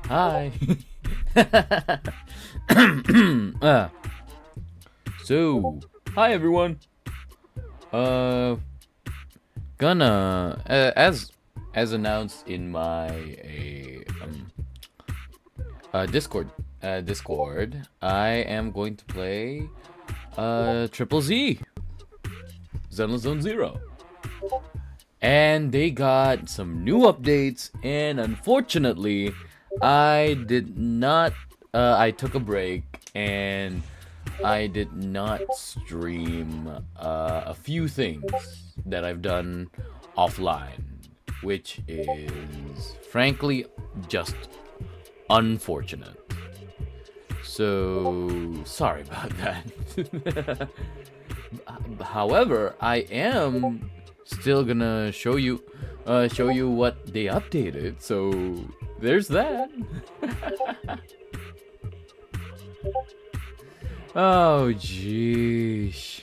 Hi. So, hi everyone. Gonna as announced in my Discord, I am going to play Triple Z, Zone Zero, and they got some new updates, and unfortunately, I did not. I took a break and I did not stream a few things that I've done offline, which is frankly just unfortunate. So sorry about that. However, I am still gonna show you what they updated. So there's that. Oh, jeez.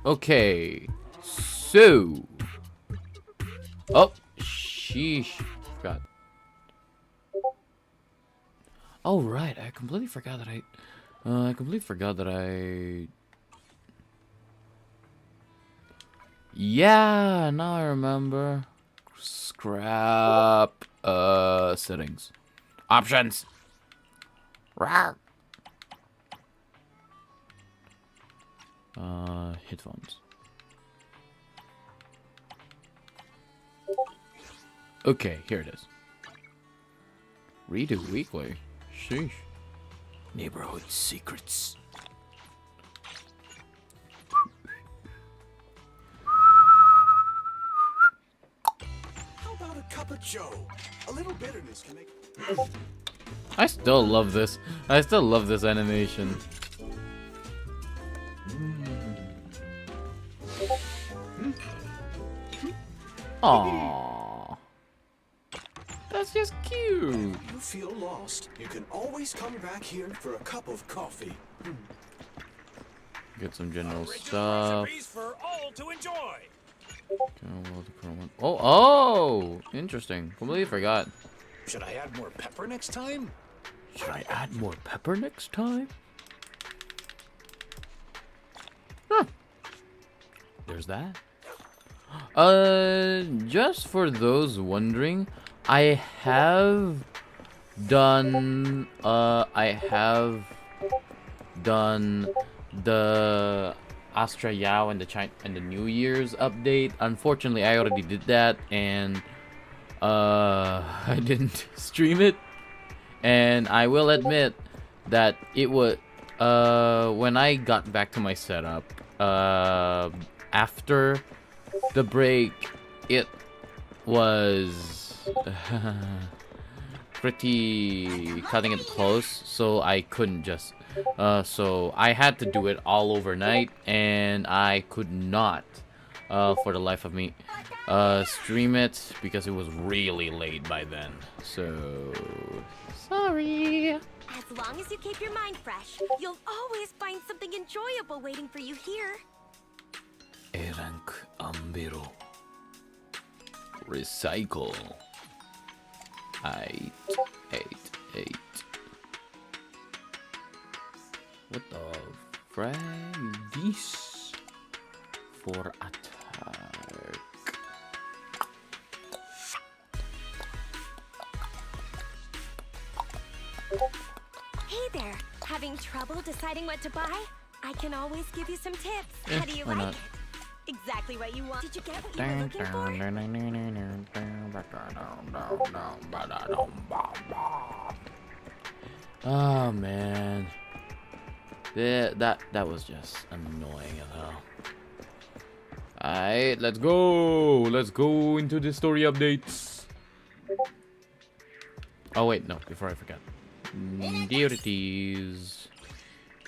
Okay, so. Oh, sheesh. Forgot. Oh right, I completely forgot that I completely forgot that I. Yeah, now I remember. Scrap. Settings. Options. Rawr. Headphones. Okay, here it is. Read it weekly. Sheesh. Neighborhood secrets. How about a cup of joe? A little bitterness can make... I still love this. I still love this animation. Aww. That's just cute. If you feel lost, you can always come back here for a cup of coffee. Get some general Original stuff. recipes for all to enjoy. Oh, interesting. Completely forgot. Should I add more pepper next time? Should I add more pepper next time? There's that. Just for those wondering, I have done the Astra Yao and the New Year's update. Unfortunately, I already did that, and I didn't stream it. And I will admit that it was when I got back to my setup after the break, it was pretty cutting it close, so I couldn't just so I had to do it all overnight, and I could not for the life of me stream it because it was really late by then. So sorry. As long as you keep your mind fresh, you'll always find something enjoyable waiting for you here. Erank Ambiro. Recycle. 8. What the frag? This for attack. Hey there, having trouble deciding what to buy? I can always give you some tips. How do you why like not? it? Exactly what you want. Did you get what you were looking for? Oh man, that was just annoying as hell. Alright, let's go. Let's go into the story updates. Oh wait, no, before I forget. There it is.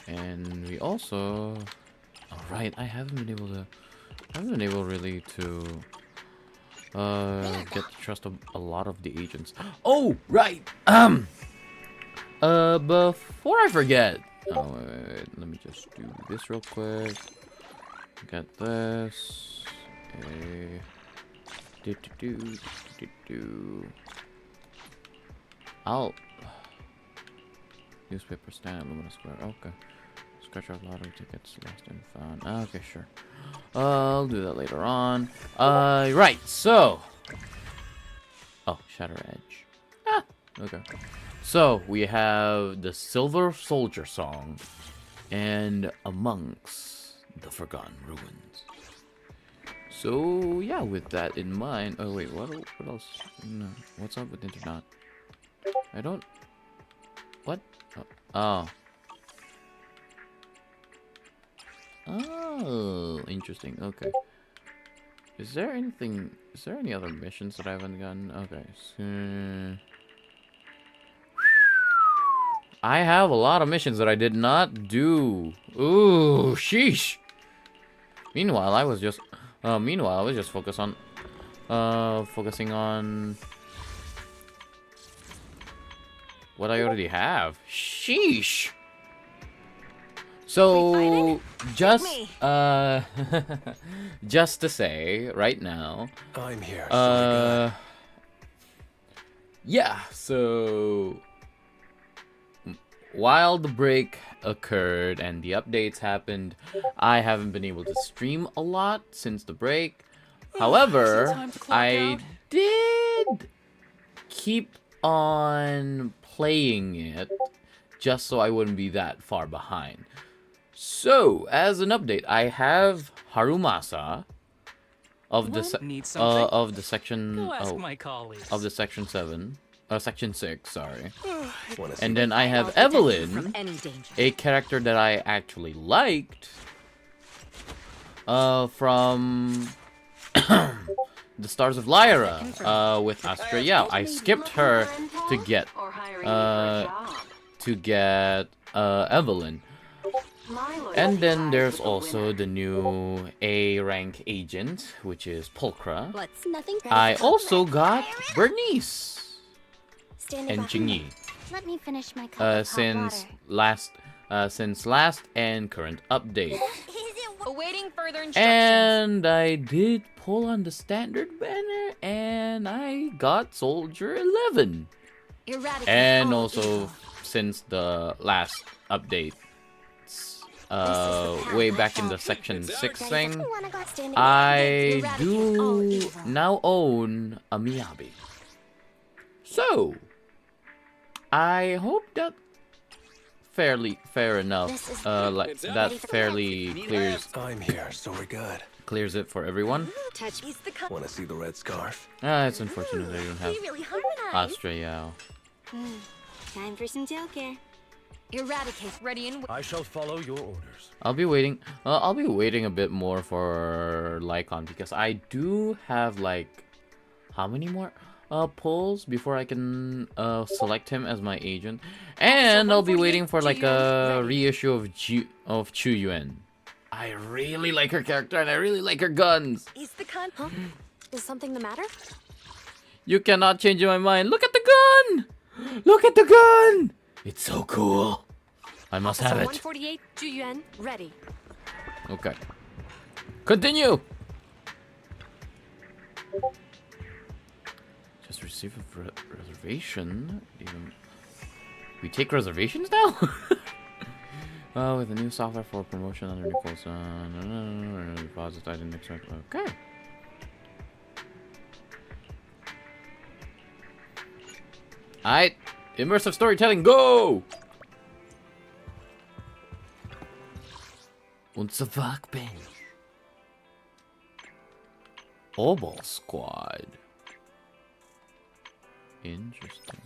And we also, all right, I haven't been able really to get the trust of a lot of the agents. Oh right. Before I forget. Oh wait, let me just do this real quick. Get this. I'll newspaper stand, Lumina Square. Okay. Scratch off lottery tickets lost and found. Okay, sure. I'll do that later on. Right. So. Oh, Shatter Edge. Ah. Okay. So we have the Silver Soldier song, and Amongst the Forgotten Ruins. So yeah, with that in mind. Oh wait, what else? No. What's up with Internet? I don't. What? Oh. Oh, interesting. Okay. Is there any other missions that I haven't gotten? Okay. So, I have a lot of missions that I did not do. Ooh, sheesh. Meanwhile, I was just focusing on what I already have. Sheesh. So just just to say right now, I'm here. yeah, so while the break occurred and the updates happened, I haven't been able to stream a lot since the break. However, I did keep on playing it just so I wouldn't be that far behind. So, as an update, I have Harumasa of the Need something? of the section Go ask my colleagues. of the section 7, section 6, sorry. Wanna see And then I have I'll protect you Evelyn, from any danger. a character that I actually liked from the Stars of Lyra with Astra Yao. I skipped her to get Evelyn. And then there's also the new A rank agent, which is Pulchra. What's nothing? I also got Bernice Standing and behind Jingyi Let me finish my cup of hot since water. last and current update. Awaiting further instructions. And I did pull on the standard banner, and I got Soldier 11. Eradicate And all also, evil. since the last update, way back in the section 6 thing, Standing I behind. Eradicate all do evil. now own a Miyabi. So, I hope that fair enough. This is Like that fairly I'm here, so we're good. clears it for everyone. Touch. He's the con- Wanna see the red scarf? It's unfortunate I don't have We really harmonize. Astra Yao. Time for some gel care. Eradicate. Ready and I shall follow your orders. I'll be waiting. I'll be waiting a bit more for Lycon because I do have like how many more pulls before I can select him as my agent, and I'll be waiting for like a reissue of Chu Yuan. I really like her character and I really like her guns. He's the con. Huh? Is something the matter? You cannot change my mind. Look at the gun. Look at the gun. It's so cool. I must have it. 148. Ju Yuan. Ready. Okay. Continue. Just receive a reservation. Even we take reservations now. With a new software for promotion under Nicole's deposit I didn't expect. Okay. Alright. Immersive storytelling, go! Unzerwag bin. Obol Squad. Interesting.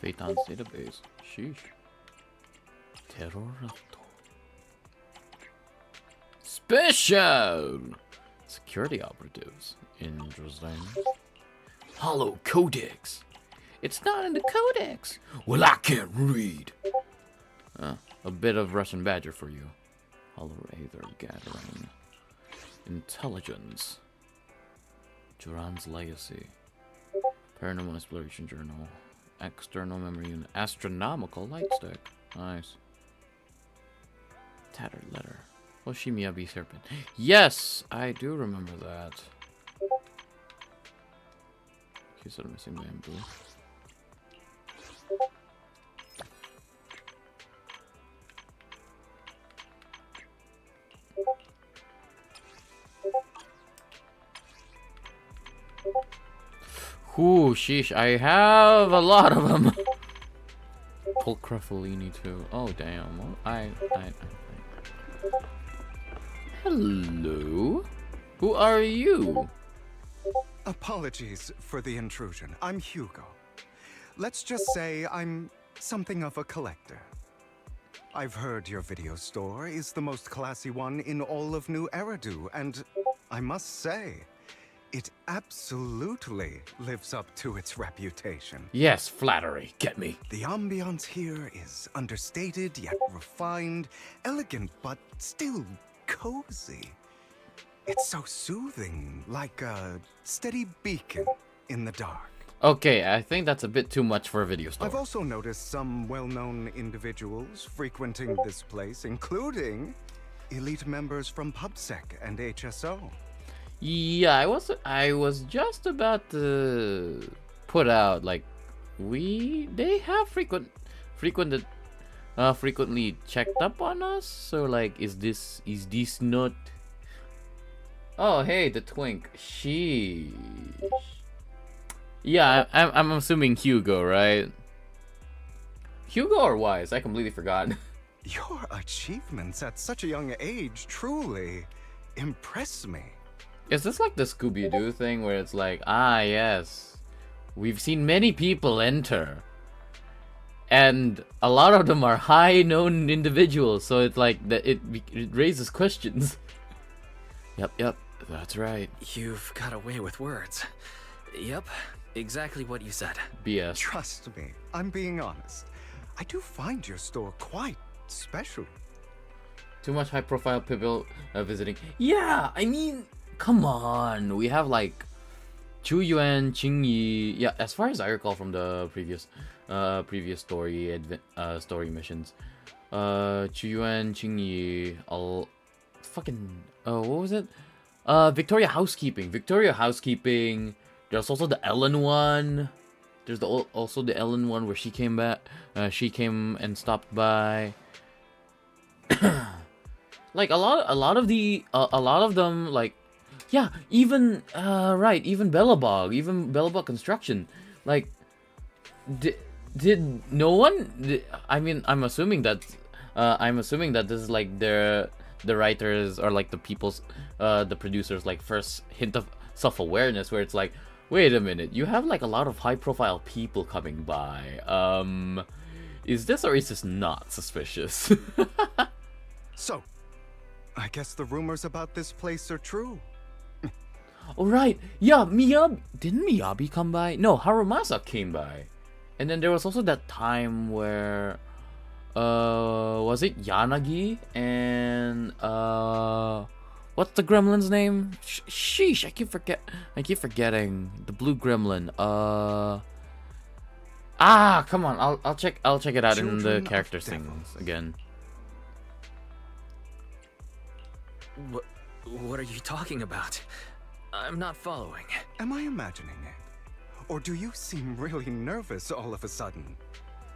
Phaeton's database. Sheesh. Terrorato. Special! Security operatives. Interesting. Hollow Codex. It's not in the Codex. Well, I can't read. A bit of Russian Badger for you. Hollow Aether Gathering. Intelligence. Duran's Legacy. Paranormal Exploration Journal. External Memory Unit. Astronomical Light Stick. Nice. Tattered Letter. Oshimiyabi Serpent. Yes! I do remember that. Case of Missing Bamboo. Ooh, sheesh, I have a lot of them. Pulchra Fellini too. Oh, damn. Hello? Who are you? Apologies for the intrusion. I'm Hugo. Let's just say I'm something of a collector. I've heard your video store is the most classy one in all of New Eridu, and I must say, it absolutely lives up to its reputation. Yes, flattery. Get me. The ambiance here is understated yet refined, elegant but still cozy. It's so soothing, like a steady beacon in the dark. Okay, I think that's a bit too much for a video store. I've also noticed some well-known individuals frequenting this place, including elite members from PubSec and HSO. Yeah, I was just about to put out like they have frequently checked up on us. So like, is this not? Oh hey, the twink. She. Yeah, I'm assuming Hugo, right? Hugo or Wise? I completely forgot. Your achievements at such a young age truly impress me. Is this like the Scooby-Doo thing where it's like, ah yes, we've seen many people enter, and a lot of them are high-known individuals, so it's like that it raises questions. Yep, that's right. You've got a way with words. Yep, exactly what you said. BS. Trust me, I'm being honest. I do find your store quite special. Too much high-profile people visiting. Yeah, I mean, come on. We have like Chu Yuan, Qing Yi. Yeah, as far as I recall from the previous story missions, Chu Yuan, Qing Yi, what was it? Victoria Housekeeping. There's also the Ellen one. There's also the Ellen one where she came back. She came and stopped by. Like a lot of them, like, yeah, even right, even Bellabog Construction, like, did no one? I mean, I'm assuming that this is like the writers or like the people's the producers like first hint of self-awareness, where it's like, wait a minute, you have like a lot of high-profile people coming by. Is this or is this not suspicious? So, I guess the rumors about this place are true. Oh right, yeah, didn't Miyabi come by? No, Harumasa came by. And then there was also that time where was it Yanagi and what's the gremlin's name? Sheesh, I keep forgetting the blue gremlin. Come on, I'll check it out in the character things again. What are you talking about? I'm not following. Am I imagining it? Or do you seem really nervous all of a sudden?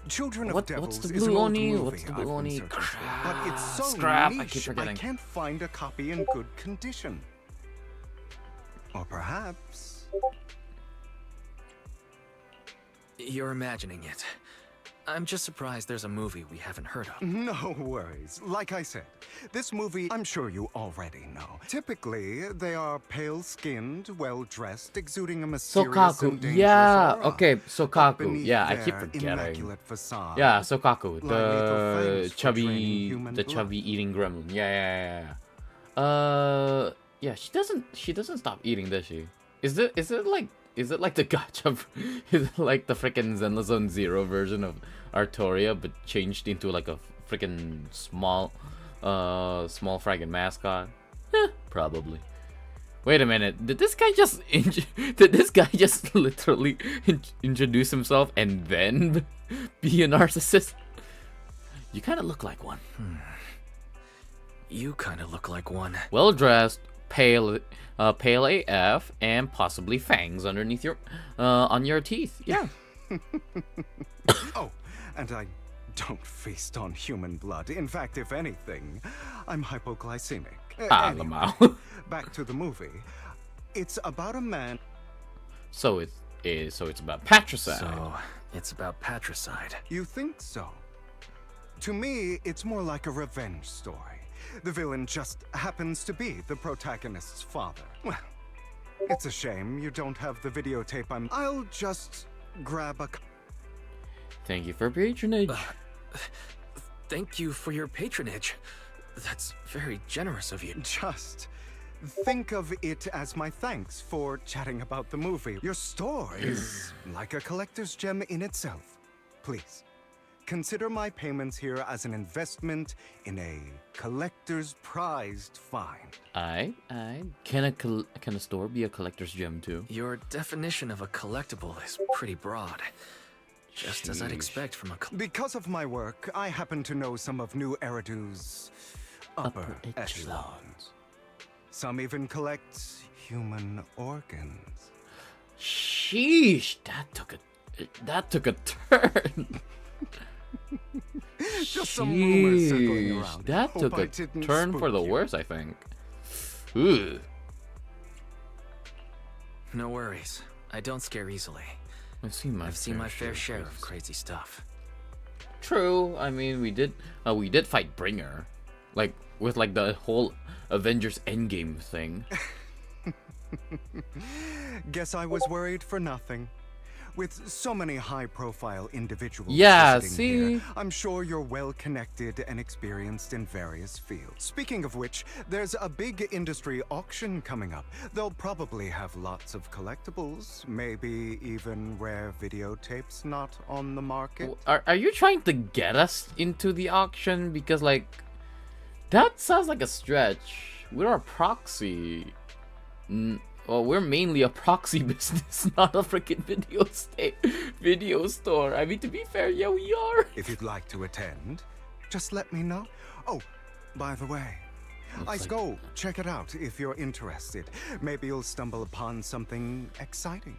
Children of Devils what's the is an blue old Oni? movie What's the blue I've been Oni? searching for, but it's so Scrap, I keep niche, forgetting. I can't find a copy in good condition. Or perhaps... You're imagining it. I'm just surprised there's a movie we haven't heard of. No worries. Like I said, this movie, I'm sure you already know. Typically, they are pale-skinned, well-dressed, exuding a mysterious and Sokaku, dangerous yeah, aura. okay, But Sokaku, beneath yeah, I keep their forgetting. immaculate facade, Yeah, Sokaku, lie lethal the fangs for draining human blood. chubby eating gremlin. Yeah. Yeah, she doesn't stop eating, does she? Is it like the gacha? Is it like the freaking Zenlazone Zero version of Artoria, but changed into like a freaking small fragging mascot? Probably. Wait a minute. Did this guy just literally introduce himself and then be a narcissist? You kind of look like one. You kind of look like one. Well dressed, pale AF, and possibly fangs underneath your on your teeth. Yeah. Oh, and I don't feast on human blood. In fact, if anything, I'm hypoglycemic. Anyway, Lamau. back to the movie. It's about a man... So it's about patricide. So, it's about patricide. You think so? To me, it's more like a revenge story. The villain just happens to be the protagonist's father. Well, it's a shame you don't have the videotape. I'll just grab a... Thank you for patronage. Thank you for your patronage. That's very generous of you. Just think of it as my thanks for chatting about the movie. Your store is like a collector's gem in itself. Please, Consider my payments here as an investment in a collector's prized find. Can a store be a collector's gem too? Your definition of a collectible is pretty broad. Just as I'd expect from a Because of my work, I happen to know some of New Eridu's upper echelons. Some even collect human organs. Sheesh, that took a turn. Just some rumors circling Sheesh, around. that Hope took I a didn't turn for spook the you. worse, I think. Ugh. No worries. I don't scare easily. I've seen my fair share of crazy crazy stuff. True. I mean, we did fight Bringer, like with like the whole Avengers Endgame thing. Guess I was worried for nothing. With so many high-profile individuals Yeah, visiting here, see? I'm sure you're well-connected and experienced in various fields. Speaking of which, there's a big industry auction coming up. They'll probably have lots of collectibles, maybe even rare videotapes not on the market. Are you trying to get us into the auction? Because like, that sounds like a stretch. We're a proxy. Well, we're mainly a proxy business, not a freaking video store. I mean, to be fair, yeah, we are. If you'd like to attend, just let me know. Oh, by the way, go check it out if you're interested. Maybe you'll stumble upon something exciting,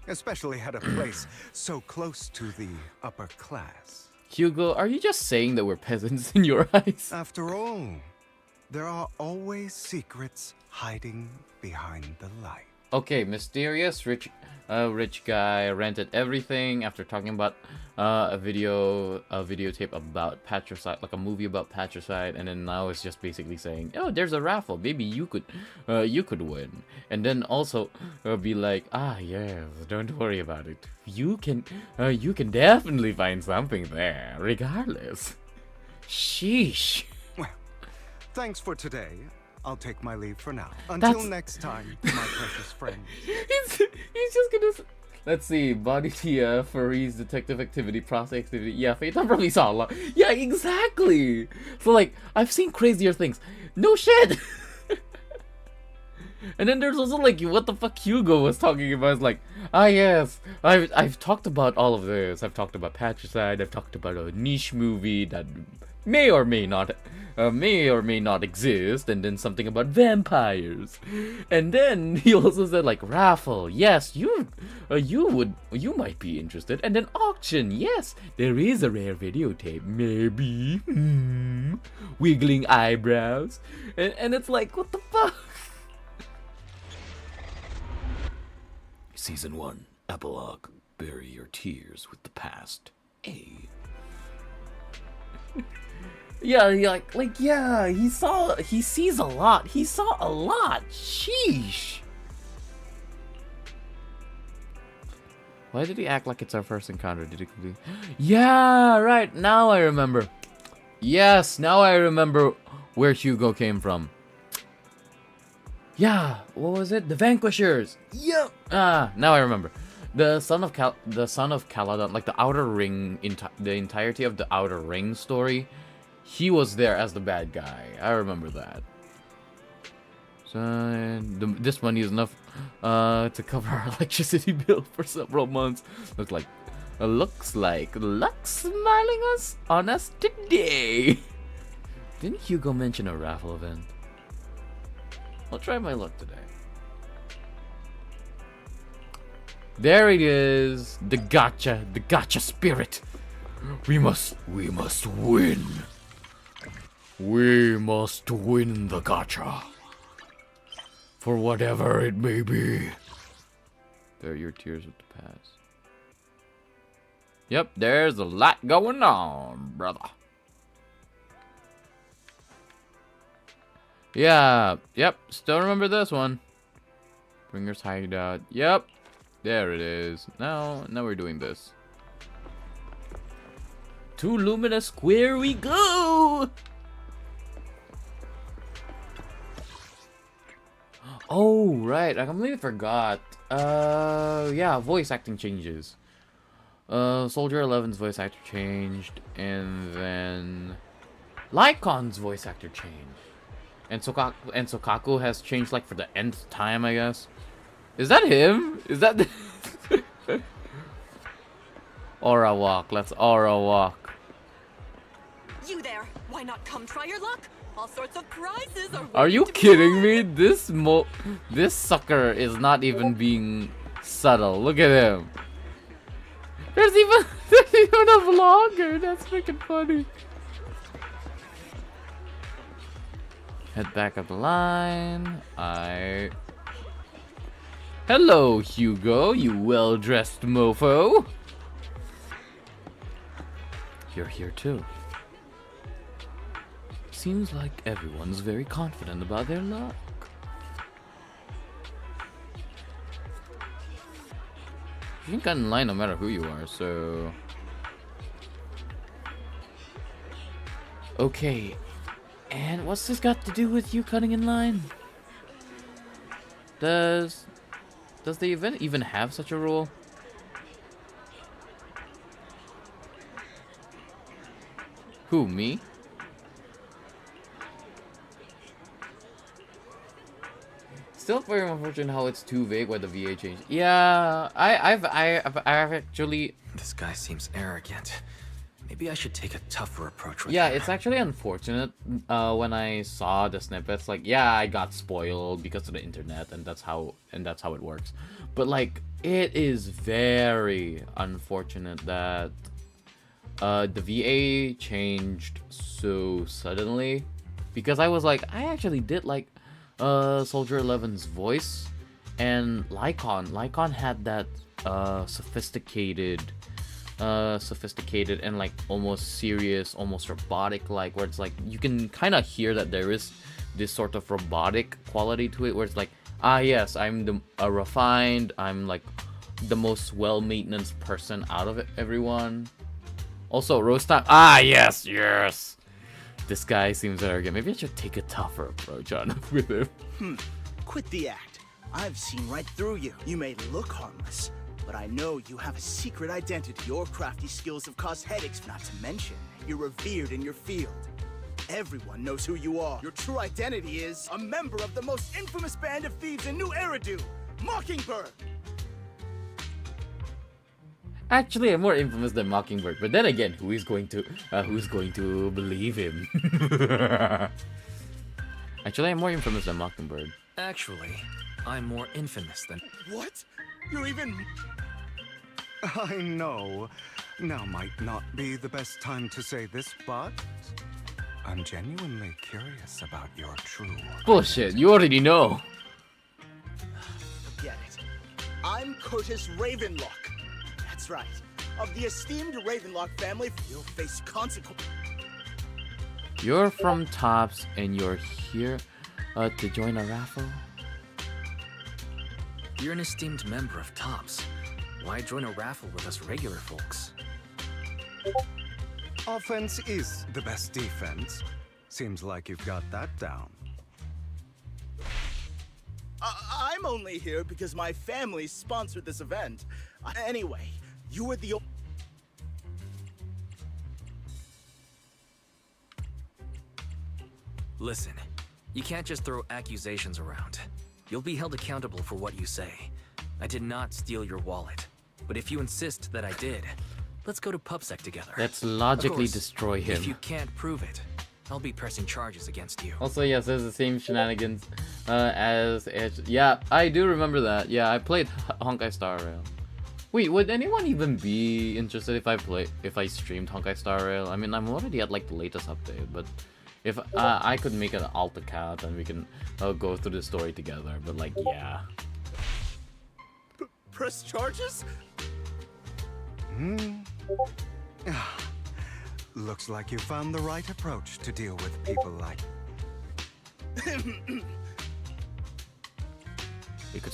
especially at a place so close to the upper class. Hugo, are you just saying that we're peasants in your eyes? After all, there are always secrets hiding behind the light. Okay, mysterious rich guy rented everything after talking about a videotape about patricide, like a movie about patricide, and then now it's just basically saying, oh, there's a raffle, maybe you could win, and then also be like, yes, don't worry about it, you can definitely find something there regardless. Sheesh. Well, thanks for today. I'll take my leave for now. Until next time, my precious friend. He's just gonna. Let's see. Body TF, furries, detective activity, process activity. Yeah, Phaeton probably saw a lot. Yeah, exactly. So like, I've seen crazier things. No shit. And then there's also like what the fuck Hugo was talking about. It's like, yes, I've talked about all of this. I've talked about patricide. I've talked about a niche movie that may or may not exist, and then something about vampires, and then he also said like raffle, yes, you might be interested, and then auction, yes, there is a rare videotape, maybe, wiggling eyebrows, and it's like, what the fuck? Season 1 epilogue: bury your tears with the past. Yeah, yeah, he sees a lot. He saw a lot. Sheesh. Why did he act like it's our first encounter? Did he complete? Yeah, right. Now I remember. Yes, now I remember where Hugo came from. Yeah, what was it? The Vanquishers. Yep. Now I remember. The son of Caladon, like the Outer Ring, the entirety of the Outer Ring story. He was there as the bad guy. I remember that. So this money is enough to cover our electricity bill for several months. Looks like luck's smiling on us today. Didn't Hugo mention a raffle event? I'll try my luck today. There it is. The gotcha spirit. We must win. We must win the gacha. For whatever it may be. There are your tears with the past. Yep, there's a lot going on, brother. Yeah, yep, still remember this one. Bringer's hideout. Yep, there it is. Now we're doing this. To Luminous Square we go! Oh, right. I completely forgot. Yeah, voice acting changes. Soldier 11's voice actor changed, and then Lycon's voice actor changed, and Sokaku has changed like for the nth time, I guess. Is that him? Is that Aura walk? Let's aura walk. You there? Why not come try your luck? All sorts of prizes are. Are you kidding me? This sucker is not even being subtle. Look at him. There's even a vlogger. That's freaking funny. Head back up the line. Hello, Hugo, you well-dressed mofo. You're here too. Seems like everyone's very confident about their luck. You can cut in line no matter who you are, so... Okay, and what's this got to do with you cutting in line? Does the event even have such a rule? Who, me? Still very unfortunate how it's too vague why the VA changed. Yeah, I've actually. This guy seems arrogant. Maybe I should take a tougher approach with Yeah, him. it's actually unfortunate. When I saw the snippets, like, yeah, I got spoiled because of the internet, and that's how it works. But like, it is very unfortunate that the VA changed so suddenly, because I was like, I actually did like Soldier 11's voice, and Lycon had that sophisticated and like almost serious, almost robotic, like where it's like you can kind of hear that there is this sort of robotic quality to it, where it's like, ah yes, I'm refined, I'm like the most well-maintenance person out of everyone. Also, roast time. Ah yes. This guy seems arrogant. Maybe I should take a tougher approach on with him. Quit the act. I've seen right through you. You may look harmless, but I know you have a secret identity. Your crafty skills have caused headaches, not to mention you're revered in your field. Everyone knows who you are. Your true identity is a member of the most infamous band of thieves in New Eridu, Mockingbird. Actually, I'm more infamous than Mockingbird, but then again, who's going to believe him? Actually, I'm more infamous than Mockingbird. Actually, I'm more infamous than... What? You're even... I know. Now might not be the best time to say this, but I'm genuinely curious about your true... Bullshit, you already know. Forget it. I'm Curtis Ravenlock. That's right. Of the esteemed Ravenlock family, you'll face consequences. You're from Tops and you're here to join a raffle? You're an esteemed member of Tops. Why join a raffle with us regular folks? Offense is the best defense. Seems like you've got that down. I'm only here because my family sponsored this event. Anyway, you were the... Listen, you can't just throw accusations around. You'll be held accountable for what you say. I did not steal your wallet. But if you insist that I did, let's go to PubSec together. Let's logically Of course, destroy him. If you can't prove it, I'll be pressing charges against you. Also, yes, there's the same shenanigans as Edge. Yeah, I do remember that. Yeah, I played Honkai Star Rail. Wait, would anyone even be interested if I streamed Honkai Star Rail? I mean, I'm already at like the latest update, but if I could make an alt account and we can go through the story together. But like, yeah. Press charges? Looks like you found the right approach to deal with people like... It could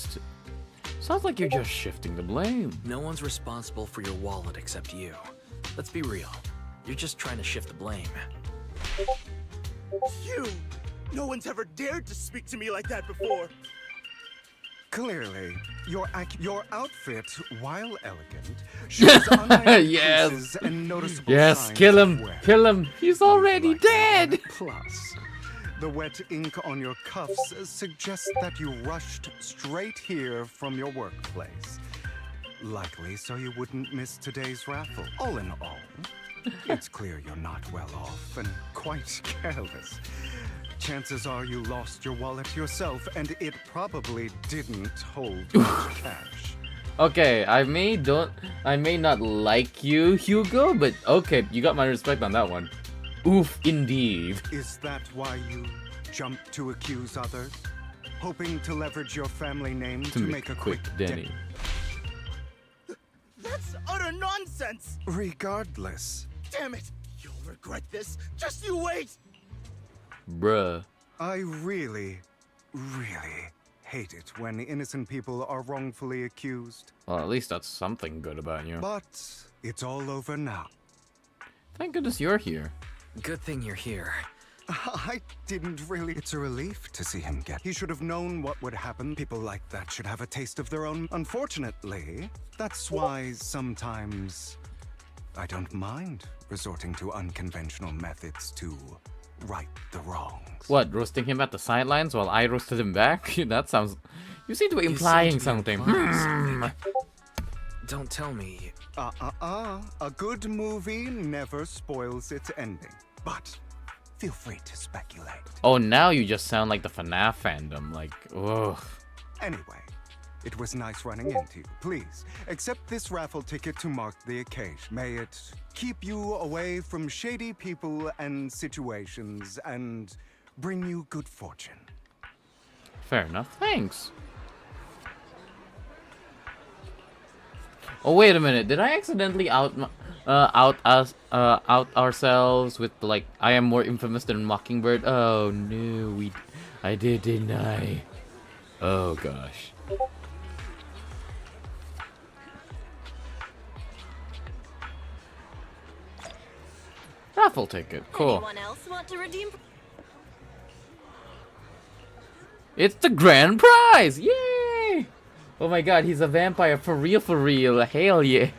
sounds like you're just shifting the blame. No one's responsible for your wallet except you. Let's be real. You're just trying to shift the blame. You! No one's ever dared to speak to me like that before. Clearly, your outfit, while elegant, shows unlike Yes. creases and noticeable Yes, signs kill of him. wear. Kill him. He's already Unlikely dead. one. Plus, the wet ink on your cuffs suggests that you rushed straight here from your workplace. Likely so you wouldn't miss today's raffle. All in all, it's clear you're not well off and quite careless. Chances are you lost your wallet yourself, and it probably didn't hold much cash. Okay, I may not like you, Hugo, but okay, you got my respect on that one. Oof, indeed. Is that why you jumped to accuse others? Hoping to leverage your family name to make a quick Denny. That's utter nonsense! Regardless, Damn it! You'll regret this. Just you wait! Bruh. I really hate it when innocent people are wrongfully accused. Well, at least that's something good about you. But it's all over now. Thank goodness you're here. Good thing you're here. I didn't really. It's a relief to see him get. He should have known what would happen. People like that should have a taste of their own. Unfortunately, that's why sometimes I don't mind resorting to unconventional methods to right the wrongs. What, roasting him at the sidelines while I roasted him back? That sounds... You seem to be implying something. Don't tell me. A good movie never spoils its ending. But feel free to speculate. Oh, now you just sound like the FNAF fandom. Like, ugh. Anyway, it was nice running into you. Please, accept this raffle ticket to mark the occasion. May it keep you away from shady people and situations and bring you good fortune. Fair enough. Thanks. Oh, wait a minute. Did I accidentally out ourselves with, like, I am more infamous than Mockingbird? Oh, no. I did, didn't I? Oh, gosh. Raffle ticket. Cool. Anyone else want to redeem? It's the grand prize! Yay! Oh my god, he's a vampire for real, for real. Hell yeah.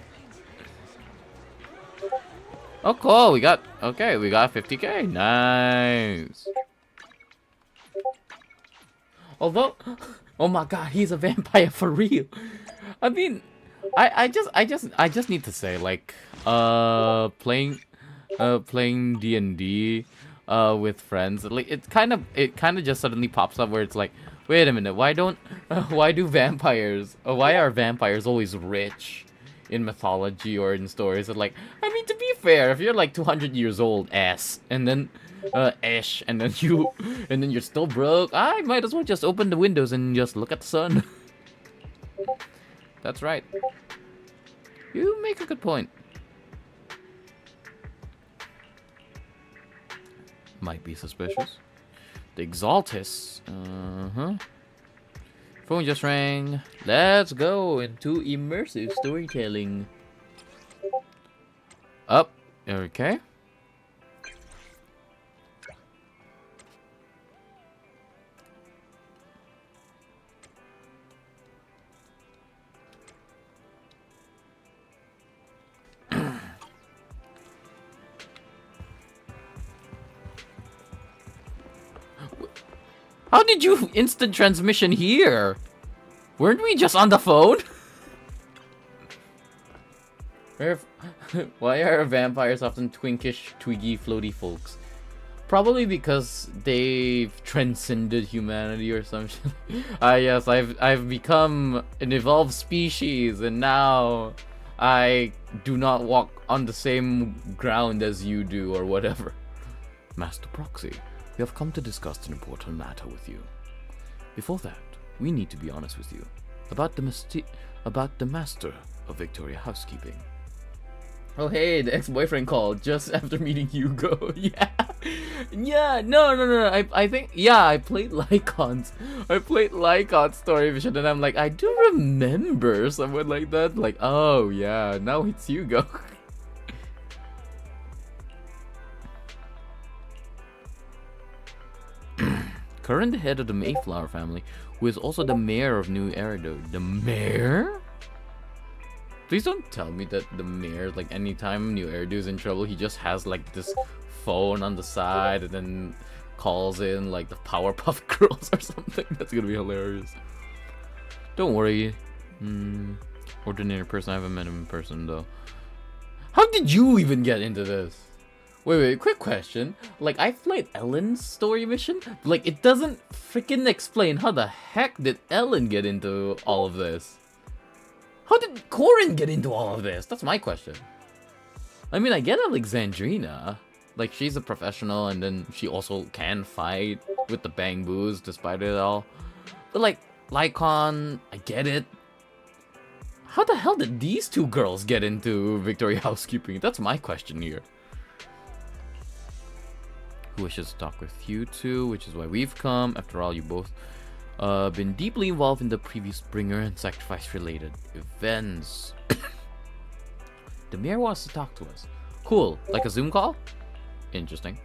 Oh, cool. We got 50k. Nice. Although, oh my god, he's a vampire for real. I mean, I just need to say, like, playing D&D with friends, like, it kind of just suddenly pops up where it's like, wait a minute, why are vampires always rich in mythology or in stories? And, like, I mean, to be fair, if you're like 200 years old, and then and then you're still broke, I might as well just open the windows and just look at the sun. That's right. You make a good point. Might be suspicious. The Exaltus. Phone just rang. Let's go into immersive storytelling. Up. Okay. How did you instant transmission here? Weren't we just on the phone? Why are vampires often twinkish, twiggy, floaty folks? Probably because they've transcended humanity or something. Yes, I've become an evolved species, and now I do not walk on the same ground as you do, or whatever. Master Proxy, we have come to discuss an important matter with you. Before that, we need to be honest with you about the master of Victoria Housekeeping. Oh hey, the ex-boyfriend called just after meeting Hugo. Yeah, no. I think, yeah, I played Lycon's story vision, and I'm like, I do remember someone like that. Like, oh yeah, now it's Hugo. current head of the Mayflower family, who is also the mayor of New Erido. The mayor? Please don't tell me that the mayor, like, anytime New Erido is in trouble, he just has, like, this phone on the side and then calls in, like, the Powerpuff Girls or something. That's gonna be hilarious. Don't worry. Ordinary person. I haven't met him in person, though. How did you even get into this? Wait, quick question. Like, I played Ellen's story mission. Like, it doesn't freaking explain how the heck did Ellen get into all of this? How did Corin get into all of this? That's my question. I mean, I get Alexandrina. Like, she's a professional, and then she also can fight with the bang boos despite it all. But, like, Lycon, I get it. How the hell did these two girls get into Victoria Housekeeping? That's my question here. Who wishes to talk with you two, which is why we've come. After all, you both been deeply involved in the previous bringer and sacrifice related events. The mayor wants to talk to us. Cool, like a Zoom call? Interesting.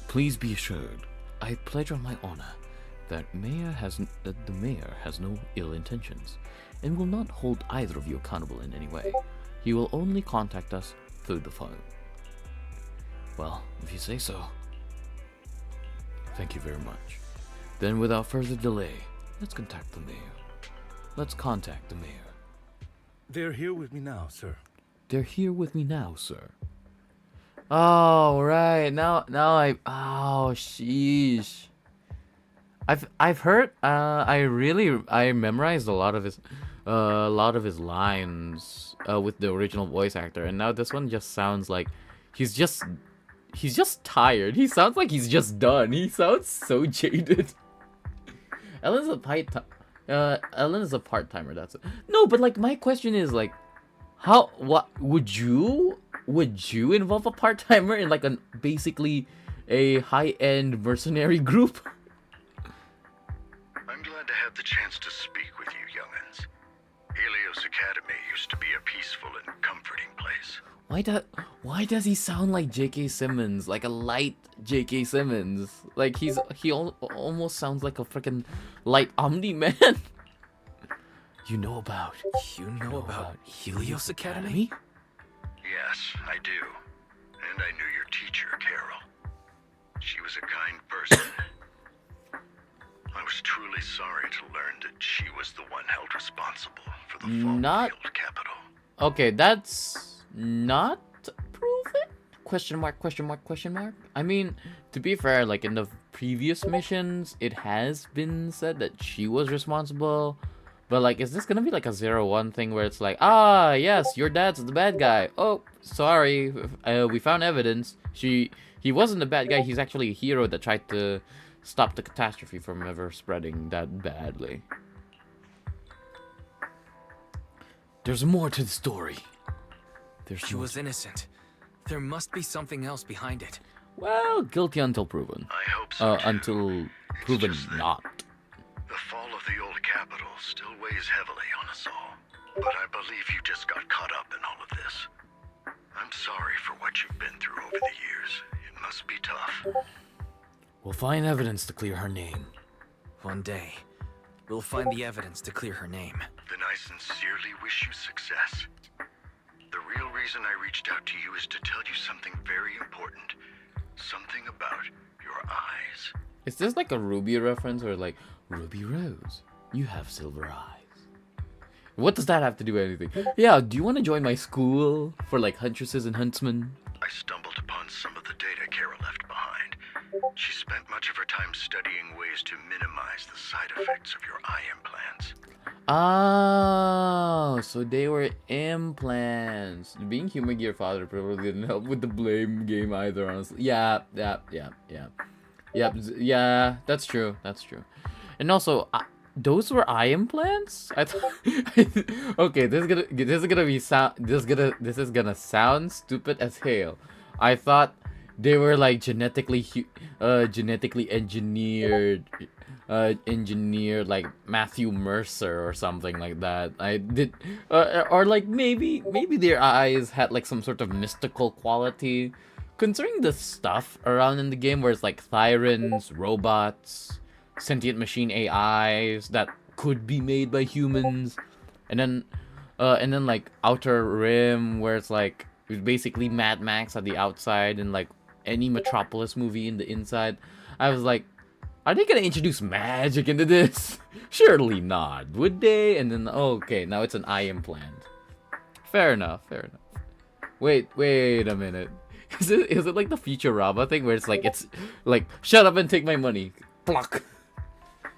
Please be assured, I pledge on my honor that the mayor has no ill intentions and will not hold either of you accountable in any way. He will only contact us through the phone. Well, if you say so. Thank you very much. Then without further delay, let's contact the mayor. They're here with me now, sir. Oh, right. Now oh, sheesh. I've heard, I memorized a lot of his lines, with the original voice actor, and now this one just sounds like he's just tired. He sounds like he's just done. He sounds so jaded. Ellen is a part-timer, that's it. No, but like my question is like, what would you involve a part-timer in like basically a high-end mercenary group? I'm glad to have the chance to speak with you, young'uns. Helios Academy used to be a peaceful and comforting place. Why does he sound like J.K. Simmons? Like a light J.K. Simmons? Like he almost sounds like a freaking light Omni-Man. You know about Helios Academy? Yes, I do. And I knew your teacher, Carol. She was a kind person. I was truly sorry to learn that she was the one held responsible for the fall of the old capital. Okay, that's not proven? Question mark. I mean, to be fair, like in the previous missions, it has been said that she was responsible. But like, is this gonna be like a 0-1 thing where it's like, yes, your dad's the bad guy. Oh, sorry, we found evidence. He wasn't the bad guy. He's actually a hero that tried to stop the catastrophe from ever spreading that badly. There's more to the story. She was innocent. There must be something else behind it. Well, guilty until proven. I hope so. Until proven not. The fall of the old capital still weighs heavily on us all. But I believe you just got caught up in all of this. I'm sorry for what you've been through over the years. It must be tough. We'll find evidence to clear her name. One day, we'll find the evidence to clear her name. Then I sincerely wish you success. The real reason I reached out to you is to tell you something very important. Something about your eyes. Is this like a Ruby reference or like, Ruby Rose, you have silver eyes? What does that have to do with anything? Yeah, do you want to join my school for like huntresses and huntsmen? I stumbled upon some of the data Kara left behind. She spent much of her time studying ways to minimize the side effects of your eye implants. Oh, so they were implants. Being human gear father probably didn't help with the blame game either, honestly. Yeah, that's true. And also, those were eye implants? I thought. Okay, this is gonna sound stupid as hell. I thought they were like genetically engineered like Matthew Mercer or something like that. I did, or like maybe their eyes had like some sort of mystical quality, considering the stuff around in the game where it's like sirens, robots, sentient machine AIs that could be made by humans, and then like Outer Rim where it's like basically Mad Max at the outside and like any Metropolis movie in the inside. I was like, are they gonna introduce magic into this? Surely not, would they? And then okay, now it's an eye implant. Fair enough. Wait a minute. Is it like the Futurama thing where it's like shut up and take my money? Pluck.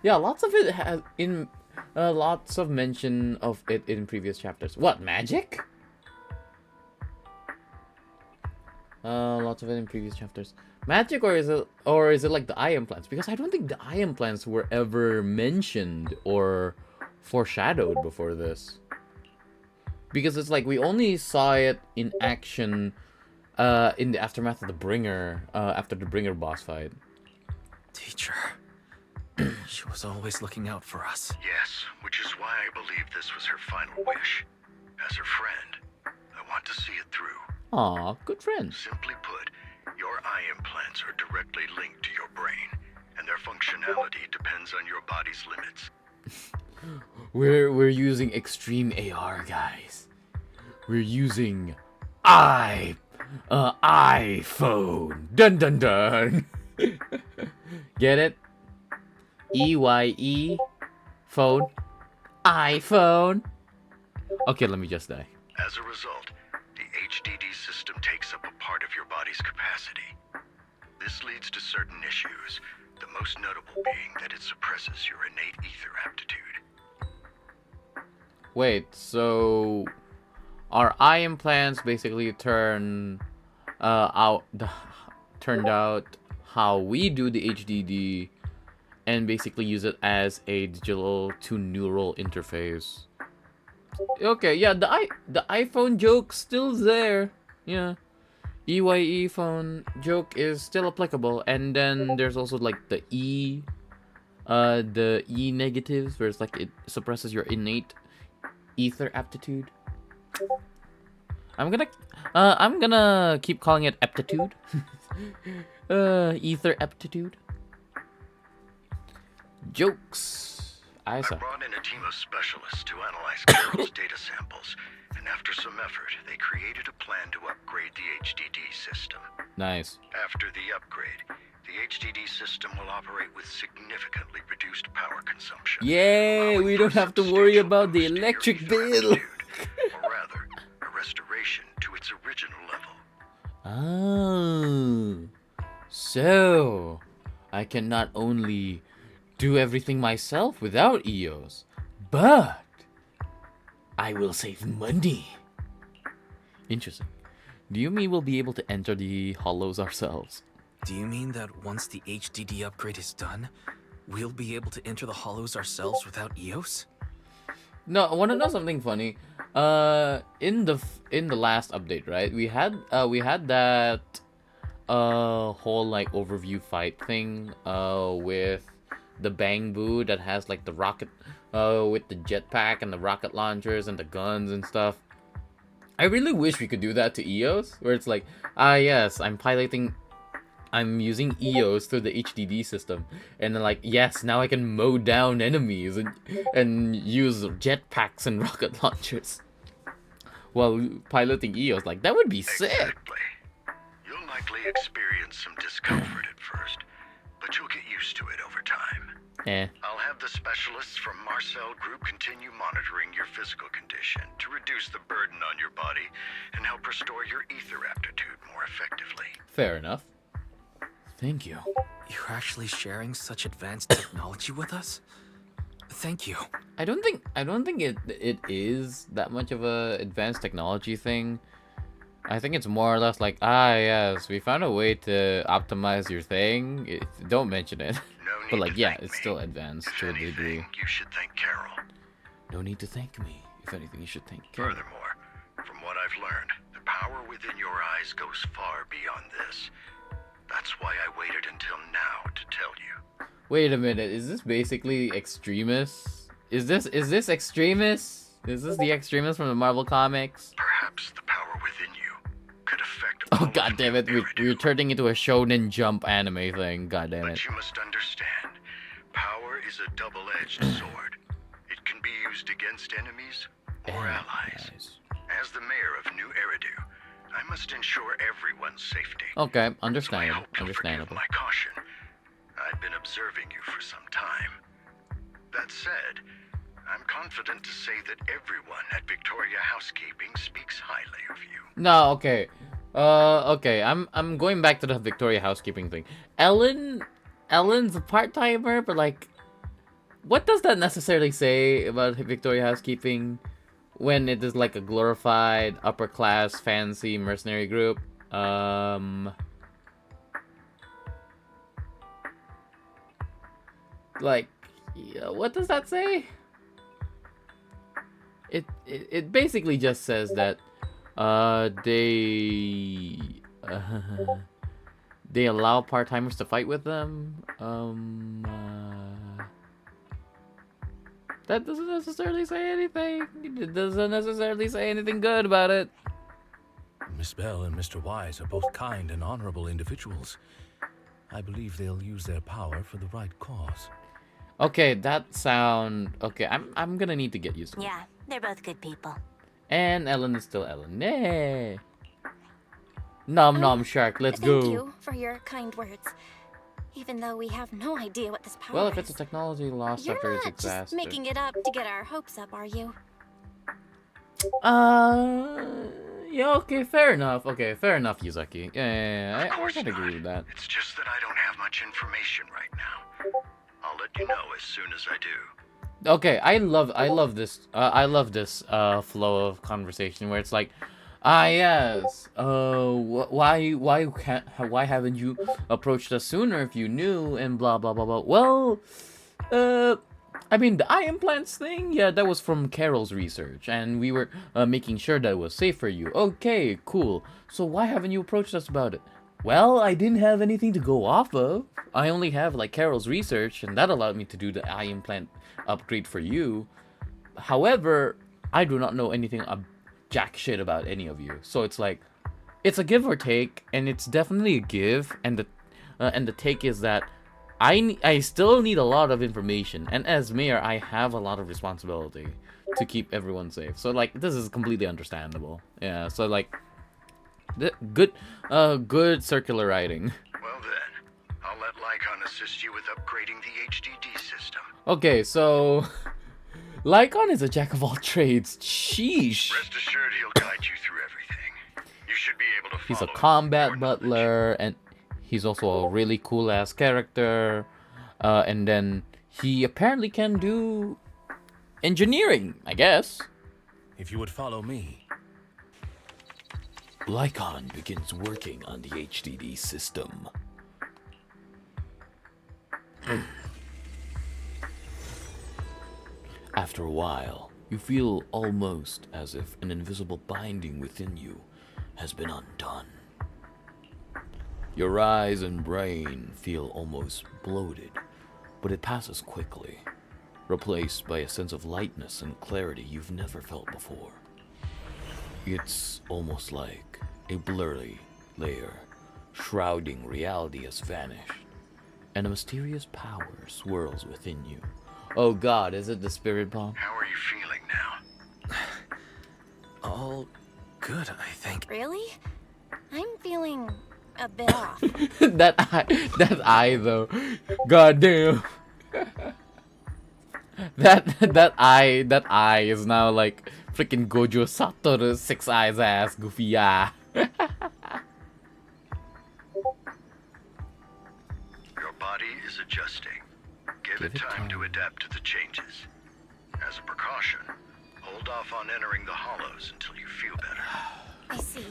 Yeah, lots of it has lots of mention of it in previous chapters. What, magic? Lots of it in previous chapters. Magic, or is it like the eye implants? Because I don't think the eye implants were ever mentioned or foreshadowed before this. Because it's like we only saw it in action in the aftermath of the Bringer, after the Bringer boss fight. Teacher. She was always looking out for us. Yes, which is why I believe this was her final wish. As her friend, I want to see it through. Aw, good friend. Simply put, your eye implants are directly linked to your brain, and their functionality depends on your body's limits. We're using extreme AR, guys. We're using iPhone. Dun dun dun. Get it? EYE phone. iPhone. Okay, let me just die. As a result, the HDD system takes up a part of your body's capacity. This leads to certain issues, the most notable being that it suppresses your innate ether aptitude. Wait, so our eye implants basically turned out how we do the HDD and basically use it as a digital to neural interface. Okay, yeah, the iPhone joke still there. Yeah. EYE phone joke is still applicable, and then there's also like the E negatives where it's like it suppresses your innate ether aptitude. I'm gonna keep calling it aptitude. Ether aptitude. Jokes. I brought in a team of specialists to analyze Carol's data samples, and after some effort, they created a plan to upgrade the HDD system. Nice. After the upgrade, the HDD system will operate with significantly reduced power consumption. Yay, we don't have to worry about the electric bill. Or rather, a restoration to its original level. Oh. So, I can not only do everything myself without EOS, but I will save money. Interesting. Do you mean we'll be able to enter the hollows ourselves? Do you mean that once the HDD upgrade is done, we'll be able to enter the hollows ourselves without EOS? No, I want to know something funny. In the last update, right? We had that whole like overview fight thing with the Bang Boo that has like the rocket with the jetpack and the rocket launchers and the guns and stuff. I really wish we could do that to EOS, where it's like, yes, I'm using EOS through the HDD system, and then like, yes, now I can mow down enemies and use jetpacks and rocket launchers while piloting EOS. Like, that would be sick. Exactly. You'll likely experience some discomfort at first, but you'll get used to it over time. I'll have the specialists from Marcel Group continue monitoring your physical condition to reduce the burden on your body and help restore your ether aptitude more effectively. Fair enough. Thank you. You're actually sharing such advanced technology with us? Thank you. I don't think it is that much of a advanced technology thing. I think it's more or less like, yes, we found a way to optimize your thing. Don't mention it. But like, yeah, it's still advanced to a degree. You should thank Carol. No need to thank me. If anything, you should thank Carol. Furthermore, from what I've learned, the power within your eyes goes far beyond this. That's why I waited until now to tell you. Wait a minute, is this basically Extremis? Is this Extremis? Is this the Extremis from the Marvel comics? Perhaps the power within you could affect Oh all god of damn it, New we're Eridu. turning into a Shonen Jump anime thing. God damn it. But you must understand, power is a double-edged sword. It can be used against enemies or allies. As the mayor of New Eridu, I must ensure everyone's safety. Okay, So I understandable. hope you'll forgive my caution. I've been observing you for some time. That said, I'm confident to say that everyone at Victoria Housekeeping speaks highly of you. No, okay. Okay, I'm going back to the Victoria Housekeeping thing. Ellen's a part-timer, but like, what does that necessarily say about Victoria Housekeeping when it is like a glorified upper-class fancy mercenary group? Like, yeah, what does that say? It basically just says that they they allow part-timers to fight with them. That doesn't necessarily say anything. It doesn't necessarily say anything good about it. Miss Bell and Mr. Wise are both kind and honorable individuals. I believe they'll use their power for the right cause. Okay, that sound okay. I'm gonna need to get used to it. Yeah, they're both good people. And Ellen is still Ellen. Nay. Nom nom shark, let's Thank go. you for your kind words. Even though we have no idea what this power Well, is. if it's a technology lost You're after its not just disaster. making it up to get our hopes up, are you? Yeah, okay, fair enough. Okay, fair enough, Yuzaki. Yeah, I can agree with that. It's just that I don't have much information right now. I'll let you know as soon as I do. Okay, I love this flow of conversation where it's like, yes, why haven't you approached us sooner if you knew, and blah blah blah blah. Well, I mean, the eye implants thing, yeah, that was from Carol's research, and we were making sure that it was safe for you. Okay, cool. So why haven't you approached us about it? Well, I didn't have anything to go off of. I only have like Carol's research, and that allowed me to do the eye implant upgrade for you. However, I do not know anything jack shit about any of you. So it's like, it's a give or take, and it's definitely a give, and the take is that I still need a lot of information, and as mayor, I have a lot of responsibility to keep everyone safe. So like, this is completely understandable. Yeah. So like, good circular writing. Well then, I'll let Lycon assist you with upgrading the HDD system. Okay, so Lycon is a jack of all trades. Sheesh. Rest assured he'll guide you through everything. You should be able to follow He's a his combat core butler, and he's also a really cool ass character. And then he apparently can do engineering, I guess. If you would follow me. Lycon begins working on the HDD system. After a while, you feel almost as if an invisible binding within you has been undone. Your eyes and brain feel almost bloated, but it passes quickly, replaced by a sense of lightness and clarity you've never felt before. It's almost like a blurry layer shrouding reality has vanished, and a mysterious power swirls within you. Oh god, is it the spirit bomb? How are you feeling now? All good, I think. Really? I'm feeling a bit off. that eye though. God damn. that eye is now like freaking Gojo Satoru's 6 eyes ass goofy eye. Your body is adjusting. Give it time to adapt to the changes. As a precaution, hold off on entering the hollows until you feel better. I see.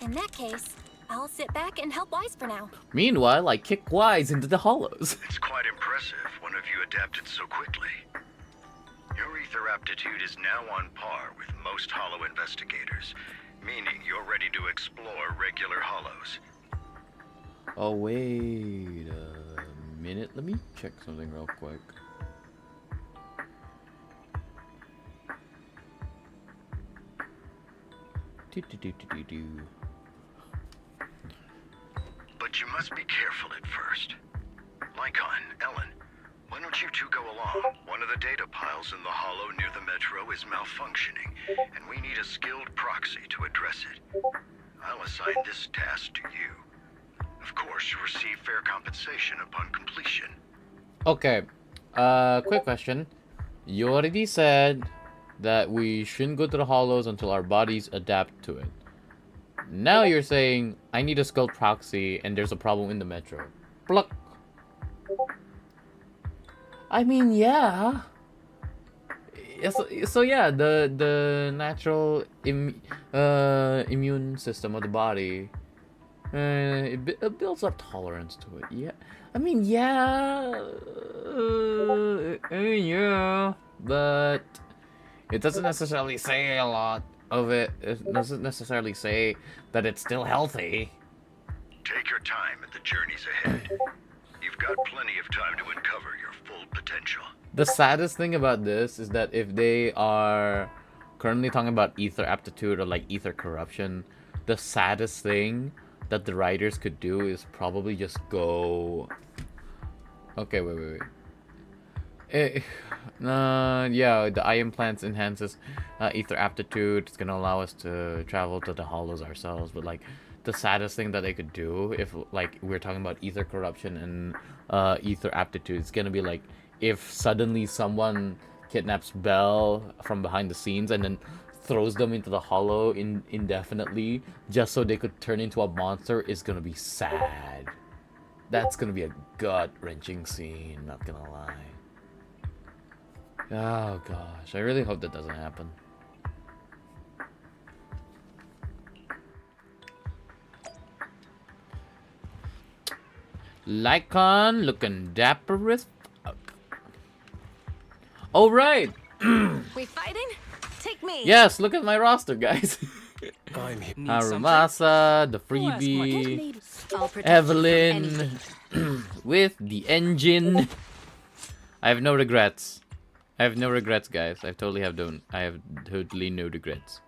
In that case, I'll sit back and help Wise for now. Meanwhile, I kick Wise into the hollows. It's quite impressive one of you adapted so quickly. Your ether aptitude is now on par with most hollow investigators, meaning you're ready to explore regular hollows. Oh wait a minute, let me check something real quick. But you must be careful at first. Lycon, Ellen, why don't you two go along? One of the data piles in the hollow near the metro is malfunctioning, and we need a skilled proxy to address it. I'll assign this task to you. Of course, you receive fair compensation upon completion. Okay. Quick question. You already said that we shouldn't go to the hollows until our bodies adapt to it. Now you're saying I need a skilled proxy and there's a problem in the metro. Pluck. I mean, yeah. So yeah, the natural immune system of the body, it builds up tolerance to it. Yeah, I mean, yeah, yeah, but it doesn't necessarily say a lot of it. It doesn't necessarily say that it's still healthy. Take your time and the journey's ahead. You've got plenty of time to uncover your full potential. The saddest thing about this is that if they are currently talking about ether aptitude or like ether corruption, the saddest thing that the writers could do is probably just go... Okay, wait. Yeah, the eye implants enhances ether aptitude. It's gonna allow us to travel to the hollows ourselves, but like the saddest thing that they could do if like we're talking about ether corruption and ether aptitude, it's gonna be like if suddenly someone kidnaps Belle from behind the scenes and then throws them into the hollow indefinitely just so they could turn into a monster, is gonna be sad. That's gonna be a gut-wrenching scene, not gonna lie. Oh gosh, I really hope that doesn't happen. Lycon looking dapper as fuck. Oh right! We fighting? Take me. Yes, look at my roster, guys. I'm here. Harumasa, the freebie, Evelyn, with the engine. I have no regrets. I have no regrets, guys. I have totally no regrets.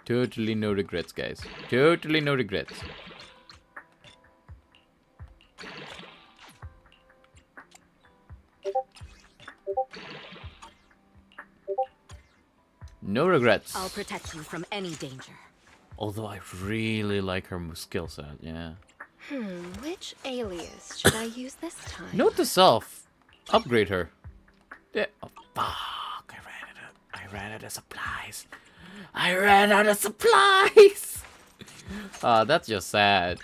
Totally no regrets, guys. Totally no regrets. No regrets. I'll protect you from any danger. Although I really like her skill set, yeah. Which alias should I use this time? Note to self, upgrade her. Yeah. Oh, fuck! I ran out of supplies. I ran out of supplies. That's just sad.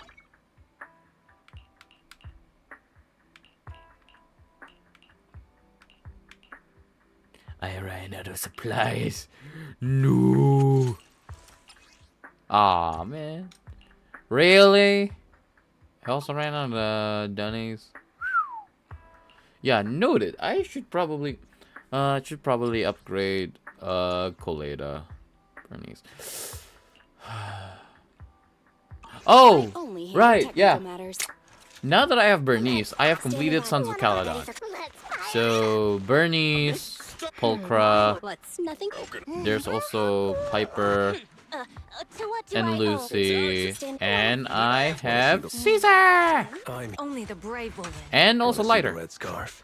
I ran out of supplies. No. Aw, man. Really? I also ran out of Dunnies. Yeah, noted. I should probably upgrade Colada. Bernice. Oh, right, yeah. Now that I have Bernice, I have completed Sons of Caledon. So Bernice, Pulchra. There's also Piper and Lucy, and I have Caesar. Only the brave will win. And also Lighter. Red scarf.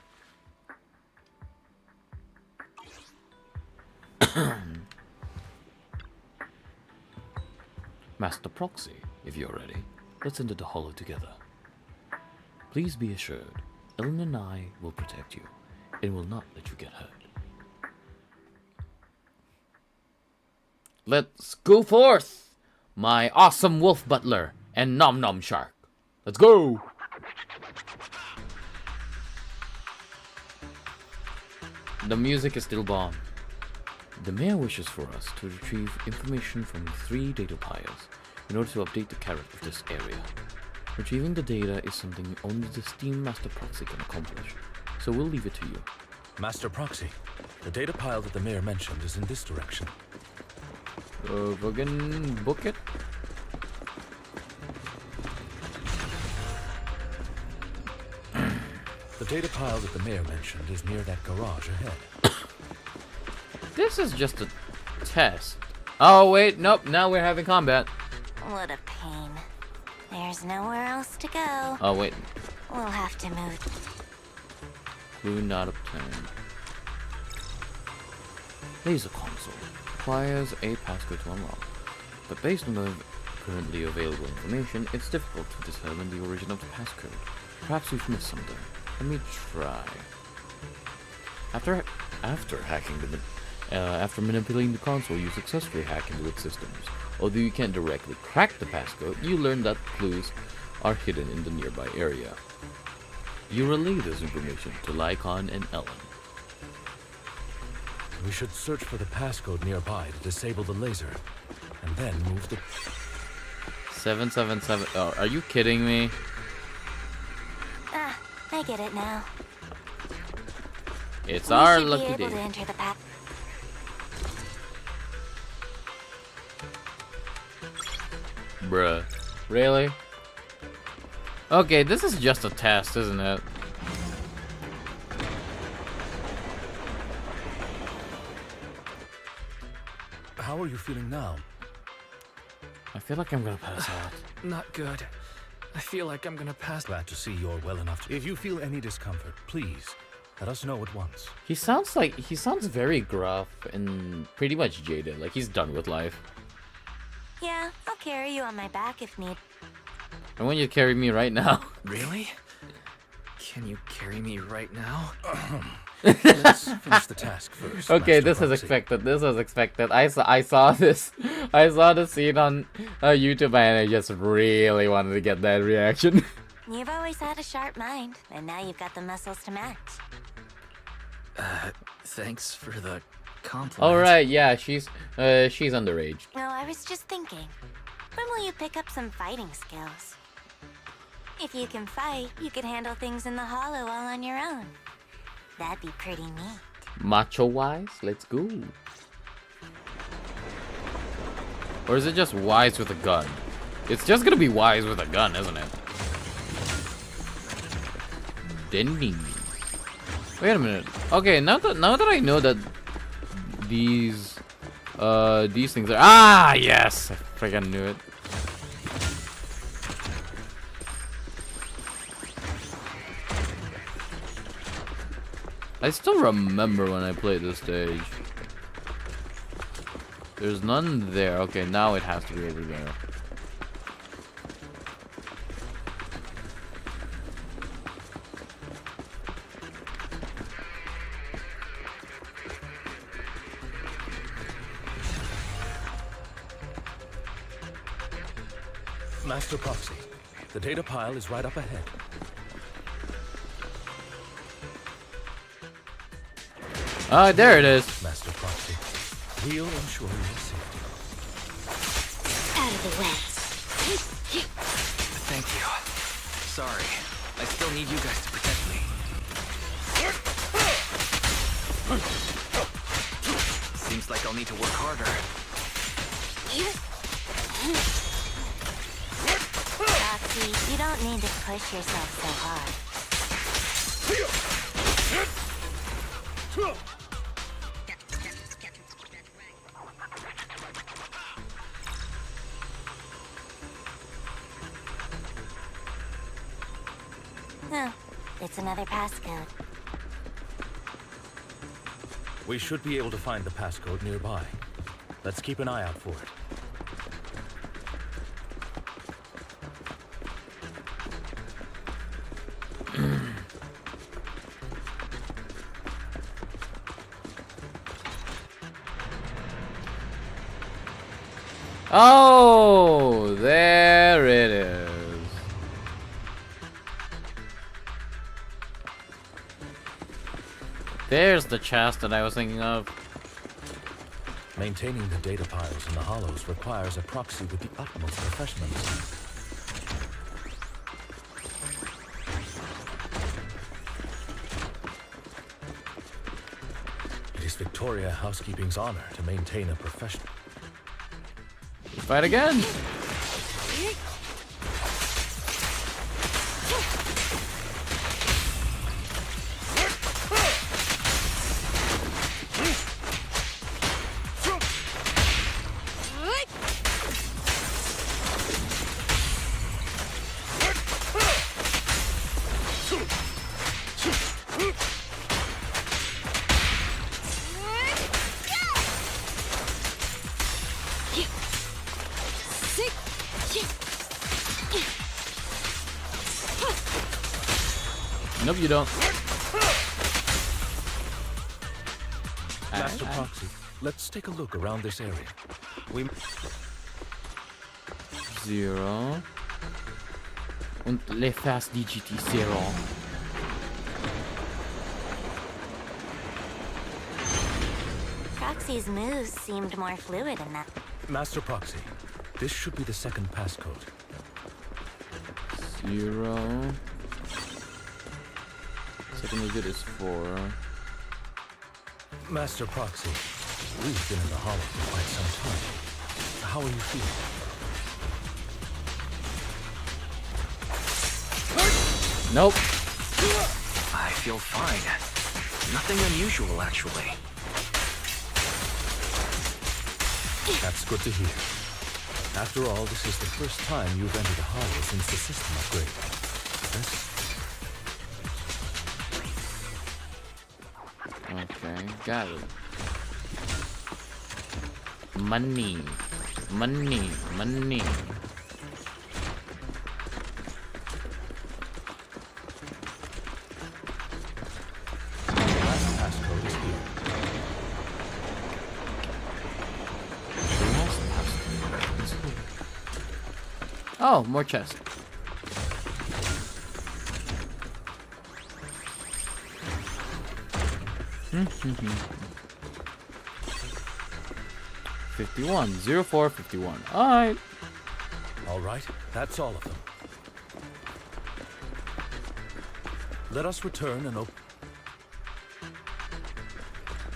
Master Proxy, if you're ready, let's enter the hollow together. Please be assured, Ellen and I will protect you, and will not let you get hurt. Let's go forth, my awesome wolf butler and Nom Nom Shark. Let's go! The music is still bomb. The mayor wishes for us to retrieve information from 3 data piles in order to update the carrot of this area. Retrieving the data is something only the Steam Master Proxy can accomplish, so we'll leave it to you. Master Proxy, the data pile that the mayor mentioned is in this direction. Fucking book it. The data pile that the mayor mentioned is near that garage ahead. This is just a test. Oh, wait. Nope. Now we're having combat. What a pain. There's nowhere else to go. Oh, wait. We'll have to move. Clue not obtained. Laser console. Requires a passcode to unlock. But based on the currently available information, it's difficult to determine the origin of the passcode. Perhaps we've missed something. Let me try. After manipulating the console, you successfully hack into its systems. Although you can't directly crack the passcode, you learn that clues are hidden in the nearby area. You relay this information to Lycon and Ellen. We should search for the passcode nearby to disable the laser, and then move the... 777. Oh, are you kidding me? Ah, I get it now. It's our We should lucky be able day. to enter the path. Bruh. Really? Okay, this is just a test, isn't it? How are you feeling now? I feel like I'm gonna pass out. Not good. I feel like I'm gonna pass. Glad to see you're well enough to... If you feel any discomfort, please, let us know at once. He sounds very gruff and pretty much jaded, like he's done with life. Yeah, I'll carry you on my back if need. I want you to carry me right now. Really? Can you carry me right now? Let's finish the task first. Okay, Master this is Proxy. expected. This was expected. I saw this. I saw the scene on YouTube, and I just really wanted to get that reaction. You've always had a sharp mind, and now you've got the muscles to match. Thanks for the compliment. All right, yeah, she's underage. No, I was just thinking. When will you pick up some fighting skills? If you can fight, you can handle things in the hollow all on your own. That'd be pretty neat. Macho wise, let's go. Or is it just wise with a gun? It's just gonna be wise with a gun, isn't it? Ding. Wait a minute. Okay, now that I know that these things are yes, I freaking knew it. I still remember when I played this stage. There's none there. Okay, now it has to be over there. Master Proxy, the data pile is right up ahead. There it is. Master Proxy, we'll ensure your safety. Out of the way. Thank you. Sorry. I still need you guys to protect me. Seems like I'll need to work harder. Roxy, you don't need to push yourself so hard. Oh, it's another passcode. We should be able to find the passcode nearby. Let's keep an eye out for it. Oh, there it is. There's the chest that I was thinking of. Maintaining the data piles in the hollows requires a proxy with the utmost professionalism. It is Victoria Housekeeping's honor to maintain a professional. Fight again. Nope, you don't. Master Proxy, let's take a look around this area. We 0 und le fast DGT 0. Proxy's moves seemed more fluid in that. Master Proxy, this should be the second passcode. 0. Second digit is 4. Master Proxy, we've been in the Hollow for quite some time. How are you feeling? Nope. I feel fine. Nothing unusual, actually. That's good to hear. After all, this is the first time you've entered a Hollow since the system upgrade. Okay, got it. Money. Money. Money. The last passcode is here. Oh, more chest. Mm-hmm. 51, 04, 51. Alright. Alright, that's all of them. Let us return and open.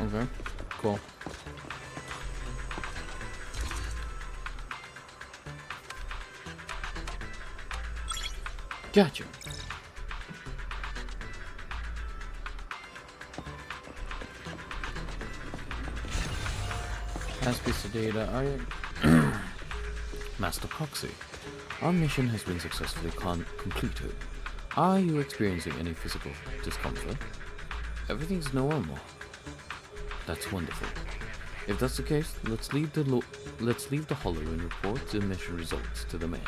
Okay, cool. Gotcha. Last piece of data. Master Proxy, our mission has been successfully completed. Are you experiencing any physical discomfort? Everything's normal. That's wonderful. If that's the case, let's leave the Hollow and report the mission results to the man.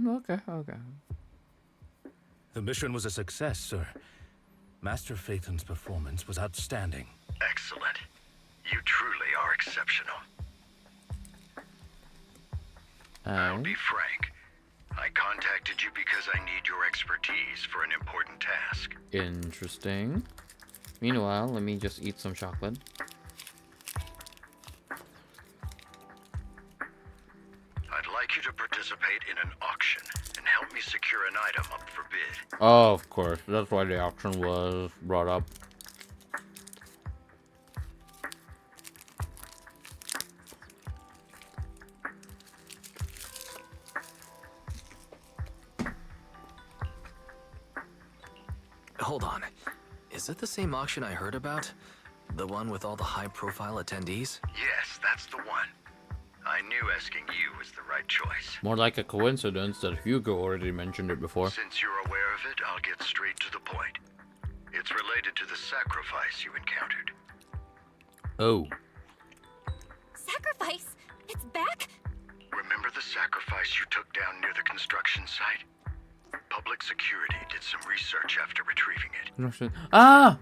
Okay, okay. The mission was a success, sir. Master Phaeton's performance was outstanding. Excellent. You truly are exceptional. I'll be frank. I contacted you because I need your expertise for an important task. Interesting. Meanwhile, let me just eat some chocolate. I'd like you to participate in an auction and help me secure an item up for bid. Oh, of course. That's why the auction was brought up. Hold on. Is it the same auction I heard about? The one with all the high-profile attendees? Yes, that's the one. I knew asking you was the right choice. More like a coincidence that Hugo already mentioned it before. Since you're aware of it, I'll get straight to the point. It's related to the sacrifice you encountered. Oh. Sacrifice? It's back? Remember the sacrifice you took down near the construction site? Public security did some research after retrieving it. Ah!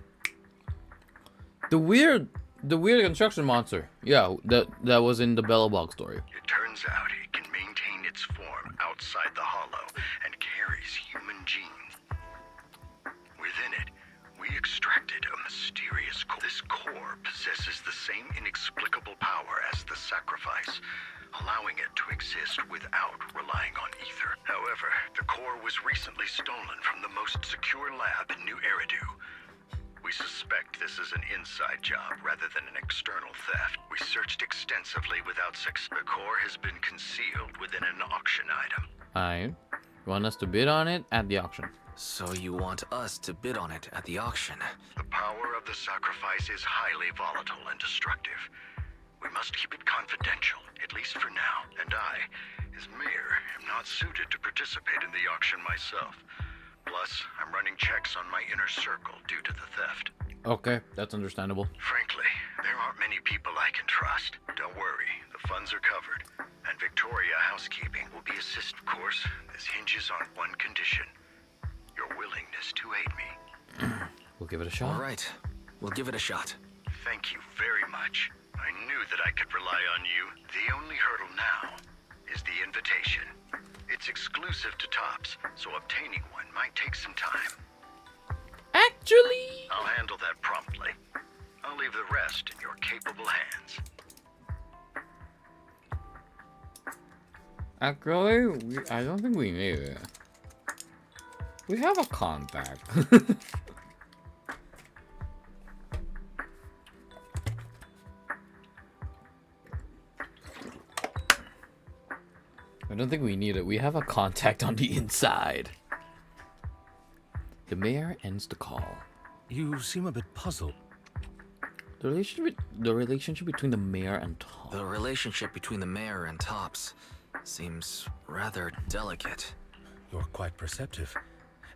The weird construction monster. Yeah, that was in the Bellabog story. It turns out it can maintain its form outside the Hollow and carries human genes. Within it, we extracted a mysterious core. This core possesses the same inexplicable power as the sacrifice, allowing it to exist without relying on ether. However, the core was recently stolen from the most secure lab in New Eridu. We suspect this is an inside job rather than an external theft. We searched extensively without success. The core has been concealed within an auction item. Alright. You want us to bid on it at the auction? So you want us to bid on it at the auction? The power of the sacrifice is highly volatile and destructive. We must keep it confidential, at least for now. And I, as mayor, am not suited to participate in the auction myself. Plus, I'm running checks on my inner circle due to the theft. Okay, that's understandable. Frankly, There aren't many people I can trust. Don't worry, the funds are covered. And Victoria Housekeeping will be assist, of course. This hinges on one condition. Your willingness to aid me. We'll give it a shot. All right, we'll give it a shot. Thank you very much. I knew that I could rely on you. The only hurdle now is the invitation. It's exclusive to Tops, so obtaining one might take some time. Actually, I'll handle that promptly. I'll leave the rest in your capable hands. Actually, I don't think we need it. We have a contact. I don't think we need it. We have a contact on the inside. The mayor ends the call. You seem a bit puzzled. The relationship between the mayor and Tops. The relationship between the mayor and Tops seems rather delicate. You're quite perceptive.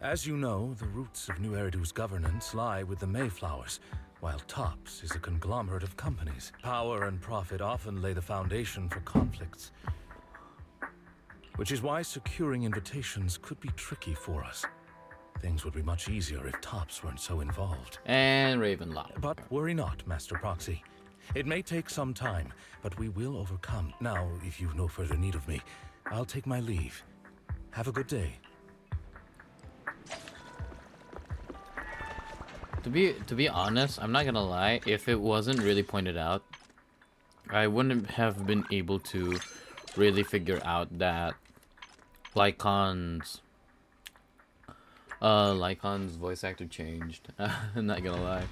As you know, the roots of New Eridu's governance lie with the Mayflowers, while Tops is a conglomerate of companies. Power and profit often lay the foundation for conflicts. Which is why securing invitations could be tricky for us. Things would be much easier if Tops weren't so involved. And Ravenlock. But worry not, Master Proxy. It may take some time, but we will overcome. Now, if you've no further need of me, I'll take my leave. Have a good day. To be honest, I'm not gonna lie, if it wasn't really pointed out, I wouldn't have been able to really figure out that Lycon's voice actor changed. I'm not gonna lie.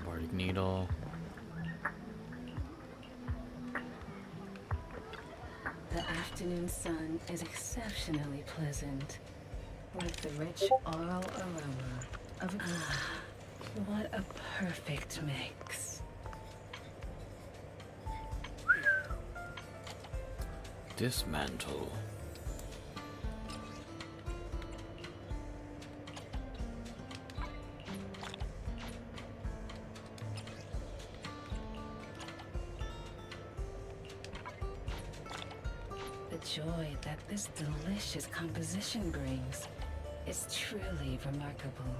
Bardic Needle. The afternoon sun is exceptionally pleasant, with the rich oral aroma of what a perfect mix. Dismantle. The joy that this delicious composition brings is truly remarkable.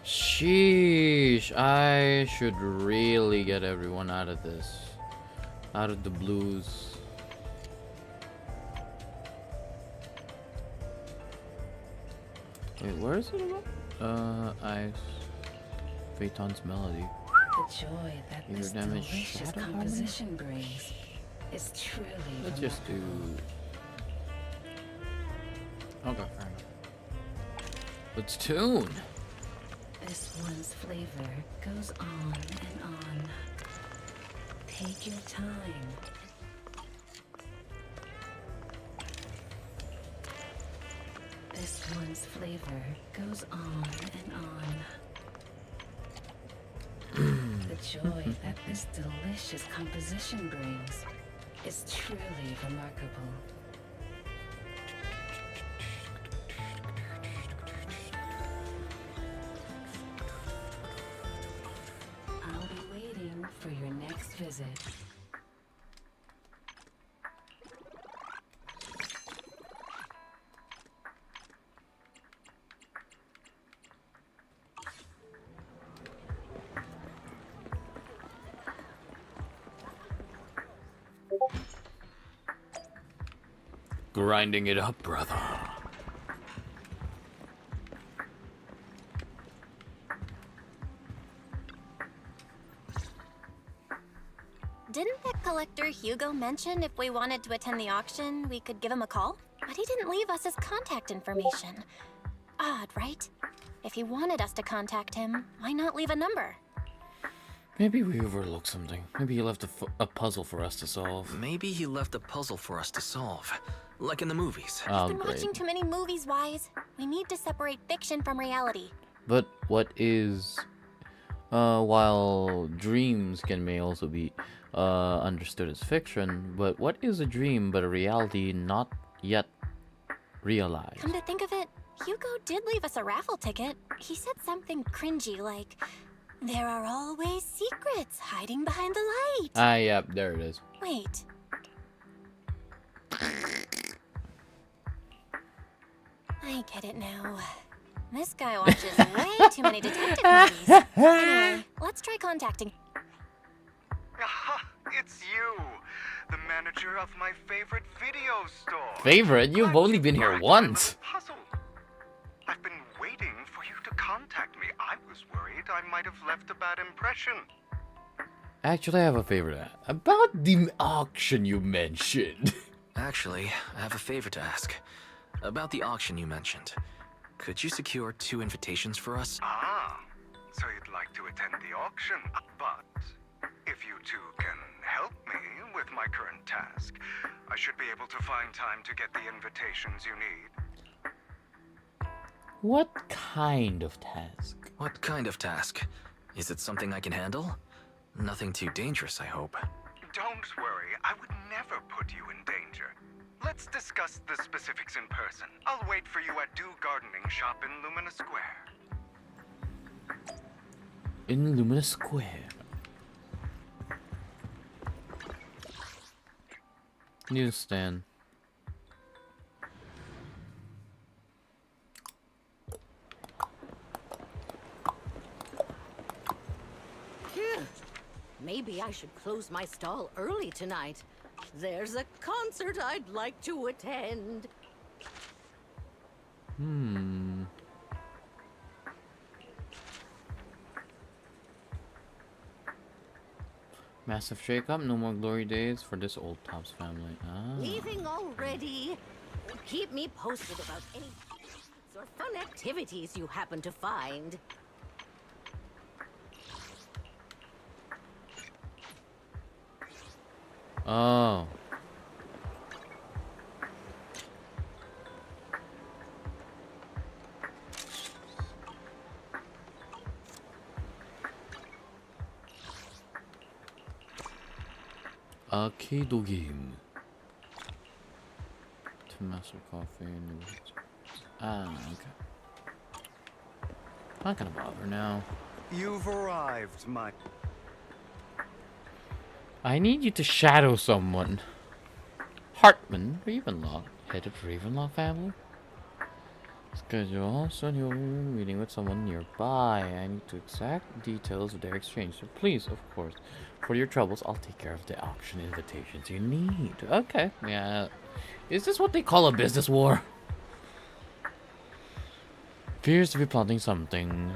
Sheesh, I should really get everyone out of this. Out of the blues. Wait, where is it about? Ice. Phaeton's Melody. The joy that Your this damage delicious shadow composition brings is truly Let's just do... Okay, fair enough. Let's tune! This one's flavor goes on and on. Take your time. This one's flavor goes on and on. The joy that this delicious composition brings is truly remarkable. I'll be waiting for your next visit. Grinding it up, brother. Didn't that collector Hugo mention if we wanted to attend the auction, we could give him a call? But he didn't leave us his contact information. Odd, right? If he wanted us to contact him, why not leave a number? Maybe we overlooked something. Maybe he left a puzzle for us to solve. Maybe he left a puzzle for us to solve. Like in the movies. Oh, We've been watching too many movies, Wise. We need to separate fiction from reality. But what is... while dreams may also be understood as fiction, but what is a dream but a reality not yet realize. Come to think of it, Hugo did leave us a raffle ticket. He said something cringy like, "There are always secrets hiding behind the light." Ah, yep, there it is. Wait. I get it now. This guy watches way too many detective movies. Anyway, let's try contacting. Aha, it's you, the manager of my favorite video store. Favorite? You've only been here once. Puzzled. I've been waiting for you to contact me. I was worried I might have left a bad impression. Actually, I have a favorite. About the auction you mentioned. Actually, I have a favor to ask. About the auction you mentioned. Could you secure 2 invitations for us? Ah, so you'd like to attend the auction. But if you two can help me with my current task, I should be able to find time to get the invitations you need. What kind of task? What kind of task? Is it something I can handle? Nothing too dangerous, I hope. Don't worry, I would never put you in danger. Let's discuss the specifics in person. I'll wait for you at Do Gardening Shop in Lumina Square. In Lumina Square. Newsstand. Maybe I should close my stall early tonight. There's a concert I'd like to attend. Massive shakeup, no more glory days for this old Tops family. Ah. Leaving already? Keep me posted about any or fun activities you happen to find. Oh. Arcade game. To master coffee and okay. Not gonna bother now. You've arrived, my... I need you to shadow someone. Hartman, Ravenlock, head of Ravenlock family. Schedule soon you'll be meeting with someone nearby. I need to exact details of their exchange. So please, of course, for your troubles, I'll take care of the auction invitations you need. Okay, yeah. Is this what they call a business war? Appears to be plotting something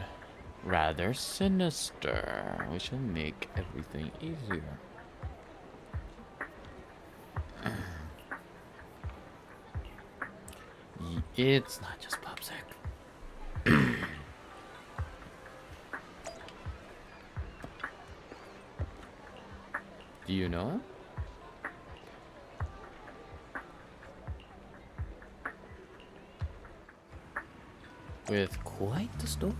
rather sinister. We shall make everything easier. It's not just Popsick. Do you know him? With quite the story.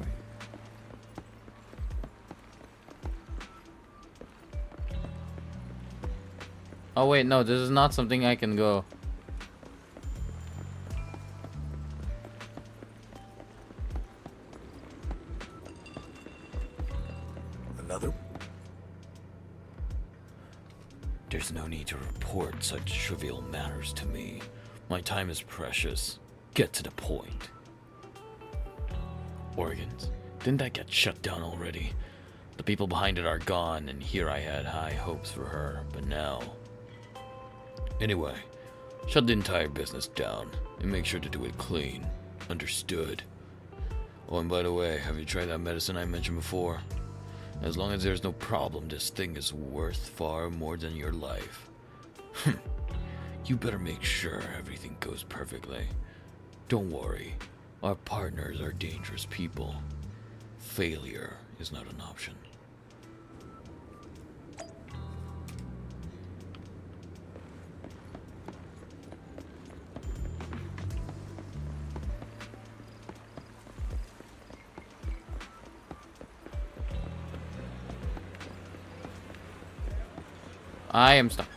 Oh wait, no, this is not something I can go. Another? There's no need to report such trivial matters to me. My time is precious. Get to the point. Organs. Didn't that get shut down already? The people behind it are gone, and here I had high hopes for her, but now... Anyway, shut the entire business down, and make sure to do it clean. Understood? Oh, and by the way, have you tried that medicine I mentioned before? As long as there's no problem, this thing is worth far more than your life. You better make sure everything goes perfectly. Don't worry, our partners are dangerous people. Failure is not an option. I am stuck.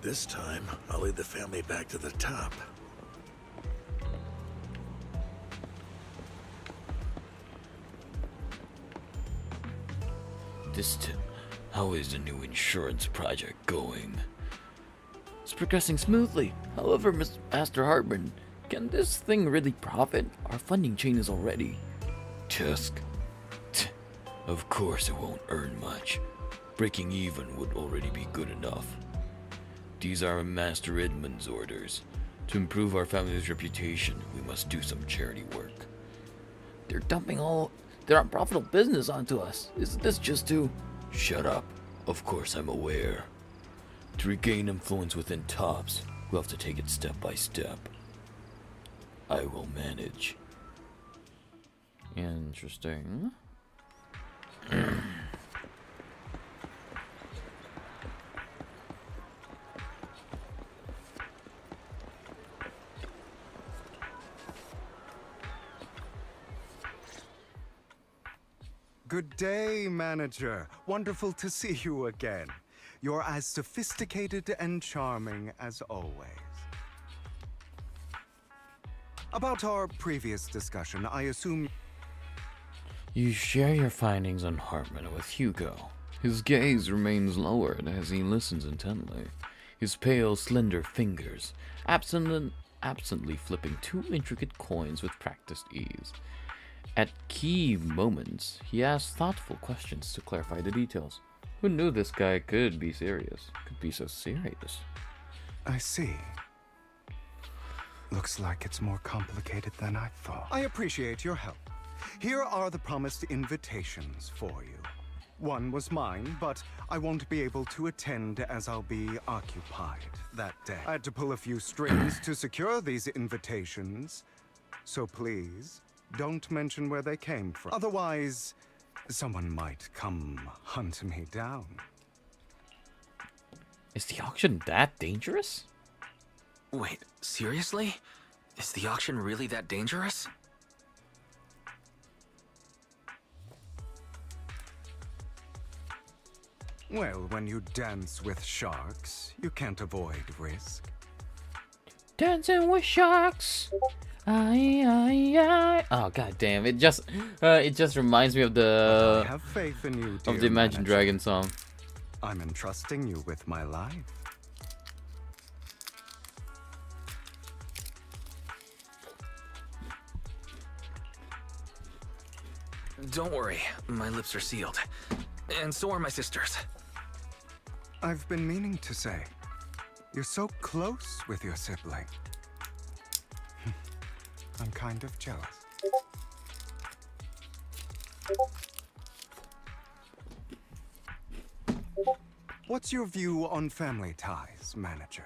This This time, I'll lead the family back to the top. Distant, how is the new insurance project going? It's progressing smoothly. However, Master Hartman, can this thing really profit? Our funding chain is already... Tusk. Of course it won't earn much. Breaking even would already be good enough. These are Master Edmund's orders. To improve our family's reputation, we must do some charity work. They're dumping all their unprofitable business onto us. Isn't this just to... Shut up. Of course I'm aware. To regain influence within Tops, we'll have to take it step by step. I will manage. Interesting. Good day, manager. Wonderful to see you again. You're as sophisticated and charming as always. About our previous discussion, I assume... You share your findings on Hartman with Hugo. His gaze remains lowered as he listens intently. His pale, slender fingers absently flipping two intricate coins with practiced ease. At key moments, he asks thoughtful questions to clarify the details. Who knew this guy could be serious? Could be so serious. I see. Looks like it's more complicated than I thought. I appreciate your help. Here are the promised invitations for you. One was mine, but I won't be able to attend as I'll be occupied that day. I had to pull a few strings to secure these invitations, so please don't mention where they came from. Otherwise, someone might come hunt me down. Is the auction that dangerous? Wait, seriously? Is the auction really that dangerous? Well, when you dance with sharks, you can't avoid risk. Dancing with sharks. Oh god damn! It just reminds me of the I have faith in you, of the dear Imagine manager. Dragon song. I'm entrusting you with my life. Don't worry, my lips are sealed. And so are my sisters. I've been meaning to say, you're so close with your sibling. I'm kind of jealous. What's your view on family ties, manager?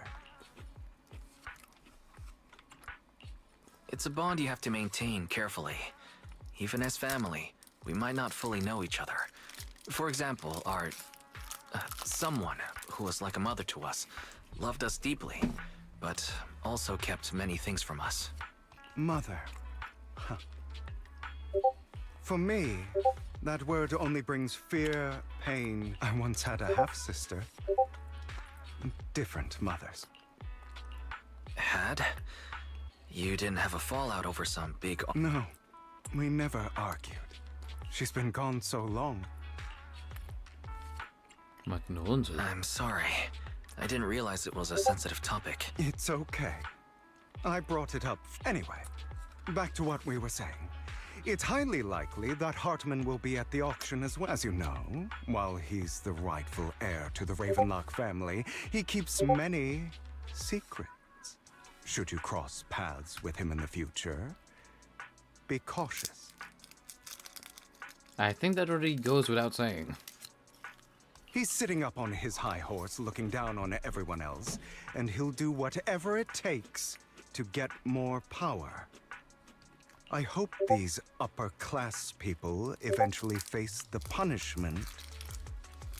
It's a bond you have to maintain carefully. Even as family, we might not fully know each other. For example, our... someone who was like a mother to us, loved us deeply, but also kept many things from us. Mother. Huh. For me, that word only brings fear, pain. I once had a half-sister. Different mothers. Had? You didn't have a fallout over some big... No, we never argued. She's been gone so long. I'm sorry. I didn't realize it was a sensitive topic. It's okay. I brought it up. Anyway, back to what we were saying. It's highly likely that Hartman will be at the auction as well. As you know, while he's the rightful heir to the Ravenlock family, he keeps many secrets. Should you cross paths with him in the future, be cautious. I think that already goes without saying. He's sitting up on his high horse, looking down on everyone else, and he'll do whatever it takes to get more power. I hope these upper-class people eventually face the punishment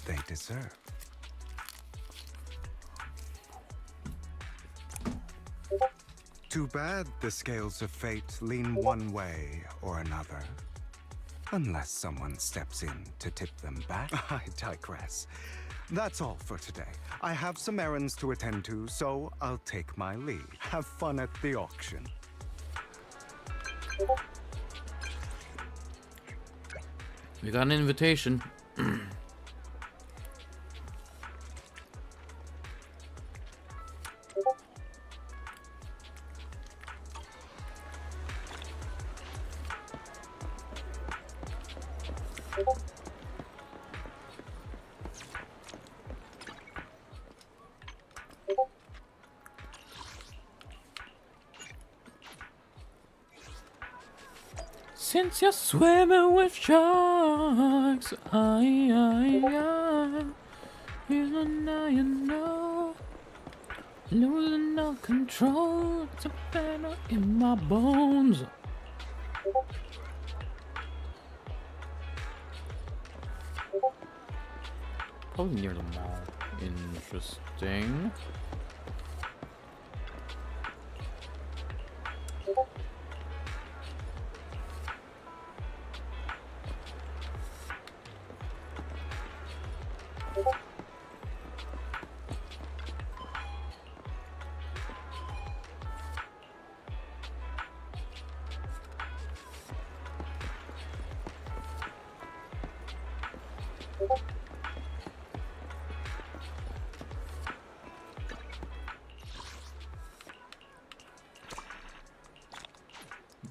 they deserve. Too bad the scales of fate lean one way or another. Unless someone steps in to tip them back. I digress. That's all for today. I have some errands to attend to, so I'll take my leave. Have fun at the auction. We got an invitation. Since you're swimming with sharks, now you know, losing all control, it's a battle in my bones. Probably near the mall. Interesting.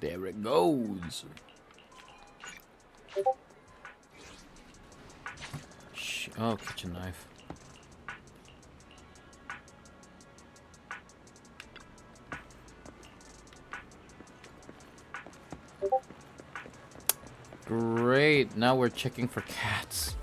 There it goes. Oh, kitchen knife. Great, now we're checking for cats.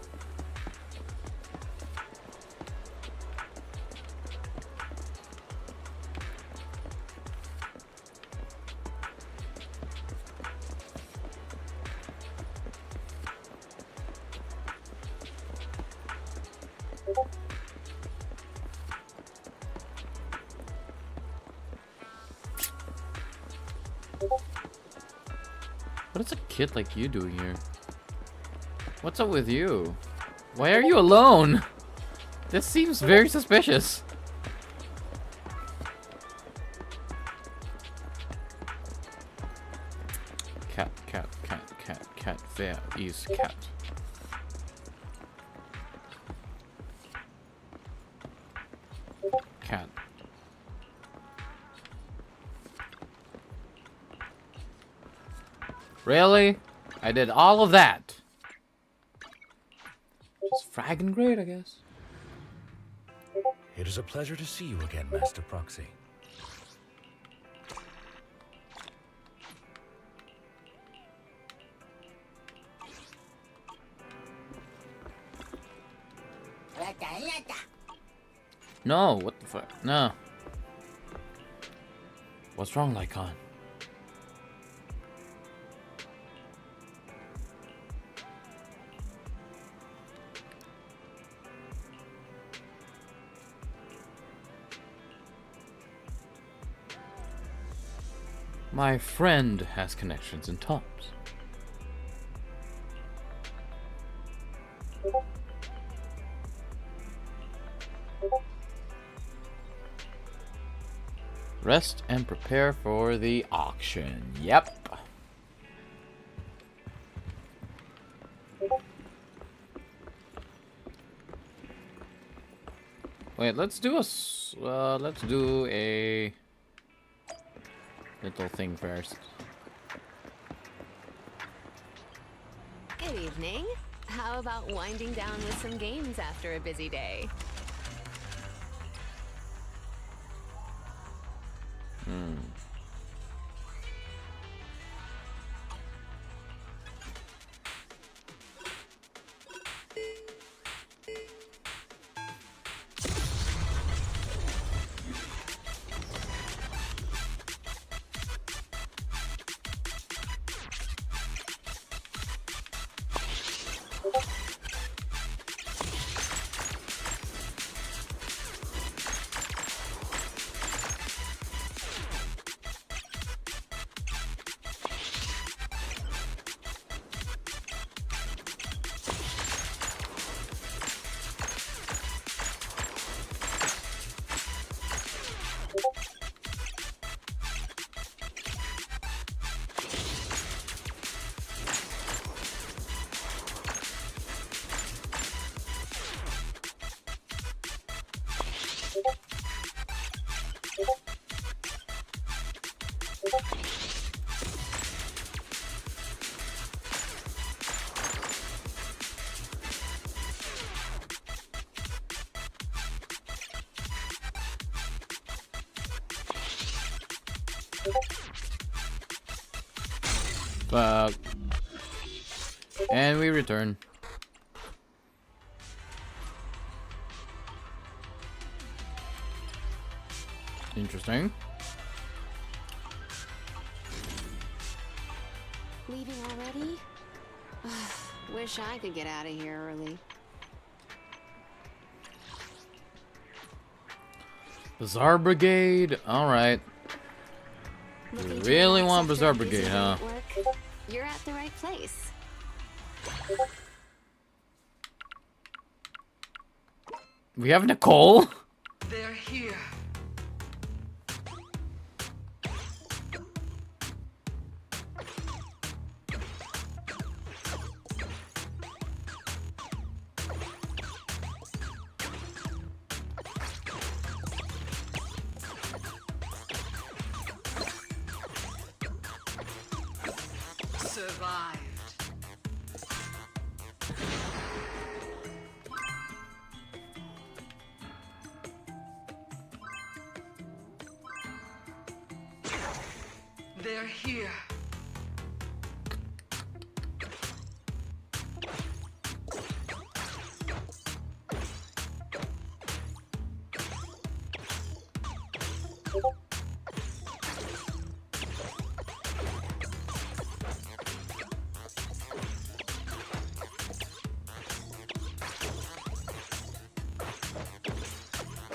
What is a kid like you doing here? What's up with you? Why are you alone? This seems very suspicious. Cat, cat, cat, cat, cat. There is cat. Cat. Really? I did all of that. Just fragging great, I guess. It is a pleasure to see you again, Master Proxy. No, what the fuck? No. What's wrong, Lycon? My friend has connections in Tops. Rest and prepare for the auction. Yep. Wait, let's do a little thing first. Good evening. How about winding down with some games after a busy day? Fuck. And we return. Interesting. Leaving already? Wish I could get out of here early. Bazaar Brigade. All right. You really want Bazaar Brigade, huh? You're at the right place. We have Nicole. They're here. Survived. They're here.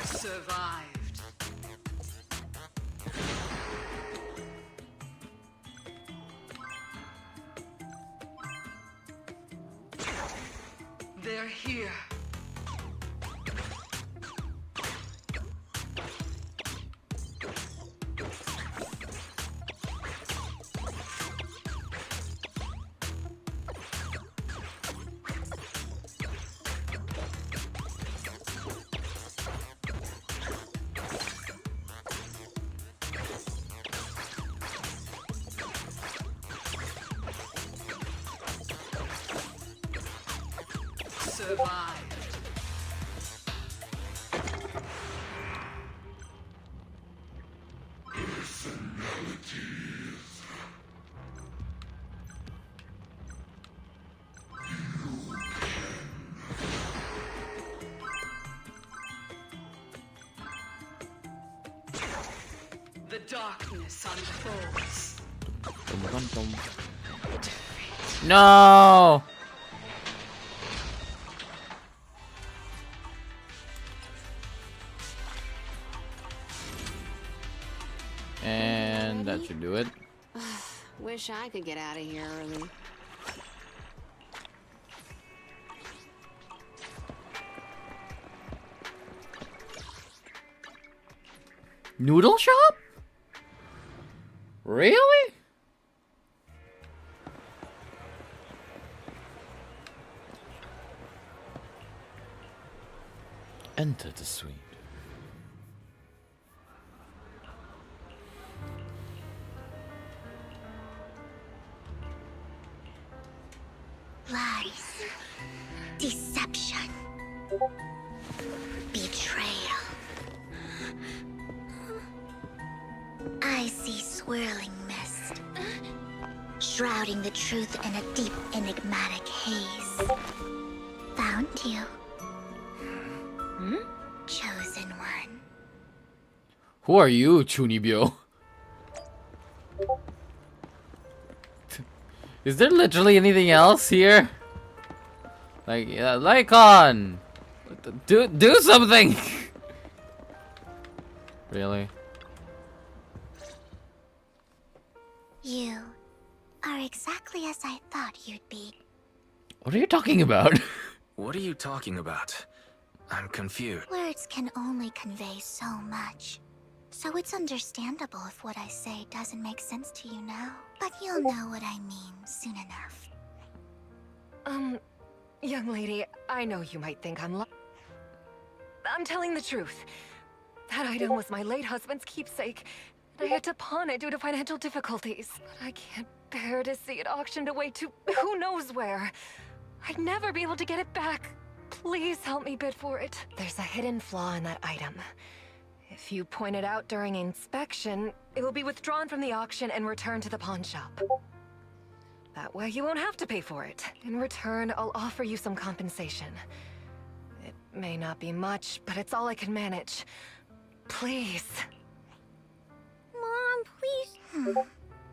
Survived. They're here. Survived. The darkness unfolds. No. And that should do it. Wish I could get out of here early. Noodle shop? Really? Enter the suite. Lies, deception, betrayal. I see swirling mist, shrouding the truth in a deep, enigmatic haze. Found you. Chosen one. Who are you, Chunibyo? Is there literally anything else here? Like, Lycon! Do something! Really? You are exactly as I thought you'd be. What are you talking about? What are you talking about? I'm confused. Words can only convey so much. So it's understandable if what I say doesn't make sense to you now. But you'll know what I mean soon enough. Young lady, I know you might think I'm telling the truth. That item was my late husband's keepsake, and I had to pawn it due to financial difficulties. But I can't bear to see it auctioned away to who knows where. I'd never be able to get it back. Please help me bid for it. There's a hidden flaw in that item. If you point it out during inspection, it will be withdrawn from the auction and returned to the pawn shop. That way you won't have to pay for it. In return, I'll offer you some compensation. It may not be much, but it's all I can manage. Please. Mom, please.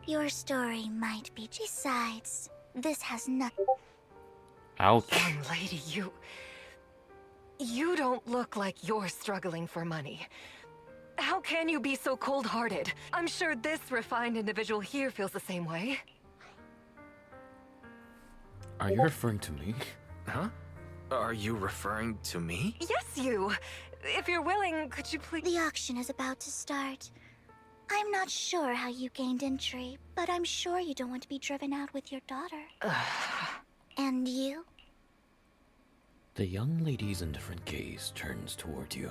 Your story might be. Besides, this has nothing. Ouch. Young lady, you don't look like you're struggling for money. How can you be so cold-hearted? I'm sure this refined individual here feels the same way. Are you referring to me? Huh? Are you referring to me? Yes, you. If you're willing, could you please... The auction is about to start. I'm not sure how you gained entry, but I'm sure you don't want to be driven out with your daughter. And you? The young lady's indifferent gaze turns toward you.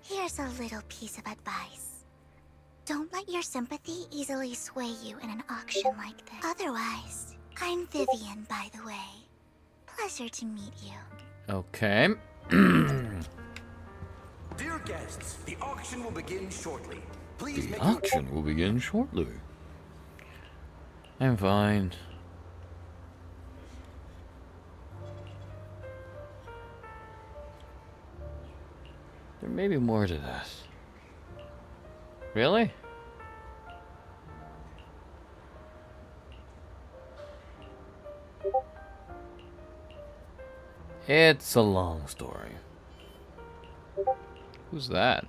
Here's a little piece of advice. Don't let your sympathy easily sway you in an auction like this. Otherwise, I'm Vivian, by the way. Pleasure to meet you. Okay. Dear guests, the auction will begin shortly. Please The make auction will begin shortly. I'm fine. There may be more to this. Really? It's a long story. Who's that?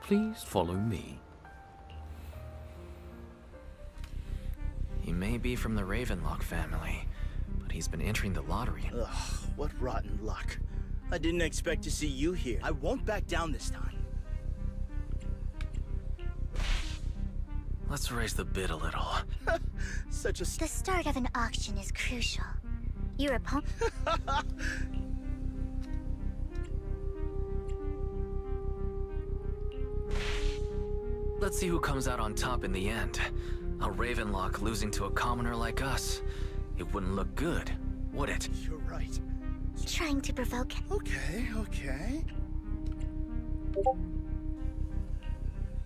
Please follow me. He may be from the Ravenlock family, but he's been entering the lottery. Ugh, what rotten luck. I didn't expect to see you here. I won't back down this time. Let's raise the bid a little. Such a... The start of an auction is crucial. Your opponent... Let's see who comes out on top in the end. A Ravenlock losing to a commoner like us. It wouldn't look good, would it? You're right. Trying to provoke... Okay.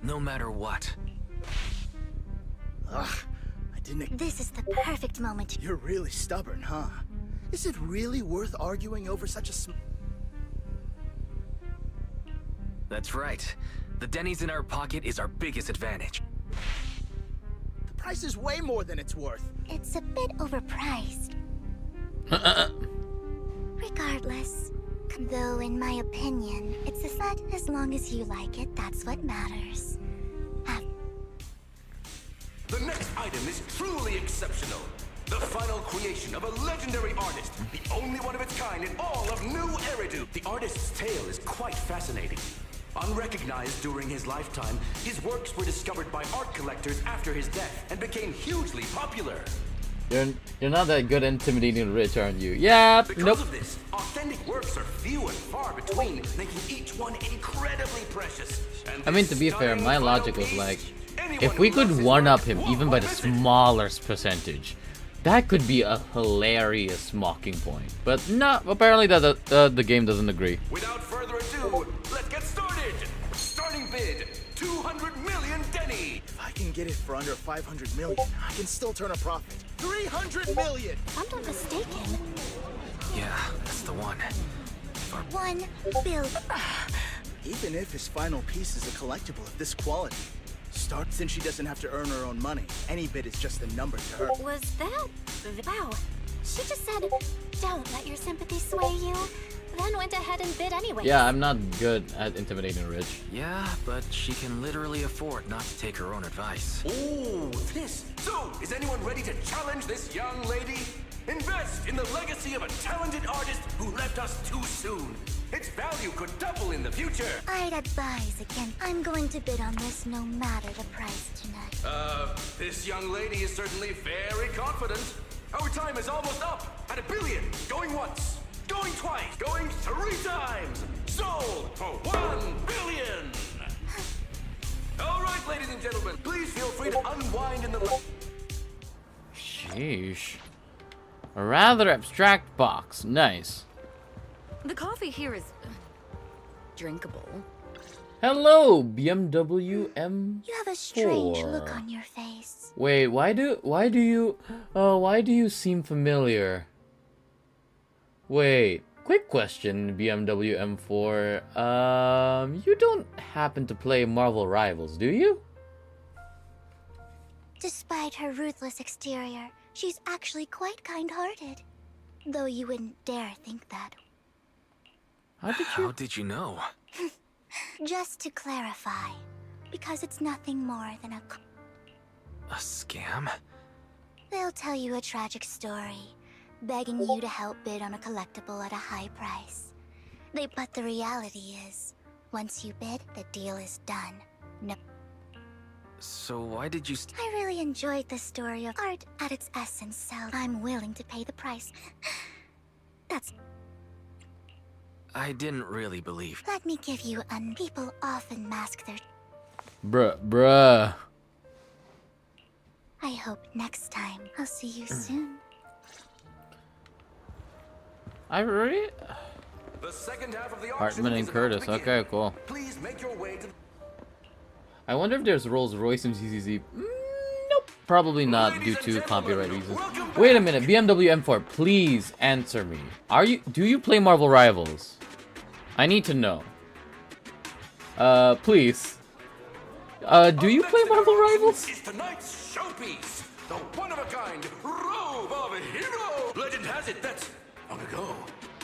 No matter what. Ugh, I didn't... This is the perfect moment. You're really stubborn, huh? Is it really worth arguing over such a That's right. The Denny's in our pocket is our biggest advantage. The price is way more than it's worth. It's a bit overpriced. Regardless. Though, in my opinion, it's a set. As long as you like it, that's what matters. The next item is truly exceptional. The final creation of a legendary artist, the only one of its kind in all of New Eridu. The artist's tale is quite fascinating. Unrecognized during his lifetime, his works were discovered by art collectors after his death and became hugely popular. You're not that good at intimidating the rich, aren't you? Yeah. Because Nope. of this, authentic works are few and far between, making each one incredibly precious. And I mean, to be fair, my logic was like, if we could one-up him even by the smallest percentage, that could be a hilarious mocking point. But no, apparently the game doesn't agree. Without further ado, let's get started! Starting bid, 200 million Denny! If I can get it for under 500 million, I can still turn a profit. 300 million! If I'm not mistaken. Yeah, that's the one. $1 billion. Even if his final piece is a collectible of this quality, since she doesn't have to earn her own money, any bid is just a number to her. Was that... Wow. She just said, don't let your sympathy sway you. Then went ahead and bid anyway. Yeah, I'm not good at intimidating rich. Yeah, but she can literally afford not to take her own advice. Ooh, this. So, is anyone ready to challenge this young lady? Invest in the legacy of a talented artist who left us too soon. Its value could double in the future. I'd advise again. I'm going to bid on this no matter the price tonight. This young lady is certainly very confident. Our time is almost up at $1 billion. Going once, going twice, going 3 times. Sold for $1 billion. All right, ladies and gentlemen, please feel free to unwind in the... Sheesh. A rather abstract box. Nice. The coffee here is drinkable. Hello, BMW M4. You have a strange look on your face. Wait, why do you seem familiar? Wait, quick question, BMW M4. You don't happen to play Marvel Rivals, do you? Despite her ruthless exterior, she's actually quite kind-hearted. Though you wouldn't dare think that. How did you know? Just to clarify, because it's nothing more than a scam? They'll tell you a tragic story, begging you to help bid on a collectible at a high price. But the reality is, once you bid, the deal is done. No. So why did you... I really enjoyed the story of art at its essence, so I'm willing to pay the price. That's... I didn't really believe... Let me give you people often mask their... Bruh. I hope next time I'll see you soon. I really... The second half of the Hartman and Curtis. Okay, cool. Please make your way to... I wonder if there's Rolls Royce in ZZZ. Nope. Probably not due to copyright reasons. Wait a minute, BMW M4, please answer me. Do you play Marvel Rivals? I need to know. Please. Do you play Marvel Rivals? Is tonight's showpiece, the one-of-a-kind robe of a hero. Legend has it that long ago,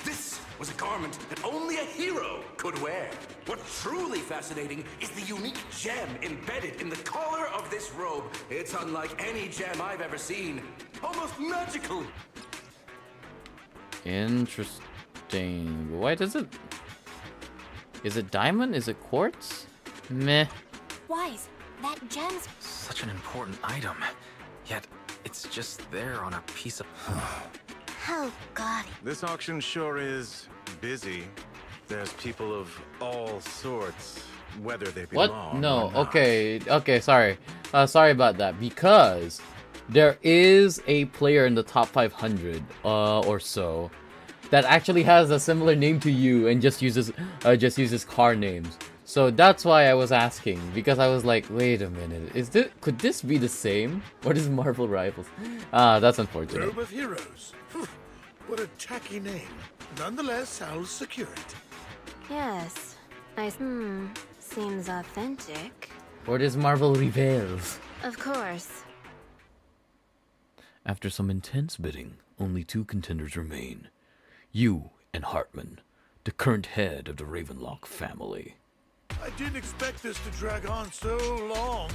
this was a garment that only a hero could wear. What's truly fascinating is the unique gem embedded in the collar of this robe. It's unlike any gem I've ever seen. Almost magical. Interesting. Why does it... Is it diamond? Is it quartz? Meh. Wise, that gem's... Such an important item. Yet, it's just there on a piece of... Oh, God. This auction sure is busy. There's people of all sorts, whether they belong What? or No. not. Okay, sorry. Sorry about that. Because there is a player in the top 500 or so that actually has a similar name to you and just uses car names. So that's why I was asking, because I was like, wait a minute, could this be the same? What is Marvel Rivals? That's unfortunate. Robe of Heroes. What a tacky name. Nonetheless, I'll secure it. Yes. Nice. Seems authentic. What is Marvel Rivals? Of course. After some intense bidding, only 2 contenders remain. You and Hartman, the current head of the Ravenlock family. I didn't expect this to drag on so long.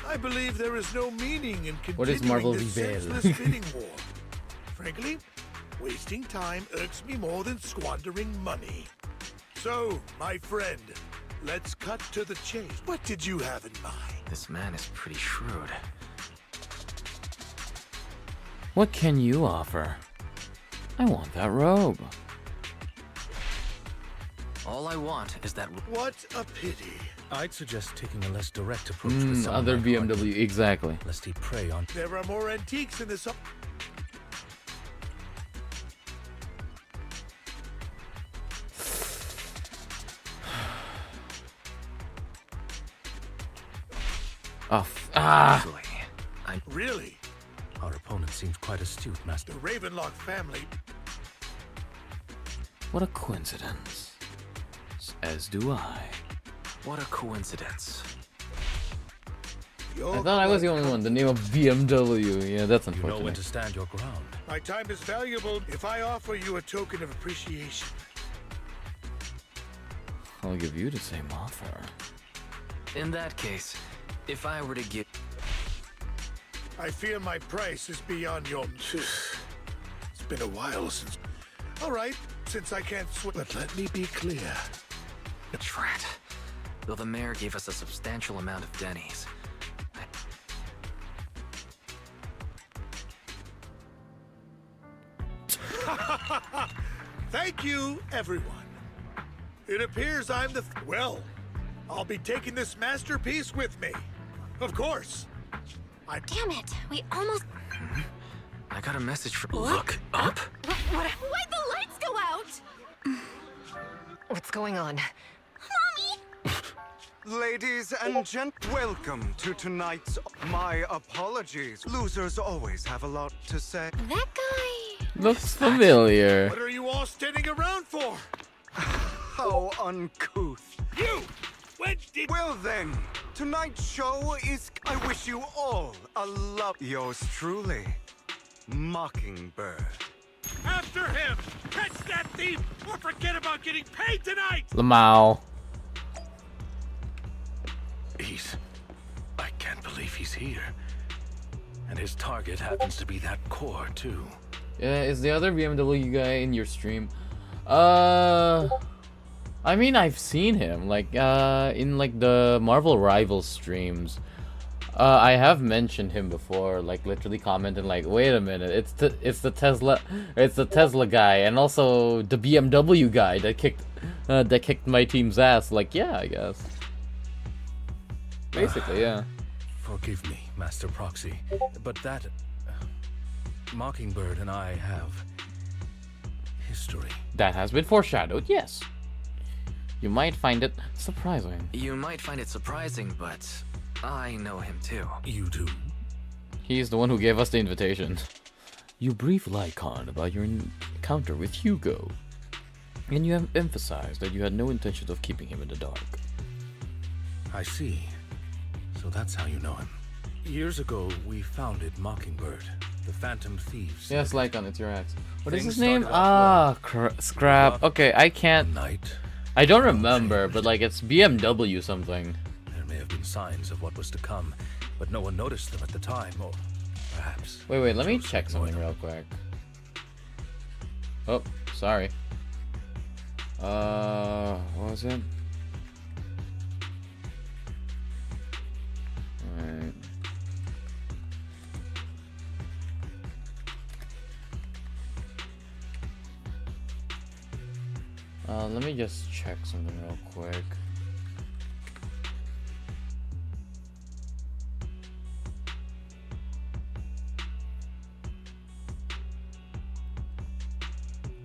I believe there is no meaning in What is continuing Marvel this Rivals? senseless bidding war. Frankly, wasting time irks me more than squandering money. So, my friend, let's cut to the chase. What did you have in mind? This man is pretty shrewd. What can you offer? I want that robe. All I want is that... What a pity. I'd suggest taking a less direct approach with someone Other like BMW, Hartman, exactly. lest he prey on... There are more antiques in this... Really? Our opponent seems quite astute, Master. The Ravenlock family. What a coincidence. As do I. What a coincidence. I thought I was the only one. The name of BMW. Yeah, that's You unfortunate. know when to stand your ground. My time is valuable if I offer you a token of appreciation. I'll give you the same offer. In that case, if I were to give... I fear my price is beyond your... It's been a while since... All right, since I can't but let me be clear. Drat. Though the mayor gave us a substantial amount of Denny's. Thank you, everyone. It appears I'm the... Well, I'll be taking this masterpiece with me. Of course. Damn it, we almost... I got a message from... What? Look up? Why'd the lights go out? What's going on? Ladies and welcome to tonight's... My apologies. Losers always have a lot to say. That guy... Looks familiar. What are you all standing around for? How uncouth. You! When did... Well then, tonight's show is... I wish you all a love... Yours truly, Mockingbird. After him! Catch that thief, or forget about getting paid tonight! Lamau. I can't believe he's here. And his target happens to be that core, too. Yeah, is the other BMW guy in your stream? I mean, I've seen him, like, in, like, the Marvel Rivals streams. I have mentioned him before, like, literally commenting, like, wait a minute, it's the Tesla guy, and also the BMW guy that kicked my team's ass. Like, yeah, I guess. Basically, yeah. Forgive me, Master Proxy, but that... Mockingbird and I have... history. That has been foreshadowed, yes. You might find it surprising. You might find it surprising, but I know him too. You do? He's the one who gave us the invitation. You briefed Lycon about your encounter with Hugo, and you have emphasized that you had no intention of keeping him in the dark. I see. So that's how you know him. Years ago, we founded Mockingbird, the Phantom Thieves. Yes, Lycon, it's your ex. What is Things his name? started off Scrap. Okay, I can't... Night. I don't remember, but like it's BMW something. There may have been signs of what was to come, but no one noticed them at the time, or perhaps... Wait, let me check something real quick. Oh, sorry. What was it? Alright. Let me just check something real quick.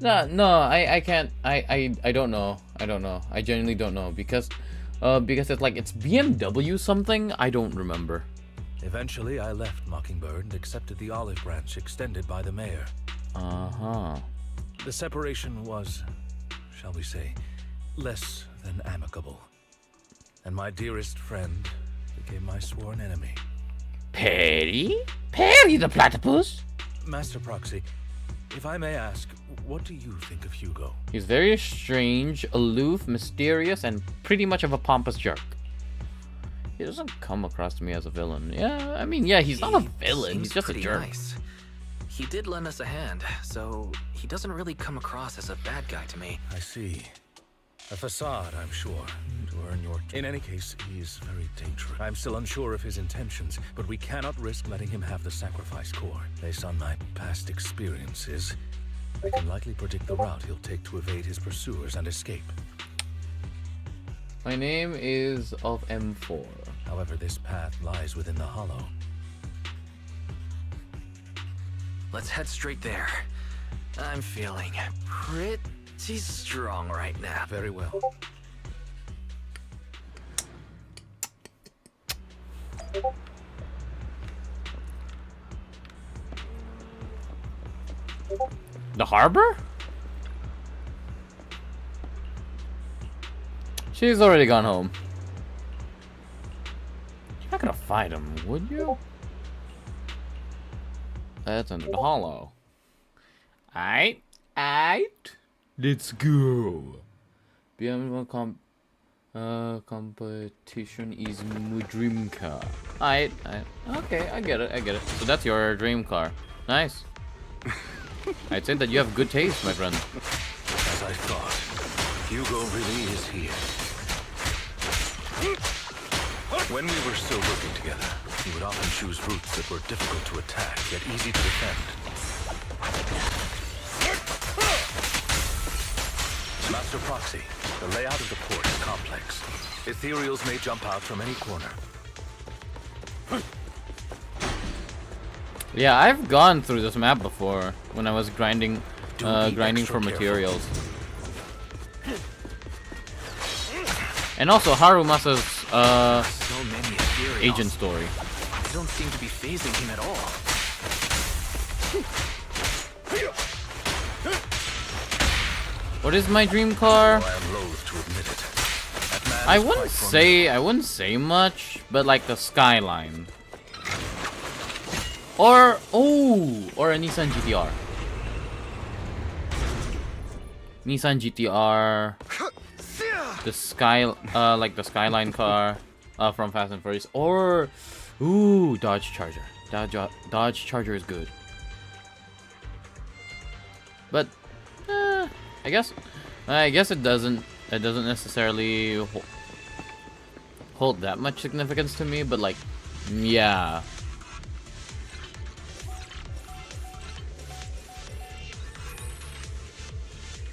No, I can't. I don't know. I don't know. I genuinely don't know because it's like it's BMW something. I don't remember. Eventually, I left Mockingbird and accepted the olive branch extended by the mayor. The separation was, shall we say, less than amicable. And my dearest friend became my sworn enemy. Perry? Perry the platypus? Master Proxy, if I may ask, what do you think of Hugo? He's very strange, aloof, mysterious, and pretty much of a pompous jerk. He doesn't come across to me as a villain. Yeah, I mean, yeah, he's not a villain. He's just a jerk. Nice. He did lend us a hand, so he doesn't really come across as a bad guy to me. I see. A facade, I'm sure, to earn your... In any case, he is very dangerous. I'm still unsure of his intentions, but we cannot risk letting him have the sacrifice core. Based on my past experiences, I can likely predict the route he'll take to evade his pursuers and escape. My name is of M4. However, this path lies within the hollow. Let's head straight there. I'm feeling pretty strong right now. Very well. The harbor? She's already gone home. You're not gonna fight him, would you? Let's enter the hollow. Aight. Let's go. BM1 competition is my dream car. Aight. Okay, I get it. So that's your dream car. Nice. I'd say that you have good taste, my friend. As I thought, Hugo really is here. When we were still working together, he would often choose routes that were difficult to attack, yet easy to defend. Master Proxy, The layout of the port is complex. Ethereals may jump out from any corner. Yeah, I've gone through this map before when I was grinding for materials. And also Harumasa's So many Ethereals. agent story. They don't seem to be phasing him at all. What is my dream car? I am loath to admit it. That man I is wouldn't say much, but like the Skyline. Or a Nissan GTR. Nissan GTR. The like the Skyline car from Fast and Furious, or Dodge Charger. Dodge Charger is good. But I guess it doesn't necessarily hold that much significance to me, but like, yeah.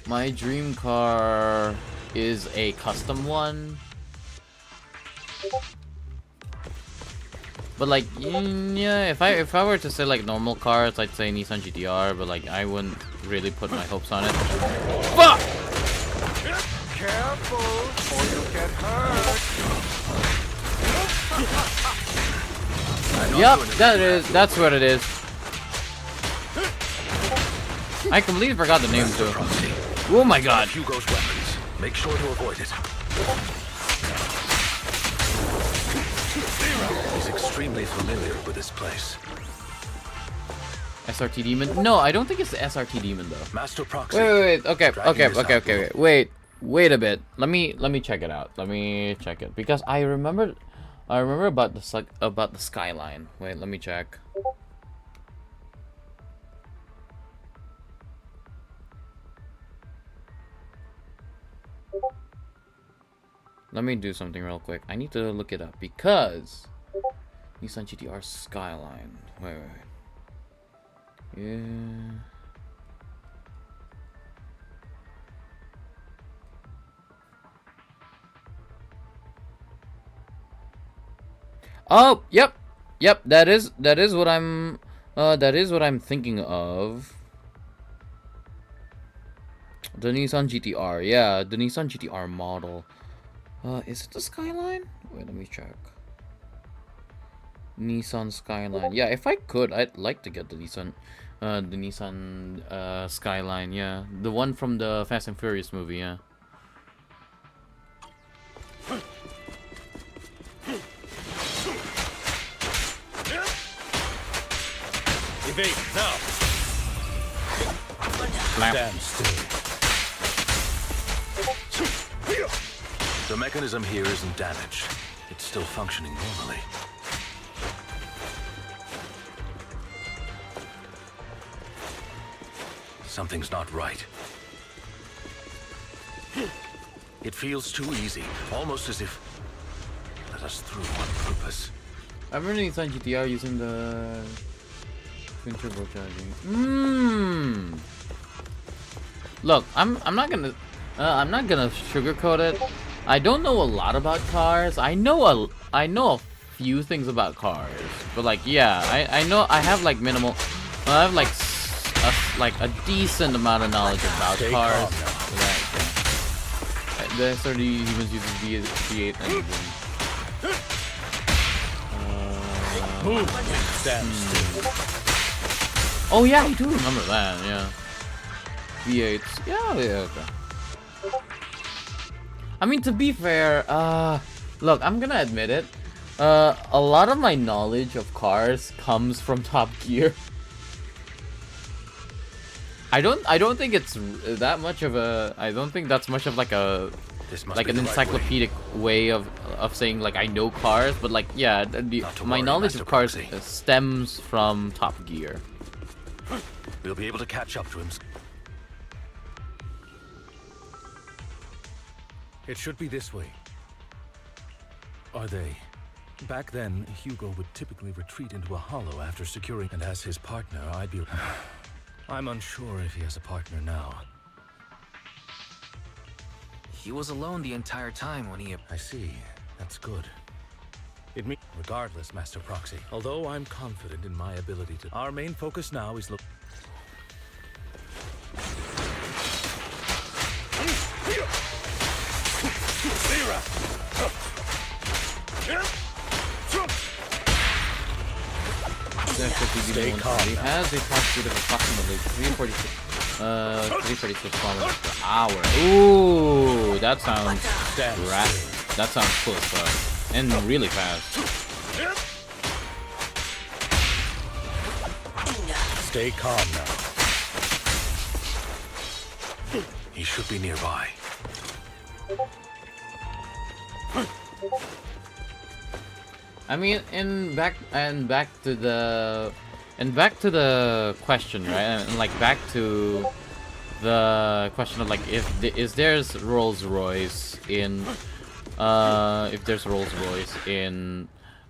My dream car is a custom one. But like, yeah, if I were to say like normal cars, I'd say Nissan GTR, but like I wouldn't really put my hopes on it. Fuck! Careful, or you'll get hurt. Yup, that's what it is. I completely forgot the name too. Oh my god. Hugo's weapons. Make sure to avoid it. He's extremely familiar with this place. SRT Demon? No, I don't think it's the SRT Demon though. Master Proxy. Wait. Okay. Wait a bit. Let me check it out. Let me check it because I remember about the Skyline. Wait, let me check. Let me do something real quick. I need to look it up because Nissan GTR Skyline. Wait. Yeah. Oh, yep. That is what I'm thinking of. The Nissan GTR. Yeah, the Nissan GTR model. Is it the Skyline? Wait, let me check. Nissan Skyline. Yeah, if I could, I'd like to get the Nissan Skyline. Yeah, the one from the Fast and Furious movie. Yeah. Evade now. Stand still. The mechanism here isn't damaged. It's still functioning normally. Something's not right. It feels too easy, almost as if let us through on purpose. I'm running Nissan GTR using the twin turbocharging. Look, I'm not gonna sugarcoat it. I don't know a lot about cars. I know a few things about cars, but like, yeah, I know I have like minimal. I have like a decent amount of knowledge about cars. The SRT humans uses V8 engine. Oh yeah, I do remember that. Yeah, V8s. Yeah, okay. I mean, to be fair, look, I'm gonna admit it. A lot of my knowledge of cars comes from Top Gear. I don't think it's that much of a. I don't think that's much of like an encyclopedic way of saying like I know cars, but like, yeah, my knowledge of cars stems from Top Gear. We'll be able to catch up to him. It should be this way. Are they? Back then, Hugo would typically retreat into a hollow after securing, and as his partner, I'd be... I'm unsure if he has a partner now. He was alone the entire time when he... I see. That's good. It means, regardless, Master Proxy, although I'm confident in my ability to... Our main focus now is Stay calm. He has a top speed of approximately 346 kilometers per hour. Ooh, that sounds that sounds close, and really fast. Stay calm now. He should be nearby. I mean, back to the question, right? And like back to the question of like if there's Rolls Royce in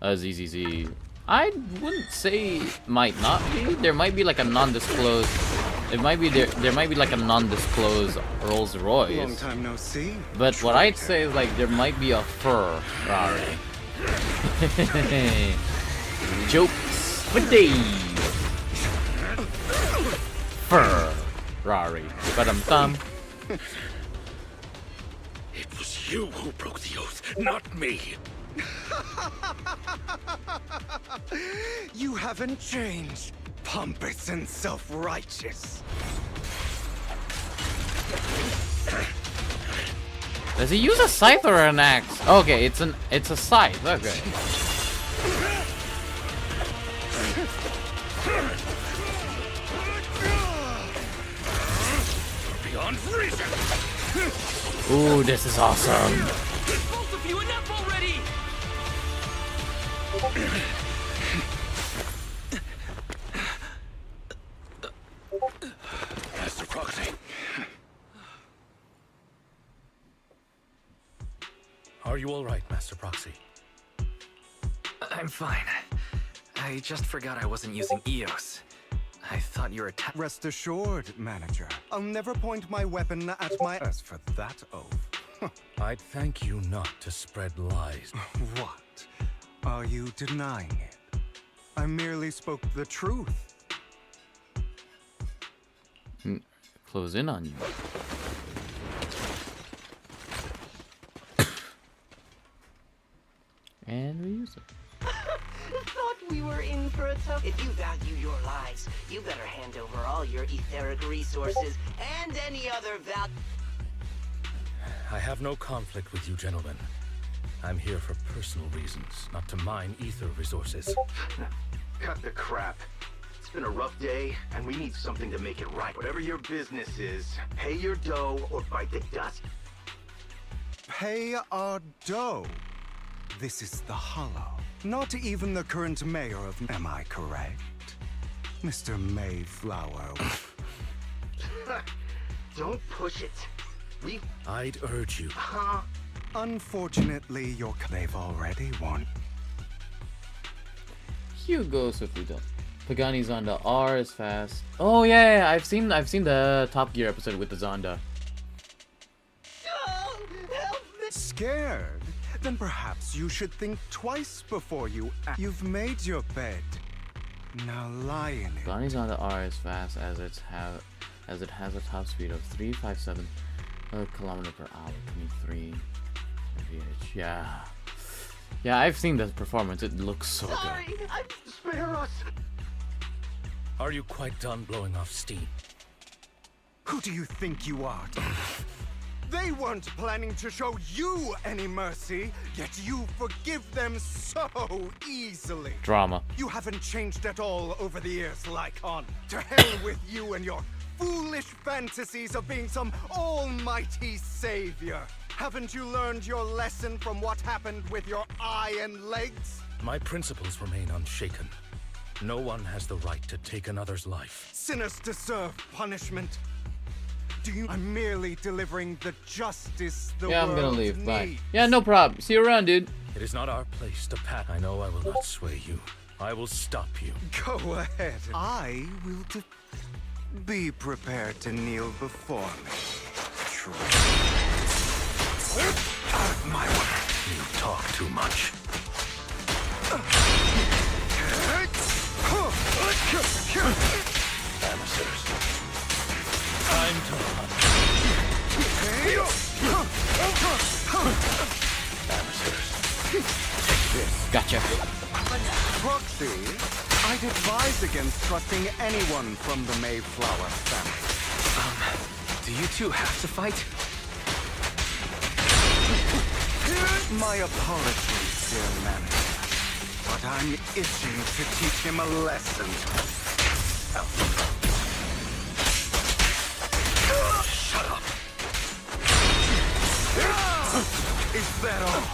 ZZZ, I wouldn't say might not be. There might be like a non-disclosed. It might be there might be like a non-disclosed Rolls Royce. Long time no see. But what I'd say is like there might be a Ferrari. Jokes for Dave. Ferrari. But It was you who broke the oath, not me. You haven't changed, pompous and self-righteous. Does he use a scythe or an axe? Okay, it's a scythe. Okay. Beyond reason. Ooh, this is awesome. Both of you, enough already. Master Proxy. Are you all right, Master Proxy? I'm fine. I just forgot I wasn't using EOS. I thought you were Rest assured, Manager. I'll never point my weapon at my... As for that oath... I'd thank you not to spread lies. What? Are you denying it? I merely spoke the truth. Close in on you. And reuse it. Thought we were in for a tough... If you value your lives, you better hand over all your etheric resources and any other value... I have no conflict with you, gentlemen. I'm here for personal reasons, not to mine ether resources. Cut the crap. It's been a rough day, and we need something to make it right. Whatever your business is, pay your dough or bite the dust. Pay our dough? This is the Hollow. Not even the current mayor of... Am I correct? Mr. Mayflower. Don't push it. I'd urge you. Unfortunately, they've already won. Hugo swiftly done. Pagani's Zonda R is fast. Oh yeah, I've seen the Top Gear episode with the Zonda. Scared? Then perhaps you should think twice before you act. You've made your bed. Now lie in it. Pagani's Zonda R is fast as it has a top speed of 357 kilometer per hour, 23 mph. Yeah, I've seen that performance. It looks so good. Spare us. Are you quite done blowing off steam? Who do you think you are? They weren't planning to show you any mercy, yet you forgive them so easily. Drama. You haven't changed at all over the years, Lycon. To hell with you and your foolish fantasies of being some almighty savior. Haven't you learned your lesson from what happened with your eye and legs? My principles remain unshaken. No one has the right to take another's life. Sinners deserve punishment. I'm merely delivering the justice the world I'm gonna leave. Bye. needs. Yeah, no problem. See you around, dude. It is not our place to pat. I know I will not sway you. I will stop you. Go ahead. I will be prepared to kneel before me. My way. You talk too much. Amateurs. Time to hunt. Amateurs. Take this. Gotcha. Proxy, I'd advise against trusting anyone from the Mayflower family. Do you two have to fight? My apologies, dear manager, but I'm itching to teach him a lesson. Shut up. Is that all?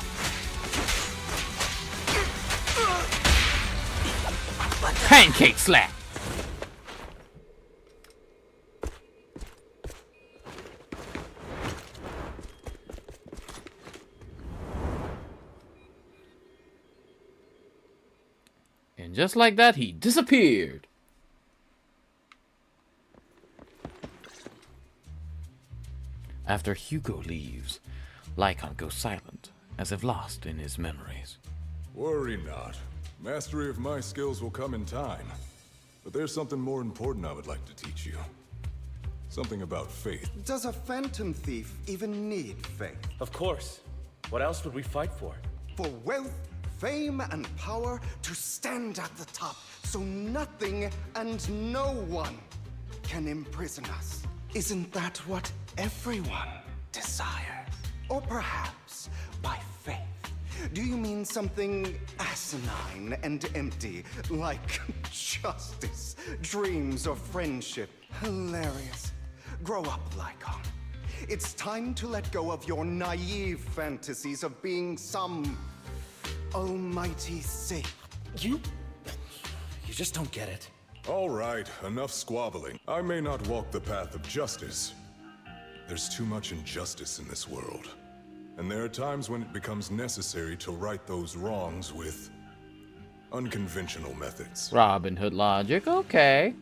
Pancake slap. And just like that, he disappeared. After Hugo leaves, Lycon goes silent, as if lost in his memories. Worry not. Mastery of my skills will come in time. But there's something more important I would like to teach you. Something about faith. Does a phantom thief even need faith? Of course. What else would we fight for? For wealth, fame, and power to stand at the top, so nothing and no one can imprison us. Isn't that what everyone desires? Or perhaps by faith? Do you mean something asinine and empty, like justice, dreams, or friendship? Hilarious. Grow up, Lycon. It's time to let go of your naive fantasies of being some almighty saint. You just don't get it. All right, enough squabbling. I may not walk the path of justice. There's too much injustice in this world. And there are times when it becomes necessary to right those wrongs with unconventional methods. Robin Hood logic, okay.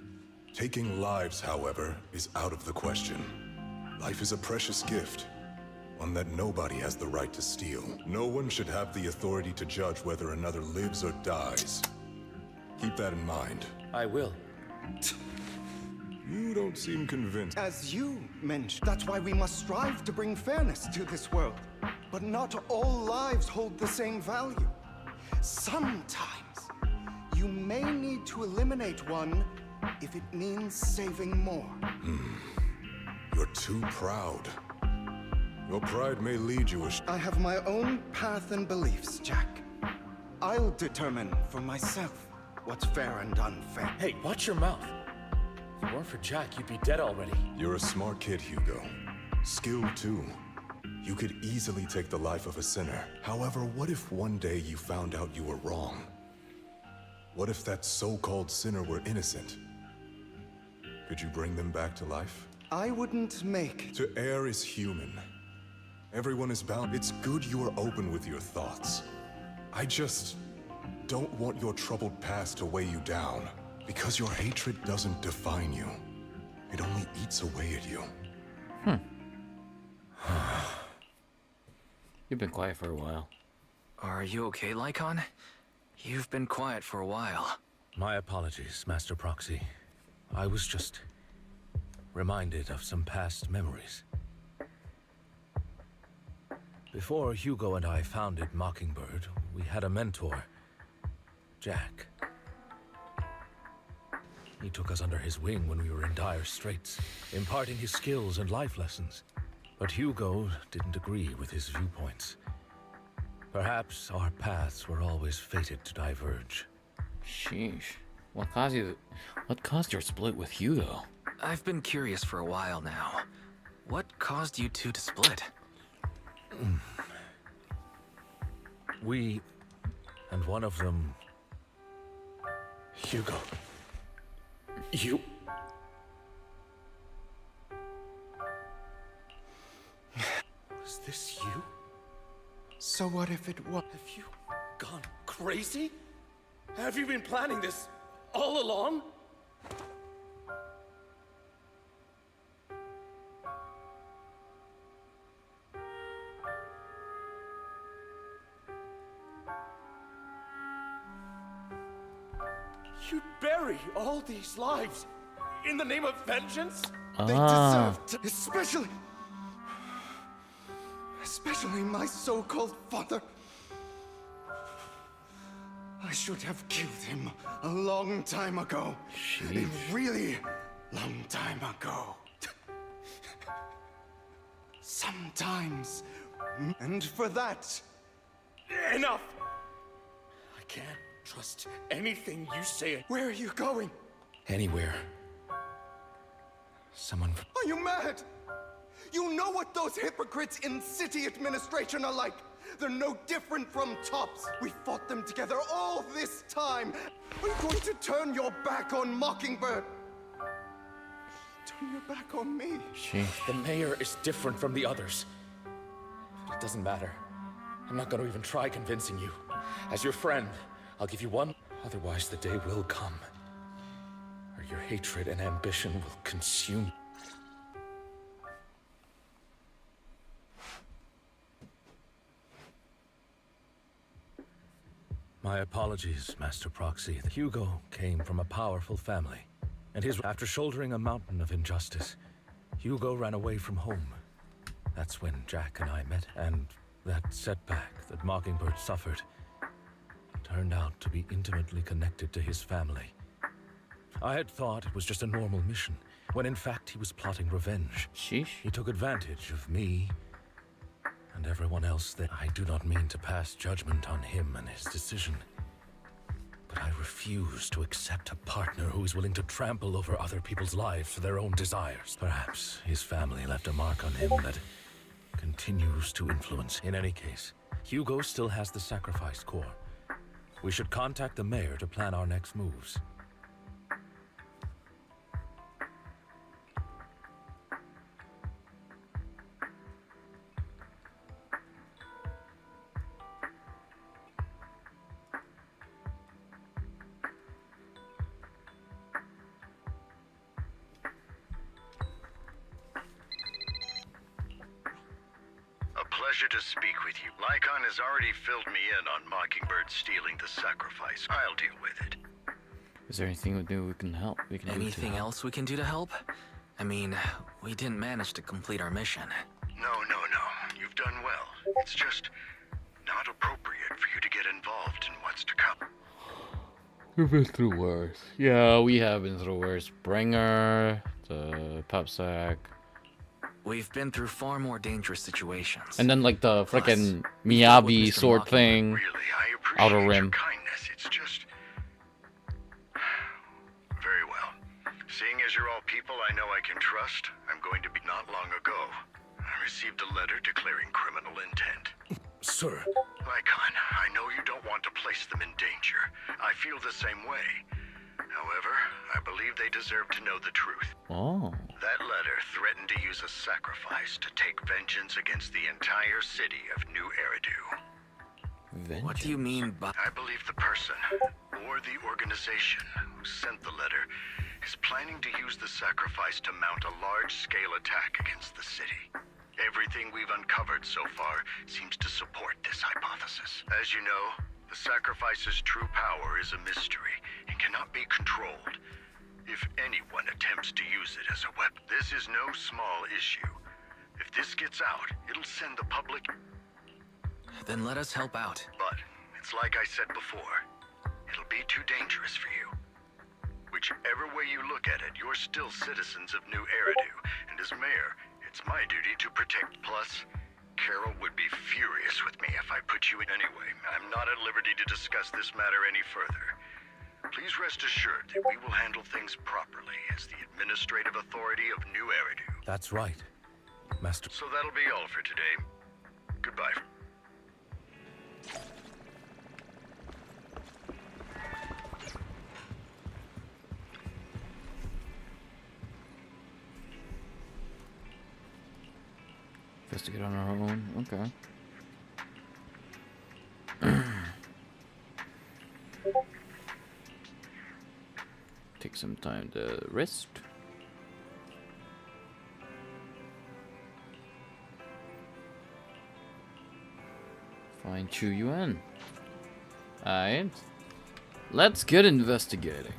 Taking lives, however, is out of the question. Life is a precious gift, one that nobody has the right to steal. No one should have the authority to judge whether another lives or dies. Keep that in mind. I will. You don't seem convinced. As you mentioned, that's why we must strive to bring fairness to this world. But not all lives hold the same value. Sometimes, you may need to eliminate one if it means saving more. You're too proud. Your pride may lead you I have my own path and beliefs, Jack. I'll determine for myself what's fair and unfair. Hey, watch your mouth. If it weren't for Jack, you'd be dead already. You're a smart kid, Hugo. Skilled too. You could easily take the life of a sinner. However, what if one day you found out you were wrong? What if that so-called sinner were innocent? Could you bring them back to life? I wouldn't make... To err is human. Everyone is bound. It's good you are open with your thoughts. I just don't want your troubled past to weigh you down. Because your hatred doesn't define you. It only eats away at you. You've been quiet for a while. Are you okay, Lycon? You've been quiet for a while. My apologies, Master Proxy. I was just reminded of some past memories. Before Hugo and I founded Mockingbird, we had a mentor, Jack. He took us under his wing when we were in dire straits, imparting his skills and life lessons. But Hugo didn't agree with his viewpoints. Perhaps our paths were always fated to diverge. Sheesh. What caused your split with Hugo? I've been curious for a while now. What caused you two to split? We, and one of them, Hugo. You... Was this you? So what if it was? Have you gone crazy? Have you been planning this all along? You bury all these lives in the name of vengeance? They deserve to, especially my so-called father. I should have killed him a long time ago. A really long time ago. Sometimes. And for that... Enough! I can't trust anything you say. Where are you going? Anywhere. Someone... Are you mad? You know what those hypocrites in city administration are like. They're no different from tops. We fought them together all this time. Are you going to turn your back on Mockingbird? Turn your back on me. The mayor is different from the others. But it doesn't matter. I'm not going to even try convincing you. As your friend, I'll give you one. Otherwise, the day will come where your hatred and ambition will consume. My apologies, Master Proxy. Hugo came from a powerful family, and after shouldering a mountain of injustice, Hugo ran away from home. That's when Jack and I met, and that setback that Mockingbird suffered turned out to be intimately connected to his family. I had thought it was just a normal mission, when in fact he was plotting revenge. He took advantage of me and everyone else. That I do not mean to pass judgment on him and his decision, but I refuse to accept a partner who is willing to trample over other people's lives for their own desires. Perhaps his family left a mark on him that continues to influence. In any case, Hugo still has the sacrifice core. We should contact the mayor to plan our next moves. Pleasure to speak with you. Lycon has already filled me in on Mockingbird stealing the sacrifice. I'll deal with it. Is there anything we can help? Anything else we can do to help? I mean, we didn't manage to complete our mission. No. You've done well. It's just not appropriate for you to get involved in what's to come. We've been through worse. Yeah, we have been through worse. Bringer, the pop sack. We've been through far more dangerous situations. And then like the frickin' Miyabi sword thing. Really, I appreciate Outer Rim. your kindness. It's just... Very well. Seeing as you're all people I know I can trust, I'm going to be not long ago. I received a letter declaring criminal intent. Sir. Lycon, I know you don't want to place them in danger. I feel the same way. However, I believe they deserve to know the truth. Oh. That letter threatened to use a sacrifice to take vengeance against the entire city of New Eridu. Vengeance? What do you mean by... I believe the person, or the organization, who sent the letter is planning to use the sacrifice to mount a large-scale attack against the city. Everything we've uncovered so far seems to support this hypothesis. As you know, the sacrifice's true power is a mystery and cannot be controlled. If anyone attempts to use it as a weapon, this is no small issue. If this gets out, it'll send the public... Then let us help out. But, it's like I said before, it'll be too dangerous for you. Whichever way you look at it, you're still citizens of New Eridu, and as mayor, it's my duty to protect. Plus, Carol would be furious with me if I put you in. Anyway, I'm not at liberty to discuss this matter any further. Please rest assured that we will handle things properly as the administrative authority of New Eridu. That's right, Master. So that'll be all for today. Goodbye. Investigate on our own. Okay. Take some time to rest. Find Chu Yuan. Alright. Let's get investigating.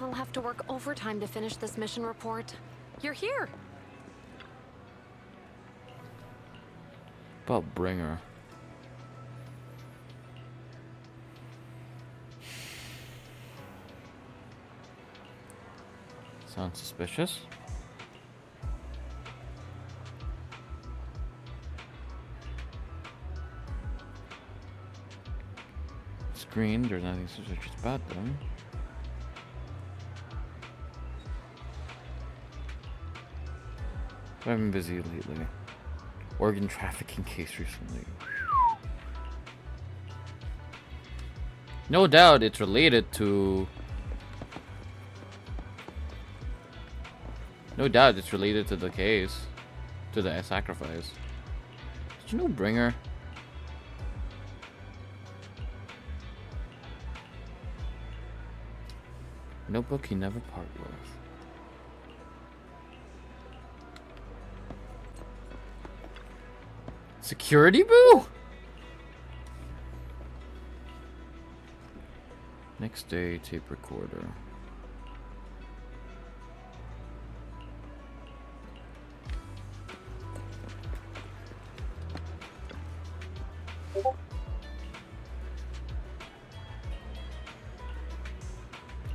I'll have to work overtime to finish this mission report. You're here. About Bringer. Sounds suspicious. Screen, there's nothing suspicious about them. I've been busy lately. Organ trafficking case recently. No doubt it's related to... No doubt it's related to the case. To the sacrifice. Did you know Bringer? Notebook he never part with. Security boo? Next day, tape recorder.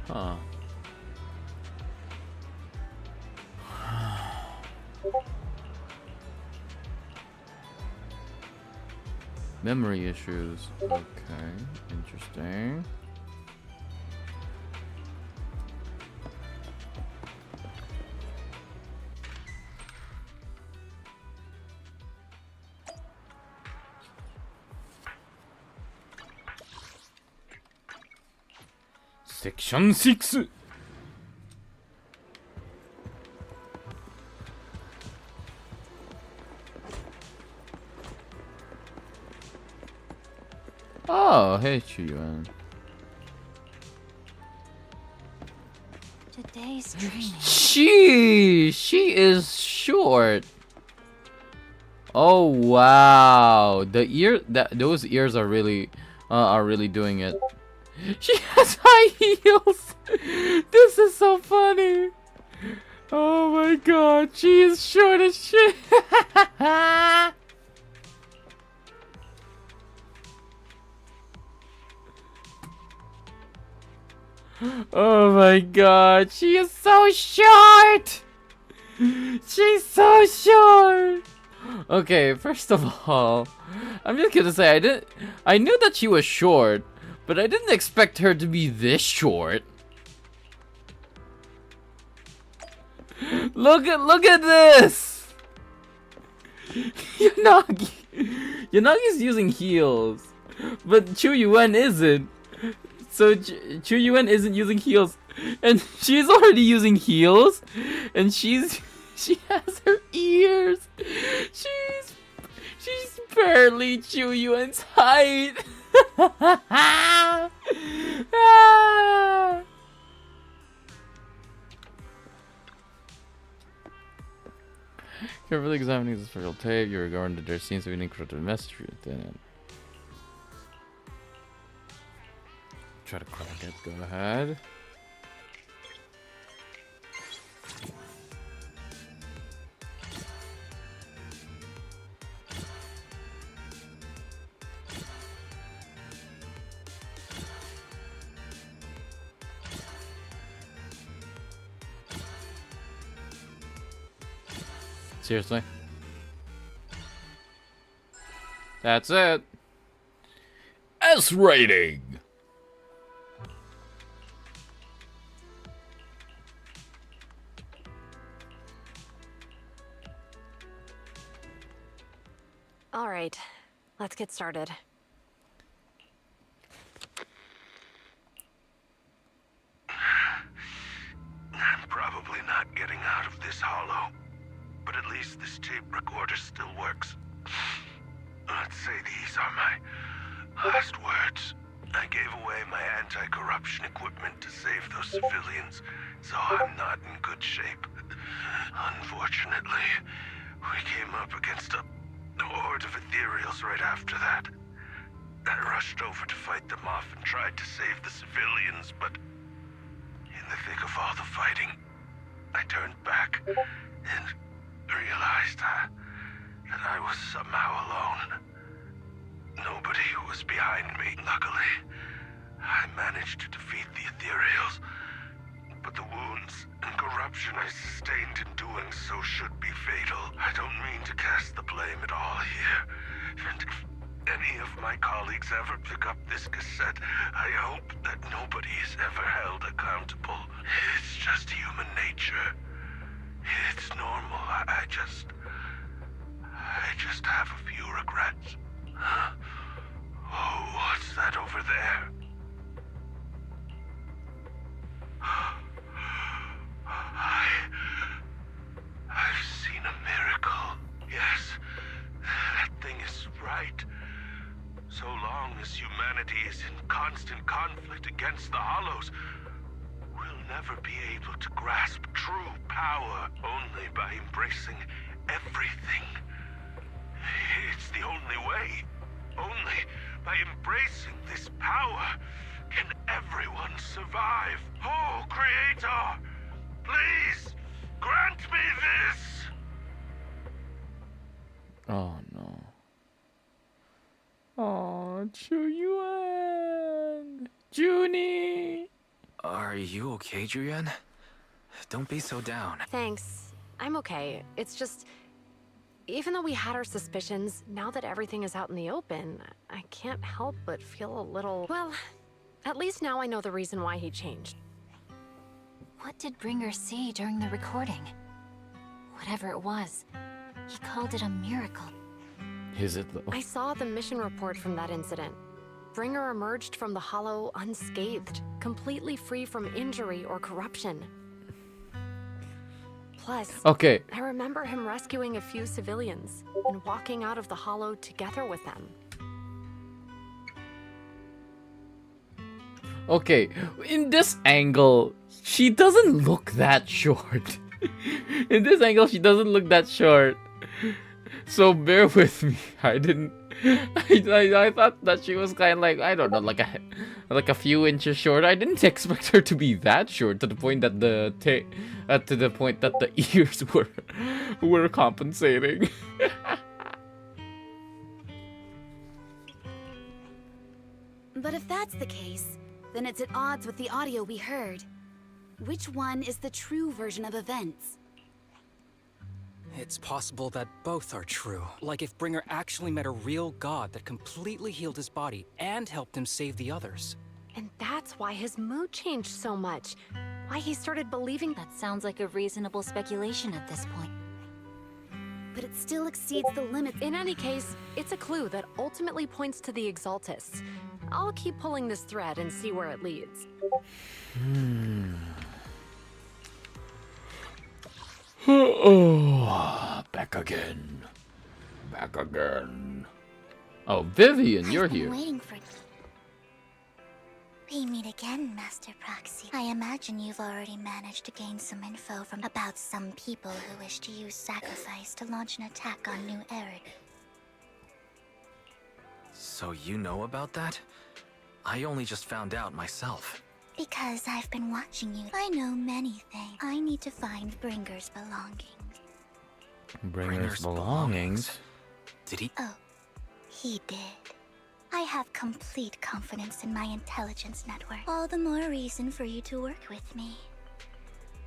Huh. Memory issues. Okay, interesting. Section 6. Oh, hey, Chuyuan. Today's training. She is short. Oh wow, those ears are really doing it. She has high heels. This is so funny. Oh my god, she is short as shit. Oh my god, she is so short! She's so short! Okay, first of all, I'm just gonna say I knew that she was short, but I didn't expect her to be this short. Look at this! Yanagi's using heels, but Chuyuan isn't. So Chuyuan isn't using heels, and she's already using heels, and she has her ears. She's barely Chuyuan's height. Carefully examining this special tape, you regard that there seems to be an encrypted message within it. Try to crack it. Go ahead. Seriously? That's it. S rating. All right, let's get started. I'm probably not getting out of this hollow, but at least this tape recorder still works. Let's say these are my last words. I gave away my anti-corruption equipment to save those civilians, so I'm not in good shape. Unfortunately, we came up against a horde of ethereals right after that. I rushed over to fight them off and tried to save the civilians, but in the thick of all the fighting, I turned back and realized that I was somehow alone. Nobody was behind me. Luckily, I managed to defeat the ethereals, but the wounds and corruption I sustained in doing so should be fatal. I don't mean to cast the blame at all here, and if any of my colleagues ever pick up this cassette, I hope that nobody is ever held accountable. It's just human nature. It's normal. I just have a few regrets. Oh, what's that over there? I've seen a miracle. Yes, that thing is right. So long as humanity is in constant conflict against the Hollows, we'll never be able to grasp true power. Only by embracing everything. It's the only way. Only by embracing this power can everyone survive. Oh, Creator, please grant me this. Oh no. Oh, Chuyuan. Junie. Are you okay, Julian? Don't be so down. Thanks. I'm okay. It's just, even though we had our suspicions, now that everything is out in the open, I can't help but feel a little... Well, at least now I know the reason why he changed. What did Bringer see during the recording? Whatever it was, he called it a miracle. Is it though? I saw the mission report from that incident. Bringer emerged from the Hollow unscathed, completely free from injury or corruption. Plus, okay, I remember him rescuing a few civilians and walking out of the Hollow together with them. okay. In this angle, she doesn't look that short. In this angle, she doesn't look that short. So bear with me. I thought that she was kind of like, I don't know, like a few inches short. I didn't expect her to be that short to the point that the ears were compensating. But if that's the case, then it's at odds with the audio we heard. Which one is the true version of events? It's possible that both are true. Like if Bringer actually met a real god that completely healed his body and helped him save the others. And that's why his mood changed so much. Why he started believing... That sounds like a reasonable speculation at this point. But it still exceeds the limits. In any case, it's a clue that ultimately points to the Exaltists. I'll keep pulling this thread and see where it leads. Oh, back again. Back again. Oh, Vivian, you're here. Waiting for... We meet again, Master Proxy. I imagine you've already managed to gain some info about some people who wish to use sacrifice to launch an attack on New Eridu. So you know about that? I only just found out myself. Because I've been watching you. I know many things. I need to find Bringer's belongings. Bringer's belongings? Did he? Oh, he did. I have complete confidence in my intelligence network. All the more reason for you to work with me.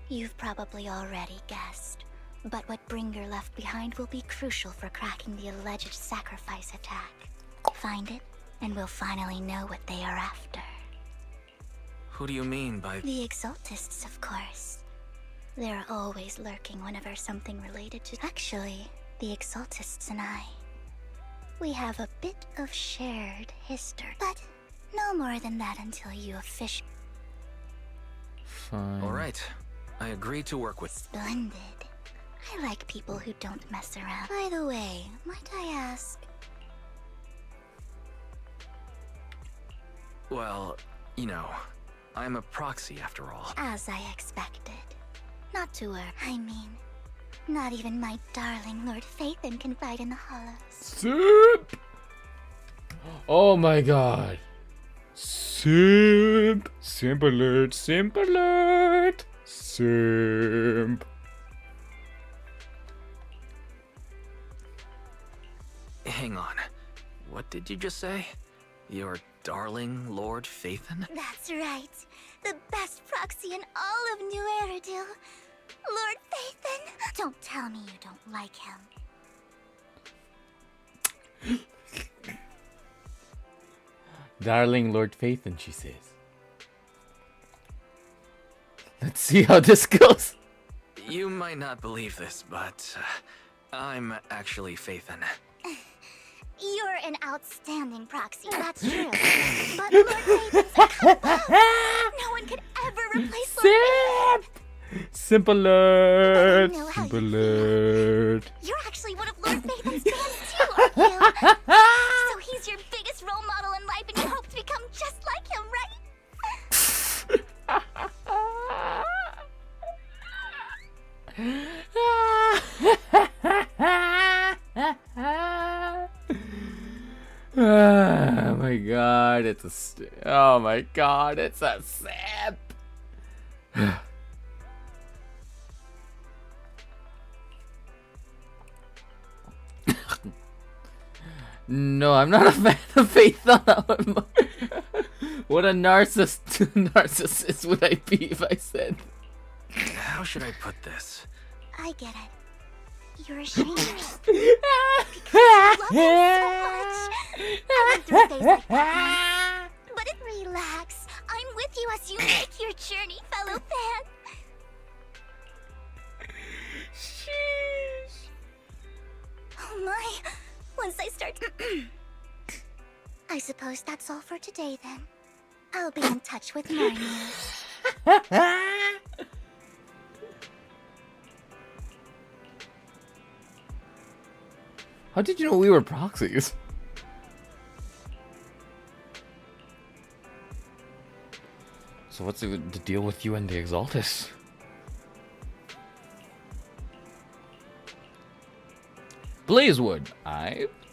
You've probably already guessed, but what Bringer left behind will be crucial for cracking the alleged sacrifice attack. Find it, and we'll finally know what they are after. Who do you mean by... The Exaltists, of course. They're always lurking whenever something related to... Actually, the Exaltists and I... We have a bit of shared history. But no more than that until you officially... Fine. Alright. I agree to work with... Splendid. I like people who don't mess around. By the way, might I ask... Well, you know, I'm a proxy after all. As I expected. Not to worry. I mean, not even my darling Lord Phaethon can fight in the hollows. Simp! Oh my god. Simp! Simp alert! Simp alert! Simp! Hang on. What did you just say? Your darling Lord Phaethon? That's right. The best proxy in all of New Eridu. Lord Phaethon. Don't tell me you don't like him. Darling Lord Phaethon, she says. Let's see how this goes. You might not believe this, but I'm actually Phaethon. You're an outstanding proxy, that's true. But Lord Phaethon's a cup of. No one could ever replace Lord Phaethon. Simp alert! Simp alert! You're actually one of Lord Phaethon's fans too, aren't you? So he's your biggest role model in life and you hope to become just like him, Oh my god, it's a oh my god, it's a simp. No, I'm not a fan of Phaethon. What a narcissist would I be if I said? How should I put this? I get it. You're ashamed of yourself. Because you love him so much. I went through a phase like that once. But relax. I'm with you as you make your journey, fellow fan. Sheesh. Oh my. Once I start I suppose that's all for today then. I'll be in touch with more news. How did you know we were proxies? So what's the deal with you and the Exaltus? Blazewood,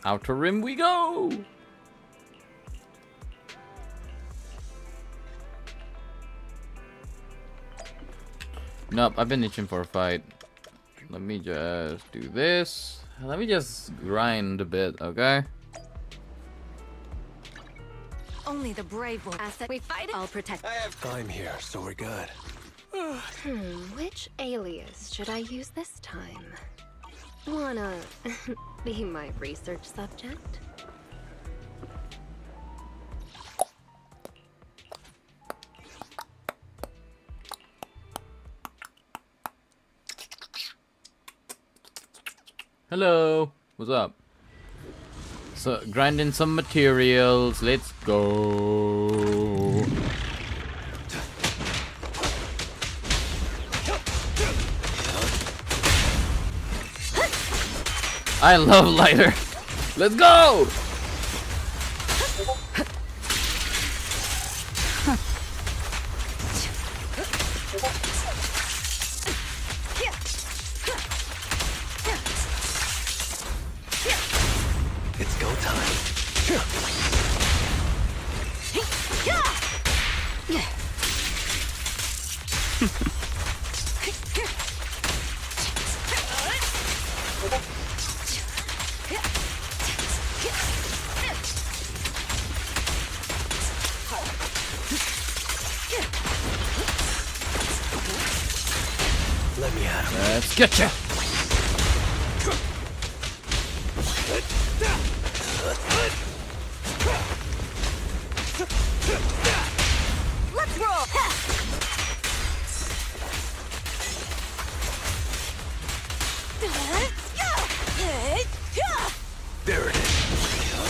Outer Rim we go! Nope, I've been itching for a fight. Let me just do this. Let me just grind a bit, okay? Only the brave will. Asset we fight, I'll protect. I'm here, so we're good. Which alias should I use this time? Wanna be my research subject? Hello, what's up? So, grinding some materials, let's go. I love lighter. Let's go! It's go time. Let me at him. Let's get ya! Let's roll. There it is.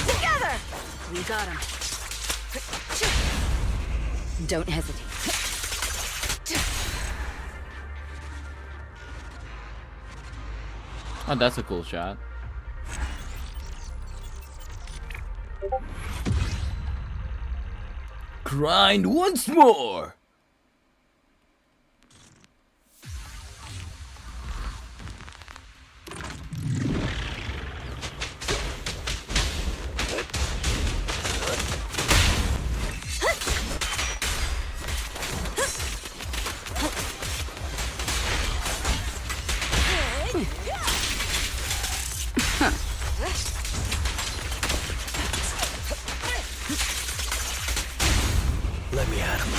Together. We got him. Don't hesitate. Oh, that's a cool shot. Grind once more! Let me at him.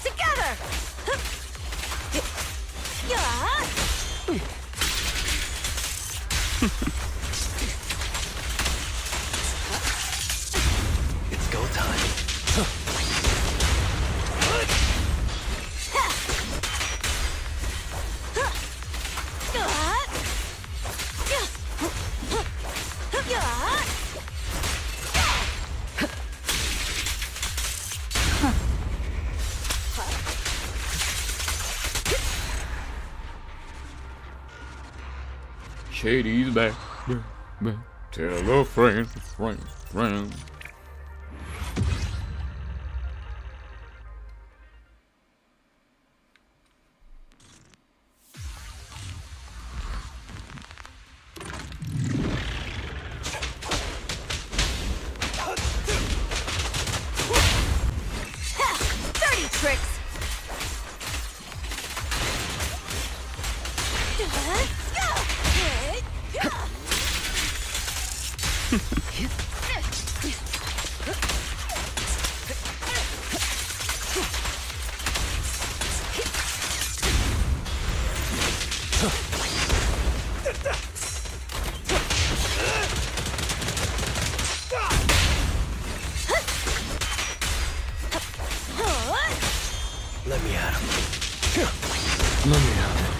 Together! It's go time. Shady's back, back. Tell a friend, friend. Dirty tricks! Let me at him. Let me at him.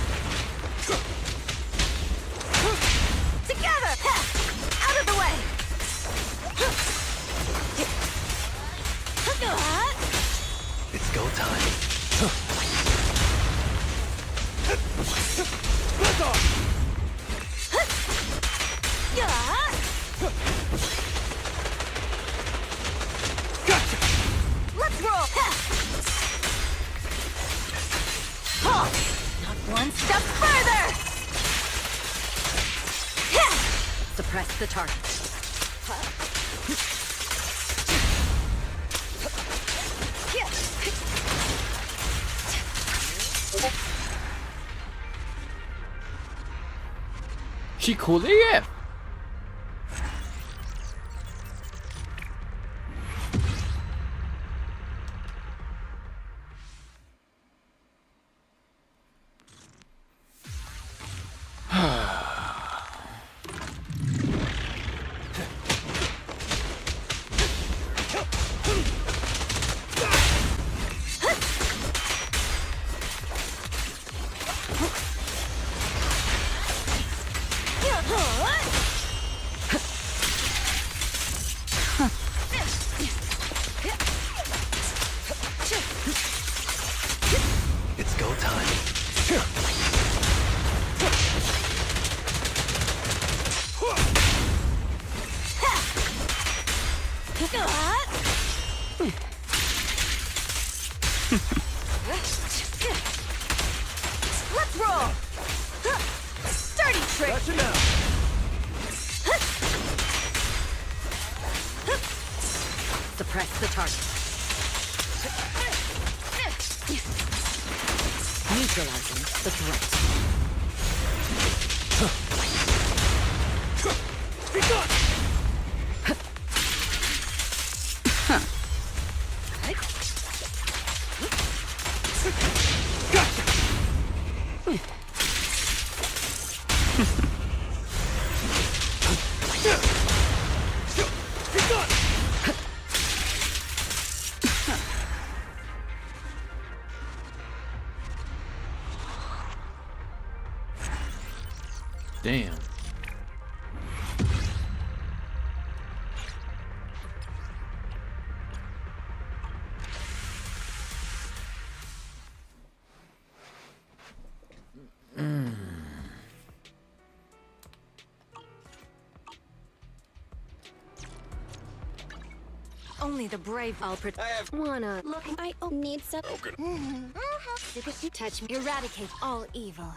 Together! Out of the way! It's go time. Back off! Gotcha! Let's roll! Not one step further! Suppress the target. She cool AF. It's go time. Let's roll! Dirty trick! Gotcha now. Suppress the target. Neutralizing the threat. Be gone! Damn. Only the brave wanna look. I need some. Because you touch me, eradicate all evil.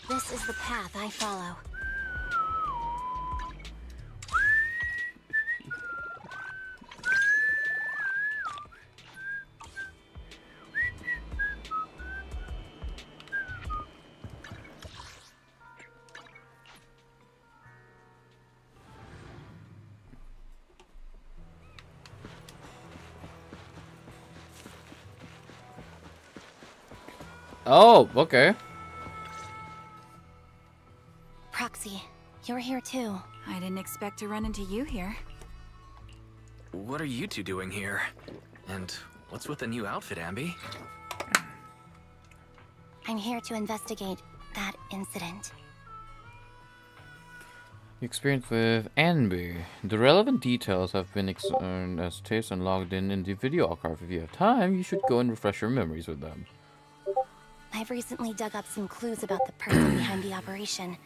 This is the path I follow. Oh, okay. Proxy, you're here too. I didn't expect to run into you here. What are you two doing here? And what's with the new outfit, Ambi? I'm here to investigate that incident. Experience with Ambi. The relevant details have been examined as taped and logged in the video archive. If you have time, you should go and refresh your memories with them. I've recently dug up some clues about the person behind the operation,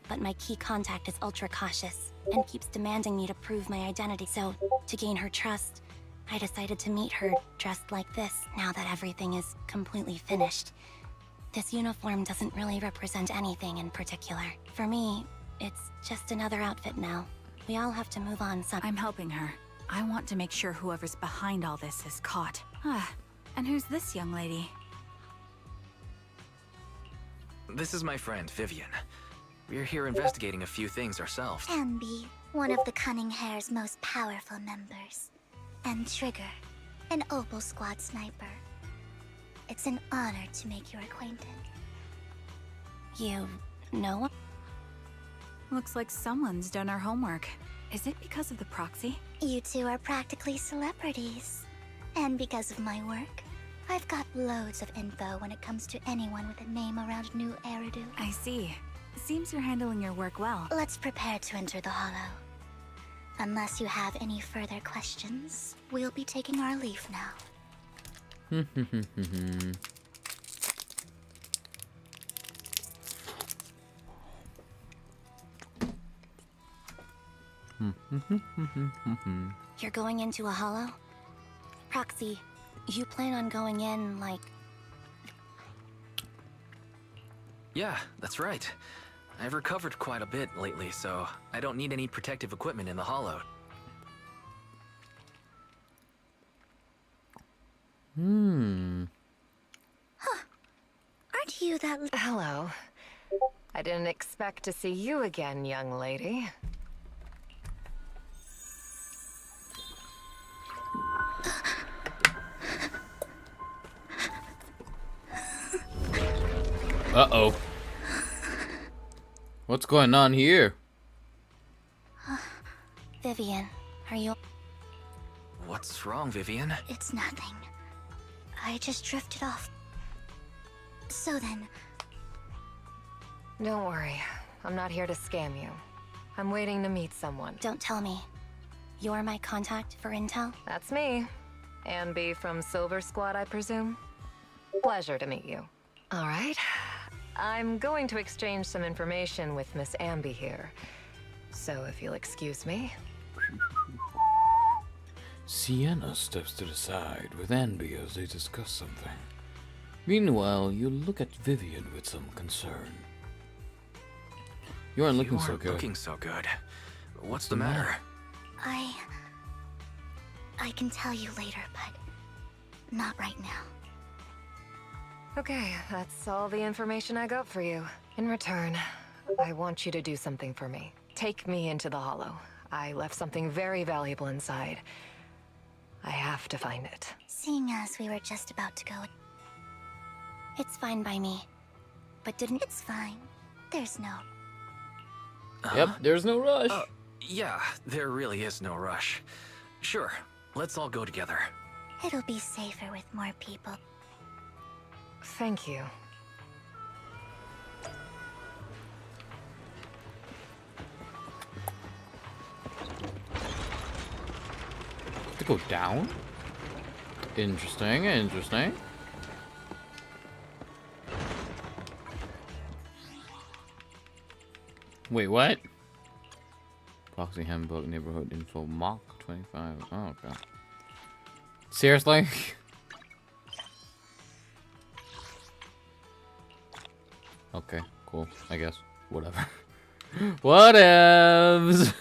but my key contact is ultra cautious and keeps demanding me to prove my identity. So, to gain her trust, I decided to meet her dressed like this now that everything is completely finished. This uniform doesn't really represent anything in particular. For me, it's just another outfit now. We all have to move on I'm helping her. I want to make sure whoever's behind all this is caught. And who's this young lady? This is my friend, Vivian. We're here investigating a few things ourselves. Ambi, one of the Cunning Hair's most powerful members. And Trigger, an Opal Squad sniper. It's an honor to make your acquaintance. You know? Looks like someone's done our homework. Is it because of the proxy? You two are practically celebrities. And because of my work, I've got loads of info when it comes to anyone with a name around New Eridu. I see. Seems you're handling your work well. Let's prepare to enter the Hollow. Unless you have any further questions, we'll be taking our leave now. You're going into a hollow? Proxy, you plan on going in, like... Yeah, that's right. I've recovered quite a bit lately, so I don't need any protective equipment in the hollow. Aren't you that... Hello. I didn't expect to see you again, young lady. Uh-oh. What's going on here? Vivian, are you... What's wrong, Vivian? It's nothing. I just drifted off. So then... Don't worry. I'm not here to scam you. I'm waiting to meet someone. Don't tell me. You're my contact for intel? That's me. Ambi from Silver Squad, I presume? Pleasure to meet you. All right. I'm going to exchange some information with Miss Ambi here. So if you'll excuse me. Sienna steps to the side with Ambi as they discuss something. Meanwhile, you look at Vivian with some concern. You aren't looking so good. Looking so good. What's the matter? I can tell you later, but not right now. Okay, that's all the information I got for you. In return, I want you to do something for me. Take me into the Hollow. I left something very valuable inside. I have to find it. Seeing as we were just about to go... It's fine by me. But didn't... It's fine. There's no... Yep, there's no rush. Yeah, there really is no rush. Sure, let's all go together. It'll be safer with more people. Thank you. To go down? Interesting, interesting. Wait, what? Proxy handbook, neighborhood info, mock 25. Oh, okay. Seriously? Okay, cool. I guess. Whatever. Whatevs!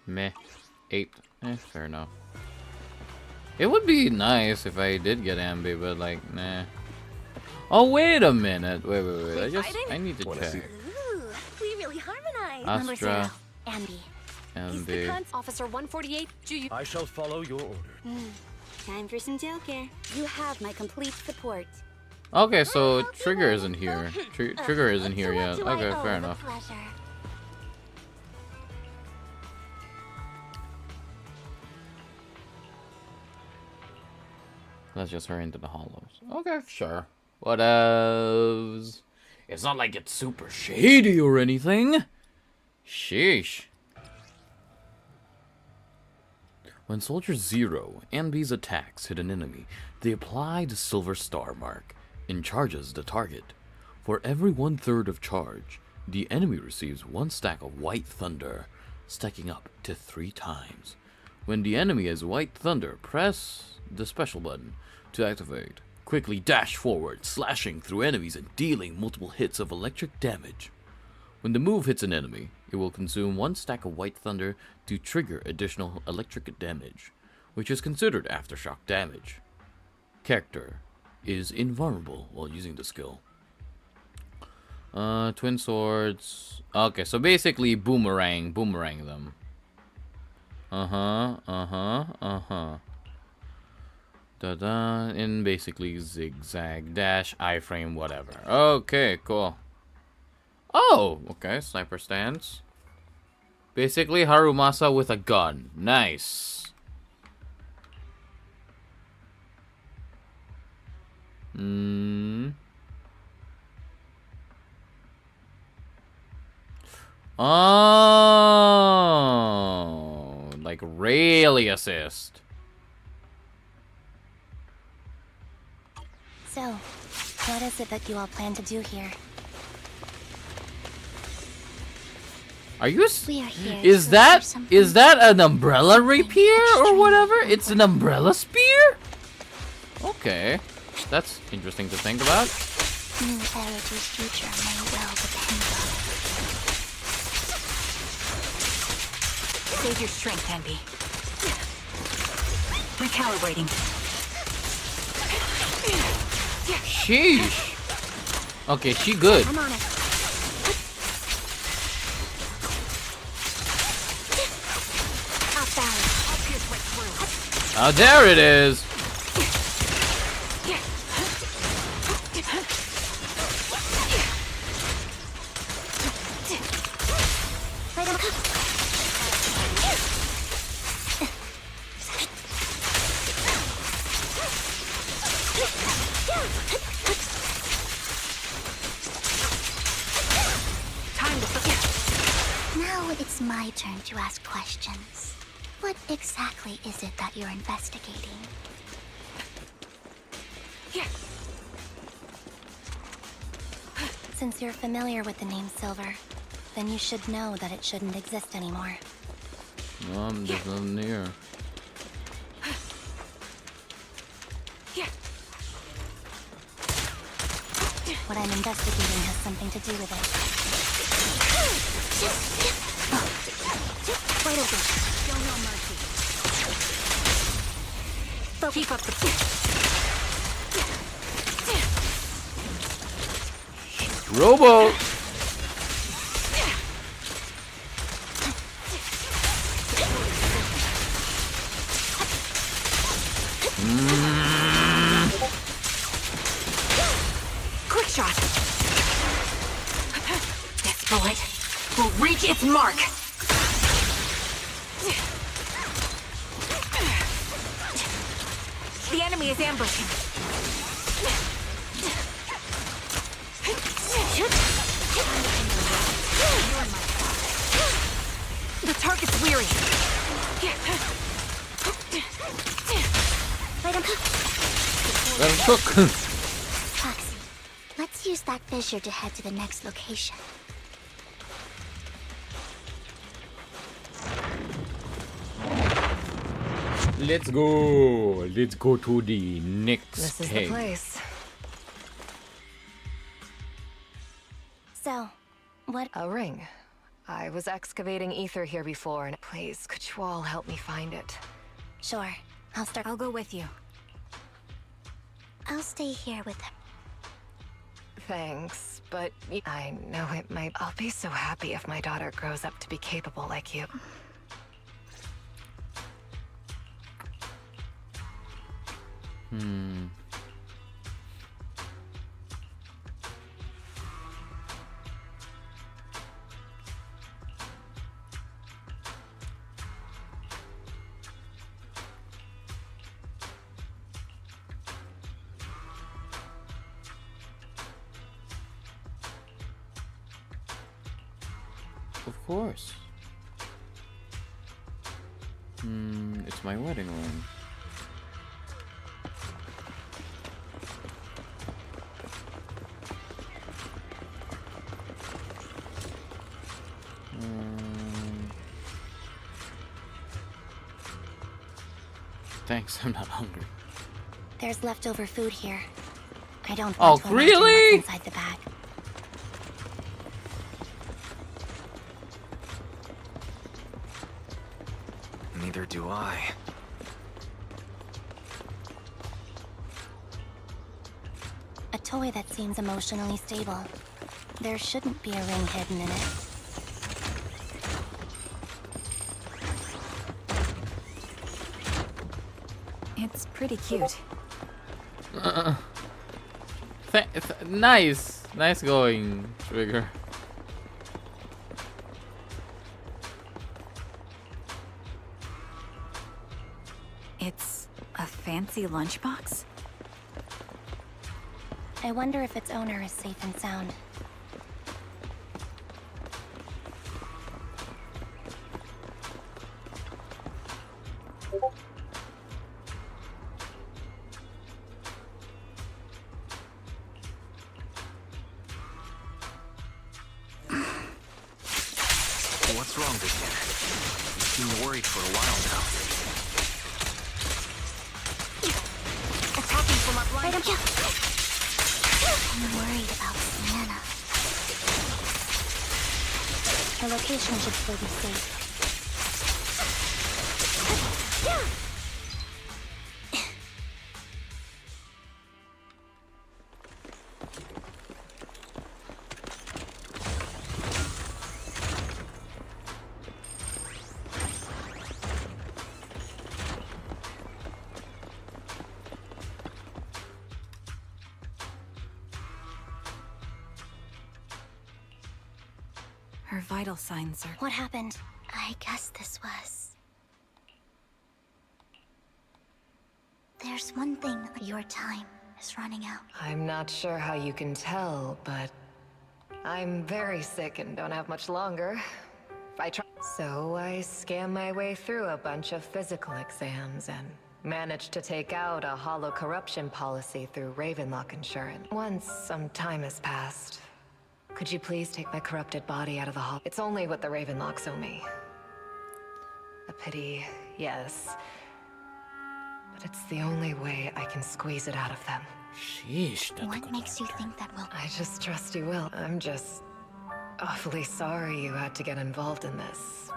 Meh. 8. Fair enough. It would be nice if I did get Ambi, but like, nah. Oh, wait a minute. Wait. I need to check. Ooh, we really harmonize. Astra. Ambi. Ambi. Officer 148, I shall follow your order. Time for some tail care. You have my complete support. Okay, so Trigger isn't here. Trigger isn't here yet. Okay, fair enough. Let's just hurry into the hollows. Okay, sure. What else? It's not like it's super shady or anything. Sheesh. When Soldier Zero and B's attacks hit an enemy, they apply the silver star mark and charges the target. For every 1/3 of charge, the enemy receives 1 stack of White Thunder, stacking up to 3 times. When the enemy has White Thunder, press the special button to activate. Quickly dash forward, slashing through enemies and dealing multiple hits of electric damage. When the move hits an enemy, it will consume 1 stack of White Thunder to trigger additional electric damage, which is considered aftershock damage. Character is invulnerable while using the skill. Twin swords. Okay, so basically boomerang them. And basically zigzag, dash, iframe, whatever. Okay, cool. Oh, okay, sniper stance. Basically Harumasa with a gun. Nice. Oh, like really assist. So, what is it that you all plan to do here? Are you? We are here Is that an umbrella rapier or whatever? It's an umbrella spear? Okay, that's interesting to think about. New Eridu's future may well depend on Save your strength, Envy. Recalibrating. Sheesh. Okay, she good. I'm on it. Off balance. Oh, there it is. Now it's my turn to ask questions. What exactly is it that you're investigating? Since you're familiar with the name Silver, then you should know that it shouldn't exist anymore. There's nothing here. What I'm investigating has something to do with it. Wide open. Show no mercy. Keep up the Robo. quick shot. This bullet will reach its mark. The enemy is ambushing. The target's weary. Let him cook. Let him cook. Foxy, let's use that fissure to head to the next location. Let's go. Let's go to the next This is cave. the place. So, what? A ring. I was excavating ether here before, and please, could you all help me find it? Sure. I'll go with you. I'll stay here with him. Thanks, but I know it might... I'll be so happy if my daughter grows up to be capable like you. Of course. It's my wedding ring. Thanks, I'm not hungry. There's leftover food here. I don't Oh, want to imagine really? what's inside the bag. Neither do I. A toy that seems emotionally stable. There shouldn't be a ring hidden in it. It's pretty cute. Nice. Nice going, Trigger. It's a fancy lunchbox? I wonder if its owner is safe and sound. What's wrong, Vivian? You seem worried for a while now. Attacking from up line. I'm worried about Sienna. Her location should still be safe. Her vital signs are... What happened? I guess this was... There's one thing. Your time is running out. I'm not sure how you can tell, but I'm very sick and don't have much longer. So I scam my way through a bunch of physical exams and managed to take out a hollow corruption policy through Ravenlock Insurance. Once some time has passed, could you please take my corrupted body out of the hall? It's only what the Ravenlocks owe me. A pity, yes. But it's the only way I can squeeze it out of them. Sheesh. What makes you think that will... I just trust you will. I'm just awfully sorry you had to get involved in this.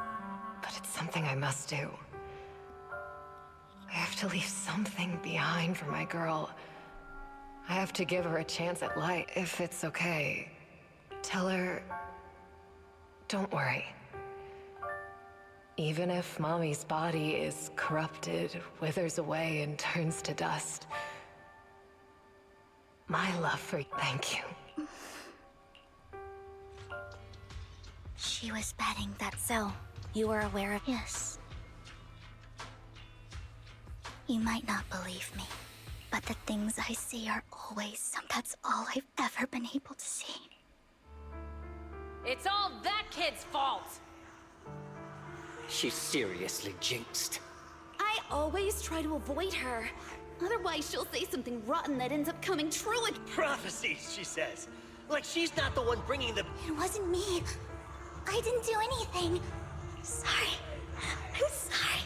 But it's something I must do. I have to leave something behind for my girl. I have to give her a chance at life. If it's okay, tell her... Don't worry. Even if Mommy's body is corrupted, withers away, and turns to dust, my love for you... Thank you. She was betting that... So, you were aware of... Yes. You might not believe me, But the things I see are always that's all I've ever been able to see. It's all that kid's fault! She's seriously jinxed. I always try to avoid her. Otherwise, she'll say something rotten that ends up coming true again. Prophecies, she says. Like she's not the one bringing the... It wasn't me. I didn't do anything. Sorry. I'm sorry.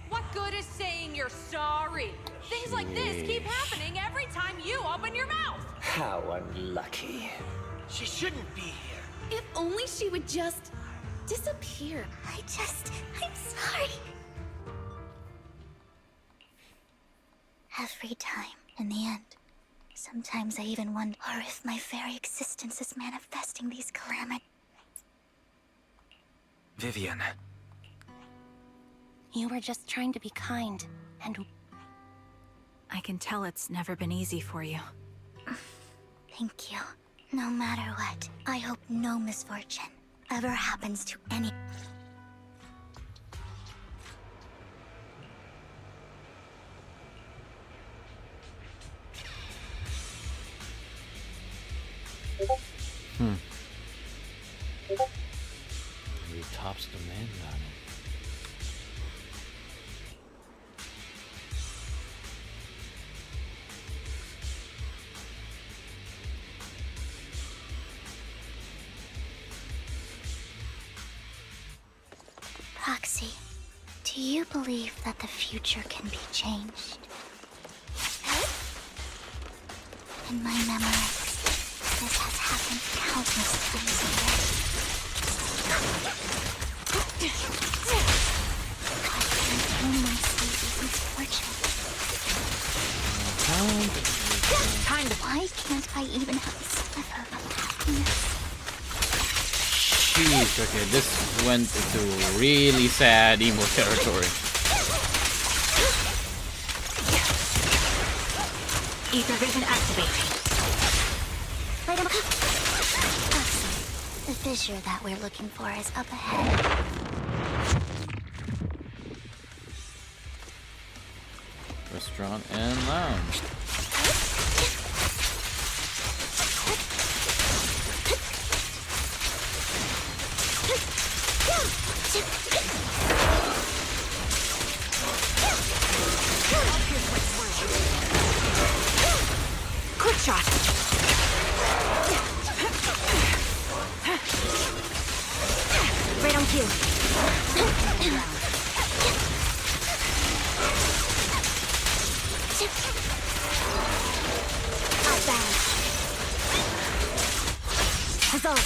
What good is saying you're sorry? Things like this keep happening every time you open your mouth! How unlucky. She shouldn't be here. If only she would just disappear. I'm sorry. Every time, in the end. Sometimes I even wonder if my very existence is manifesting these calamities. Vivian. You were just trying to be kind, and... I can tell it's never been easy for you. Thank you. No matter what, I hope no misfortune ever happens to any... Maybe tops the man got him. Proxy, do you believe that the future can be changed? In my memories, this has happened countless times already. I can't only see these misfortunes. Why can't I even have a sliver of happiness? Jeez, okay, this went into really sad emo territory. Ether vision activated. The fissure that we're looking for is up ahead. Restaurant and lounge. Quick shot! Right on cue. Outbound. Huzzah!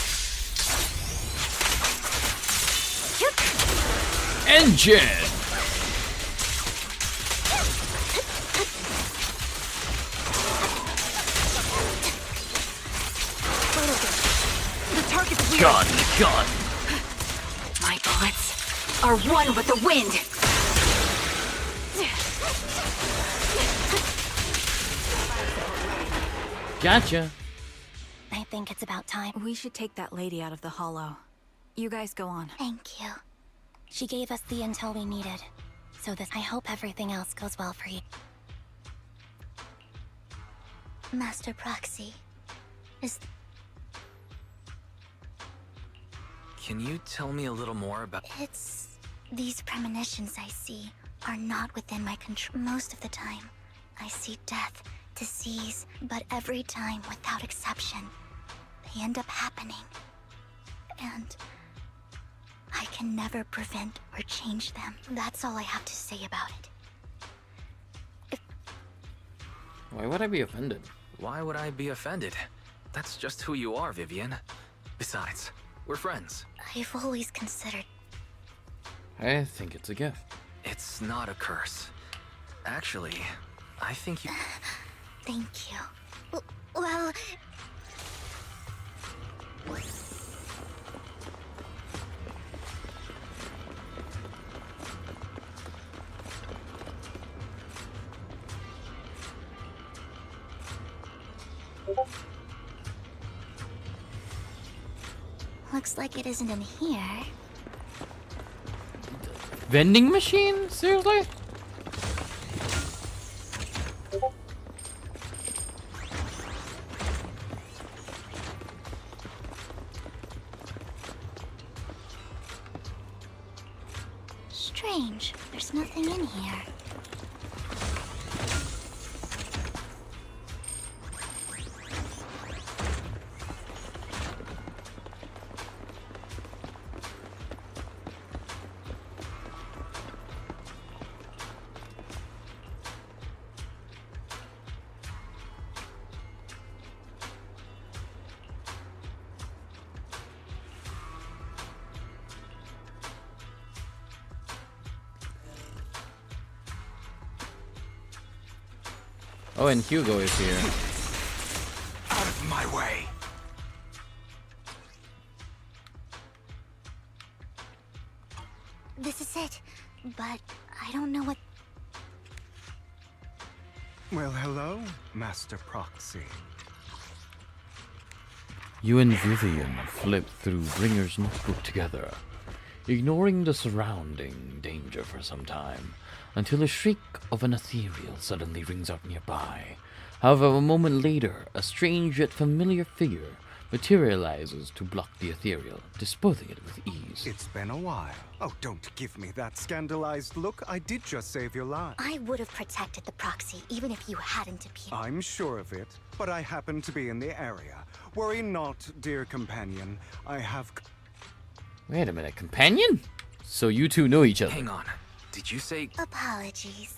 Engine! The target's weird. Gun. My bullets are one with the wind. Gotcha. I think it's about time. We should take that lady out of the hollow. You guys go on. Thank you. She gave us the intel we needed. So I hope everything else goes well for you. Master Proxy, is... Can you tell me a little more about... It's... These premonitions I see are not within my control. Most of the time, I see death, disease, but every time, without exception, they end up happening. And... I can never prevent or change them. That's all I have to say about it. Why would I be offended? Why would I be offended? That's just who you are, Vivian. Besides, we're friends. I've always considered... I think it's a gift. It's not a curse. Actually, I think you... Thank you. Well... Looks like it isn't in here. Vending machine? Seriously? strange. There's nothing in here. Oh, and Hugo is here. Out of my way! This is it, but I don't know what... Well, hello, Master Proxy. You and Vivian flip through Bringer's notebook together, ignoring the surrounding danger for some time, until a shriek of an ethereal suddenly rings out nearby. However, a moment later, a strange yet familiar figure materializes to block the ethereal, disposing it with ease. It's been a while. Oh, don't give me that scandalized look. I did just save your life. I would have protected the proxy even if you hadn't appeared. I'm sure of it, but I happen to be in the area. Worry not, dear companion. I have... Wait a minute, companion? So you two know each other. Hang on. Did you say... Apologies.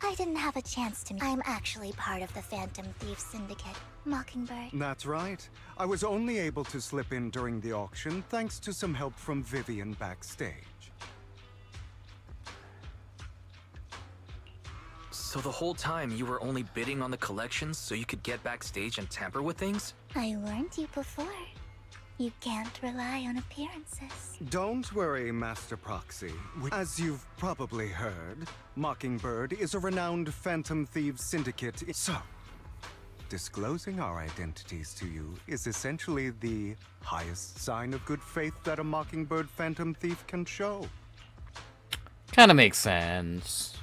I didn't have a chance to... I'm actually part of the Phantom Thief Syndicate, Mockingbird. That's right. I was only able to slip in during the auction thanks to some help from Vivian backstage. So the whole time you were only bidding on the collections so you could get backstage and tamper with things? I warned you before. You can't rely on appearances. Don't worry, Master Proxy. As you've probably heard, Mockingbird is a renowned Phantom Thieves syndicate. So, disclosing our identities to you is essentially the highest sign of good faith that a Mockingbird Phantom Thief can show. Kinda makes sense.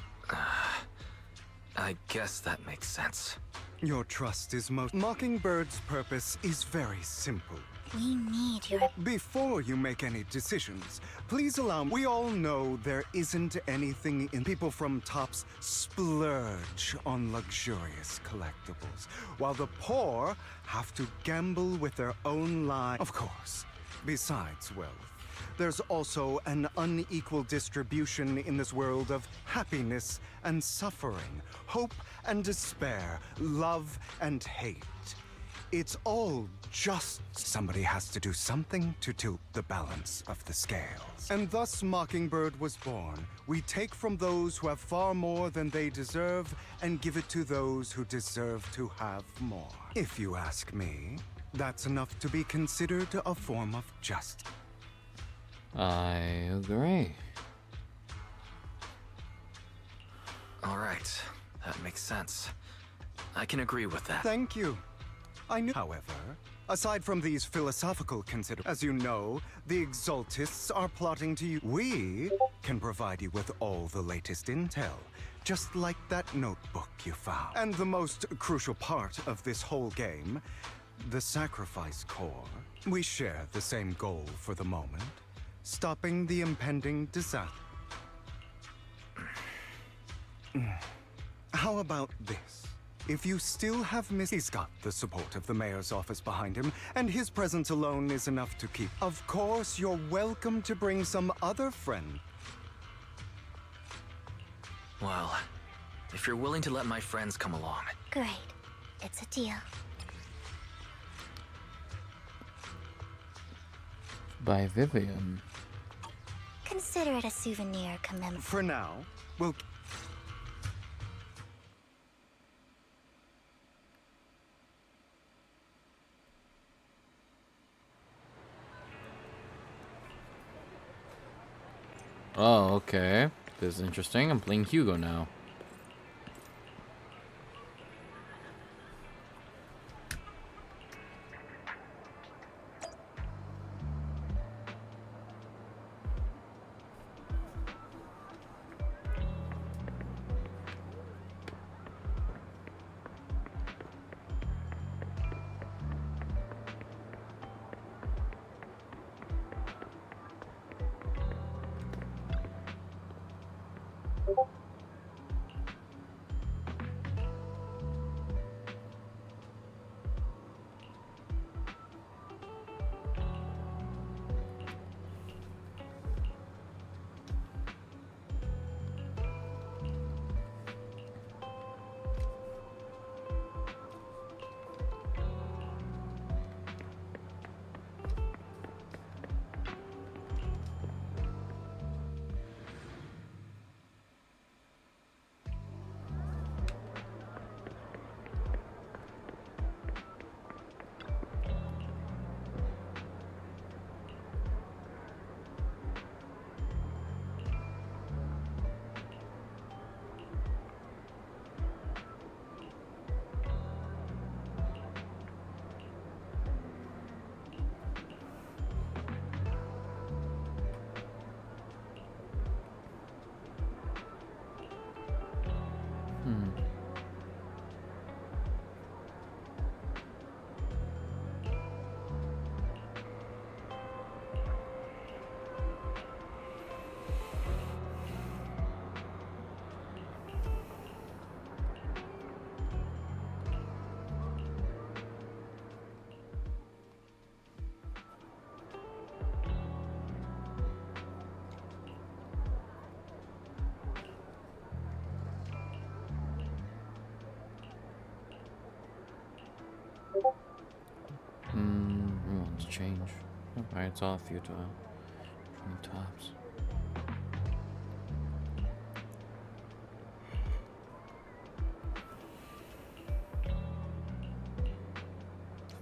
I guess that makes sense. Your trust is most... Mockingbird's purpose is very simple. We need your... Before you make any decisions, please allow me... We all know there isn't anything in... People from Tops splurge on luxurious collectibles, while the poor have to gamble with their own lives. Of course, besides wealth, there's also an unequal distribution in this world of happiness and suffering, hope and despair, love and hate. It's all just... Somebody has to do something to tilt the balance of the scales. And thus Mockingbird was born. We take from those who have far more than they deserve and give it to those who deserve to have more. If you ask me, that's enough to be considered a form of justice. I agree. All right, that makes sense. I can agree with that. Thank you. I knew. However, aside from these philosophical considerations, as you know, the Exaltists are plotting to use. We can provide you with all the latest intel, just like that notebook you found. And the most crucial part of this whole game, the Sacrifice Core. We share the same goal for the moment, stopping the impending disaster. How about this? If you still have he's got the support of the mayor's office behind him, and his presence alone is enough to keep. Of course, you're welcome to bring some other friend. Well, if you're willing to let my friends come along. Great. It's a deal. By Vivian. Consider it a souvenir commemoration. For now, we'll... Oh, okay. This is interesting. I'm playing Hugo now. We want to change. Alright, it's all futile. From the tops.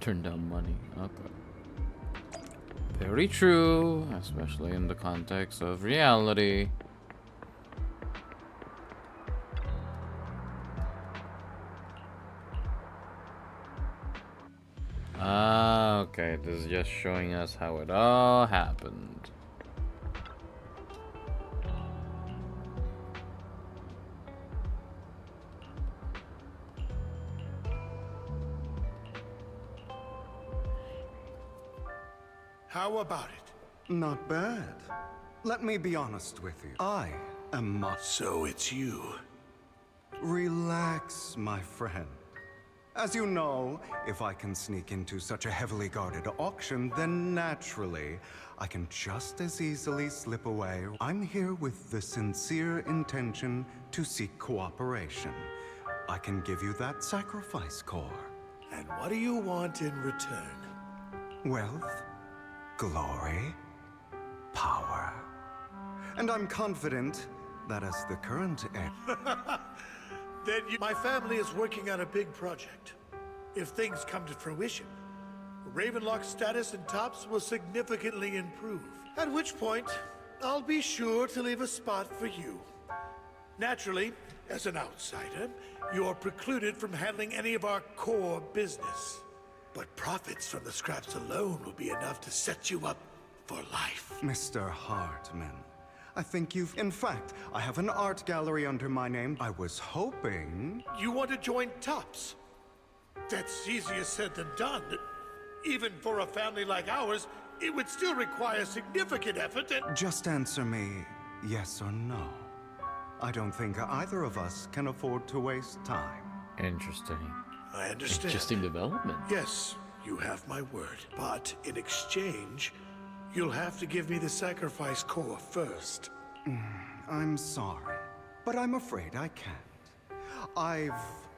Turn down money. Okay. Very true, especially in the context of reality. Ah, okay, this is just showing us how it all happened. How about it? Not bad. Let me be honest with you. I am not. So it's you. Relax, my friend. As you know, if I can sneak into such a heavily guarded auction, then naturally, I can just as easily slip away. I'm here with the sincere intention to seek cooperation. I can give you that sacrifice core. And what do you want in return? Wealth, glory, power. And I'm confident that as the current heir... Then my family is working on a big project. If things come to fruition, Ravenlock's status in Tops will significantly improve. At which point, I'll be sure to leave a spot for you. Naturally, as an outsider, you're precluded from handling any of our core business. But profits from the scraps alone will be enough to set you up for life. Mr. Hartman, I think you've... In fact, I have an art gallery under my name. I was hoping... You want to join Tops? That's easier said than done. Even for a family like ours, it would still require significant effort and... Just answer me yes or no. I don't think either of us can afford to waste time. Interesting. I understand. Interesting development. Yes, you have my word. But in exchange, you'll have to give me the sacrifice core first. I'm sorry, but I'm afraid I can't. I've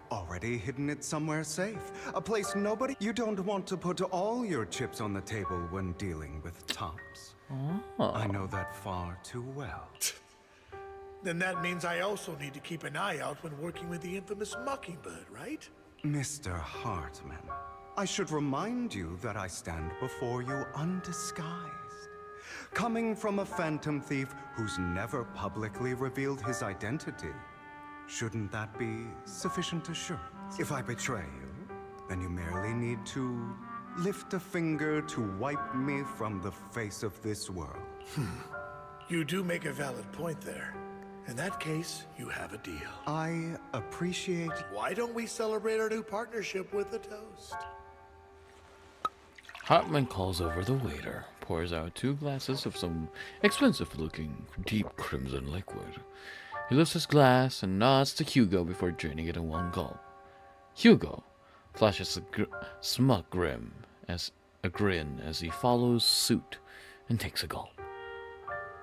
already hidden it somewhere safe. A place nobody... You don't want to put all your chips on the table when dealing with Tops. Oh. I know that far too well. Then that means I also need to keep an eye out when working with the infamous Mockingbird, right? Mr. Hartman, I should remind you that I stand before you undisguised. Coming from a phantom thief who's never publicly revealed his identity. Shouldn't that be sufficient assurance? If I betray you, then you merely need to lift a finger to wipe me from the face of this world. You do make a valid point there. In that case, you have a deal. I appreciate... Why don't we celebrate our new partnership with a toast? Hartman calls over the waiter, pours out 2 glasses of some expensive-looking deep crimson liquid. He lifts his glass and nods to Hugo before draining it in one gulp. Hugo flashes a smug grin as he follows suit and takes a gulp.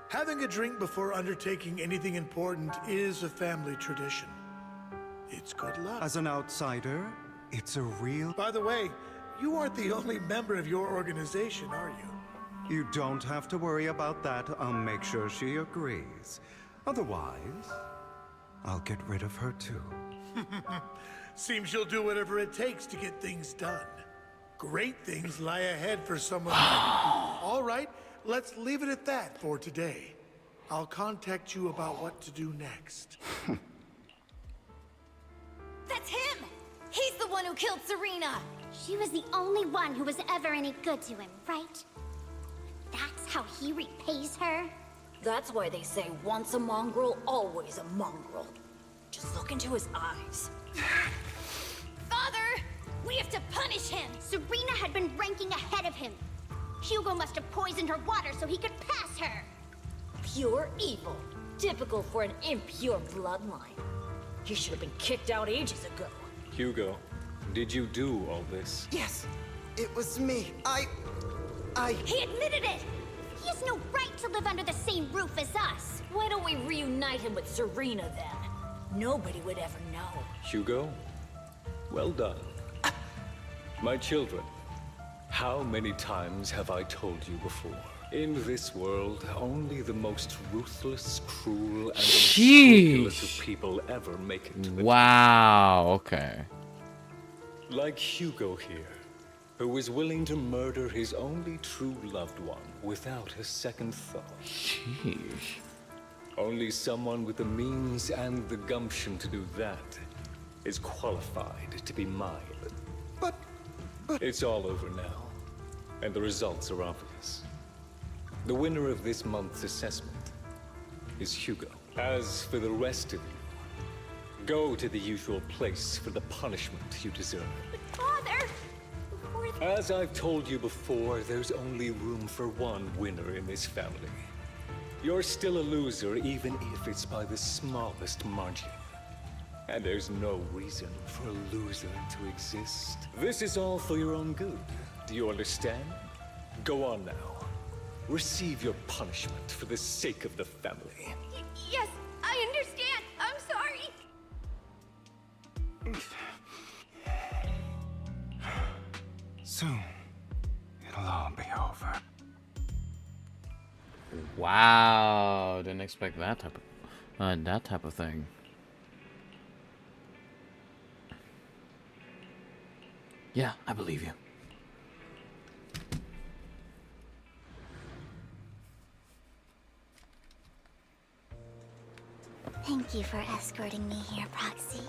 Having a drink before undertaking anything important is a family tradition. It's good luck. As an outsider, it's a real... By the way, you aren't the only member of your organization, are you? You don't have to worry about that. I'll make sure she agrees. Otherwise, I'll get rid of her too. Seems you'll do whatever it takes to get things done. Great things lie ahead for someone like you. All right, let's leave it at that for today. I'll contact you about what to do next. That's him! He's the one who killed Serena! She was the only one who was ever any good to him, right? That's how he repays her? That's why they say once a mongrel, always a mongrel. Just look into his eyes. Father! We have to punish him! Serena had been ranking ahead of him. Hugo must have poisoned her water so he could pass her. Pure evil. Typical for an impure bloodline. He should have been kicked out ages ago. Hugo, did you do all this? Yes, it was me. I... He admitted it! He has no right to live under the same roof as us. Why don't we reunite him with Serena then? Nobody would ever know. Hugo, well done. My children, how many times have I told you before? In this world, only the most ruthless, cruel, and unscrupulous of people ever make it to the Wow, okay. Like Hugo here, who was willing to murder his only true loved one without a second thought. Sheesh. Only someone with the means and the gumption to do that is qualified to be mine. But... It's all over now, and the results are obvious. The winner of this month's assessment is Hugo. As for the rest of you, go to the usual place for the punishment you deserve. Father! As I've told you before, there's only room for one winner in this family. You're still a loser, even if it's by the smallest margin. And there's no reason for a loser to exist. This is all for your own good. Do you understand? Go on now. Receive your punishment for the sake of the family. Yes, I understand. I'm sorry. Soon, it'll all be over. Wow, didn't expect that type of thing. Yeah, I believe you. Thank you for escorting me here, Proxy.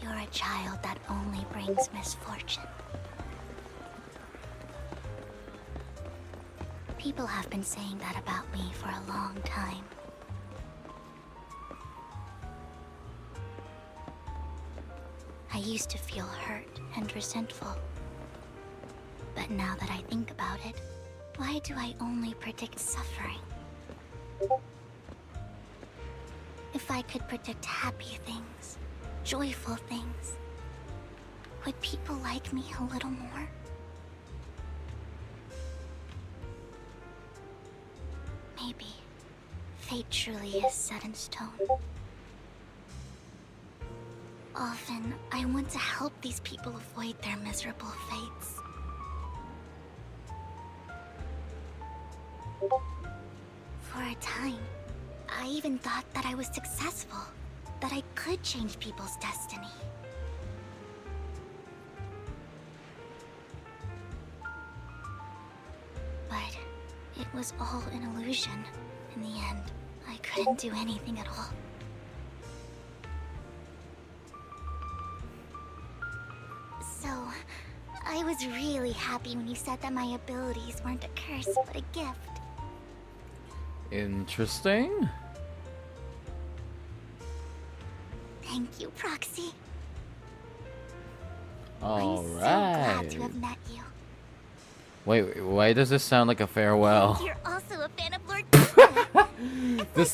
You're a child that only brings misfortune. People have been saying that about me for a long time. I used to feel hurt and resentful. But now that I think about it, why do I only predict suffering? If I could predict happy things, joyful things, would people like me a little more? Maybe fate truly is set in stone. Often, I want to help these people avoid their miserable fates. For a time, I even thought that I was successful, that I could change people's destiny. But it was all an illusion. In the end, I couldn't do anything at all. So, I was really happy when you said that my abilities weren't a curse, but a gift. Interesting. Thank you, Proxy. All I'm so right. glad to have met you. Wait, why does this sound like a farewell? You're also a fan of Lord... The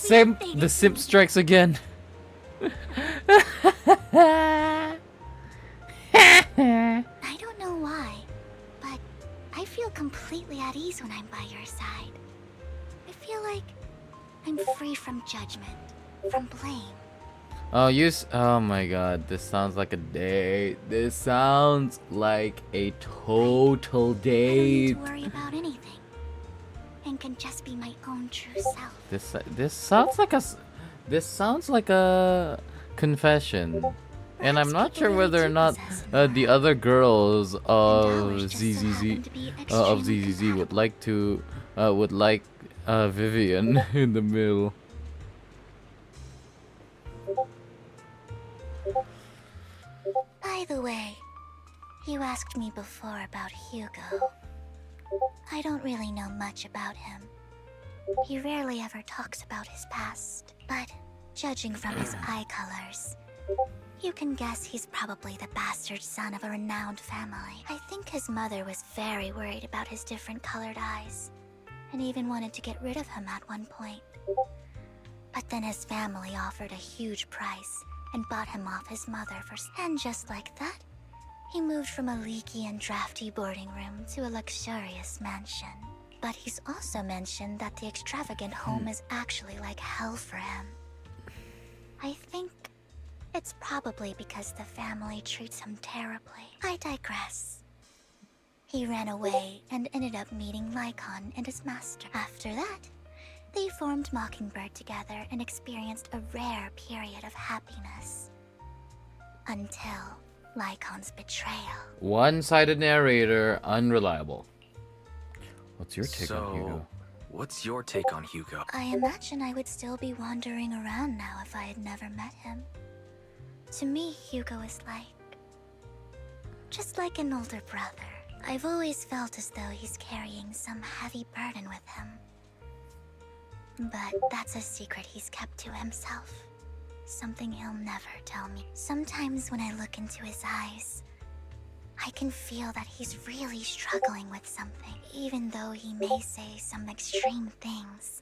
simp strikes again. I don't know why, but I feel completely at ease when I'm by your side. I feel like I'm free from judgment, from blame. Oh, oh my god, this sounds like a date. This sounds like a total date. I don't need to worry about anything, and can just be my own true self. This sounds like a confession. And I'm not sure whether or not the other girls of ZZZ would like Vivian in the middle. By the way, you asked me before about Hugo. I don't really know much about him. He rarely ever talks about his past, but judging from his eye colors, you can guess he's probably the bastard son of a renowned family. I think his mother was very worried about his different colored eyes, and even wanted to get rid of him at one point. But then his family offered a huge price and bought him off his mother and just like that, he moved from a leaky and drafty boarding room to a luxurious mansion. But he's also mentioned that the extravagant home is actually like hell for him. I think it's probably because the family treats him terribly. I digress. He ran away and ended up meeting Lycon and his master. After that, they formed Mockingbird together and experienced a rare period of happiness. Until Lycon's betrayal. One-sided narrator, unreliable. What's your take on Hugo? What's your take on Hugo? I imagine I would still be wandering around now if I had never met him. To me, Hugo is just like an older brother. I've always felt as though he's carrying some heavy burden with him. But that's a secret he's kept to himself. Something he'll never tell me. Sometimes when I look into his eyes, I can feel that he's really struggling with something. Even though he may say some extreme things,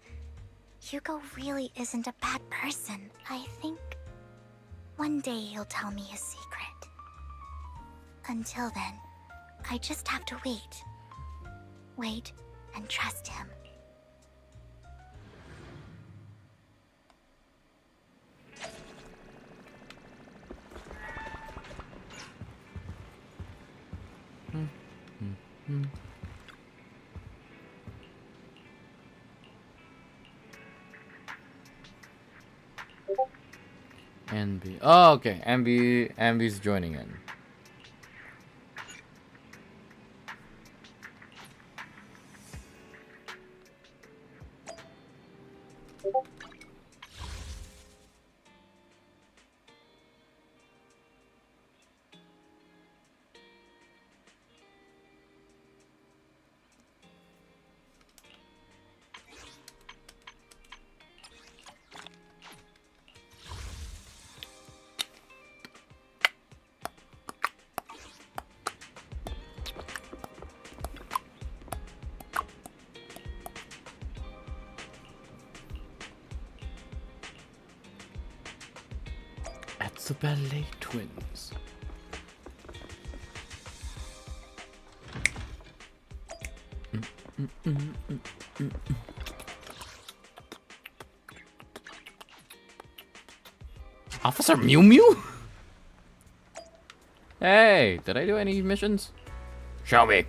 Hugo really isn't a bad person. I think one day he'll tell me his secret. Until then, I just have to wait. Wait and trust him. Ambi. Oh, okay. Ambi's joining in. The Ballet Twins. Officer Mew Mew? Hey, did I do any missions? Show me.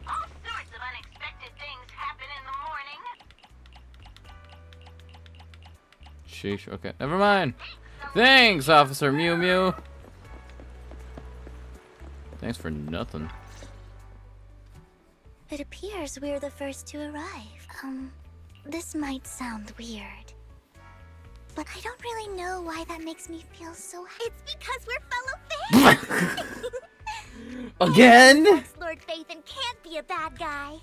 All sorts of unexpected things happen in the morning. Sheesh, okay, never mind. Thanks, Officer Mew Mew. Thanks for nothing. It appears we're the first to arrive. This might sound weird, but I don't really know why that makes me feel so happy. It's because we're fellow fans! Again? Lord Phaethon can't be a bad guy.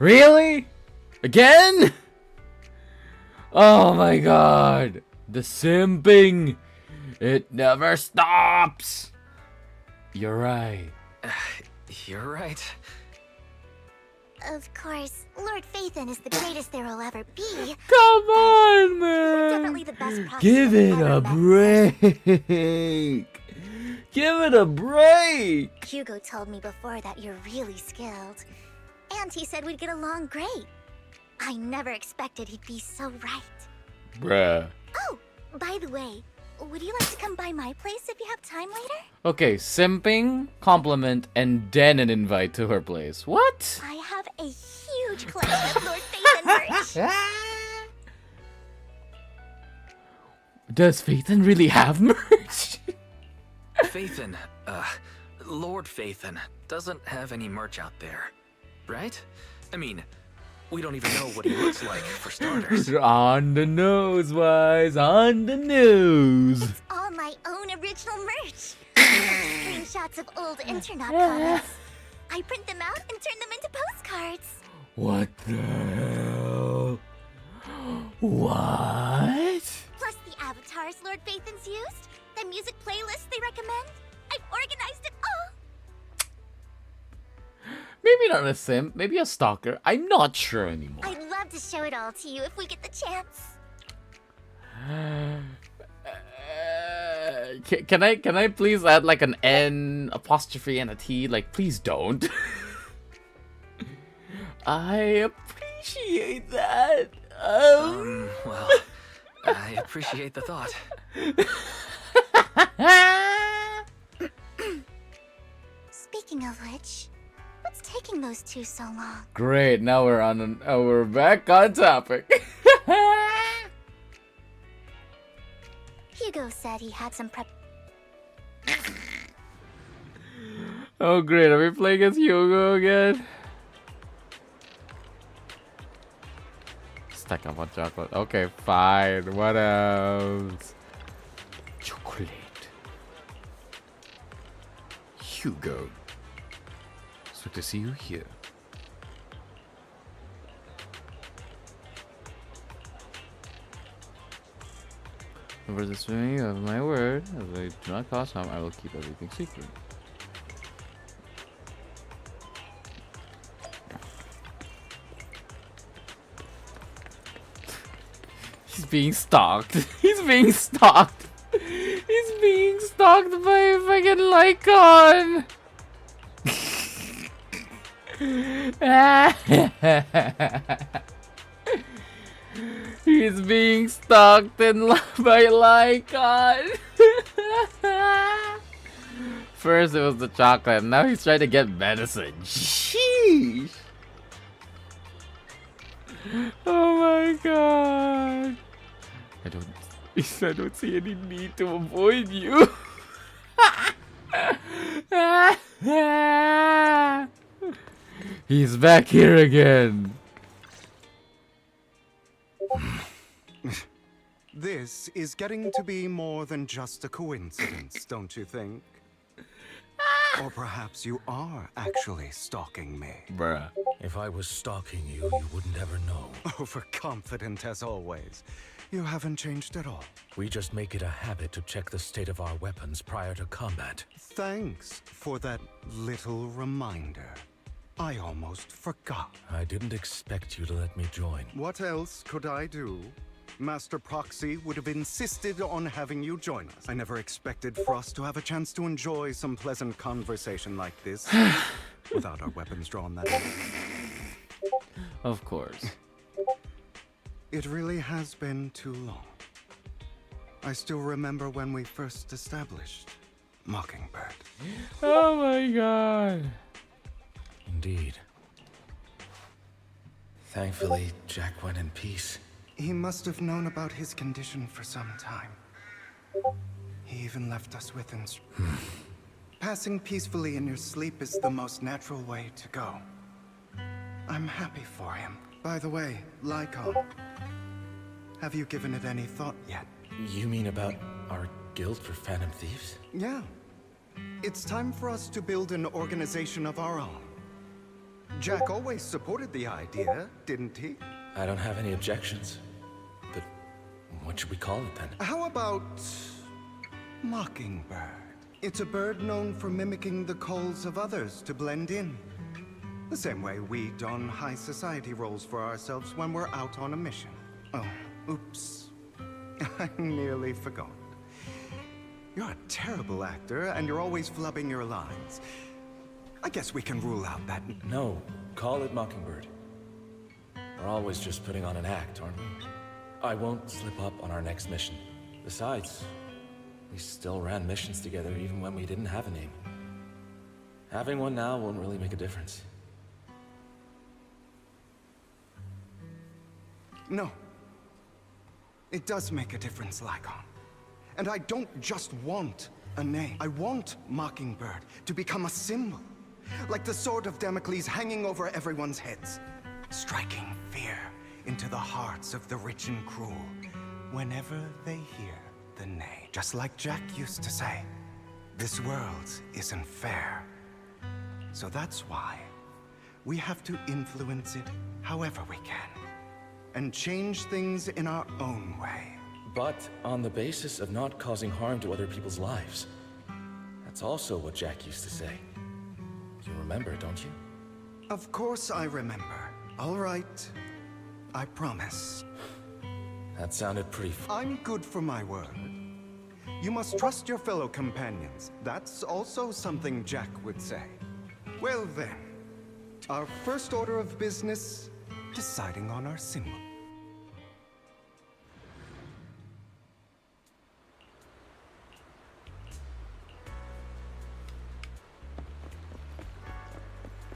Really? Again? Oh my god. The simping. It never stops. You're right. You're right. Of course, Lord Phaethon is the greatest there will ever be. Come on, man! Definitely the best proxy Give I've it ever a met. break. Give it a break. Hugo told me before that you're really skilled. And he said we'd get along great. I never expected he'd be so right. Bruh. Oh, by the way, would you like to come by my place if you have time later? Okay, simping, compliment, and then an invite to her place. What? I have a huge collection of Lord Phaethon merch. Does Phaethon really have merch? Phaethon, Lord Phaethon doesn't have any merch out there, right? I mean, we don't even know what he looks like, for starters. On the nose, Wise, on the nose. It's all my own original merch. Screenshots of old internet comments. I print them out and turn them into postcards. What the hell? What? Plus the avatars Lord Phaethon's used, the music playlists they recommend. I've organized it all. Maybe not a simp, maybe a stalker. I'm not sure anymore. I'd love to show it all to you if we get the chance. Can I please add like an N apostrophe and a T? Like, please don't. I appreciate that. Well, I appreciate the thought. Speaking of which, what's taking those two so long? Great, now we're back on topic. Hugo said he had some prep. Oh great, are we playing as Hugo again? Stack up on chocolate. Okay, fine. What else? Chocolate. Hugo. So to see you here. Over this way of my word, as I do not cause harm, I will keep everything secret. He's being stalked. He's being stalked. He's being stalked by a fucking Lycon. He's being stalked by Lycon. First it was the chocolate, now he's trying to get medicine. Sheesh. Oh my god. I don't see any need to avoid you. He's back here again. This is getting to be more than just a coincidence, don't you think? Or perhaps you are actually stalking me. Bruh. If I was stalking you, you wouldn't ever know. Overconfident as always. You haven't changed at all. We just make it a habit to check the state of our weapons prior to combat. Thanks for that little reminder. I almost forgot. I didn't expect you to let me join. What else could I do? Master Proxy would have insisted on having you join us. I never expected for us to have a chance to enjoy some pleasant conversation like this without our weapons drawn that way. Of course. It really has been too long. I still remember when we first established Mockingbird. Oh my god. Indeed. Thankfully, Jack went in peace. He must have known about his condition for some time. He even left us with instructions. Passing peacefully in your sleep is the most natural way to go. I'm happy for him. By the way, Lycon, have you given it any thought yet? You mean about our guild for Phantom Thieves? Yeah. It's time for us to build an organization of our own. Jack always supported the idea, didn't he? I don't have any objections. But what should we call it then? How about Mockingbird? It's a bird known for mimicking the calls of others to blend in. The same way we don high society roles for ourselves when we're out on a mission. Oh, oops. I nearly forgot. You're a terrible actor, and you're always flubbing your lines. I guess we can rule out that... No, call it Mockingbird. We're always just putting on an act, aren't we? I won't slip up on our next mission. Besides, we still ran missions together even when we didn't have a name. Having one now won't really make a difference. No. It does make a difference, Lycon. And I don't just want a name. I want Mockingbird to become a symbol. Like the sword of Damocles hanging over everyone's heads. Striking fear into the hearts of the rich and cruel whenever they hear the name. Just like Jack used to say, this world isn't fair. So that's why we have to influence it however we can. And change things in our own way. But on the basis of not causing harm to other people's lives. That's also what Jack used to say. You remember, don't you? Of course I remember. All right. I promise. That sounded pretty I'm good for my word. You must trust your fellow companions. That's also something Jack would say. Well then, our first order of business, deciding on our symbol.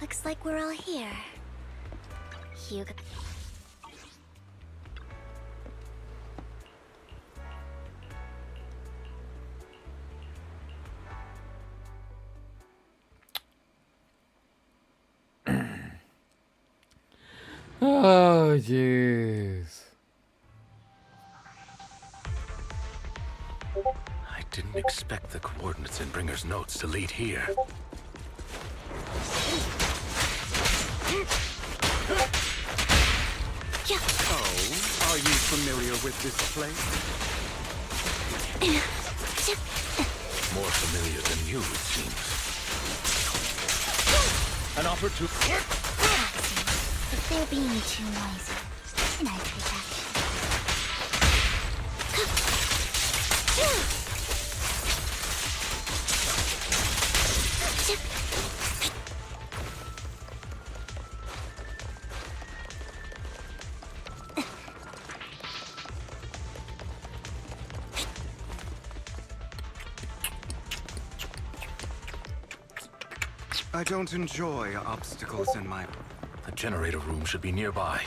Looks like we're all here. Hugo. Oh, jeez. I didn't expect the coordinates in Bringer's notes to lead here. Oh, are you familiar with this place? More familiar than you, it seems. An opportunity. If they're being too noisy, then I take I don't enjoy obstacles in my... The generator room should be nearby.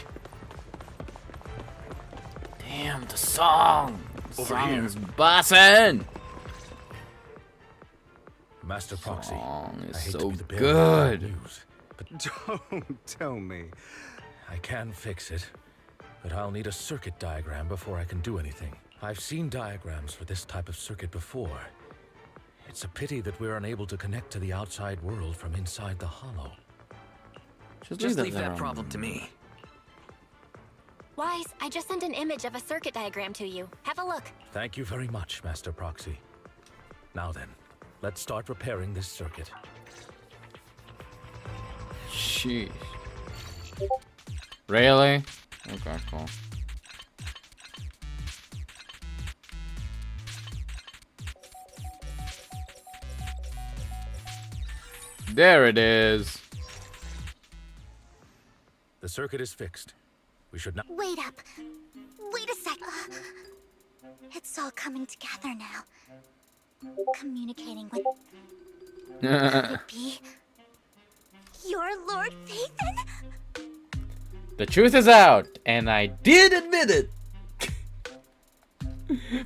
Damn, the song! The Over song here. is bussin'! Master Proxy, Song is I hate so to be the bearer of bad good. news, but Don't tell me. I can fix it, but I'll need a circuit diagram before I can do anything. I've seen diagrams for this type of circuit before. It's a pity that we're unable to connect to the outside world from inside the hollow. Just leave that problem to me. Wise, I just sent an image of a circuit diagram to you. Have a look. Thank you very much, Master Proxy. Now then, let's start repairing this circuit. Sheesh. Really? Okay, cool. There it is. The circuit is fixed. We should not... Wait up. Wait a sec. It's all coming together now. Communicating with... Could it be... your Lord Phaethon? The truth is out, and I did admit it.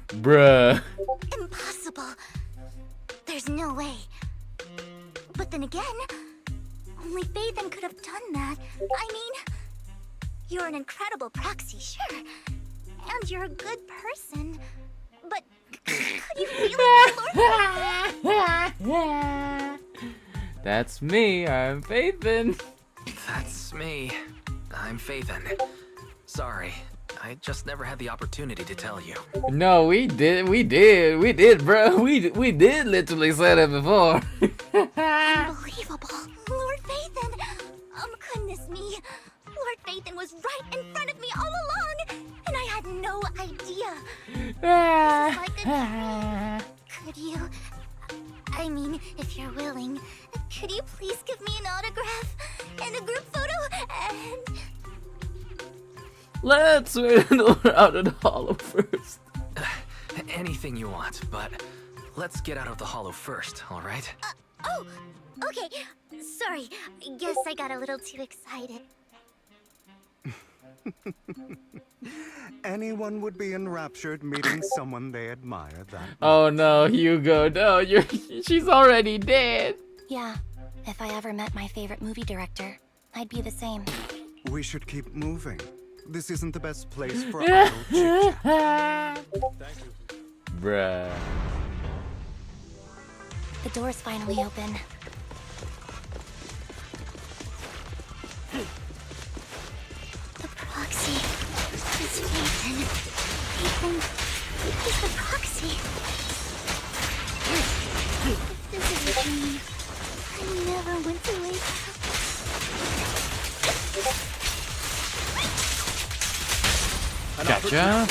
Bruh. Impossible. There's no way. But then again, only Phaethon could have done that. I mean, you're an incredible proxy, sure. And you're a good person. But could you really be Lord? That's me, I'm Phaethon. That's me. I'm Phaethon. Sorry, I just never had the opportunity to tell you. No, we did, bro. We did literally say that before. Unbelievable. Lord Phaethon. right in front of me all along, and I had no idea. Could you... I mean, if you're willing, could you please give me an autograph and a group photo and... Let's wait until we're out of the hollow first. Anything you want, but let's get out of the hollow first, alright? Oh, okay. Sorry, guess I got a little too excited. Anyone would be enraptured meeting someone they admire that Oh no, Hugo, no, she's already dead. Yeah, if I ever met my favorite movie director, I'd be the same. We should keep moving. This isn't the best place for idle chit-chat. Thank you. Bruh. The door's finally open. The proxy is Ethan. Ethan is the proxy. If this is a dream, I never went to wake up. Gotcha.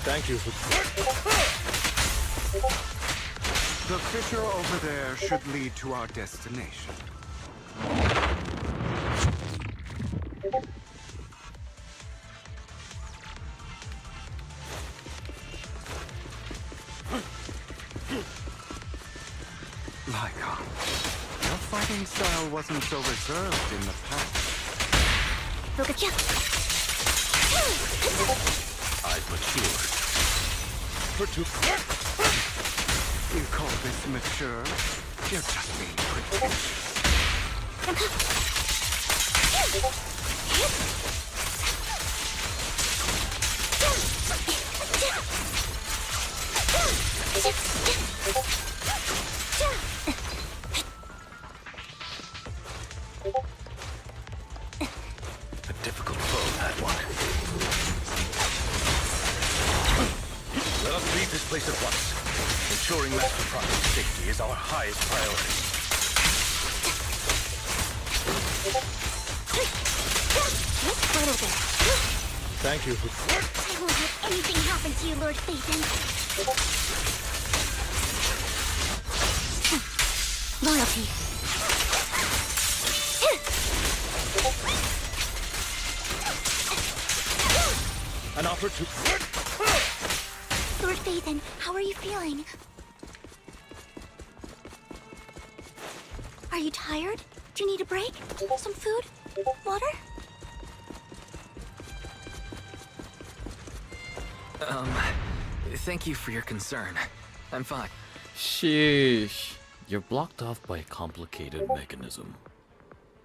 Thank you. The fissure over there should lead to our destination. Lycon, your fighting style wasn't so reserved in the past. I matured. You call this mature? You're just being pretentious. A difficult foe, that one. Let us leave this place at once. Ensuring Master Prophet's safety is our highest priority. Thank you. I won't let anything happen to you, Lord Phaethon. Loyalty. An opportunity. Lord Phaethon, how are you feeling? Are you tired? Do you need a break? Some food? Water? Thank you for your concern. I'm fine. Sheesh. You're blocked off by a complicated mechanism.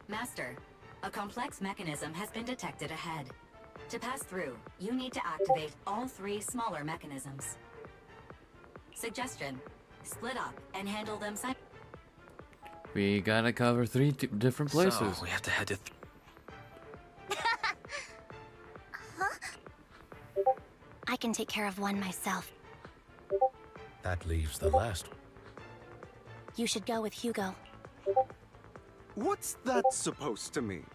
Master, a complex mechanism has been detected ahead. To pass through, you need to activate all 3 smaller mechanisms. Suggestion: split up and handle them We gotta cover 3 different places. So, we have to head to... I can take care of one myself. That leaves the last one. You should go with Hugo. What's that supposed to mean?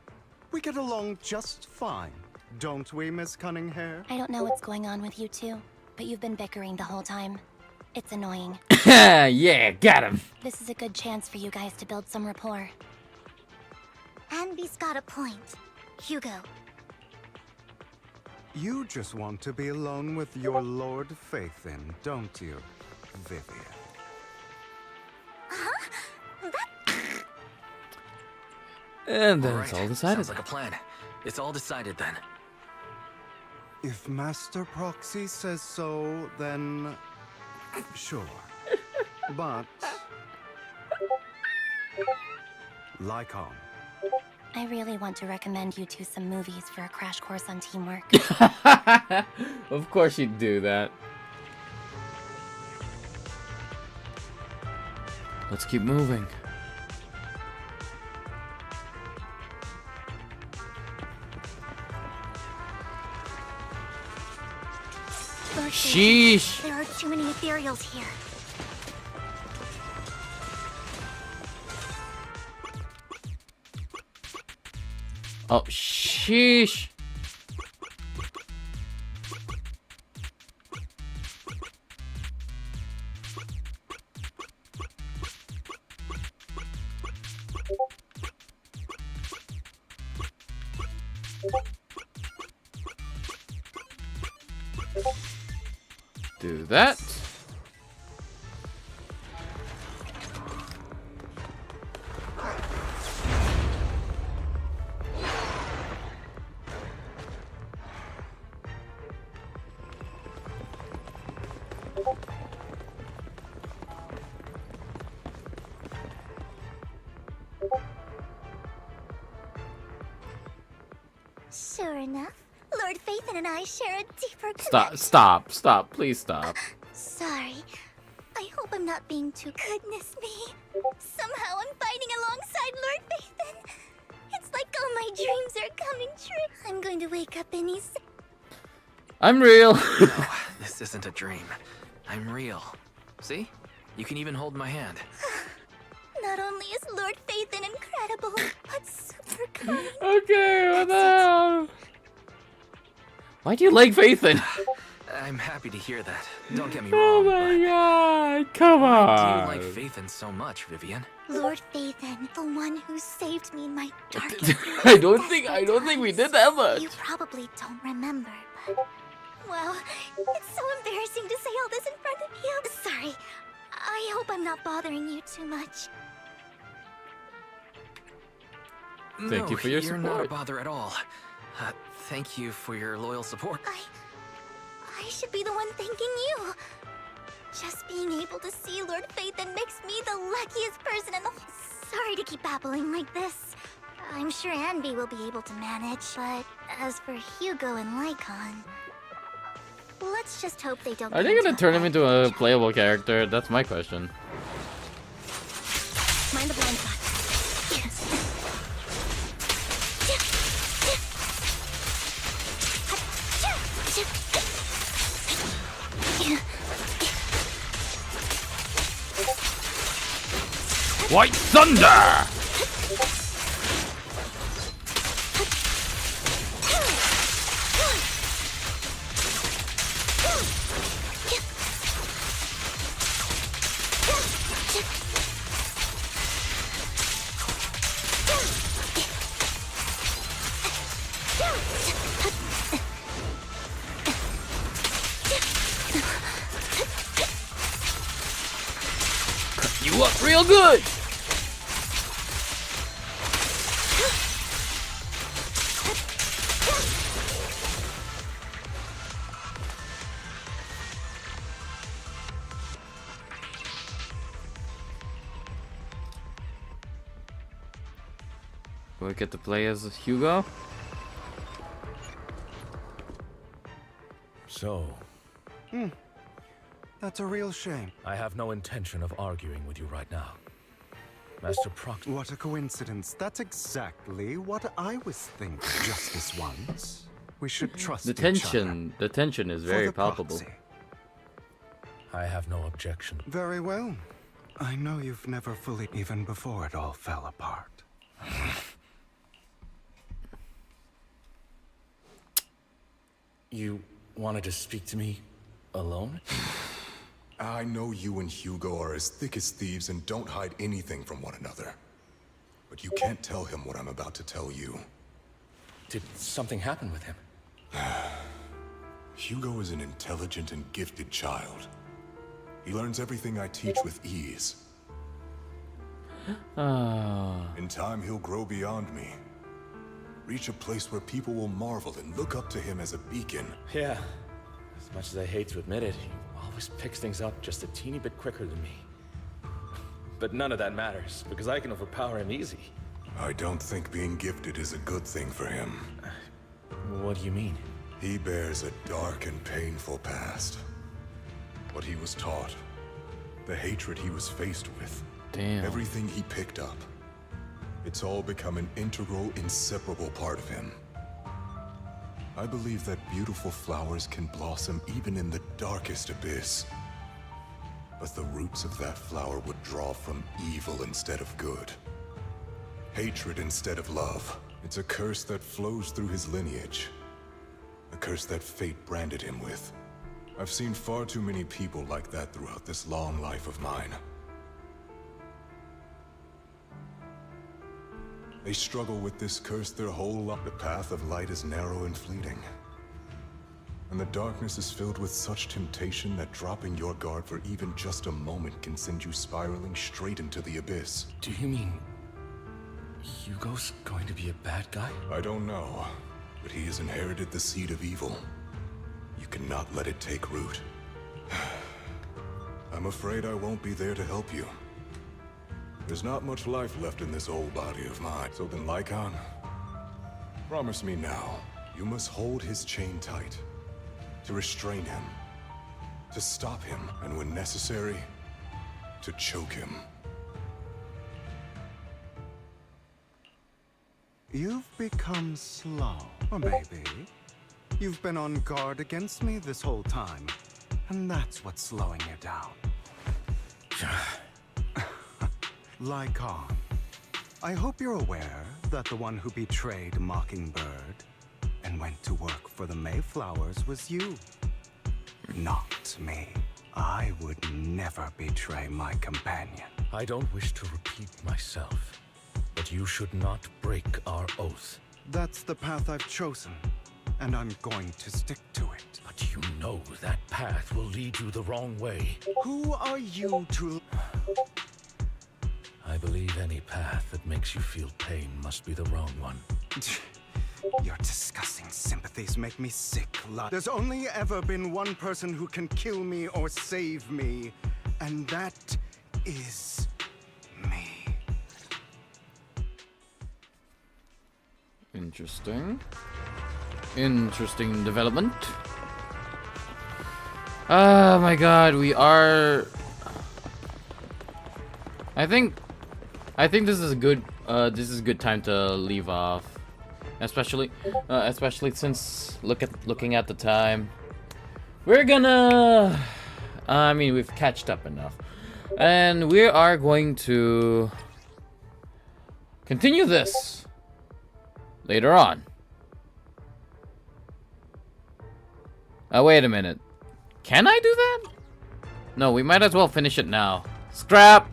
We get along just fine, don't we, Miss Cunninghair? I don't know what's going on with you two, but you've been bickering the whole time. It's annoying. Yeah, got him. This is a good chance for you guys to build some rapport. Anby's got a point. Hugo. You just want to be alone with your Lord Phaethon, don't you, Vivian? And then Alright, it's all decided. Sounds like a plan. It's all decided then. If Master Proxy says so, then sure. But Lycon. I really want to recommend you two some movies for a crash course on teamwork. Of course you'd do that. Let's keep moving. Lord Sheesh. Phaethon, there are too many ethereals here. Oh, sheesh. Do that. Sure enough, Lord Phaethon and I share a deeper Stop, stop, stop, please stop. Sorry. I hope I'm not being too... Goodness me. Somehow I'm fighting alongside Lord Phaethon. It's like all my dreams are coming true. I'm going to wake up any... I'm real. No, this isn't a dream. I'm real. See? You can even hold my hand. Not only is Lord Phaethon incredible, but super kind. Okay, what the hell? Why do you like Phaethon? I'm happy to hear that. Don't get me Oh wrong. my god, come on. Why do you like Phaethon so much, Vivian? Lord Phaethon, the one who saved me in my darkest I don't think we did that much. You probably don't remember, but... Well, it's so embarrassing to say all this in front of you. Sorry. I hope I'm not bothering you too much. Thank you for your You're not a support. bother at all. Thank you for your loyal support. I should be the one thanking you. Just being able to see Lord Phaethon makes me the luckiest person in the... Sorry to keep babbling like this. I'm sure Anby will be able to manage, but as for Hugo and Lycon... Let's just hope they don't... Are they gonna turn him into a playable character? That's my question. Mind the blind spot. White Thunder! Cut you up real good! Do I get to play as Hugo? So, That's a real shame. I have no intention of arguing with you right now. Master Proctor. What a coincidence. That's exactly what I was thinking just this once. We should trust The each other. tension is For very the palpable. proxy. I have no objection. Very well. I know you've never fully, even before it all fell apart. You wanted to speak to me alone? I know you and Hugo are as thick as thieves and don't hide anything from one another. But you can't tell him what I'm about to tell you. Did something happen with him? Hugo is an intelligent and gifted child. He learns everything I teach with ease. In time, he'll grow beyond me. Reach a place where people will marvel and look up to him as a beacon. Yeah. As much as I hate to admit it, he always picks things up just a teeny bit quicker than me. But none of that matters, because I can overpower him easy. I don't think being gifted is a good thing for him. What do you mean? He bears a dark and painful past. What he was taught, the hatred he was faced with, everything he picked up. It's all become an integral, inseparable part of him. I believe that beautiful flowers can blossom even in the darkest abyss. But the roots of that flower would draw from evil instead of good. Hatred instead of love. It's a curse that flows through his lineage. A curse that fate branded him with. I've seen far too many people like that throughout this long life of mine. They struggle with this curse their whole life. The path of light is narrow and fleeting. And the darkness is filled with such temptation that dropping your guard for even just a moment can send you spiraling straight into the abyss. Do you mean Hugo's going to be a bad guy? I don't know, but he has inherited the seed of evil. You cannot let it take root. I'm afraid I won't be there to help you. There's not much life left in this old body of mine. So then, Lycon, promise me now, you must hold his chain tight. To restrain him. To stop him. And when necessary, to choke him. You've become slow. Or maybe you've been on guard against me this whole time. And that's what's slowing you down. Lycon, I hope you're aware that the one who betrayed Mockingbird and went to work for the Mayflowers was you. Not me. I would never betray my companion. I don't wish to repeat myself, but you should not break our oath. That's the path I've chosen, and I'm going to stick to it. But you know that path will lead you the wrong way. Who are you to... I believe any path that makes you feel pain must be the wrong one. Your disgusting sympathies make me sick. There's only ever been one person who can kill me or save me, and that is me. Interesting. Interesting development. Oh my god, we are... I think this is a good good time to leave off. Especially since looking at the time. We're gonna I mean, we've catched up enough. And we are going to continue this later on. Wait a minute. Can I do that? No, we might as well finish it now. Scrap!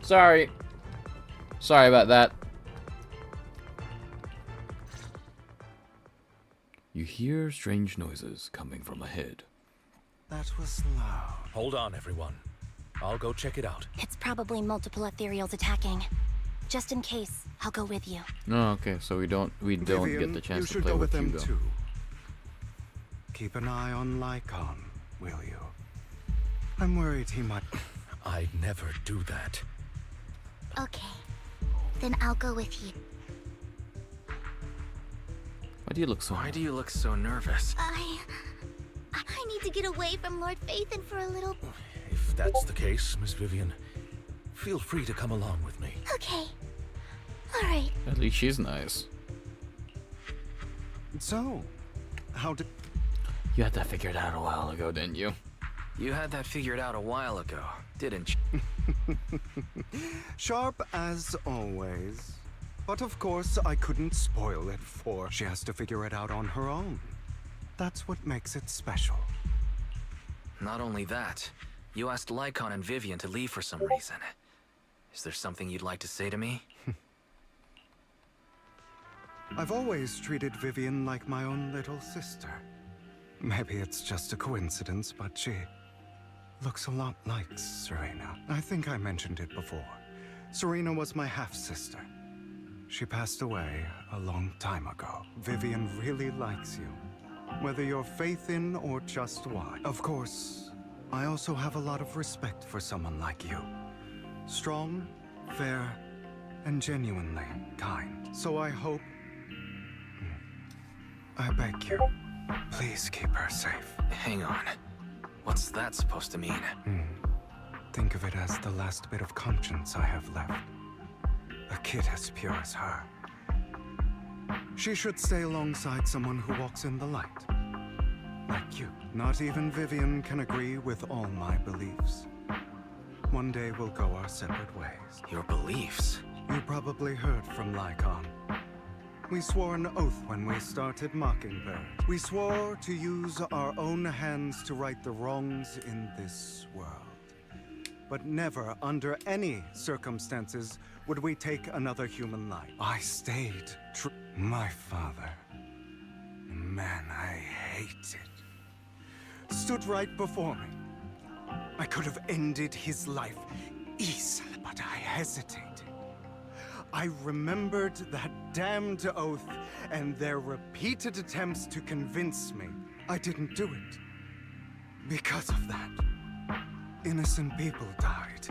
Sorry. Sorry about that. You hear strange noises coming from ahead. That was loud. Hold on, everyone. I'll go check it out. It's probably multiple ethereals attacking. Just in case, I'll go with you. Oh, okay, so we don't Vivian, get the chance to play go with them Hugo. too. Keep an eye on Lycon, will you? I'm worried he might... I'd never do that. Okay. Then I'll go with you. Why do you look so... Why do you look so nervous? I need to get away from Lord Phaethon for a little... If that's the case, Miss Vivian, feel free to come along with me. Okay. Alright. At least she's nice. So, how did... You had that figured out a while ago, didn't you? You had that figured out a while ago, didn't you? Sharp as always. But of course, I couldn't spoil it for... She has to figure it out on her own. That's what makes it special. Not only that, you asked Lycon and Vivian to leave for some reason. Is there something you'd like to say to me? I've always treated Vivian like my own little sister. Maybe it's just a coincidence, but she looks a lot like Serena. I think I mentioned it before. Serena was my half-sister. She passed away a long time ago. Vivian really likes you, whether you're Phaethon or just why. Of course, I also have a lot of respect for someone like you. Strong, fair, and genuinely kind. So I hope... I beg you, please keep her safe. Hang on. What's that supposed to mean? Think of it as the last bit of conscience I have left. A kid as pure as her. She should stay alongside someone who walks in the light. Like you. Not even Vivian can agree with all my beliefs. one day we'll go our separate ways. Your beliefs? You probably heard from Lycon. We swore an oath when we started Mockingbird. We swore to use our own hands to right the wrongs in this world. But never, under any circumstances, would we take another human life. I stayed true. My father, man, I hate it, stood right before me. I could have ended his life easily, but I hesitated. I remembered that damned oath and their repeated attempts to convince me I didn't do it. Because of that, innocent people died.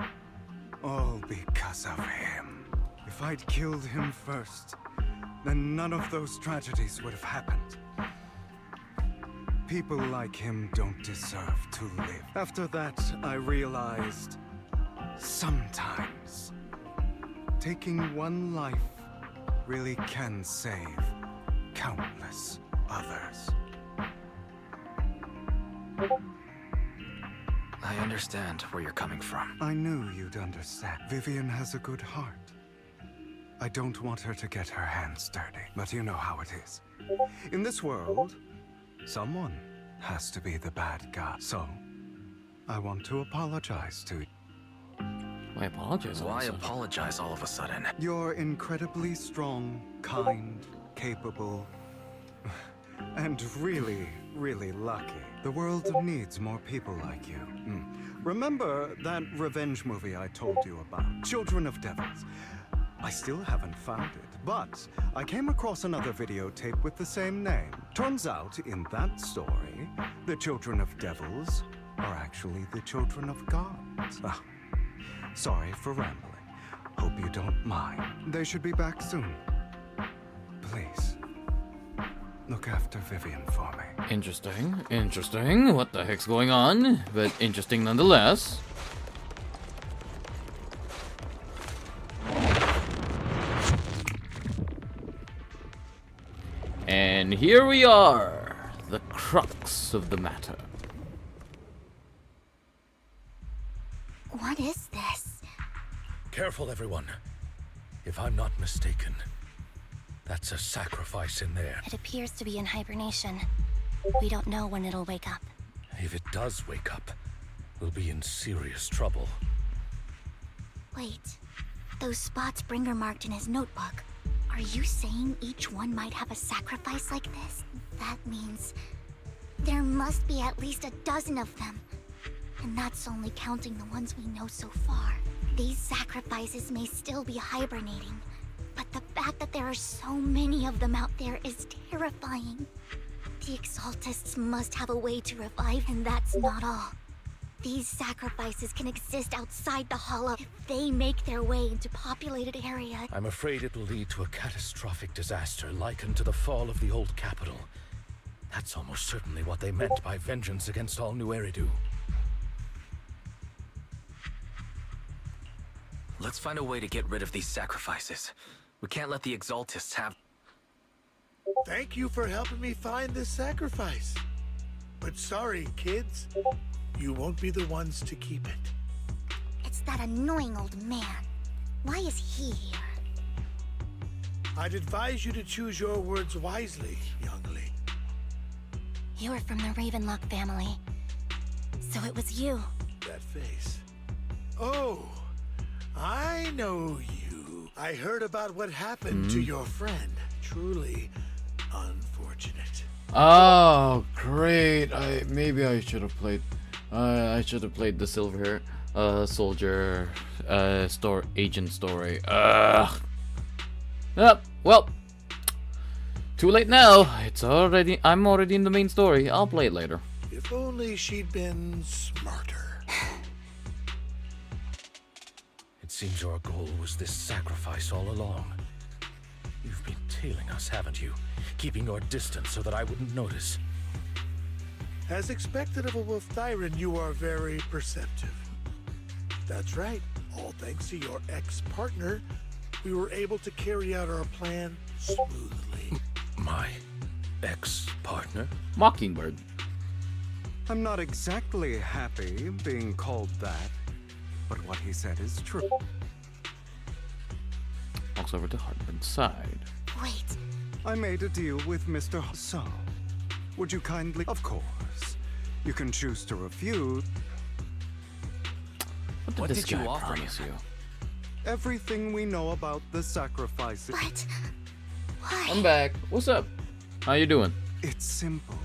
All because of him. If I'd killed him first, then none of those tragedies would have happened. People like him don't deserve to live. After that, I realized sometimes taking one life really can save countless others. I understand where you're coming from. I knew you'd understand. Vivian has a good heart. I don't want her to get her hands dirty, but you know how it is. In this world, someone has to be the bad guy. So, I want to apologize to you. Why apologize? Why apologize all of a sudden? You're incredibly strong, kind, capable, and really, really lucky. The world needs more people like you. Remember that revenge movie I told you about? Children of Devils. I still haven't found it, but I came across another videotape with the same name. Turns out, in that story, the children of devils are actually the children of gods. Sorry for rambling. Hope you don't mind. They should be back soon. Please, look after Vivian for me. Interesting, interesting. What the heck's going on? But interesting nonetheless. And here we are, the crux of the matter. What is this? Careful, everyone. If I'm not mistaken, that's a sacrifice in there. It appears to be in hibernation. We don't know when it'll wake up. If it does wake up, we'll be in serious trouble. Wait, those spots Bringer marked in his notebook. Are you saying each one might have a sacrifice like this? That means there must be at least a dozen of them. And that's only counting the ones we know so far. These sacrifices may still be hibernating, but the fact that there are so many of them out there is terrifying. The Exaltists must have a way to revive, and that's not all. These sacrifices can exist outside the Hollow if they make their way into populated areas. I'm afraid it will lead to a catastrophic disaster likened to the fall of the old capital. That's almost certainly what they meant by vengeance against all New Eridu. Let's find a way to get rid of these sacrifices. We can't let the Exaltists have... Thank you for helping me find this sacrifice. But sorry, kids. You won't be the ones to keep it. It's that annoying old man. Why is he here? I'd advise you to choose your words wisely, youngling. You're from the Ravenlock family. So it was you. That face. Oh, I know you. I heard about what happened to your friend. Truly unfortunate. Oh, great. Maybe I should have played... I should have played the Silver Soldier agent story. Well, too late now. I'm already in the main story. I'll play it later. If only she'd been smarter. It seems your goal was this sacrifice all along. You've been tailing us, haven't you? Keeping your distance so that I wouldn't notice. As expected of a Wolf Thyran, you are very perceptive. That's right. All thanks to your ex-partner, we were able to carry out our plan smoothly. My ex-partner? Mockingbird. I'm not exactly happy being called that. but what he said is true. Walks over to Hartman's side. Wait. I made a deal with Mr. So, would you kindly... Of course. You can choose to refuse. What did this guy promise you? Everything we know about the sacrifices. But... why? I'm back. What's up? How you doing? It's simple.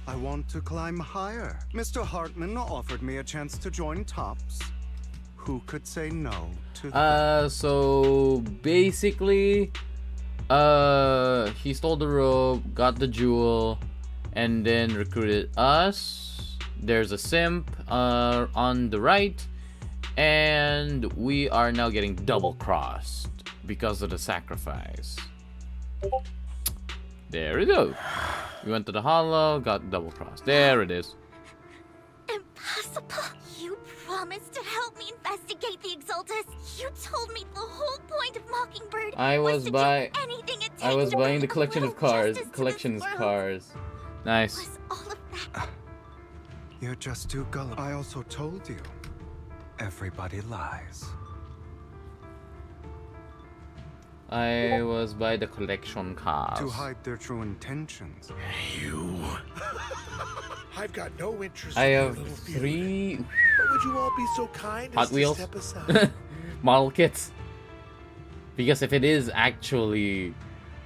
I want to climb higher. Mr. Hartman offered me a chance to join Tops. Who could say no to that? So basically, he stole the robe, got the jewel, and then recruited us. There's a simp on the right, and we are now getting double-crossed because of the sacrifice. There we go. We went to the hollow, got double-crossed. There it is. Impossible. You promised to help me investigate the Exaltus. You told me the whole point of Mockingbird was to do anything it takes I was to buying bring the collection a of little cars. justice to Collection this of world. cars. Nice. Was all of that... You're just too gullible. I also told you. Everybody lies. I was by the collection cars. To hide their true intentions. You. I've got no interest I in your have little feeling. 3 But would you all be so kind Hot as to Wheels step aside? model kits. Because if it is actually,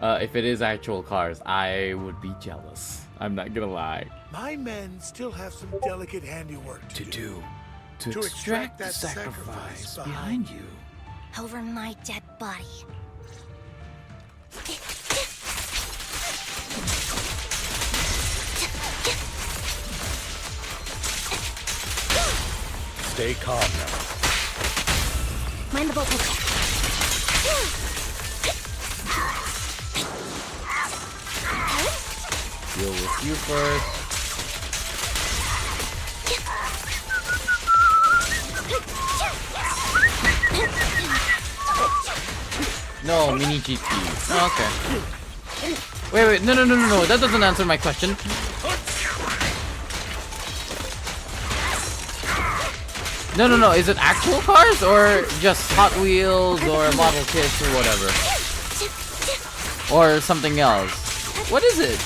if it is actual cars, I would be jealous. I'm not gonna lie. My men still have some delicate handiwork to do. To extract the sacrifice behind you. Over my dead body. Stay calm now. Mind the voltage. Deal with you first. No, mini GT. Oh, okay. Wait, no, that doesn't answer my question. No, is it actual cars or just Hot Wheels or model kits or whatever? Or something else? What is it?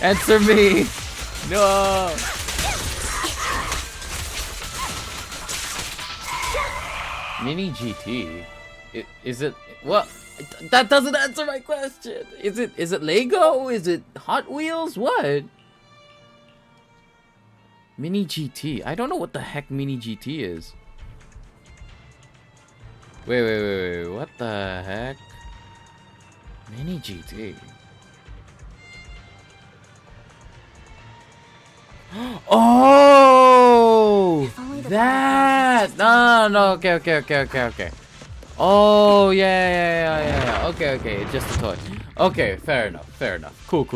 Answer me! No! Mini GT? Is it... What? That doesn't answer my question! Is it Lego? Is it Hot Wheels? What? Mini GT? I don't know what the heck Mini GT is. Wait, what the heck? Mini GT? Oh! That! No, okay. Oh, yeah. Okay, just a toy. Okay, fair enough. Cool.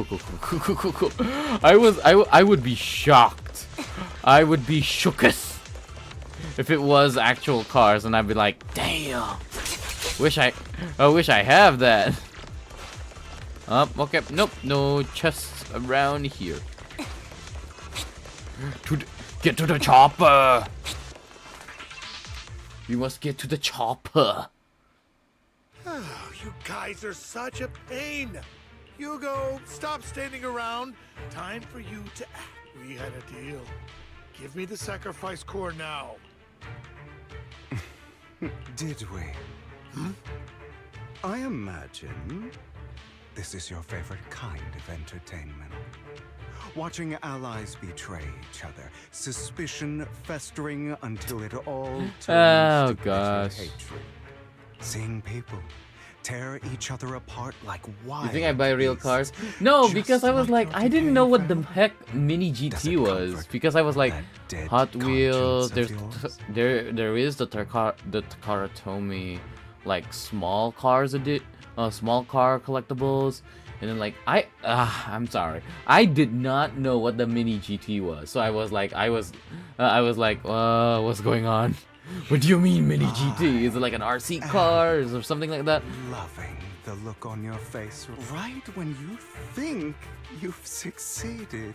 I would be shocked. I would be shooketh if it was actual cars, and I'd be like, damn. I wish I have that. Okay, nope, no chests around here. Get to the chopper. We must get to the chopper. Oh, you guys are such a pain. Hugo, stop standing around. Time for you to act. We had a deal. Give me the sacrifice core now. Did we? I imagine this is your favorite kind of entertainment. Watching allies betray each other, suspicion festering until it all turns to bitter hatred. Seeing people tear each other apart like wild. You think I buy real cars? No, because I was like, I didn't know what the heck Mini GT was. Because I was like, Hot Wheels. There is the Takaratomi, like small cars small car collectibles. And then like I'm sorry, I did not know what the Mini GT was. So I was like, what's going on? What do you mean Mini GT? Is it like an RC car or something like that? Loving the look on your face right when you think you've succeeded.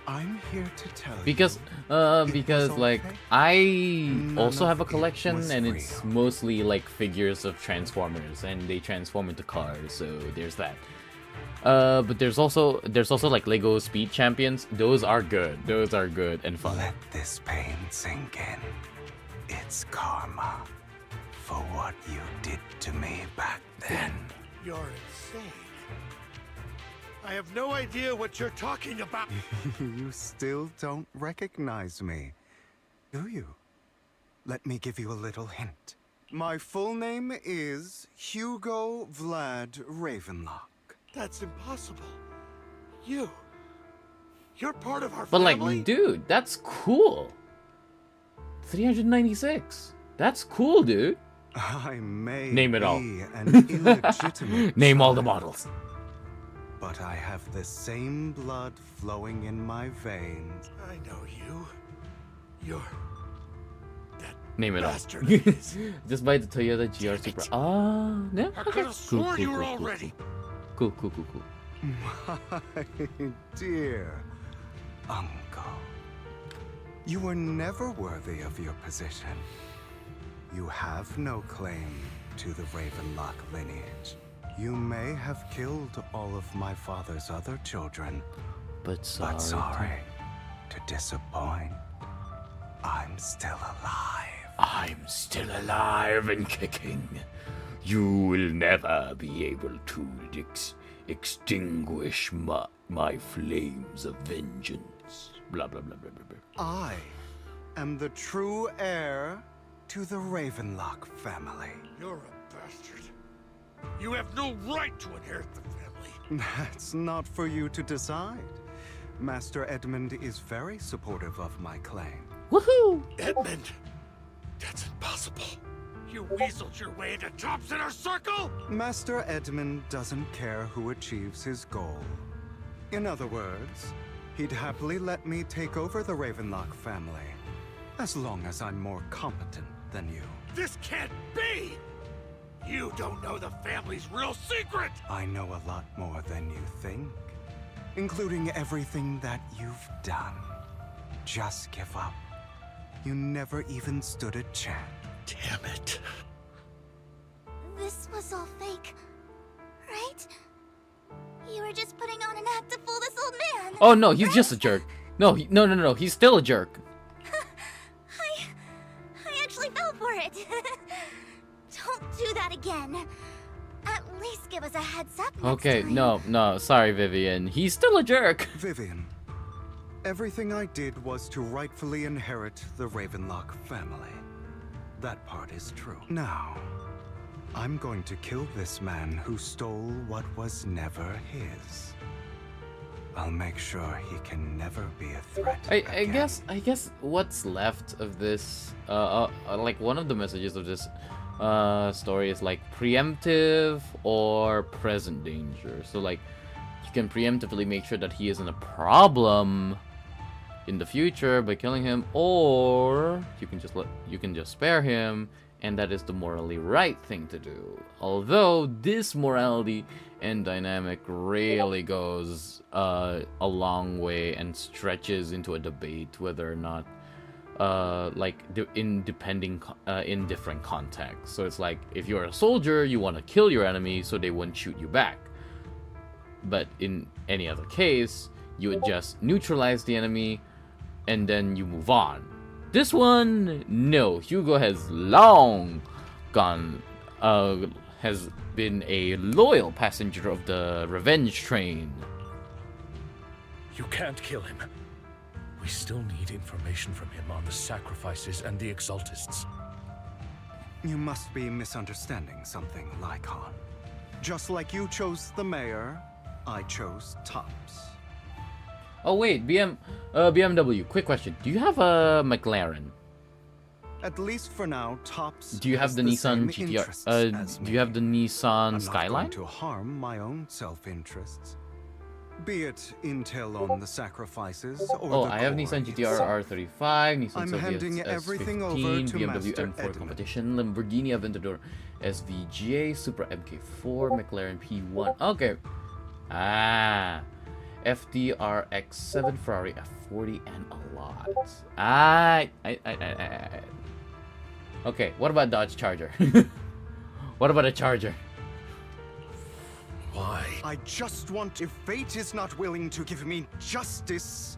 I'm here to tell because like I also have a collection, and it's mostly like figures of Transformers, and they transform into cars, so there's that. But there's also like Lego Speed Champions. Those are good and fun. Let this pain sink in. It's karma for what you did to me back then. You're insane. I have no idea what you're talking about. You still don't recognize me, do you? Let me give you a little hint. My full name is Hugo Vlad Ravenlock. That's impossible. You're part of our But family? like, dude, that's cool. 396. That's cool, dude. I may Name it all. be an illegitimate Name all the child, models. but I have the same blood flowing in my veins. I know you. You're Name it all. bastard. Just buy the Toyota GR Supra. Ah, yeah. I could have sworn you were already. Cool. My dear uncle, you were never worthy of your position. You have no claim to the Ravenlock lineage. You may have killed all of my father's other children, but sorry to disappoint. I'm still alive. I'm still alive and kicking. You will never be able to extinguish my flames of vengeance. Blah, blah, blah, blah, blah, blah. I am the true heir to the Ravenlock family. You're a bastard. You have no right to inherit the family. That's not for you to decide. Master Edmund is very supportive of my claim. Woohoo! Edmund! That's impossible. You weaseled your way into Top's inner circle? Master Edmund doesn't care who achieves his goal. In other words, he'd happily let me take over the Ravenlock family, as long as I'm more competent than you. This can't be! You don't know the family's real secret! I know a lot more than you think, including everything that you've done. Just give up. You never even stood a chance. Damn it. This was all fake, right? You were just putting on an act to fool this old man. Oh no, he's just a jerk. No, no. He's still a jerk. I actually fell for it. Don't do that again. At least give us a heads up next Okay, time. no. Sorry, Vivian. He's still a jerk. Vivian, everything I did was to rightfully inherit the Ravenlock family. That part is true. Now, I'm going to kill this man who stole what was never his. I'll make sure he can never be a threat I guess what's left of this, like one of the messages of this story is like preemptive or present danger. So like you can preemptively make sure that he isn't a problem in the future by killing him, or you can just spare him, and that is the morally right thing to do. Although this morality and dynamic really goes a long way and stretches into a debate whether or not in different contexts. So it's like if you're a soldier, you want to kill your enemy so they won't shoot you back. But in any other case, you would just neutralize the enemy and then you move on. This one, no. Hugo has long gone, has been a loyal passenger of the revenge train. You can't kill him. We still need information from him on the sacrifices and the Exaltists. You must be misunderstanding something, Lycon. Just like you chose the mayor, I chose Tops. Oh wait, BMW. Quick question: do you have a McLaren? At least for now, Tops. Do you have the Nissan GTR? Do you have the Nissan Skyline? I'm not going to harm my own self-interests. Be it intel on the sacrifices or Oh, the I have core Nissan GTR itself. R35, Nissan I'm Soviet handing everything over S15, to BMW Master M4 Edmund. Competition, Lamborghini Aventador SVGA, Supra MK4, McLaren P1. Okay. Ah. FDRX7, Ferrari F40, and a lot. Okay, what about Dodge Charger? What about a Charger? Why? I just want... If fate is not willing to give me justice,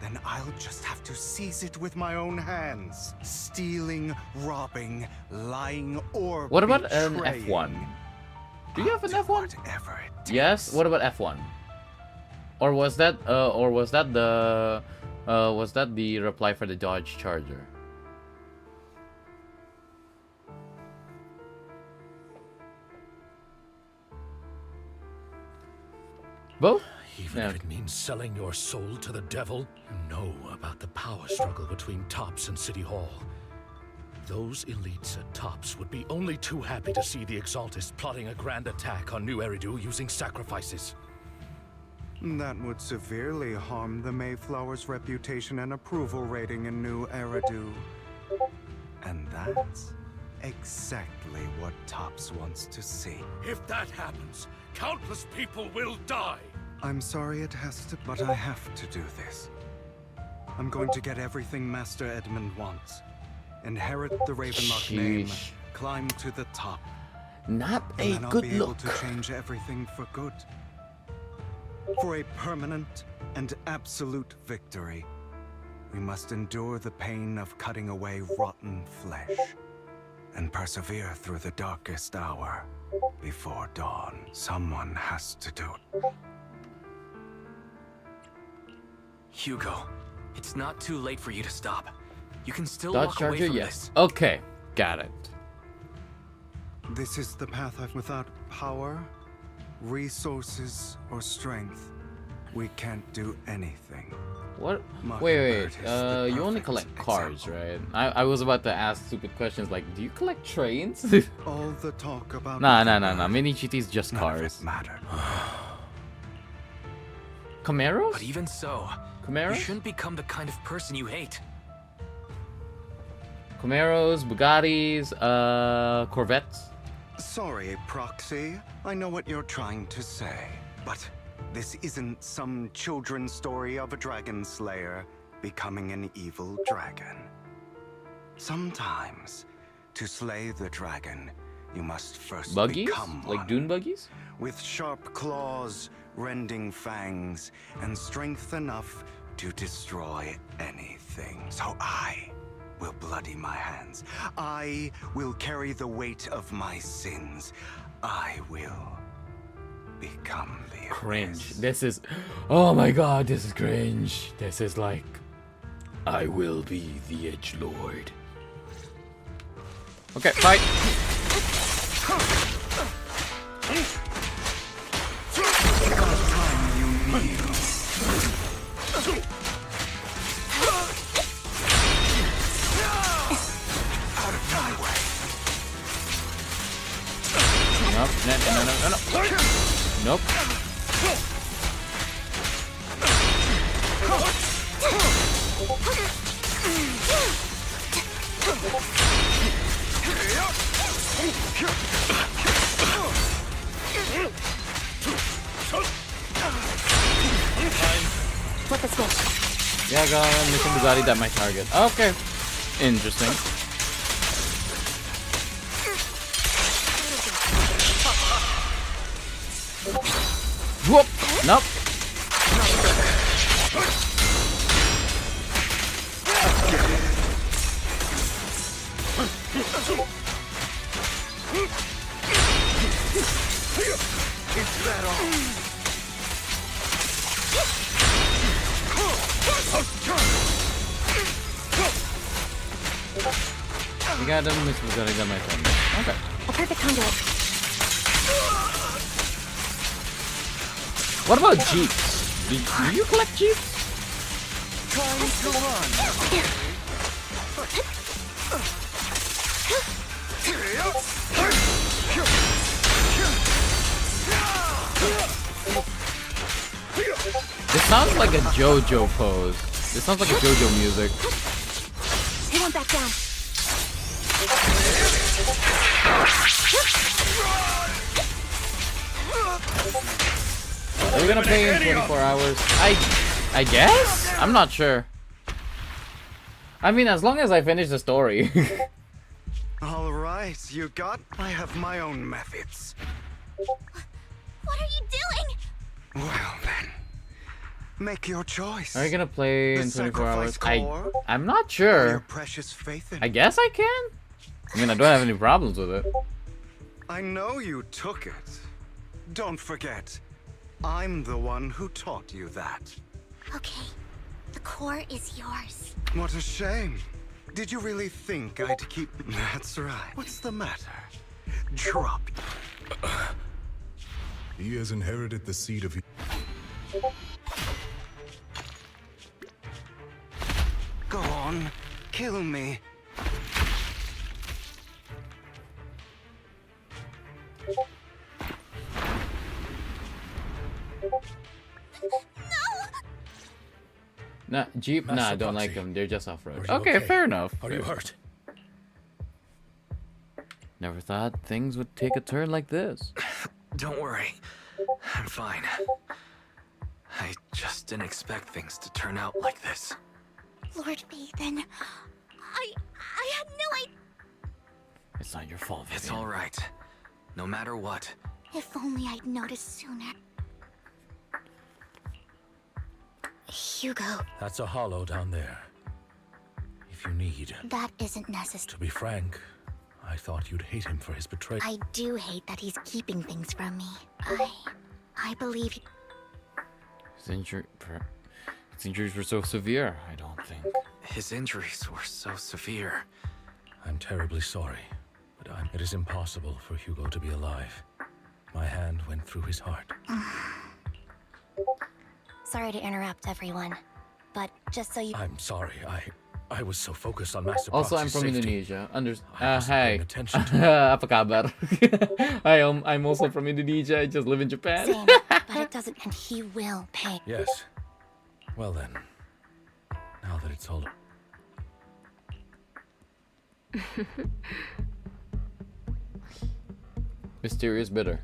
then I'll just have to seize it with my own hands. Stealing, robbing, lying, or What about an betraying. F1? Do you have an F1? Whatever it takes. Yes. What about F1? Or was that the reply for the Dodge Charger? Both? Even if it means selling your soul to the devil, you know about the power struggle between Tops and City Hall. Those elites at Tops would be only too happy to see the Exaltists plotting a grand attack on New Eridu using sacrifices. That would severely harm the Mayflower's reputation and approval rating in New Eridu. And that's exactly what Tops wants to see. If that happens, countless people will die. I'm sorry it has to, but I have to do this. I'm going to get everything Master Edmund wants. Inherit the Ravenlock name, climb to the top. Not and a then I'll good be able look. to change everything for good. For a permanent and absolute victory, we must endure the pain of cutting away rotten flesh and persevere through the darkest hour before dawn. Someone has to do it. Hugo, it's not too late for you to stop. You can still Dodge walk Charger, away from yes. this. Okay, got it. This is the path I've without power, resources, or strength. We can't do anything. What? Mockingbird Wait. is the You only perfect collect cars, right? I was about to ask stupid questions like, do you collect trains? All the talk about Nah. Mini GT is just cars. Matter. Camaros? But even so, Camaros? you shouldn't become the kind of person you hate. Camaros, Bugattis, Corvettes. Sorry, Proxy. I know what you're trying to say, but this isn't some children's story of a dragon slayer becoming an evil dragon. Sometimes, to slay the dragon, you must first Buggies? become one. Like dune buggies? With sharp claws, rending fangs, and strength enough to destroy anything. So I will bloody my hands. I will carry the weight of my sins. I will become the Cringe. This is... Oh my god, this is cringe. This is like... I will be the edgelord. Okay, fight! No. Nope. Flip the switch. Yeah, go on, mission Bugatti that my target. Okay. Interesting. Whoop! Nope. Is that all? You got them, mission Bugatti that my target. Okay. A perfect conduit. What about Jeeps? Do you collect Jeeps? Trying to run. sounds like a JoJo pose. This sounds like a JoJo music. He won't back down. Are we gonna play in 24 hours? I guess? I'm not sure. I mean, as long as I finish the story. All right, you got. I have my own methods. What are you doing? Well then, make your choice. Are you gonna play in 24 hours? Core, I'm not or sure. your precious faith in I guess I can. I mean, I don't have any problems with it. I know you took it. Don't forget, I'm the one who taught you that. Okay, the core is yours. What a shame. Did you really think I'd keep... That's right. What's the matter? Drop. He has inherited the seed of... Go on, kill me. Nah, Jeep? Nah, I don't like them. They're just off-road. Okay, fair enough. Are you hurt? Never thought things would take a turn like this. Don't worry. I'm fine. I just didn't expect things to turn out like this. Lord Vathan, I had no idea. It's not your fault, Vivian. It's all right. No matter what. If only I'd noticed sooner. Hugo. That's a hollow down there. If you need. That isn't necessary. To be frank, I thought you'd hate him for his betrayal. I do hate that he's keeping things from me. I believe His injuries were so severe, I don't think. His injuries were so severe. I'm terribly sorry, but it is impossible for Hugo to be alive. My hand went through his heart. Sorry to interrupt everyone, but just so you... I'm sorry, I was so focused on Master Also, I'm Proxy's from safety. Indonesia. I wasn't Hey. paying attention to Apa kabar? I'm also from Indonesia. I just live in Japan. same, but it doesn't, and he will pay. Yes. Well then, now that it's all... Mysterious bitter.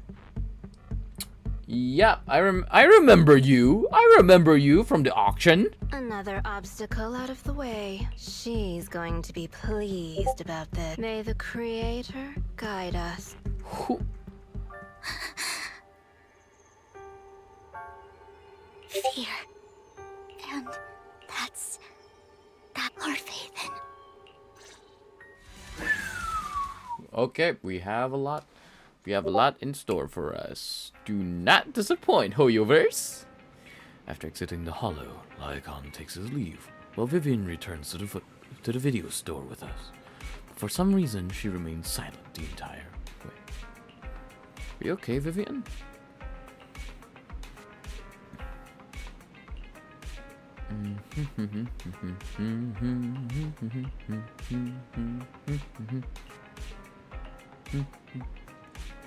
Yep, I remember you. I remember you from the auction. Another obstacle out of the way. She's going to be pleased about this. May the Creator guide us. Fear. And that's Lord Vathan. Okay, we have a lot. We have a lot in store for us. Do not disappoint, Hoyoverse. After exiting the hollow, Lycon takes his leave, while Vivian returns to the video store with us. For some reason, she remains silent the entire way. Are you okay, Vivian?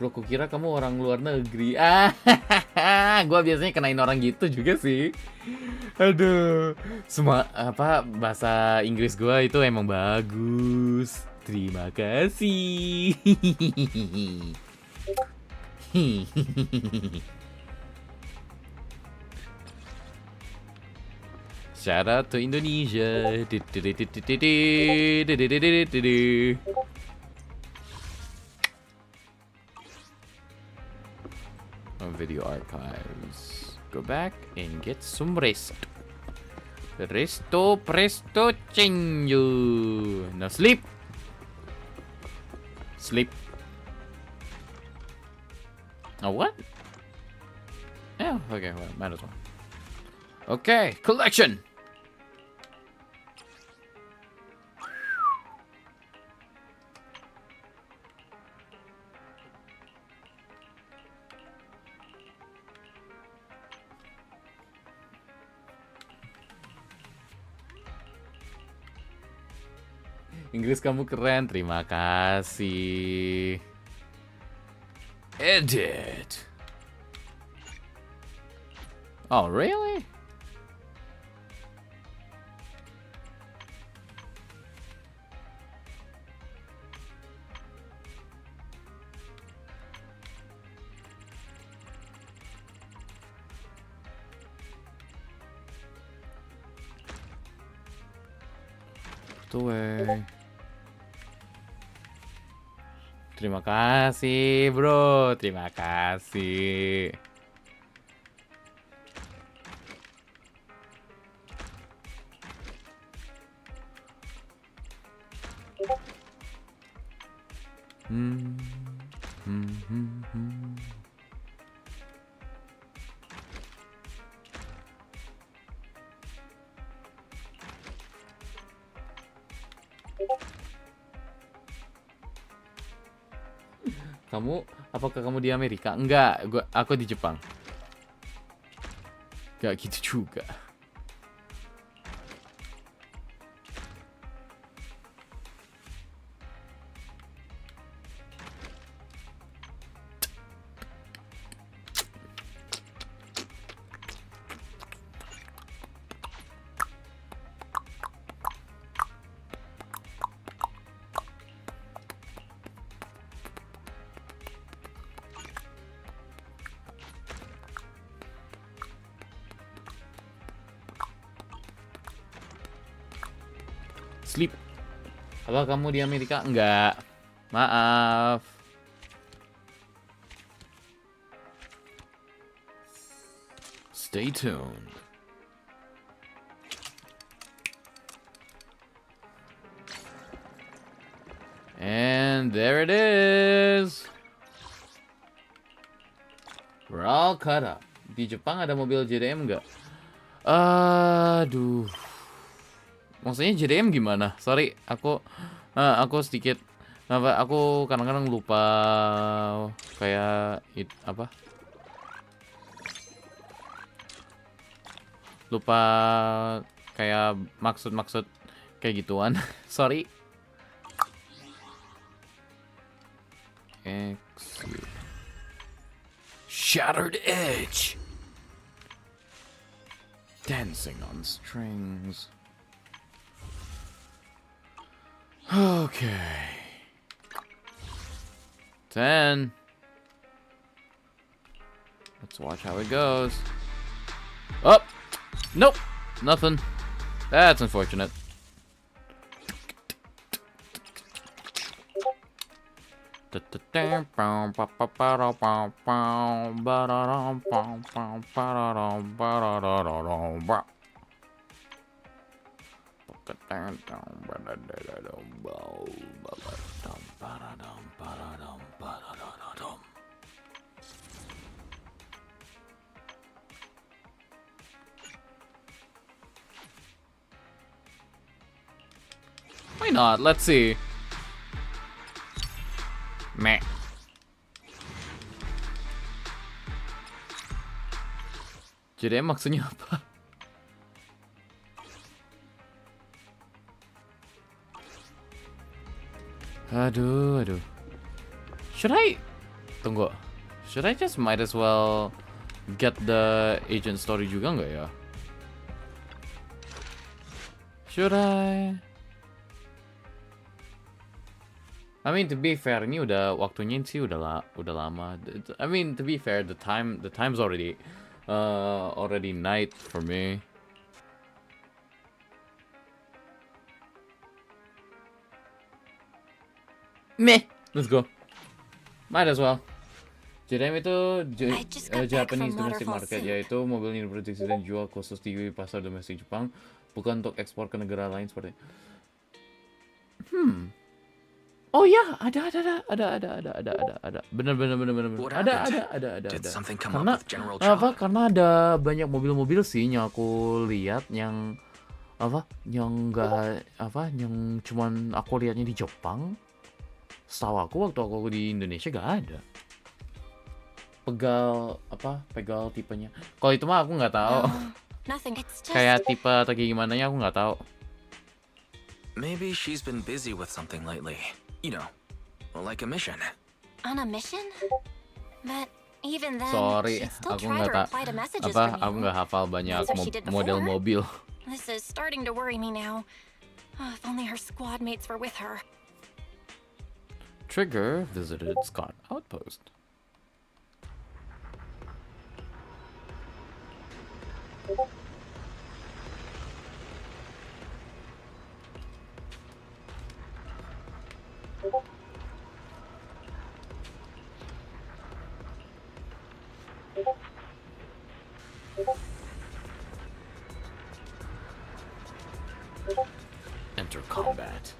Bro, kukira kamu orang luar negeri. Gua biasanya kenain orang gitu juga sih. Aduh, semua bahasa Inggris gua itu emang bagus. Terima kasih. Shout out to Indonesia. Video archives. Go back and get some rest. Resto presto chenju. Now sleep. Sleep. Oh, what? Oh, okay, well, might as well. Okay, collection. Inggris kamu keren, terima kasih. Edit. Oh, really? way. Terima kasih, bro. Terima kasih. Apakah kamu di Amerika? Enggak, aku di Jepang. Gak gitu juga. Sleep. Apa kamu di Amerika? Enggak. Maaf. Stay tuned. And there it is. We're all caught up. Di Jepang ada mobil JDM enggak? Aduh. Maksudnya JDM gimana? Sorry, aku sedikit aku kadang-kadang lupa kayak apa? Lupa kayak maksud kayak gituan. Sorry. Exit. Shattered Edge. Dancing on strings. Okay. 10. Let's watch how it goes. Oh! Nope! Nothing. That's unfortunate. Why not? Let's see. Meh. Jadi maksudnya apa? Aduh. Should I? Tunggu. Should I just might as well get the agent story juga nggak ya? Should I? I mean, to be fair, ini udah waktunya sih udah lama. I mean, to be fair, the time's already night for me. Meh, let's go. Might as well. JDM itu Japanese domestic market, yaitu mobil yang diproduksi dan dijual khusus di pasar domestik Jepang, bukan untuk ekspor ke negara lain seperti. Oh ya, ada. Bener. Ada. Karena ada banyak mobil-mobil sih yang aku lihat yang cuman aku lihatnya di Jepang. Setahu aku waktu aku di Indonesia gak ada. Pegal tipenya. Kalau itu mah aku nggak tahu. Kayak tipe atau kayak gimana nya aku nggak tahu. Maybe she's been busy with something lately. You know, like a mission. On a mission? But even then, sorry, she'd still aku try to reply to messages from you. Aku nggak hafal banyak That's what she did model before. mobil. This is starting to worry me now. Oh, if only her squad mates were with her. Trigger visited Scott Outpost. Enter combat.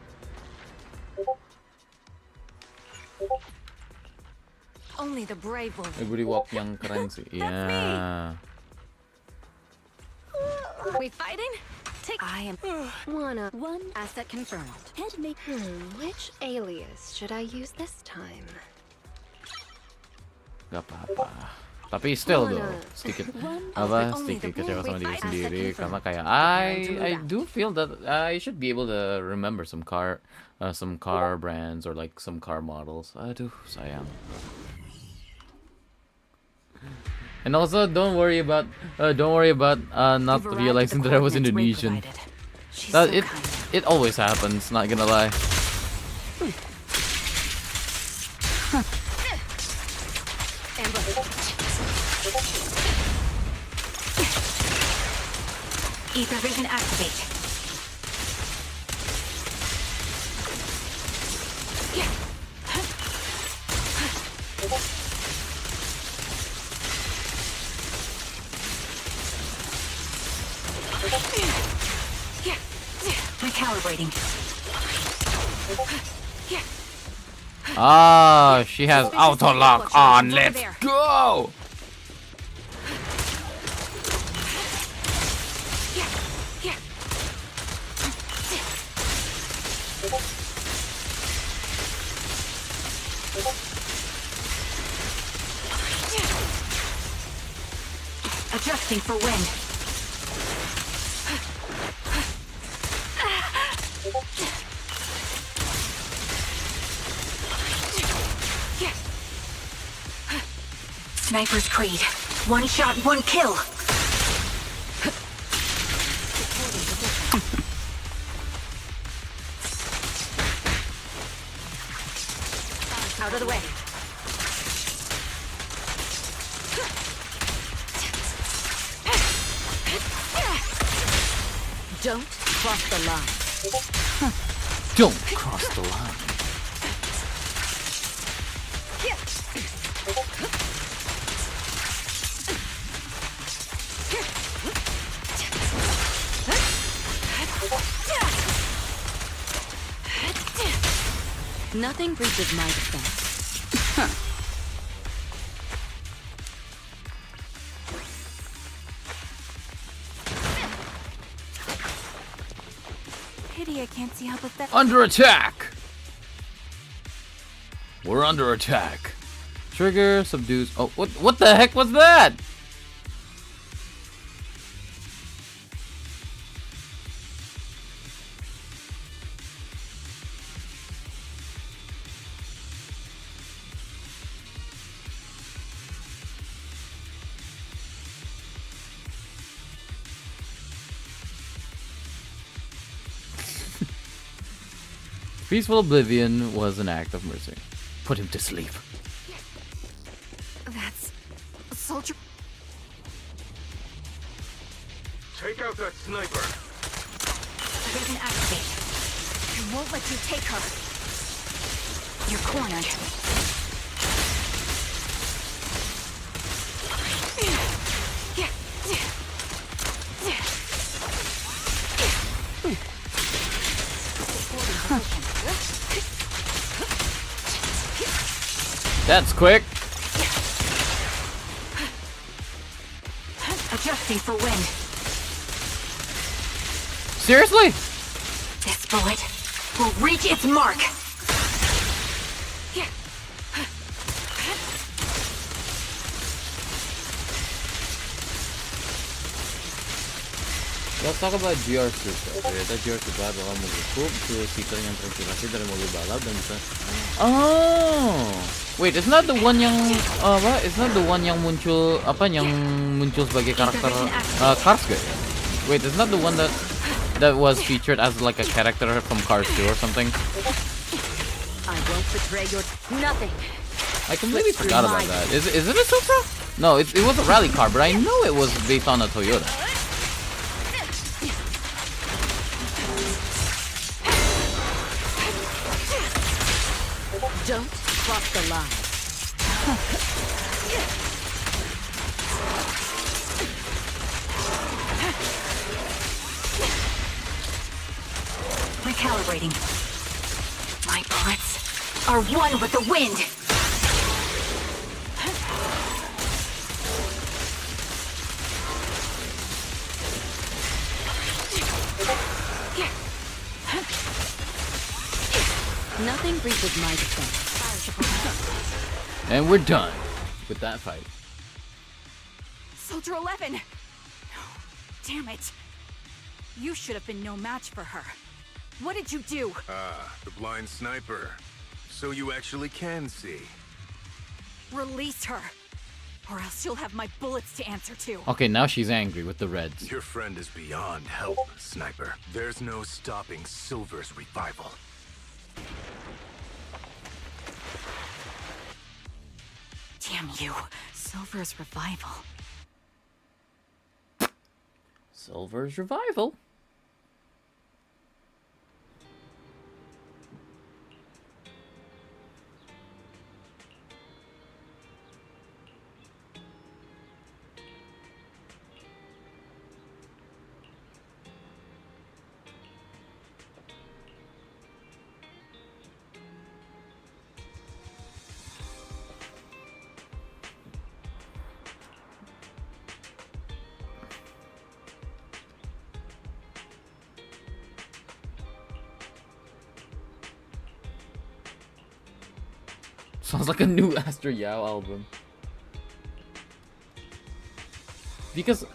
Only the brave will. Everybody walk yang keren sih. Yeah. We fighting? I am one asset confirmed. Head me. Which alias should I use this time? Gak apa-apa. Tapi still though, sedikit kecewa sama diri sendiri karena kayak I do feel that I should be able to remember some car brands or like some car models. Aduh, sayang. And also, don't worry about not realizing that I was Indonesian. It always happens. Not gonna lie. Ether vision activate. Recalibrating. Ah, she has auto lock on. Let's go. Adjusting for wind. Sniper's Creed. One shot, one kill. Out of the way. Don't cross the line. Don't cross the line. Nothing breaches my defense. Pity I can't see how pathetic. Under attack. We're under attack. Trigger subdues. Oh, what the heck was that? Peaceful oblivion was an act of mercy. Put him to sleep. That's a soldier. Take out that sniper. Vision activate. I won't let you take her. You're cornered. That's quick. Adjusting for wind. Seriously? This bullet will reach its mark. Let's talk about GR Super. Ternyata GR Super adalah mobil coupe, two-seater yang terinspirasi dari mobil balap dan bisa. Oh, wait, isn't that the one yang apa? Isn't that the one yang muncul apa? Yang muncul sebagai karakter Cars guy? Wait, isn't that the one that was featured as like a character from Cars 2 or something? I won't betray your nothing. I completely forgot about that. Is it a Supra? No, it was a rally car, but I know it was based on a Toyota. Don't cross the line. Recalibrating. My bullets are one with the wind. Nothing breaches my defense. And we're done with that fight. Soldier 11! Damn it. You should have been no match for her. What did you do? Ah, the blind sniper. So you actually can see. Release her, or else you'll have my bullets to answer to. Okay, now she's angry with the reds. Your friend is beyond help, Sniper. There's no stopping Silver's revival. Damn you. Silver's revival. Silver's revival. Sounds like a new Astro Yao album. Because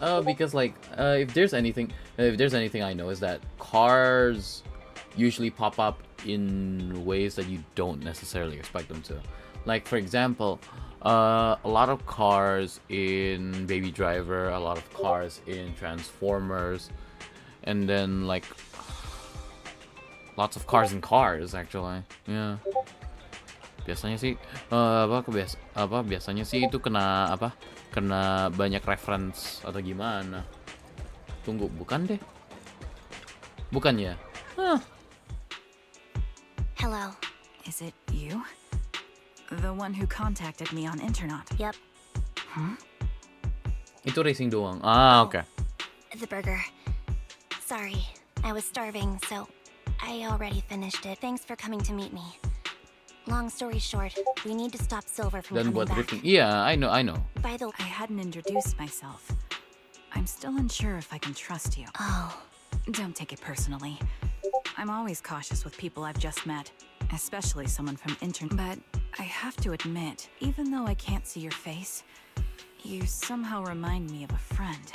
like if there's anything I know is that cars usually pop up in ways that you don't necessarily expect them to. Like for example, a lot of cars in Baby Driver, a lot of cars in Transformers, and then like lots of cars in Cars actually. Yeah. Biasanya sih biasanya sih itu kena banyak reference atau gimana. Tunggu, bukan deh. Bukan ya? Huh. Hello. Is it you? The one who contacted me on internet? Yep. Itu racing doang. Ah, okay. The burger. Sorry, I was starving, so I already finished it. Thanks for coming to meet me. Long story short, we need to stop Silver from Dan coming buat back. drifting. Yeah, I know. By the way, I hadn't introduced myself. I'm still unsure if I can trust you. Oh. Don't take it personally. I'm always cautious with people I've just met, especially someone from internet. But I have to admit, even though I can't see your face, you somehow remind me of a friend.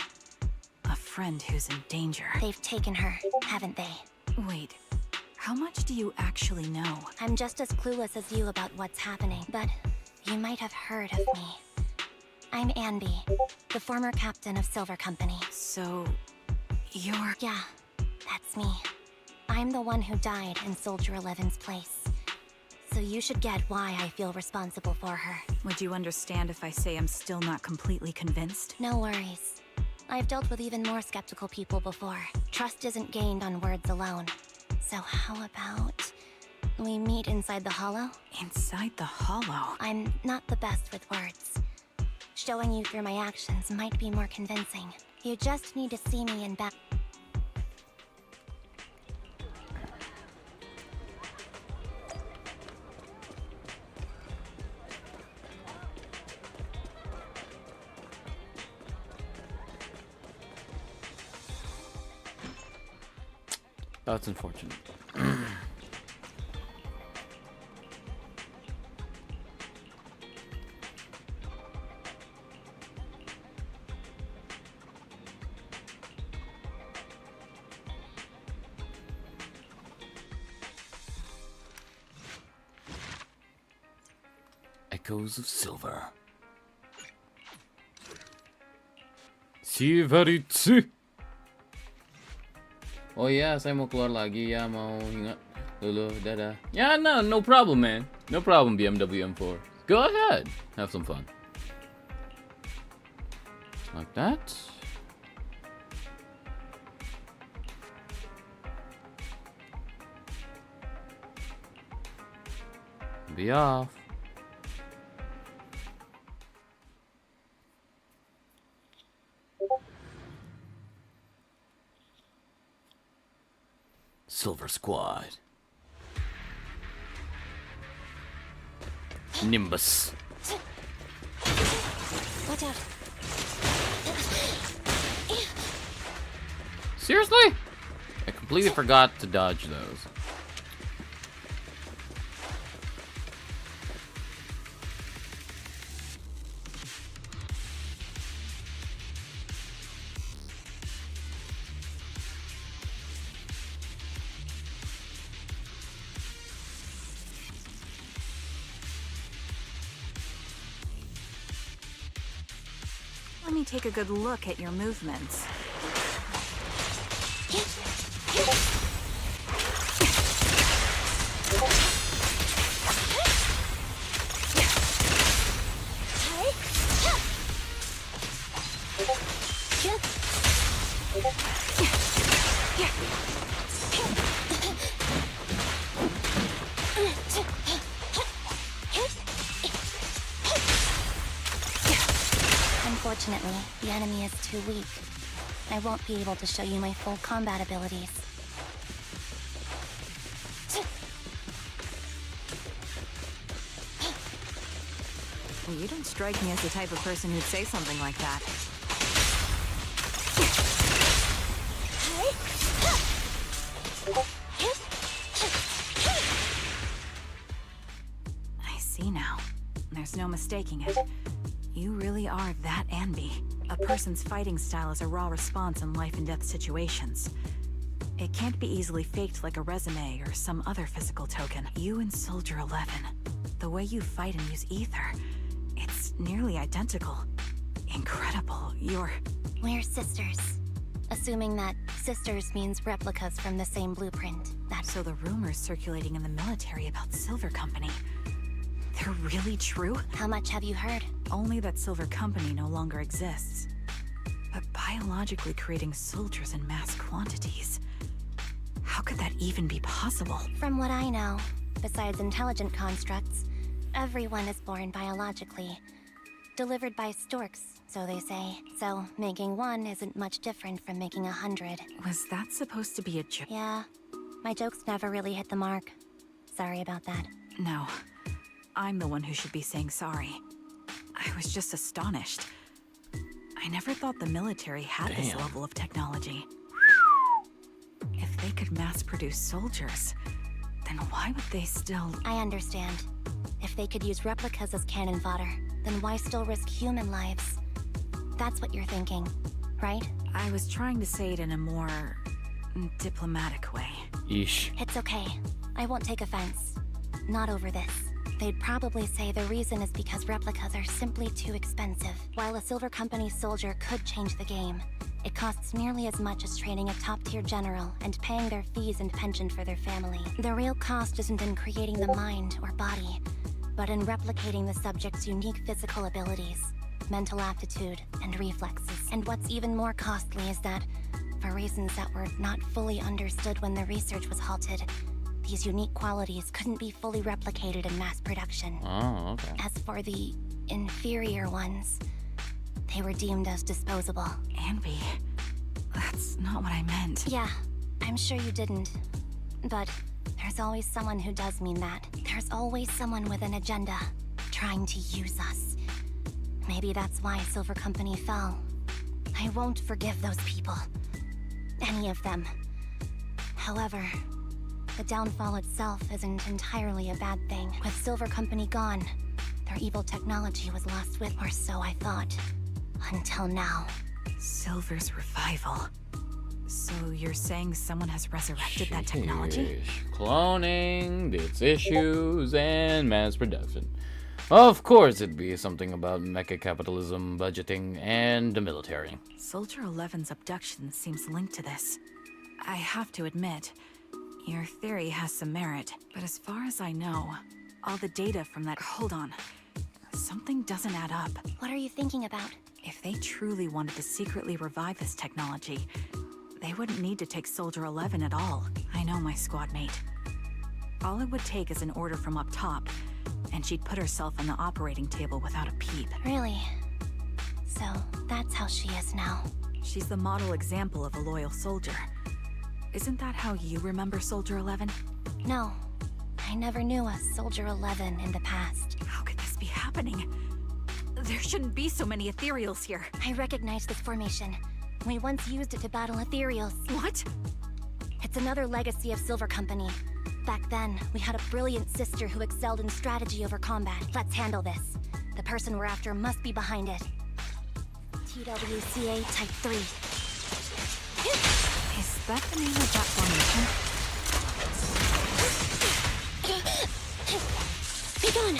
A friend who's in danger. They've taken her, haven't they? Wait. How much do you actually know? I'm just as clueless as you about what's happening, but you might have heard of me. I'm Anby, the former captain of Silver Company. So, you're... Yeah, that's me. I'm the one who died in Soldier 11's place. So you should get why I feel responsible for her. Would you understand if I say I'm still not completely convinced? No worries. I've dealt with even more skeptical people before. Trust isn't gained on words alone. So how about we meet inside the hollow? Inside the hollow? I'm not the best with words. Showing you through my actions might be more convincing. You just need to see me in back. That's unfortunate. Echoes of Silver. Sivaritsu. Oh ya, saya mau keluar lagi ya, mau hingat dulu, dadah. Yeah, no problem, man. No problem, BMW M4. Go ahead, have some fun. Like that. Be off. Silver Squad. Nimbus. Watch out. Seriously? I completely forgot to dodge those. Let me take a good look at your movements. Unfortunately, the enemy is too weak. I won't be able to show you my full combat abilities. Well, you don't strike me as the type of person who'd say something like that. I see now. There's no mistaking it. You really are that Anby. A person's fighting style is a raw response in life and death situations. It can't be easily faked like a resume or some other physical token. You and Soldier 11, the way you fight and use ether, it's nearly identical. Incredible. We're sisters. Assuming that sisters means replicas from the same blueprint. So the rumors circulating in the military about Silver Company, they're really true? How much have you heard? Only that Silver Company no longer exists. But biologically creating soldiers in mass quantities, how could that even be possible? From what I know, besides intelligent constructs, everyone is born biologically. Delivered by storks, so they say. So making one isn't much different from making 100. Was that supposed to be a joke? Yeah. My jokes never really hit the mark. Sorry about that. No. I'm the one who should be saying sorry. I was just astonished. I never thought the military had this level of technology. If they could mass-produce soldiers, then why would they still... I understand. If they could use replicas as cannon fodder, then why still risk human lives? That's what you're thinking, right? I was trying to say it in a more... diplomatic way. Yeesh. It's okay. I won't take offense. Not over this. They'd probably say the reason is because replicas are simply too expensive. While a Silver Company soldier could change the game, it costs nearly as much as training a top-tier general and paying their fees and pension for their family. The real cost isn't in creating the mind or body, but in replicating the subject's unique physical abilities, mental aptitude, and reflexes. And what's even more costly is that, for reasons that were not fully understood when the research was halted, these unique qualities couldn't be fully replicated in mass production. Oh, okay. As for the inferior ones, they were deemed as disposable. Anby, that's not what I meant. Yeah, I'm sure you didn't. But there's always someone who does mean that. There's always someone with an agenda, trying to use us. Maybe that's why Silver Company fell. I won't forgive those people. Any of them. However, the downfall itself isn't entirely a bad thing. With Silver Company gone, their evil technology was lost with, or so I thought. Until now. Silver's revival. So you're saying someone has resurrected that technology? Cloning, its issues, and mass production. Of course it'd be something about mecha capitalism, budgeting, and the military. Soldier 11's abduction seems linked to this. I have to admit, your theory has some merit, but as far as I know, all the data from that... Hold on. Something doesn't add up. What are you thinking about? If they truly wanted to secretly revive this technology, they wouldn't need to take Soldier 11 at all. I know, my squad mate. All it would take is an order from up top, and she'd put herself on the operating table without a peep. Really? So, that's how she is now. She's the model example of a loyal soldier. Isn't that how you remember Soldier 11? No. I never knew a Soldier 11 in the past. How could this be happening? There shouldn't be so many ethereals here. I recognize this formation. We once used it to battle ethereals. What? It's another legacy of Silver Company. Back then, we had a brilliant sister who excelled in strategy over combat. Let's handle this. The person we're after must be behind it. TWCA Type 3. Is that the name of that formation? Be gone!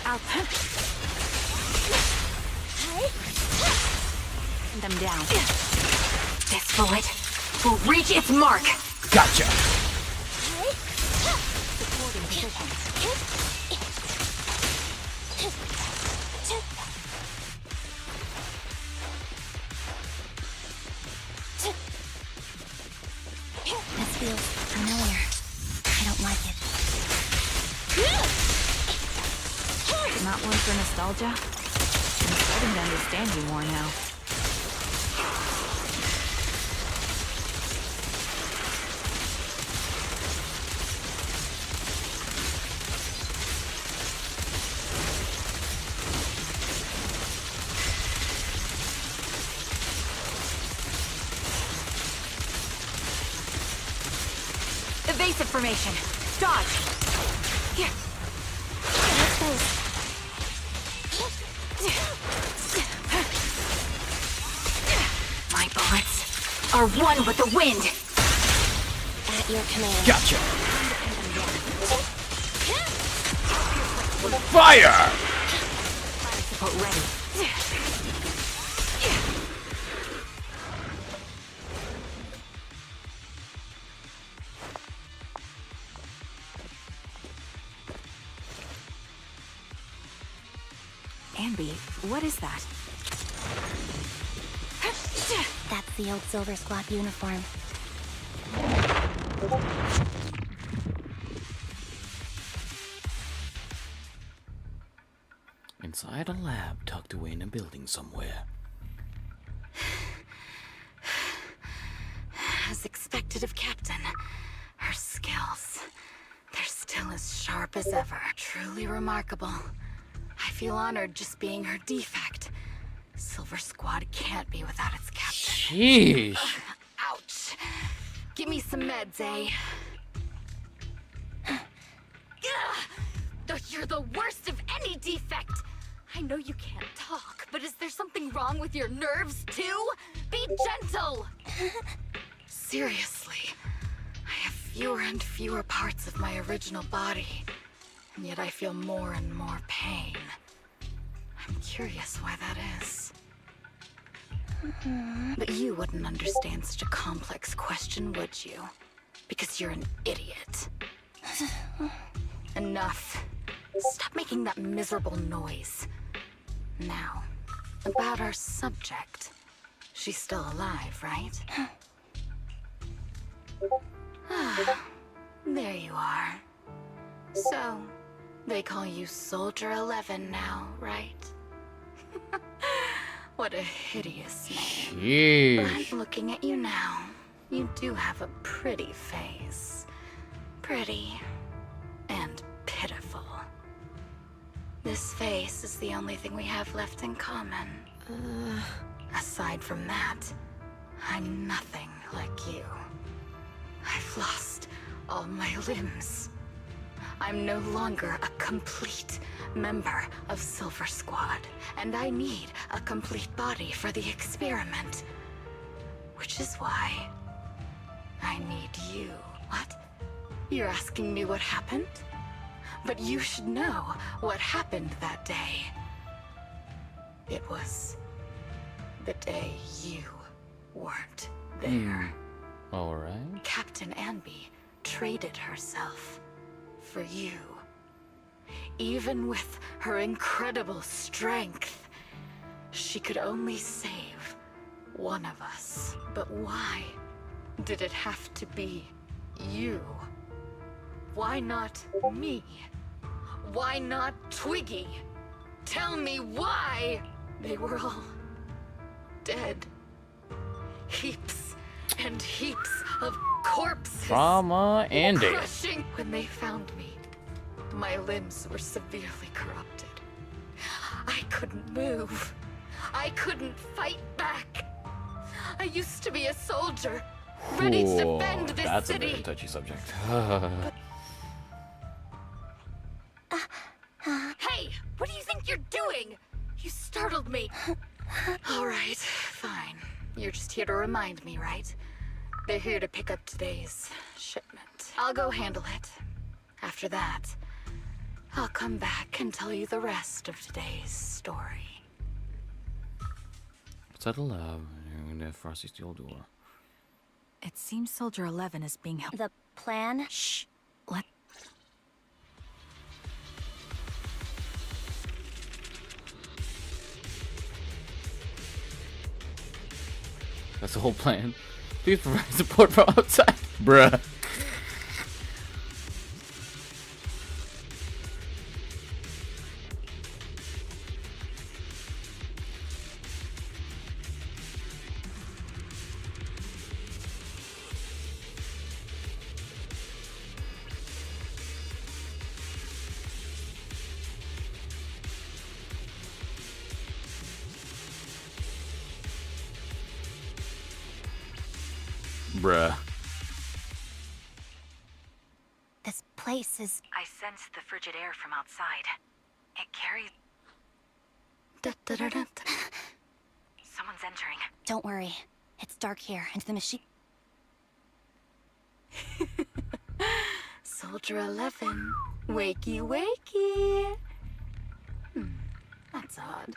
Out. Pin them down. This bullet will reach its mark. Gotcha. Supporting position. This feels familiar. I don't like it. Not one for nostalgia? I'm starting to understand you more now. Evasive formation. Dodge. Here. My bullets are one with the wind. At your command. Gotcha. Fire! Fire support ready. Anby, what is that? That's the old Silver Squad uniform. Inside a lab tucked away in a building somewhere. As expected of Captain, her skills, they're still as sharp as ever. Truly remarkable. I feel honored just being her defect. Silver Squad can't be without its captain. Sheesh. Ouch. Give me some meds, eh? You're the worst of any defect. I know you can't talk, but is there something wrong with your nerves, too? Be gentle! Seriously, I have fewer and fewer parts of my original body, and yet I feel more and more pain. I'm curious why that is. But you wouldn't understand such a complex question, would you? Because you're an idiot. Enough. Stop making that miserable noise. Now, about our subject. She's still alive, right? There you are. So, they call you Soldier 11 now, right? What a hideous name. Sheesh. But looking at you now, you do have a pretty face. Pretty and pitiful. This face is the only thing we have left in common. Aside from that, I'm nothing like you. I've lost all my limbs. I'm no longer a complete member of Silver Squad, and I need a complete body for the experiment. Which is why I need you. What? You're asking me what happened? But you should know what happened that day. It was the day you weren't there. Alright. Captain Anby traded herself for you. Even with her incredible strength, she could only save one of us. But why did it have to be you? Why not me? Why not Twiggy? Tell me why! They were all dead. Heaps and heaps of corpses. Trauma and death. Crushing. When they found me, my limbs were severely corrupted. I couldn't move. I couldn't fight back. I used to be a soldier, ready to defend this that's city. a very touchy subject. Hey, what do you think you're doing? You startled me. All right, fine. You're just here to remind me, right? They're here to pick up today's shipment. I'll go handle it. After that, I'll come back and tell you the rest of today's story. Settle up. Frosty steel door. It seems Soldier 11 is being held. The plan? Shh. Let. That's the whole plan. Please provide support from outside. Bruh. Bruh. This place is... I sense the frigid air from outside. It carries... Someone's entering. Don't worry. It's dark here, and the machine... Soldier 11, wakey wakey. That's odd.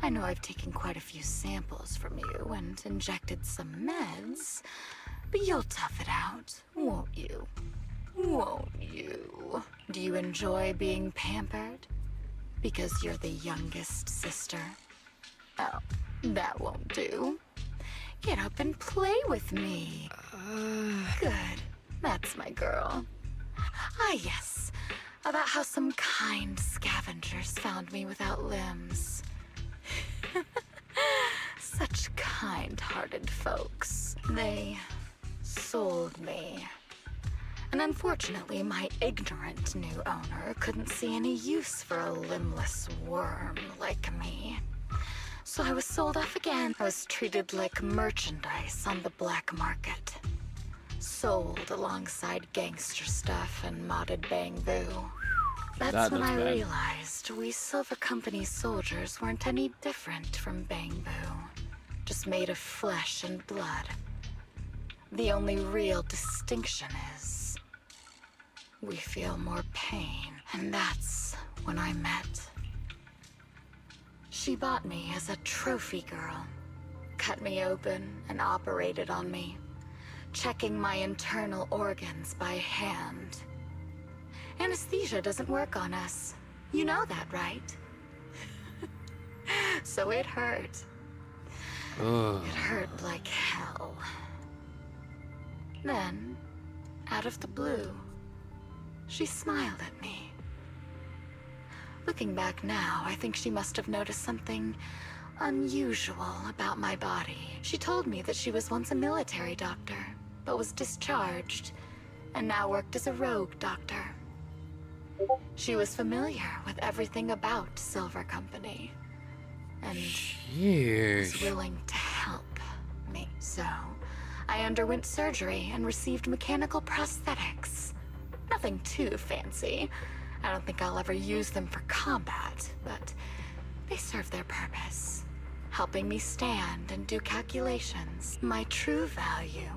I know I've taken quite a few samples from you and injected some meds, but you'll tough it out, won't you? Won't you? Do you enjoy being pampered? Because you're the youngest sister? Oh, that won't do. Get up and play with me. Good. That's my girl. Ah, yes. About how some kind scavengers found me without limbs. Such kind-hearted folks. They sold me. And unfortunately, my ignorant new owner couldn't see any use for a limbless worm like me. So I was sold off again. I was treated like merchandise on the black market. Sold alongside gangster stuff and modded bamboo. That's when I realized we Silver Company soldiers weren't any different from bamboo. Just made of flesh and blood. The only real distinction is we feel more pain. And that's when I met. She bought me as a trophy girl. Cut me open and operated on me, checking my internal organs by hand. Anesthesia doesn't work on us. You know that, right? So it hurt. It hurt like hell. Then, out of the blue, she smiled at me. Looking back now, I think she must have noticed something unusual about my body. She told me that she was once a military doctor, but was discharged, and now worked as a rogue doctor. She was familiar with everything about Silver Company, and was willing to help me. So, I underwent surgery and received mechanical prosthetics. Nothing too fancy. I don't think I'll ever use them for combat, but they serve their purpose, helping me stand and do calculations. My true value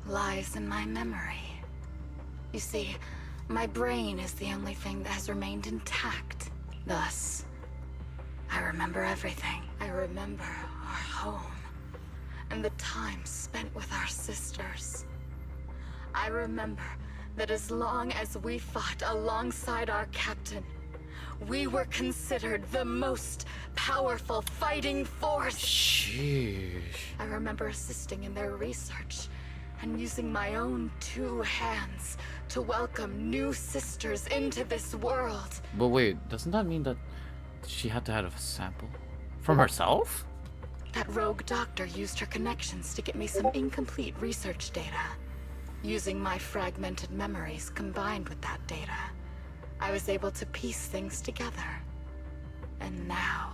lies in my memory. You see, my brain is the only thing that has remained intact. Thus, I remember everything. I remember our home and the time spent with our sisters. I remember that as long as we fought alongside our captain, we were considered the most powerful fighting force. Sheesh. I remember assisting in their research and using my own 2 hands to welcome new sisters into this world. But wait, doesn't that mean that she had to have a sample from herself? That rogue doctor used her connections to get me some incomplete research data. Using my fragmented memories combined with that data, I was able to piece things together. And now,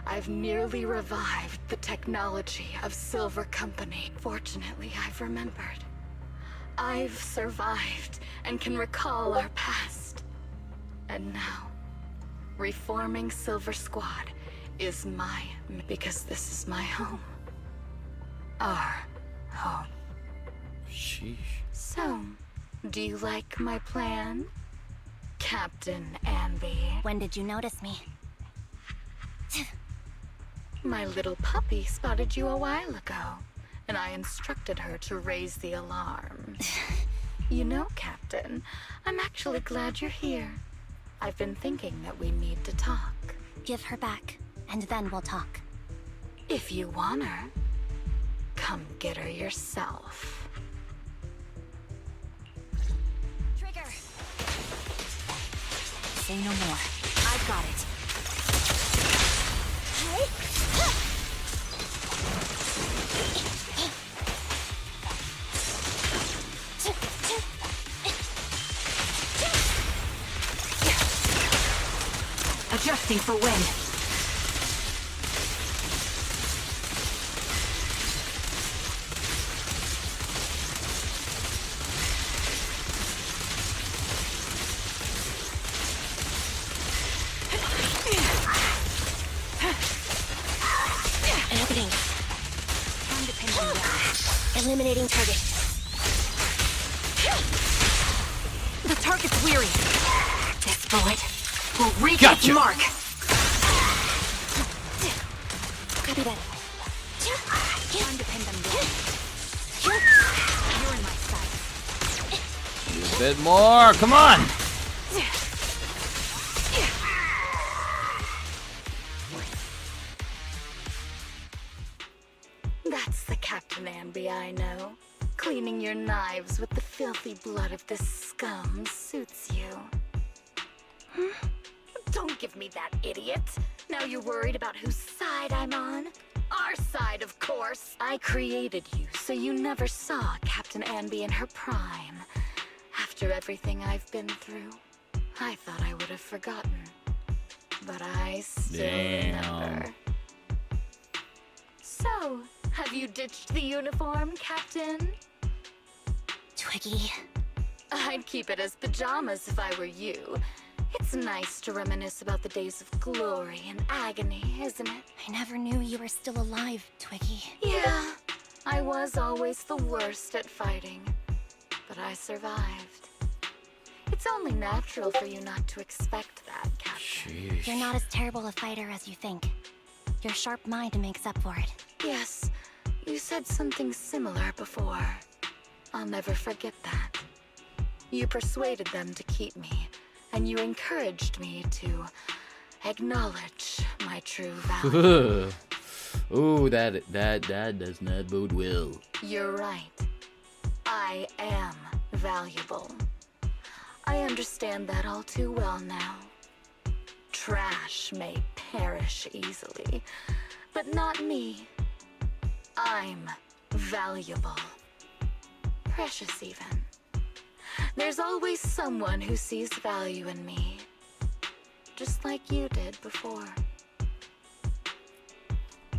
I've nearly revived the technology of Silver Company. Fortunately, I've remembered. I've survived and can recall our past. And now, reforming Silver Squad is because this is my home. Our home. Sheesh. So, do you like my plan, Captain Anby? When did you notice me? My little puppy spotted you a while ago, and I instructed her to raise the alarm. You know, Captain, I'm actually glad you're here. I've been thinking that we need to talk. Give her back, and then we'll talk. If you want her, come get her yourself. Trigger! Say no more. I've got it. Adjusting for wind. Opening. Time to pin them down. Eliminating target. The target's weary. This bullet will reach Gotcha. its mark. Copy that. Time to pin them down. You're in my sight. A bit more. Come on. That's the Captain Anby I know. Cleaning your knives with the filthy blood of this scum suits you. Don't give me that, idiot. Now you're worried about whose side I'm on? Our side, of course. I created you, so you never saw Captain Anby in her prime. After everything I've been through, I thought I would have forgotten. But I still remember. So, have you ditched the uniform, Captain? Twiggy. I'd keep it as pajamas if I were you. It's nice to reminisce about the days of glory and agony, isn't it? I never knew you were still alive, Twiggy. Yeah, I was always the worst at fighting, but I survived. It's only natural for you not to expect that, Captain. Sheesh. You're not as terrible a fighter as you think. Your sharp mind makes up for it. Yes, you said something similar before. I'll never forget that. You persuaded them to keep me, and you encouraged me to acknowledge my true value. Ooh, that does not bode well. You're right. I am valuable. I understand that all too well now. Trash may perish easily, but not me. I'm valuable. Precious even. There's always someone who sees value in me, just like you did before.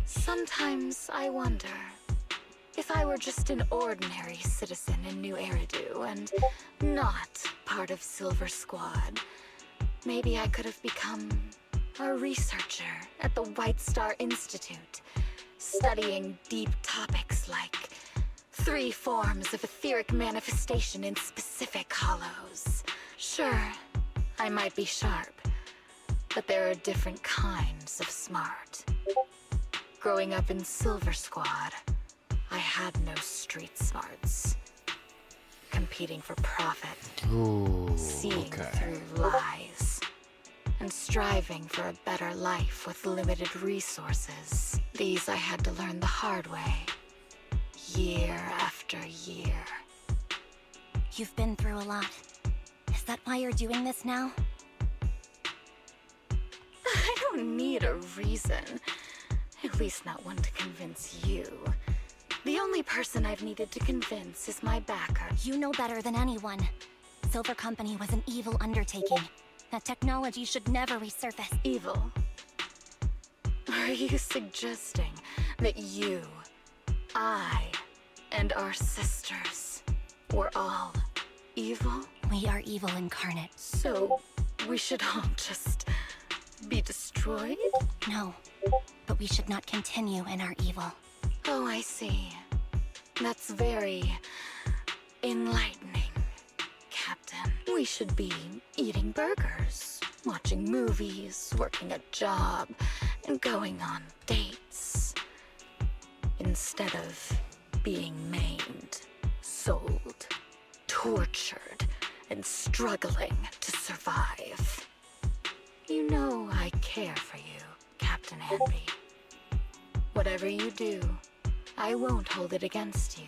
Sometimes I wonder, if I were just an ordinary citizen in New Eridu and not part of Silver Squad, maybe I could have become a researcher at the White Star Institute, studying deep topics like 3 forms of etheric manifestation in specific hollows. Sure, I might be sharp, but there are different kinds of smart. Growing up in Silver Squad, I had no street smarts. Competing for profit, Ooh, seeing okay. through lies, and striving for a better life with limited resources. These I had to learn the hard way, year after after year. You've been through a lot. Is that why you're doing this now? I don't need a reason. At least not one to convince you. The only person I've needed to convince is my backer. You know better than anyone. Silver Company was an evil undertaking. That technology should never resurface. Evil? Are you suggesting that you, I, and our sisters were all evil? We are evil incarnate. So, we should all just be destroyed? No, but we should not continue in our evil. Oh, I see. That's very enlightening, Captain. We should be eating burgers, watching movies, working a job, and going on dates. Instead of being maimed, sold, tortured, and struggling to survive. You know I care for you, Captain Hanby. Whatever you do, I won't hold it against you.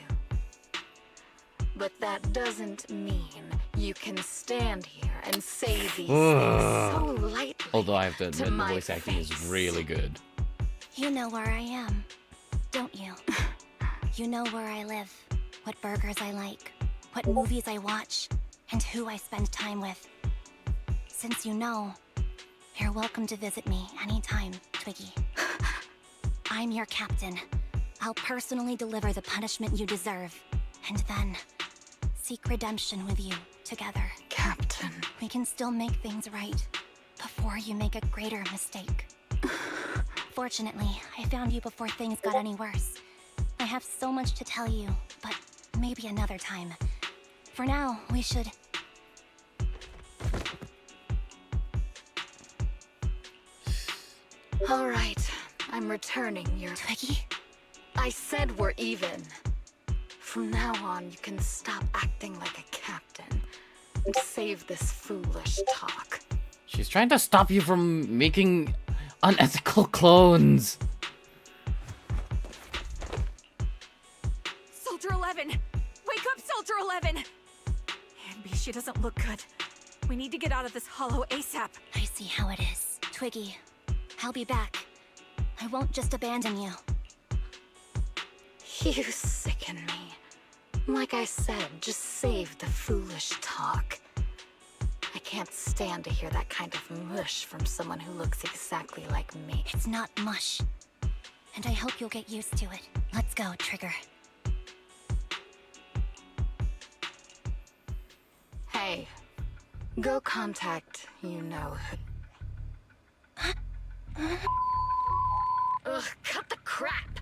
But that doesn't mean you can stand here and say these things so lightly. Although I have to admit, the my voice acting is really good. You know where I am, don't you? You know where I live, what burgers I like, what movies I watch, and who I spend time with. Since you know, you're welcome to visit me anytime, Twiggy. I'm your captain. I'll personally deliver the punishment you deserve, and then seek redemption with you together. Captain. We can still make things right before you make a greater mistake. Fortunately, I found you before things got any worse. I have so much to tell you, but maybe another time. For now, we should... All right, I'm returning your... Twiggy? I said we're even. From now on, you can stop acting like a captain and save this foolish talk. She's trying to stop you from making unethical clones. Soldier 11! Wake up, Soldier 11! Hanby, she doesn't look good. We need to get out of this hollow ASAP. I see how it is. Twiggy, I'll be back. I won't just abandon you. You sicken me. Like I said, just save the foolish talk. I can't stand to hear that kind of mush from someone who looks exactly like me. It's not mush. And I hope you'll get used to it. Let's go, Trigger. Hey, go contact you-know-who. Ugh, cut the crap!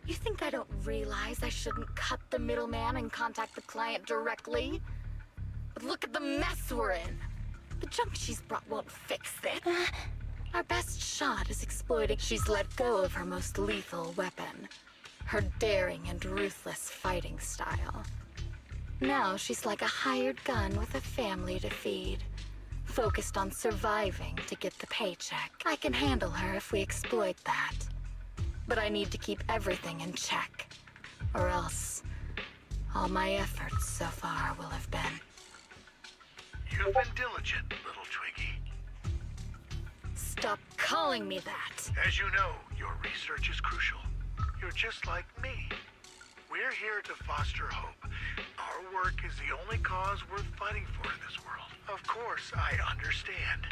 You think I don't realize I shouldn't cut the middleman and contact the client directly? But look at the mess we're in! The junk she's brought won't fix it. Our best shot is exploiting she's let go of her most lethal weapon. Her daring and ruthless fighting style. Now she's like a hired gun with a family to feed. Focused on surviving to get the paycheck. I can handle her if we exploit that. But I need to keep everything in check. Or else, all my efforts so far will have been... You've been diligent, little Twiggy. Stop calling me that! As you know, your research is crucial. You're just like me. We're here to foster hope. Our work is the only cause worth fighting for in this world. Of course, I understand.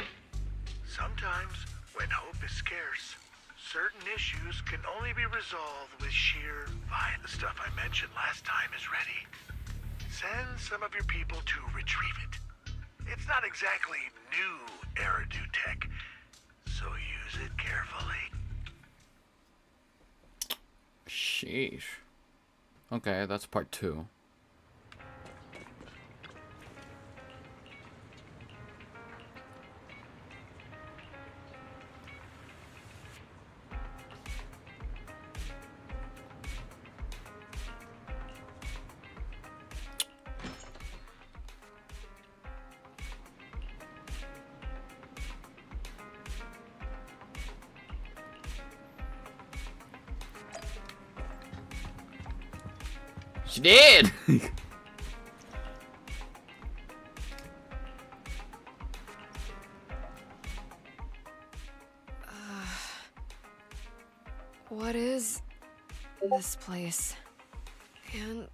Sometimes, when hope is scarce, certain issues can only be resolved with sheer violence. The stuff I mentioned last time is ready. Send some of your people to retrieve it. It's not exactly new Eridu tech, so use it carefully. Sheesh. Okay, that's part 2. She did! What is this place? And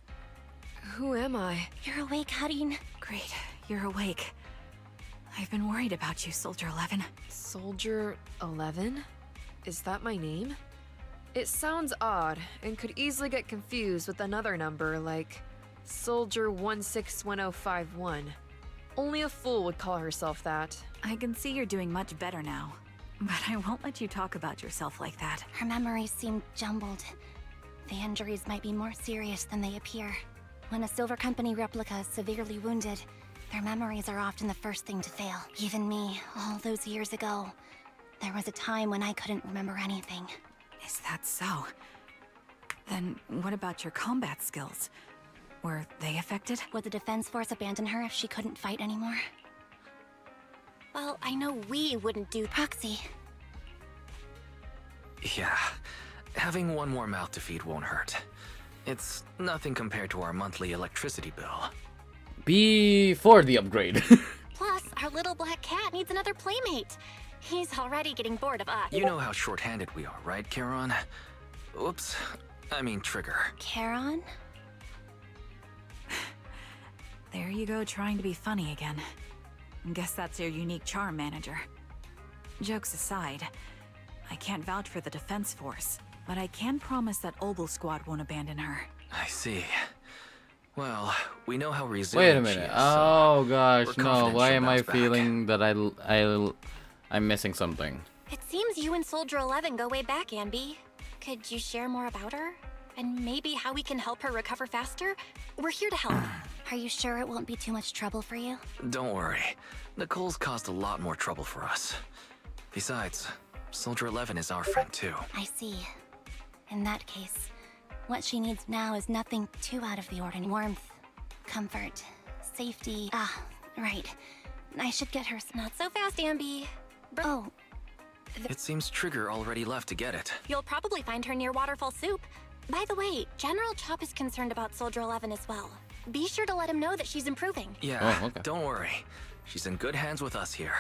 who am I? You're awake, Harin. Great, you're awake. I've been worried about you, Soldier 11. Soldier 11? Is that my name? It sounds odd and could easily get confused with another number like Soldier 161051. Only a fool would call herself that. I can see you're doing much better now. But I won't let you talk about yourself like that. Her memories seem jumbled. The injuries might be more serious than they appear. When a Silver Company replica is severely wounded, their memories are often the first thing to fail. Even me, all those years ago, there was a time when I couldn't remember anything. Is that so? Then what about your combat skills? Were they affected? Would the Defense Force abandon her if she couldn't fight anymore? Well, I know we wouldn't do proxy. Yeah, having one more mouth to feed won't hurt. It's nothing compared to our monthly electricity bill. Before the upgrade. Plus, our little black cat needs another playmate. He's already getting bored of us. You know how short-handed we are, right, Charon? Oops, I mean Trigger. Charon? There you go, trying to be funny again. Guess that's your unique charm, manager. Jokes aside, I can't vouch for the Defense Force, but I can promise that Obel Squad won't abandon her. I see. Well, we know how Wait resilient a she minute. is, Oh so gosh, we're no. confident Why she'll am I bounce back. feeling that I'm missing something? It seems you and Soldier 11 go way back, Ambi. Could you share more about her? And maybe how we can help her recover faster? We're here to help. Are you sure it won't be too much trouble for you? Don't worry. Nicole's caused a lot more trouble for us. Besides, Soldier 11 is our friend too. I see. In that case, what she needs now is nothing too out of the ordinary. Warmth, comfort, safety. Ah, right. I should get her some. Not so fast, Ambi. Oh, It seems Trigger already left to get it. you'll probably find her near Waterfall Soup. By the way, General Chop is concerned about Soldier 11 as well. Be sure to let him know that she's improving. Yeah, Oh, okay. don't worry. She's in good hands with us here.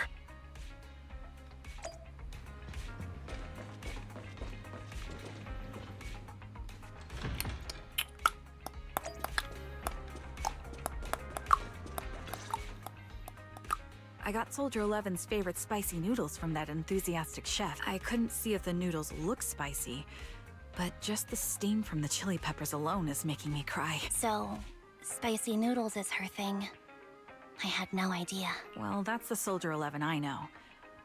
I got Soldier 11's favorite spicy noodles from that enthusiastic chef. I couldn't see if the noodles look spicy, but just the steam from the chili peppers alone is making me cry. So, spicy noodles is her thing. I had no idea. Well, that's the Soldier 11 I know.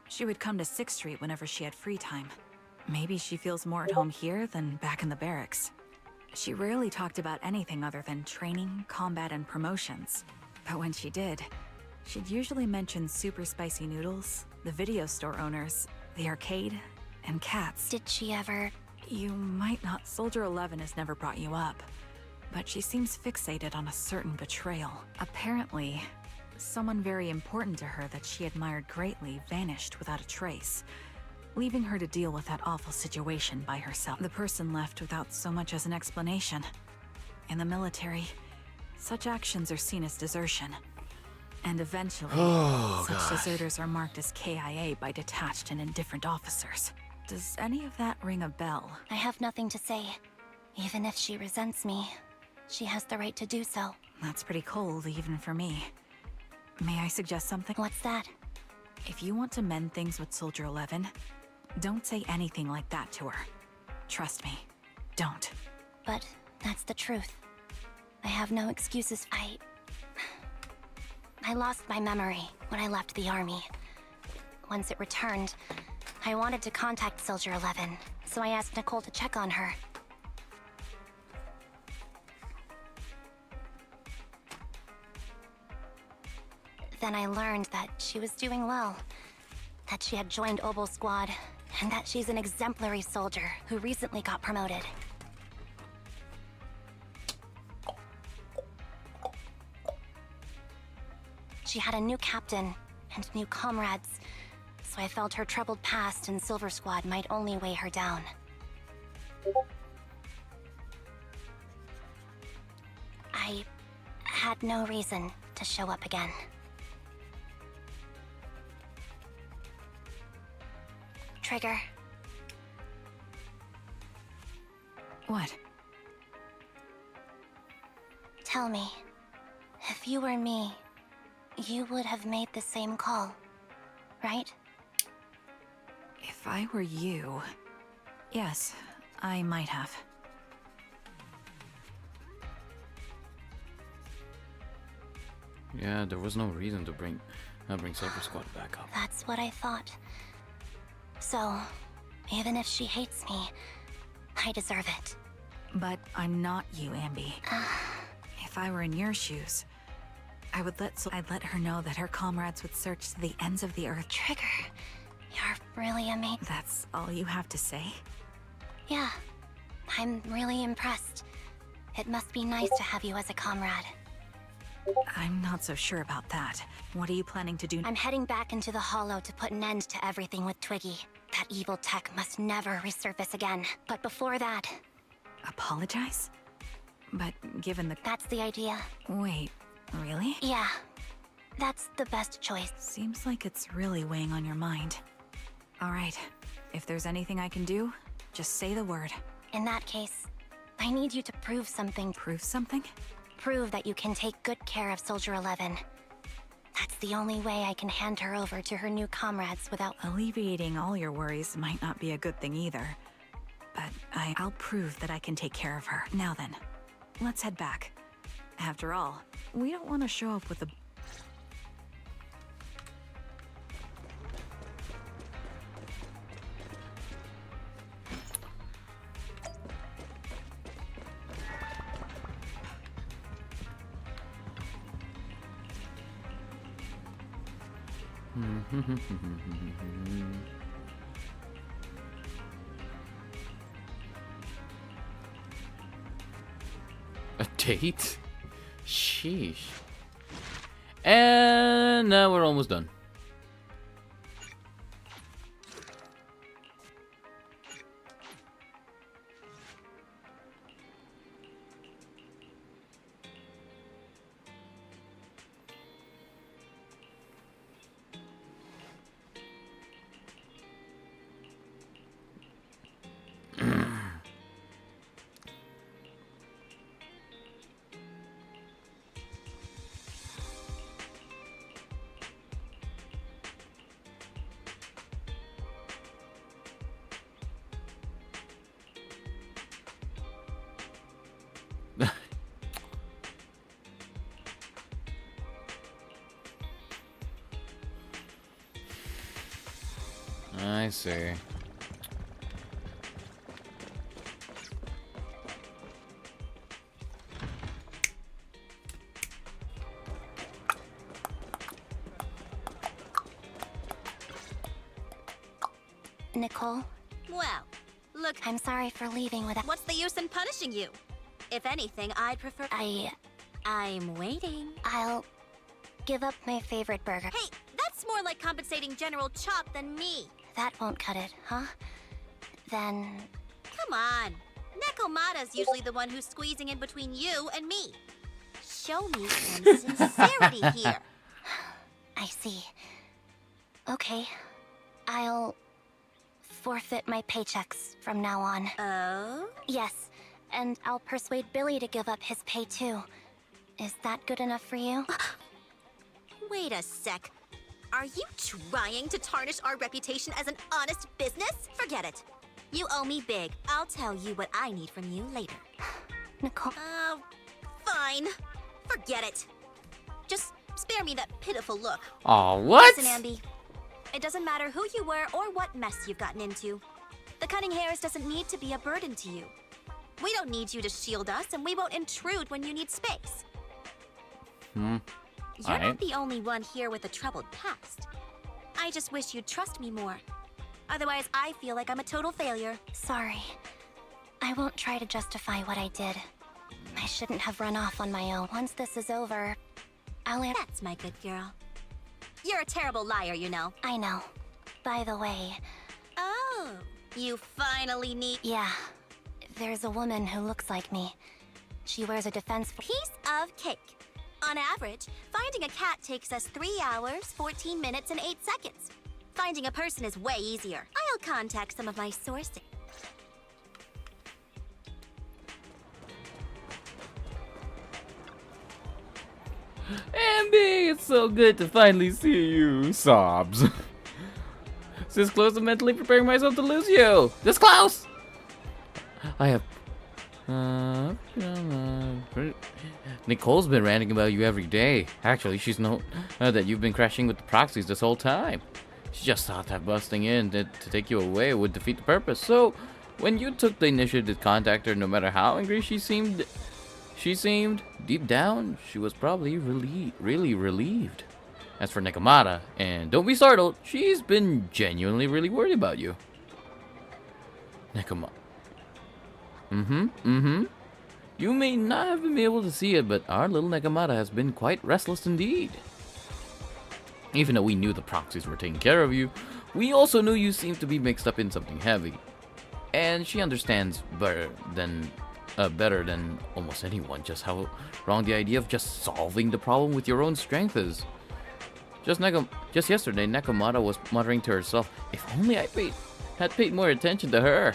She would come to 6th Street whenever she had free time. Maybe she feels more at home here than back in the barracks. She rarely talked about anything other than training, combat, and promotions. But when she did, she'd usually mention super spicy noodles, the video store owners, the arcade, and cats. Did she ever... You might not. Soldier 11 has never brought you up, but she seems fixated on a certain betrayal. Apparently, someone very important to her that she admired greatly vanished without a trace, leaving her to deal with that awful situation by herself. The person left without so much as an explanation. In the military, such actions are seen as desertion. And eventually, such deserters are marked as KIA by detached and indifferent officers. Does any of that ring a bell? I have nothing to say. Even if she resents me, she has the right to do so. That's pretty cold, even for me. May I suggest something? What's that? If you want to mend things with Soldier 11, don't say anything like that to her. Trust me, don't. But that's the truth. I have no excuses. I lost my memory when I left the army. Once it returned, I wanted to contact Soldier 11, so I asked Nicole to check on her. Then I learned that she was doing well, that she had joined Obel Squad, and that she's an exemplary soldier who recently got promoted. She had a new captain and new comrades, so I felt her troubled past in Silver Squad might only weigh her down. had no reason to show up again. Trigger. What? Tell me, if you were me, you would have made the same call, right? If I were you... Yes, I might have. Yeah, there was no reason to bring Silver Squad back up. That's what I thought. So, even if she hates me, I deserve it. But I'm not you, Ambi. If I were in your shoes, I'd let her know that her comrades would search to the ends of the earth. Trigger, you're really amazing. That's all you have to say? Yeah, I'm really impressed. It must be nice to have you as a comrade. I'm not so sure about that. What are you planning to do? I'm heading back into the Hollow to put an end to everything with Twiggy. That evil tech must never resurface again. But before that... Apologize? But given the... That's the idea. Wait, really? Yeah. That's the best choice. Seems like it's really weighing on your mind. Alright, if there's anything I can do, just say the word. In that case, I need you to prove something. Prove something? Prove that you can take good care of Soldier 11. That's the only way I can hand her over to her new comrades without... Alleviating all your worries might not be a good thing either. But I'll prove that I can take care of her. Now then, let's head back. After all, we don't want to show up with a... A date? Sheesh. And now we're almost done. I see. Nicole? Well, look... I'm sorry for leaving without... What's the use in punishing you? If anything, I'd prefer... I'm waiting. I'll give up my favorite burger. Hey, that's more like compensating General Chop than me. That won't cut it, huh? Then... Come on. Nekomata's usually the one who's squeezing in between you and me. Show me some sincerity here. I see. Okay. I'll forfeit my paychecks from now on. Oh? Yes, and I'll persuade Billy to give up his pay too. Is that good enough for you? Wait a sec. Are you trying to tarnish our reputation as an honest business? Forget it. You owe me big. I'll tell you what I need from you later. Nicole... Fine. Forget it. Just spare me that pitiful look. Aw, what? Listen, Ambi. It doesn't matter who you were or what mess you've gotten into. The cutting hairs doesn't need to be a burden to you. We don't need you to shield us, and we won't intrude when you need space. You're not the only one here with a troubled past. I just wish you'd trust me more. Otherwise, I feel like I'm a total failure. Sorry. I won't try to justify what I did. I shouldn't have run off on my own. Once this is over, I'll... That's my good girl. You're a terrible liar, you know. I know. By the way... Oh, you finally need... Yeah. There's a woman who looks like me. She wears a defense... Piece of cake. On average, finding a cat takes us 3 hours, 14 minutes, and 8 seconds. Finding a person is way easier. I'll contact some of my sources. Ambi, it's so good to finally see you. Sobs. This close to mentally preparing myself to lose you. This close. I have. Nicole's been ranting about you every day. Actually, she's known that you've been crashing with the proxies this whole time. She just thought that busting in to take you away would defeat the purpose. So, when you took the initiative to contact her, no matter how angry she seemed, deep down, she was probably really relieved. As for Nekomata, and don't be startled, she's been genuinely really worried about you. Nekomata. You may not have been able to see it, but our little Nekomata has been quite restless indeed. Even though we knew the proxies were taking care of you, we also knew you seemed to be mixed up in something heavy. And she understands better than almost anyone just how wrong the idea of just solving the problem with your own strength is. Just yesterday, Nekomata was muttering to herself, if only I had paid more attention to her.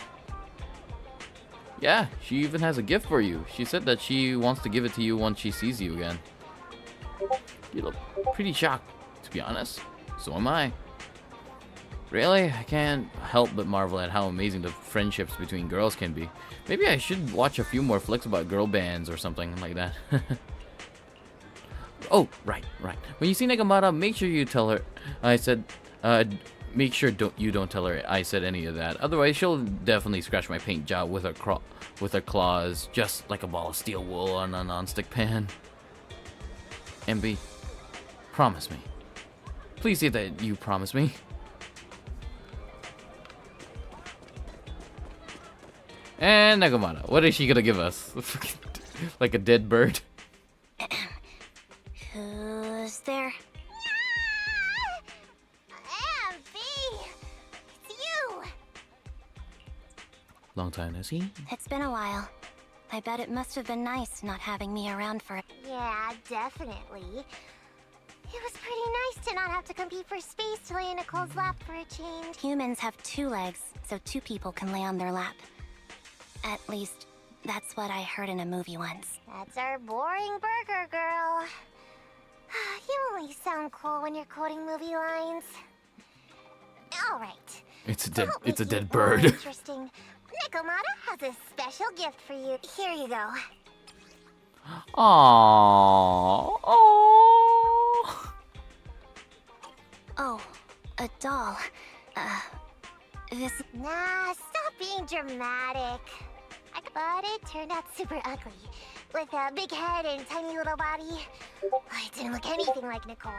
Yeah, she even has a gift for you. She said that she wants to give it to you once she sees you again. You look pretty shocked, to be honest. So am I. Really? I can't help but marvel at how amazing the friendships between girls can be. Maybe I should watch a few more flicks about girl bands or something like that. Oh, right. When you see Nekomata, make sure you tell her I said, make sure you don't tell her I said any of that. Otherwise, she'll definitely scratch my paint job with her claws, just like a ball of steel wool on a non-stick pan. MB, promise me. Please say that you promise me. And Nekomata, what is she gonna give us? Like a dead bird? Who's there? Long time, no see? It's been a while. I bet it must have been nice not having me around for it. Yeah, definitely. It was pretty nice to not have to compete for space to lay in Nicole's lap for a change. Humans have 2 legs, so 2 people can lay on their lap. At least, that's what I heard in a movie once. That's our boring burger girl. You only sound cool when you're quoting movie lines. All right. It's a dead bird. Interesting. Nekomata has a special gift for you. Here you go. Aww. Oh, a doll. This... Nah, stop being dramatic. But it turned out super ugly. With a big head and tiny little body. It didn't look anything like Nicole.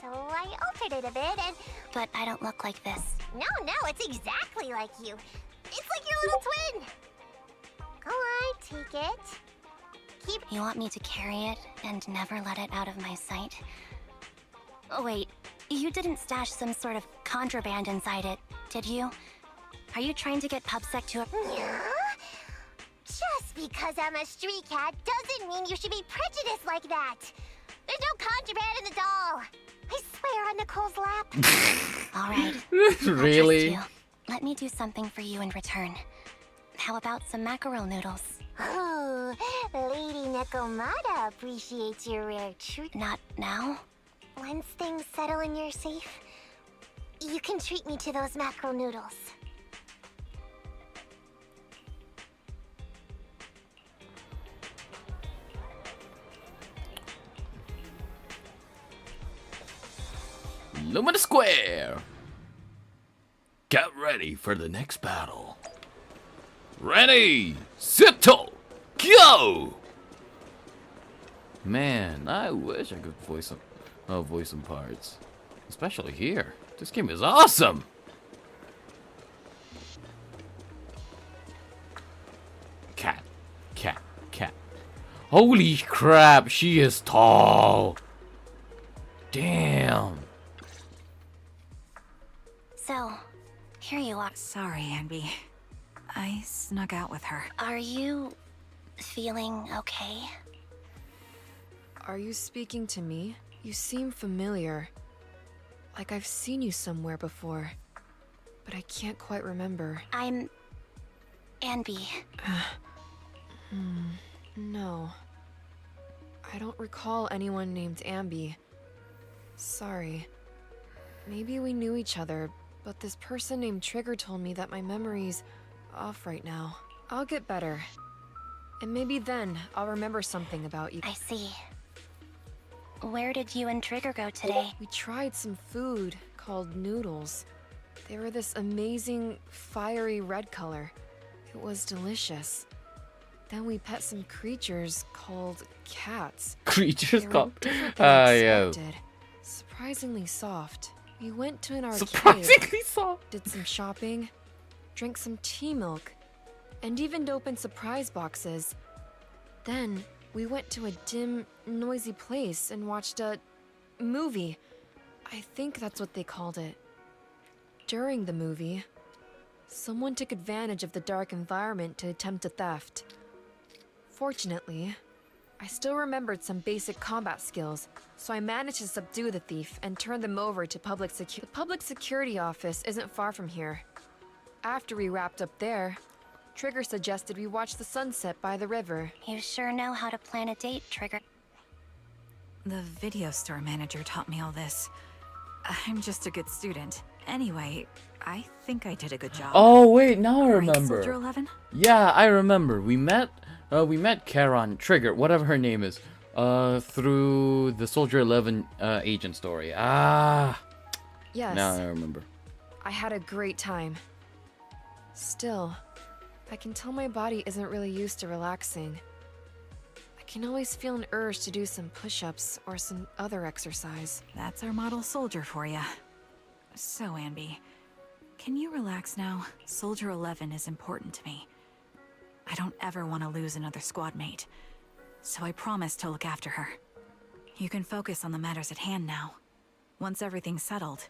So I altered it a bit and... But I don't look like this. No, it's exactly like you. It's like your little twin. Go on, take it. You want me to carry it and never let it out of my sight? Oh, wait. You didn't stash some sort of contraband inside it, did you? Are you trying to get PubSec to a... Yeah? Just because I'm a street cat doesn't mean you should be prejudiced like that. There's no contraband in the doll. I swear on Nicole's lap. All right. Really? Let me do something for you in return. How about some mackerel noodles? Oh, Lady Nekomata appreciates your rare treat. Not now? Once things settle and you're safe, you can treat me to those mackerel noodles. Lumina Square! Get ready for the next battle. Ready, set, go! Man, I wish I could voice some parts. Especially here. This game is awesome! Cat. Holy crap, she is tall! Damn! So, here you are. Sorry, Ambi. I snuck out with her. Are you feeling okay? Are you speaking to me? You seem familiar. Like I've seen you somewhere before. But I can't quite remember. I'm... Anby. No. I don't recall anyone named Anby. Sorry. Maybe we knew each other, but this person named Trigger told me that my memory's off right now. I'll get better. And maybe then I'll remember something about you. I see. Where did you and Trigger go today? We tried some food called noodles. They were this amazing, fiery red color. It was delicious. Then we pet some creatures called cats. Creatures They were called... different than I yeah. expected. Surprisingly soft. We went to an arcade. Surprisingly soft. Did some shopping, drank some tea milk, and even opened surprise boxes. Then we went to a dim, noisy place and watched a movie. I think that's what they called it. During the movie, someone took advantage of the dark environment to attempt a theft. Fortunately, I still remembered some basic combat skills, so I managed to subdue the thief and turn them over to public security. The public security office isn't far from here. After we wrapped up there, Trigger suggested we watch the sunset by the river. You sure know how to plan a date, Trigger. The video store manager taught me all this. I'm just a good student. Anyway, I think I did a good job. Oh wait, now I Right, remember. Soldier 11? Yeah, I remember. We met Charon, Trigger, whatever her name is, through the Soldier 11 agent story. Ah. Yes. Now I remember. I had a great time. Still, I can tell my body isn't really used to relaxing. I can always feel an urge to do some push-ups or some other exercise. That's our model soldier for ya. So, Anby, can you relax now? Soldier 11 is important to me. I don't ever want to lose another squad mate, so I promise to look after her. You can focus on the matters at hand now. Once everything's settled,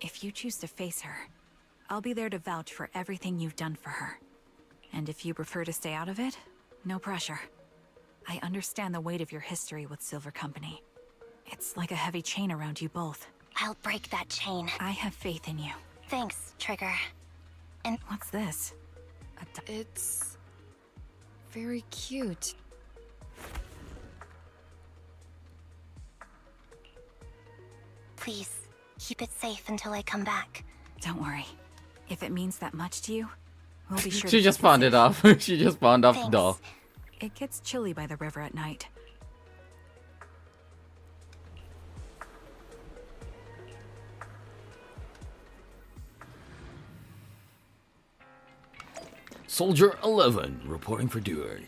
if you choose to face her, I'll be there to vouch for everything you've done for her. And if you prefer to stay out of it, no pressure. I understand the weight of your history with Silver Company. It's like a heavy chain around you both. I'll break that chain. I have faith in you. Thanks, Trigger. And what's this? It's very cute. Please, keep it safe until I come back. Don't worry. If it means that much to you, we'll be sure She to just keep it pawned it safe. off. She just pawned off the doll. It gets chilly by the river at night. Soldier 11 reporting for duty.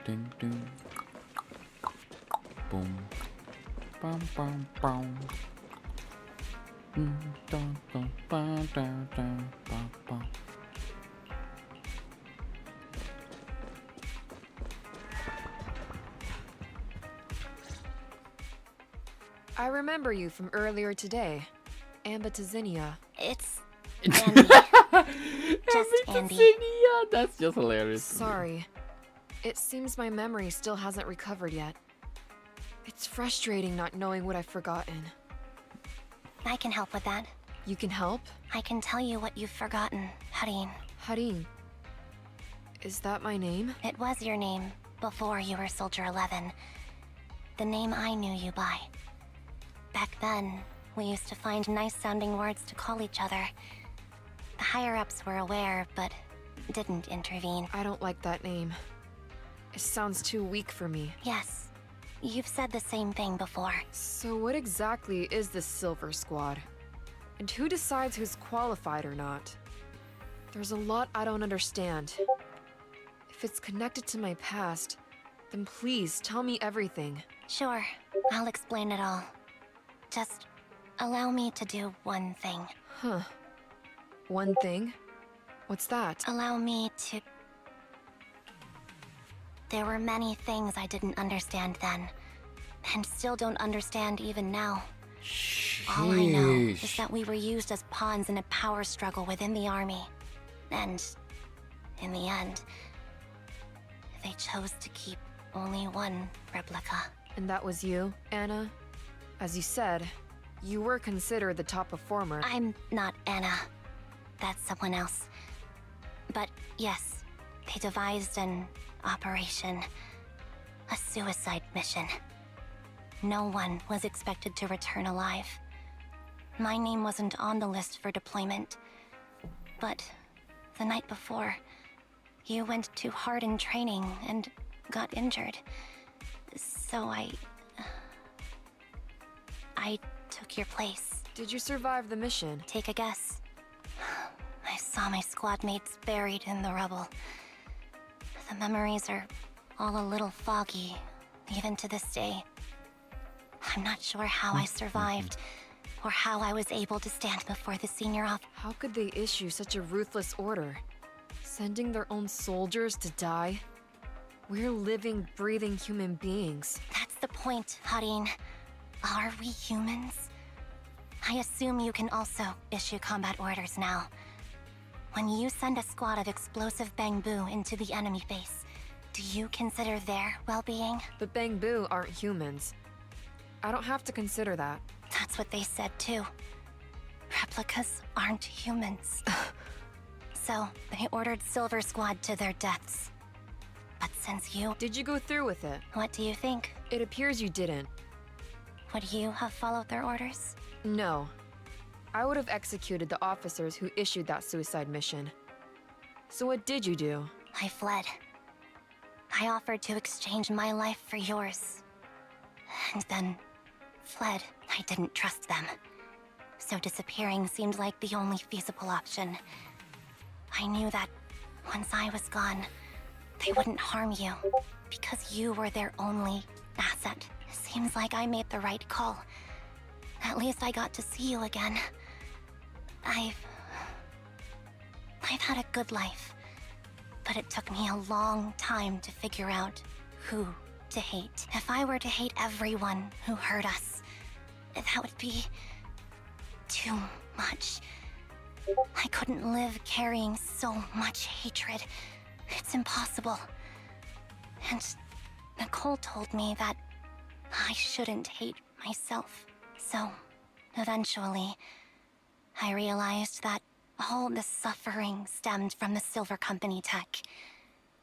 Ding ding. Boom. Bum bum bum. Dun, dun, dun, dun, dun, dun, bum, bum. I remember you from earlier today. Ambitizinia. It's Andy. Just Andy. That's just hilarious. Sorry. It seems my memory still hasn't recovered yet. It's frustrating not knowing what I've forgotten. I can help with that. You can help? I can tell you what you've forgotten, Harin. Harin. Is that my name? It was your name before you were Soldier 11. The name I knew you by. Back then, we used to find nice-sounding words to call each other. The higher-ups were aware, but didn't intervene. I don't like that name. It sounds too weak for me. Yes. You've said the same thing before. So what exactly is this Silver Squad? And who decides who's qualified or not? There's a lot I don't understand. If it's connected to my past, then please tell me everything. Sure, I'll explain it all. Just allow me to do one thing. Huh. One thing? What's that? Allow me to... There were many things I didn't understand then, and still don't understand even now. All I know is that we were used as pawns in a power struggle within the army. And, in the end, they chose to keep only one replica. And that was you, Anna? As you said, you were considered the top performer. I'm not Anna. That's someone else. But yes, they devised an operation. A suicide mission. No one was expected to return alive. My name wasn't on the list for deployment. But the night before, you went too hard in training and got injured. So I took your place. Did you survive the mission? Take a guess. I saw my squad mates buried in the rubble. The memories are all a little foggy, even to this day. I'm not sure how I survived, or how I was able to stand before the senior officer. How could they issue such a ruthless order? Sending their own soldiers to die? We're living, breathing human beings. That's the point, Harin. Are we humans? I assume you can also issue combat orders now. When you send a squad of explosive Bangbu into the enemy base, do you consider their well-being? But Bangbu aren't humans. I don't have to consider that. That's what they said too. Replicas aren't humans. So, they ordered Silver Squad to their deaths. But since you... Did you go through with it? What do you think? It appears you didn't. Would you have followed their orders? No. I would have executed the officers who issued that suicide mission. So what did you do? I fled. I offered to exchange my life for yours. And then fled. I didn't trust them. So disappearing seemed like the only feasible option. I knew that once I was gone, they wouldn't harm you, because you were their only asset. Seems like I made the right call. At least I got to see you again. I've had a good life, but it took me a long time to figure out who to hate. If I were to hate everyone who hurt us, that would be too much. I couldn't live carrying so much hatred. It's impossible. And Nicole told me that I shouldn't hate myself. So, eventually, I realized that all the suffering stemmed from the Silver Company tech,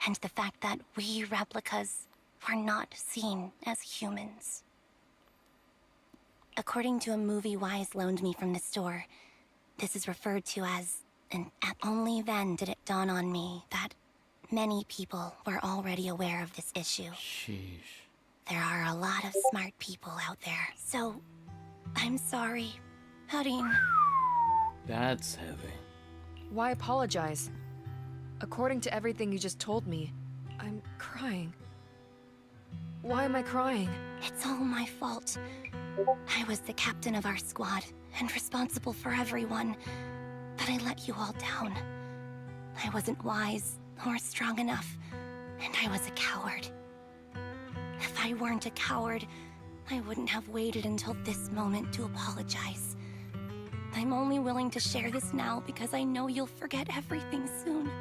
and the fact that we replicas were not seen as humans. According to a movie Wise loaned me from the store, this is referred to as an app. Only then did it dawn on me that many people were already aware of this issue. Sheesh. There are a lot of smart people out there. So, I'm sorry, Harin. That's heavy. Why apologize? According to everything you just told me, I'm crying. Why am I crying? It's all my fault. I was the captain of our squad and responsible for everyone, but I let you all down. I wasn't wise or strong enough, and I was a coward. If I weren't a coward, I wouldn't have waited until this moment to apologize. I'm only willing to share this now because I know you'll forget everything soon.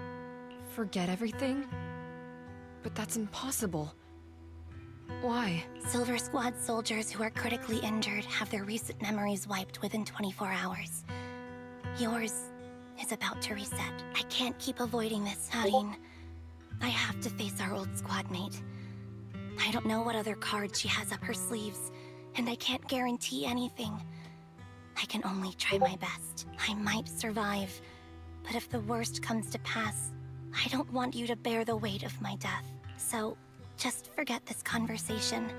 Forget everything? But that's impossible. Why? Silver Squad soldiers who are critically injured have their recent memories wiped within 24 hours. Yours is about to reset. I can't keep avoiding this, Harin. I have to face our old squad mate. I don't know what other cards she has up her sleeves, and I can't guarantee anything. I can only try my best. I might survive, but if the worst comes to pass, I don't want you to bear the weight of my death. So, just forget this conversation,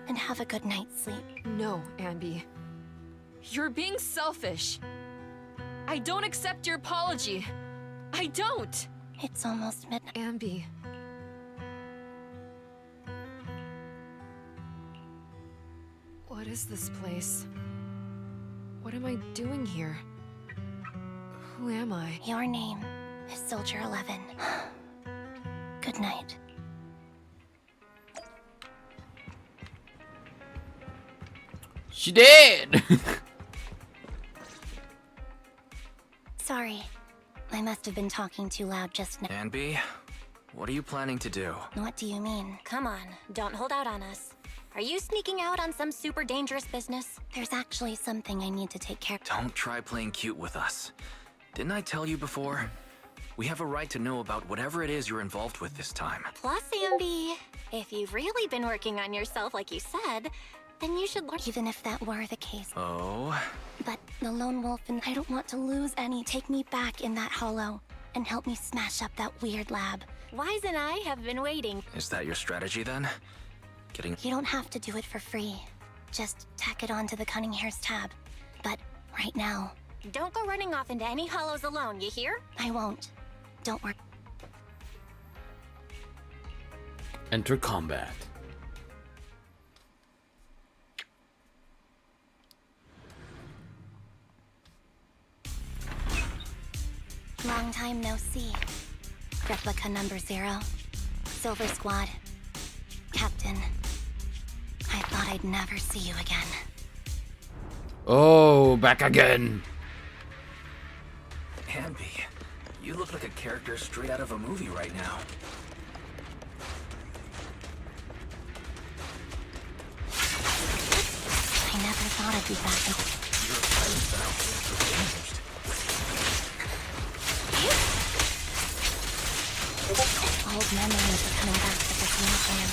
and have a good night's sleep. No, Ambi. You're being selfish. I don't accept your apology. I don't! It's almost midnight. Ambi. What is this place? What am I doing here? Who am I? Your name is Soldier 11. Good night. She did! Sorry. I must have been talking too loud just now. Anby, What are you planning to do? What do you mean? Come on, don't hold out on us. Are you sneaking out on some super dangerous business? There's actually something I need to take care of. Don't try playing cute with us. Didn't I tell you before? We have a right to know about whatever it is you're involved with this time. Plus, Ambi, if you've really been working on yourself like you said, then you should learn. Even if that were the case. Oh? But the lone wolf and I don't want to lose any. Take me back in that hollow and help me smash up that weird lab. Wise and I have been waiting. Is that your strategy then? You don't have to do it for free. Just tack it onto the Cunning Hair's tab. But right now... Don't go running off into any hollows alone, you hear? I won't. Don't worry. Enter combat. Long time no see. Replica number 0. Silver Squad. Captain. I thought I'd never see you again. Oh, back again. Ambi, you look like a character straight out of a movie right now. I never thought I'd be back. Your fighting style seems to have changed. Old memories are coming back to this new plan.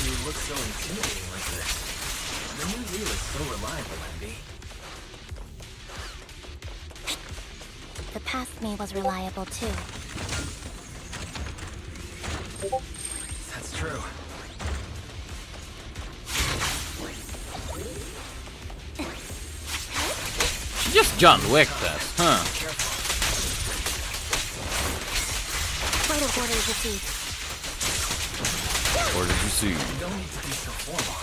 You look so intimidating like this. The new you is so reliable, Ambi. The past me was reliable too. That's true. Just John Wick this, huh? Vital orders received. Orders received. You don't need to be so formal.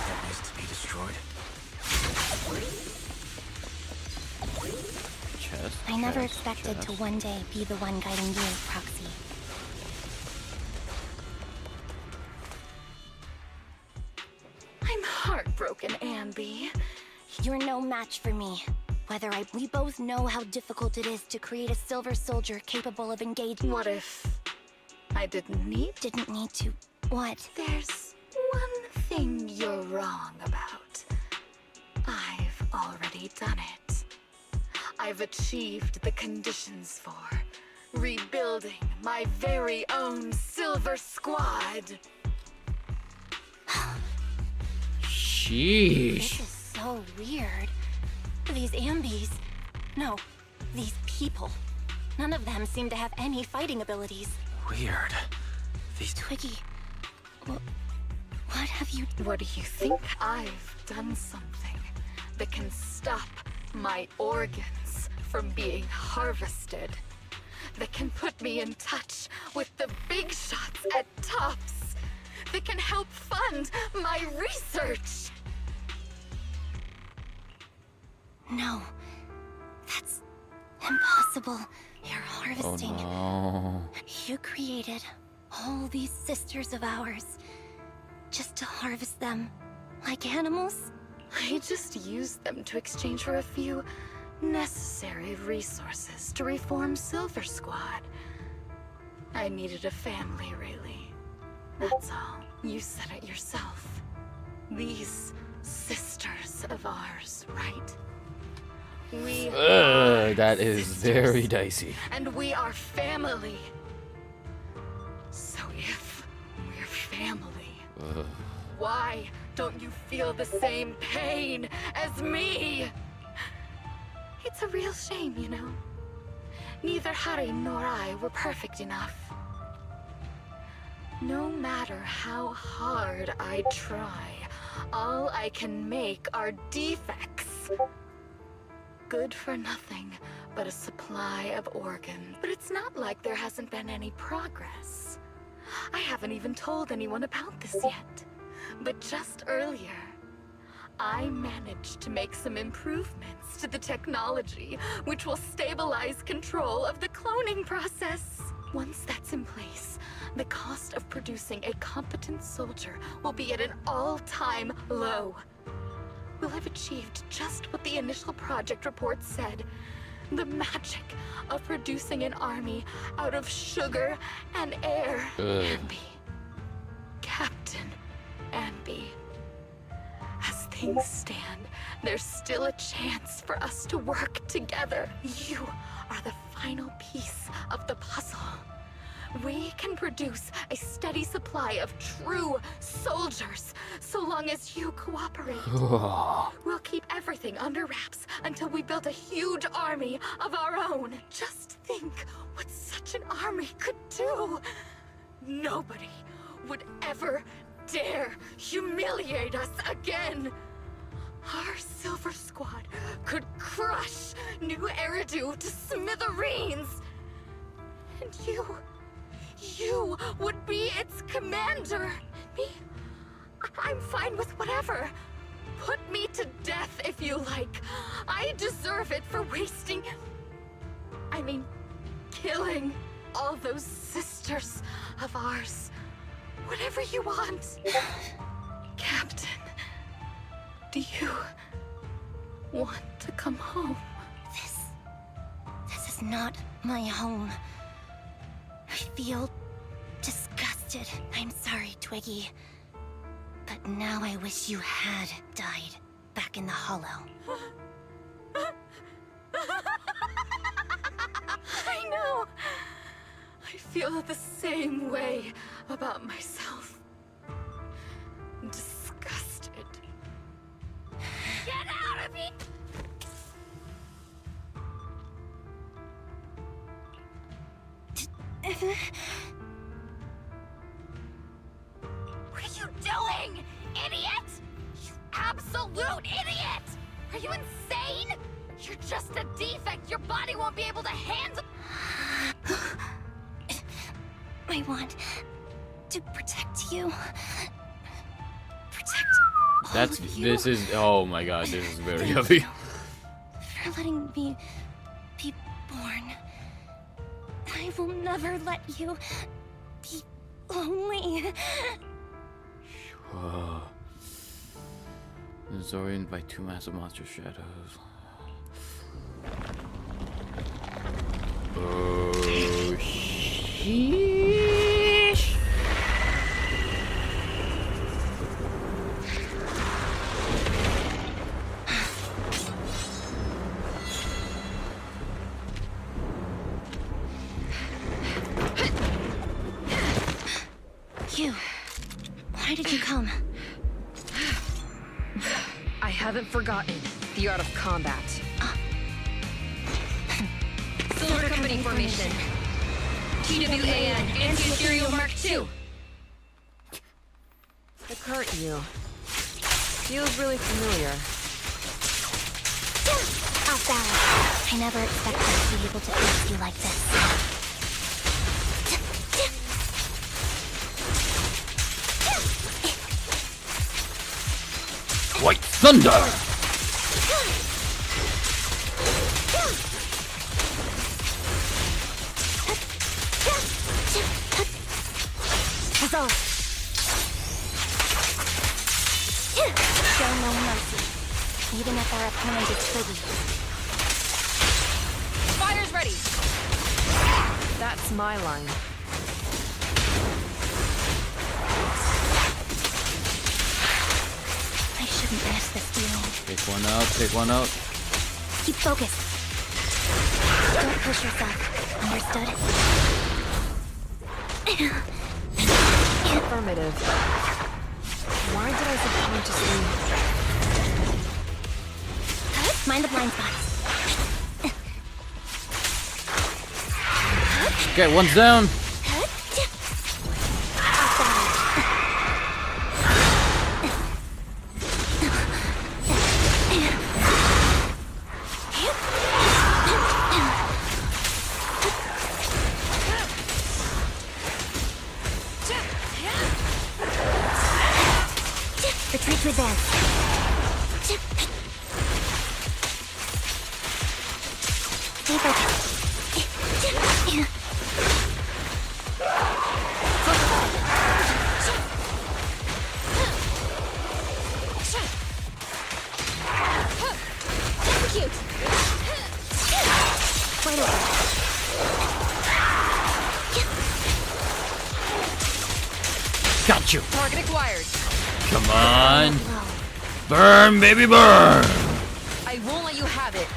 That needs to be destroyed. Chest. I never expected to one day be the one guiding you, Proxy. I'm heartbroken, Ambi. You're no match for me. We both know how difficult it is to create a silver soldier capable of engaging. What if I didn't need to? What? There's one thing you're wrong about. I've already done it. I've achieved the conditions for rebuilding my very own Silver Squad. Sheesh. This is so weird. These Ambis... No, these people. None of them seem to have any fighting abilities. Weird. These... Twiggy... What have you... What do you think? I've done something that can stop my organs from being harvested. That can put me in touch with the big shots at Tops. That can help fund my research. No. That's impossible. You're harvesting. Oh no. You created all these sisters of ours just to harvest them like animals? I just used them to exchange for a few necessary resources to reform Silver Squad. I needed a family, really. That's all. You said it yourself. These sisters of ours, right? We are That is sisters, very dicey. and we are family. So if we're family, why don't you feel the same pain as me? It's a real shame, you know. Neither Harry nor I were perfect enough. No matter how hard I try, all I can make are defects. Good for nothing but a supply of organs. But it's not like there hasn't been any progress. I haven't even told anyone about this yet. But just earlier, I managed to make some improvements to the technology, which will stabilize control of the cloning process. Once that's in place, the cost of producing a competent soldier will be at an all-time low. We'll have achieved just what the initial project report said. The magic of producing an army out of sugar and air. Ambi. Captain Ambi. As things stand, there's still a chance for us to work together. You are the final piece of the puzzle. We can produce a steady supply of true soldiers, so long as you cooperate. We'll keep everything under wraps until we build a huge army of our own. Just think what such an army could do. Nobody would ever dare humiliate us again. Our Silver Squad could crush New Eridu to smithereens. And you would be its commander. Me, I'm fine with whatever. Put me to death if you like. I deserve it for killing all those sisters of ours. Whatever you want. Captain, do you want to come home? This is not my home. I feel disgusted. I'm sorry, Twiggy. But now I wish you had died back in the Hollow. I know. I feel the same way about myself. Disgusted. Get out of me! What are you doing, idiot? You absolute idiot! Are you insane? You're just a defect your body won't be able to handle. I want to protect you. This is, oh my god, this is very heavy. For letting me be born. I will never let you be lonely. Disoriented by two massive monster shadows. Oh, sheesh. You. Why did you come? I haven't forgotten the art of combat. Silver Company formation. TWAN, Anti-Ethereal Mark II. The current you feels really familiar. Off balance. I never expected to be able to face you like this. White Thunder! Resolve. Show no mercy, even if our opponent is Groovy. Fire's ready! That's my line. I shouldn't miss this deal. Take one out, take one out. Keep focused. Don't push yourself. Understood? Affirmative. Why did I subconsciously... Mind the blind spots. Okay, one's down. Retreat to advance. Execute! Wide open. Got you. Target acquired. Come on. Burn, baby, burn. I won't let you have it.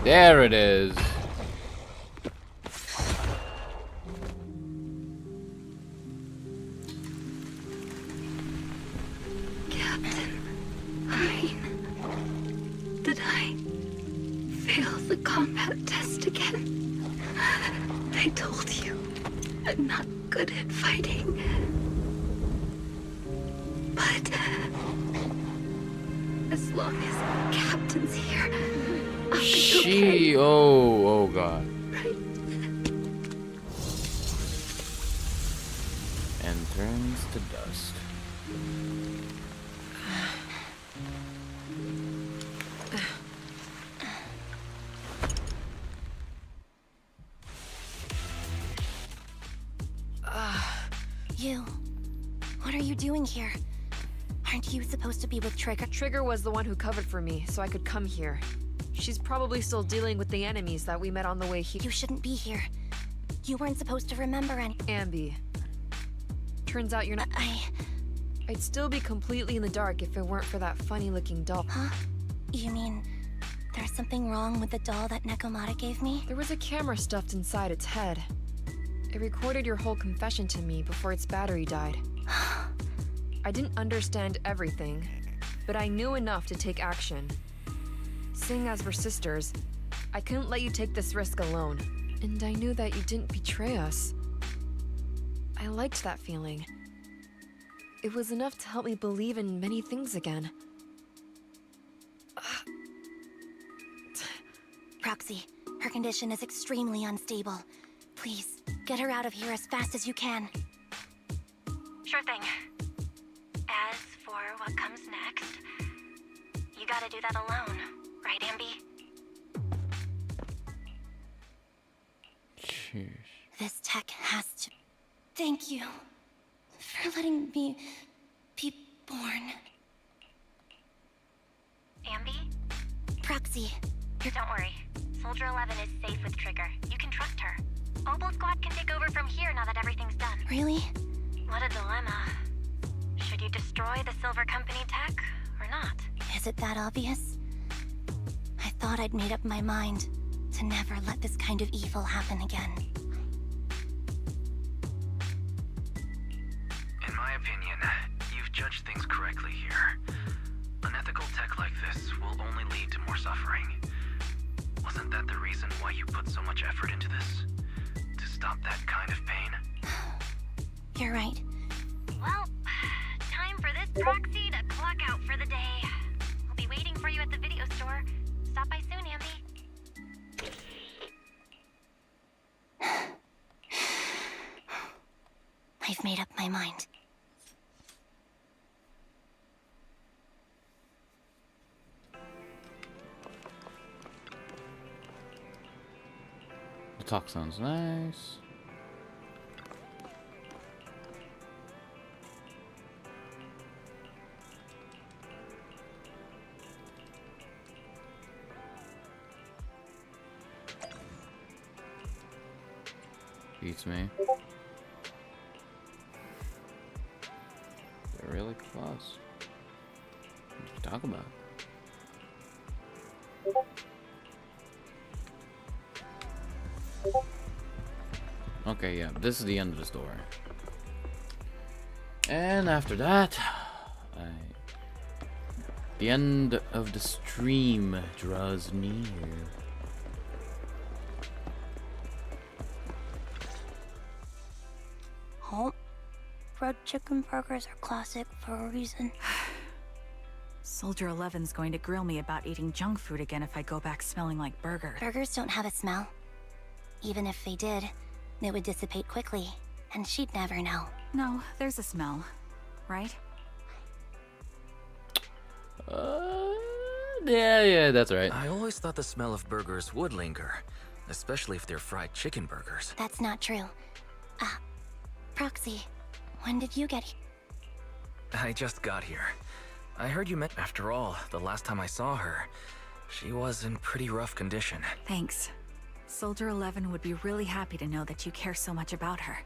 There it is. Did I fail the combat test again? I told you I'm not good at fighting. But as long as Captain's here, I'll be okay. Oh god. And turns to dust. You. What are you doing here? Aren't you supposed to be with Trigger? Trigger was the one who covered for me, so I could come here. She's probably still dealing with the enemies that we met on the way here. You shouldn't be here. You weren't supposed to remember any- Ambi. Turns out you're not- I'd still be completely in the dark if it weren't for that funny-looking doll. Huh? You mean there's something wrong with the doll that Nekomata gave me? There was a camera stuffed inside its head. It recorded your whole confession to me before its battery died. I didn't understand everything, but I knew enough to take action. Seeing as we're sisters, I couldn't let you take this risk alone. And I knew that you didn't betray us. I liked that feeling. It was enough to help me believe in many things again. Proxy, her condition is extremely unstable. Please, get her out of here as fast as you can. Sure thing. As for what comes next, you gotta do that alone, right, Ambi? Cheers. This tech has to... Thank you for letting me be born. Ambi? Proxy, Don't worry. Soldier 11 is safe with Trigger. You can trust her. Obel Squad can take over from here now that everything's done. Really? What a dilemma. Should you destroy the Silver Company tech, or not? Is it that obvious? I thought I'd made up my mind to never let this kind of evil happen again. In my opinion, you've judged things correctly here. Unethical tech like this will only lead to more suffering. Wasn't that the reason why you put so much effort into this? To stop that kind of pain? You're right. Well, time for this proxy to clock out for the day. I'll be waiting for you at the video store. Stop by soon, Ambi. I've made up my mind. The talk sounds nice. Beats me. They're really close. What to talk about? Okay, yeah, this is the end of the story. And after that, the end of the stream draws near. Oh, fried chicken burgers are classic for a reason. Soldier 11's going to grill me about eating junk food again if I go back smelling like burgers. Burgers don't have a smell. Even if they did, it would dissipate quickly, and she'd never know. No, there's a smell, right? Yeah, that's right. I always thought the smell of burgers would linger, especially if they're fried chicken burgers. That's not true. Proxy, when did you get here? I just got here. I heard you meant. After all, the last time I saw her, she was in pretty rough condition. Thanks. Soldier 11 would be really happy to know that you care so much about her.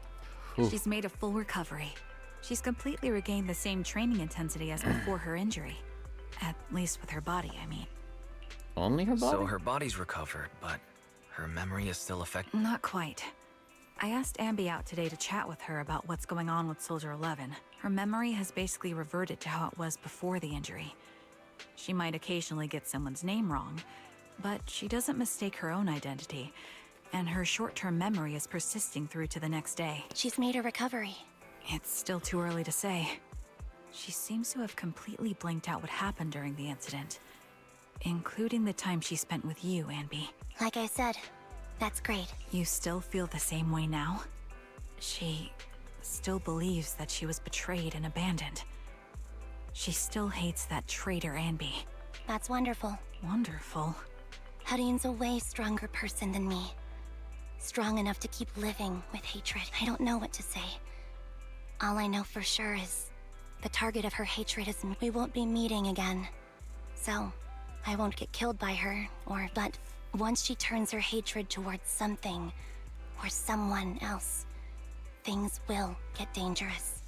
Ooh. She's made a full recovery. She's completely regained the same training intensity as before her injury. At least with her body, I mean. Only her body? So her body's recovered, but her memory is still affected? Not quite. I asked Ambi out today to chat with her about what's going on with Soldier 11. Her memory has basically reverted to how it was before the injury. She might occasionally get someone's name wrong, but she doesn't mistake her own identity, and her short-term memory is persisting through to the next day. She's made a recovery. It's still too early to say. She seems to have completely blanked out what happened during the incident, including the time she spent with you, Ambi. Like I said, that's great. You still feel the same way now? She still believes that she was betrayed and abandoned. She still hates that traitor Ambi. That's wonderful. Wonderful? Hadine's a way stronger person than me. Strong enough to keep living with hatred. I don't know what to say. All I know for sure is the target of her hatred is me. We won't be meeting again. So, I won't get killed by her, but once she turns her hatred towards something or someone else, things will get dangerous.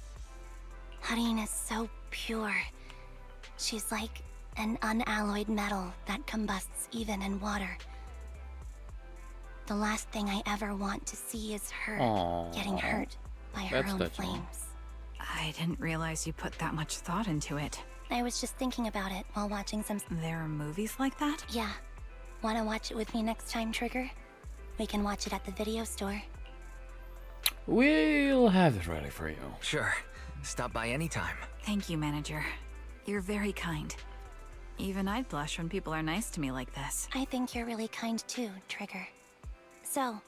Hadine is so pure. She's like an unalloyed metal that combusts even in water. The last thing I ever want to see is her getting hurt by her own flames. I didn't realize you put that much thought into it. I was just thinking about it while watching some... There are movies like that? Yeah. Wanna watch it with me next time, Trigger? We can watch it at the video store. We'll have it ready for you. Sure. Stop by anytime. Thank you, Manager. You're very kind. Even I'd blush when people are nice to me like this. I think you're really kind too, Trigger. So,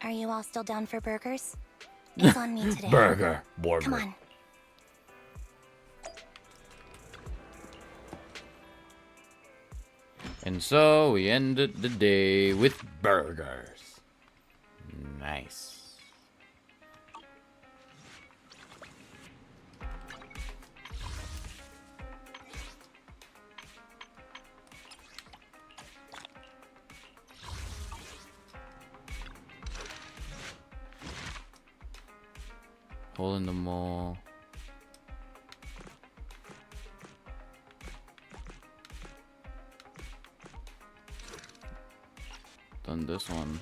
are you all still down for burgers? It's on me today. Burger. Come on. And so we ended the day with burgers. Nice. Hole in the mall. Done this one.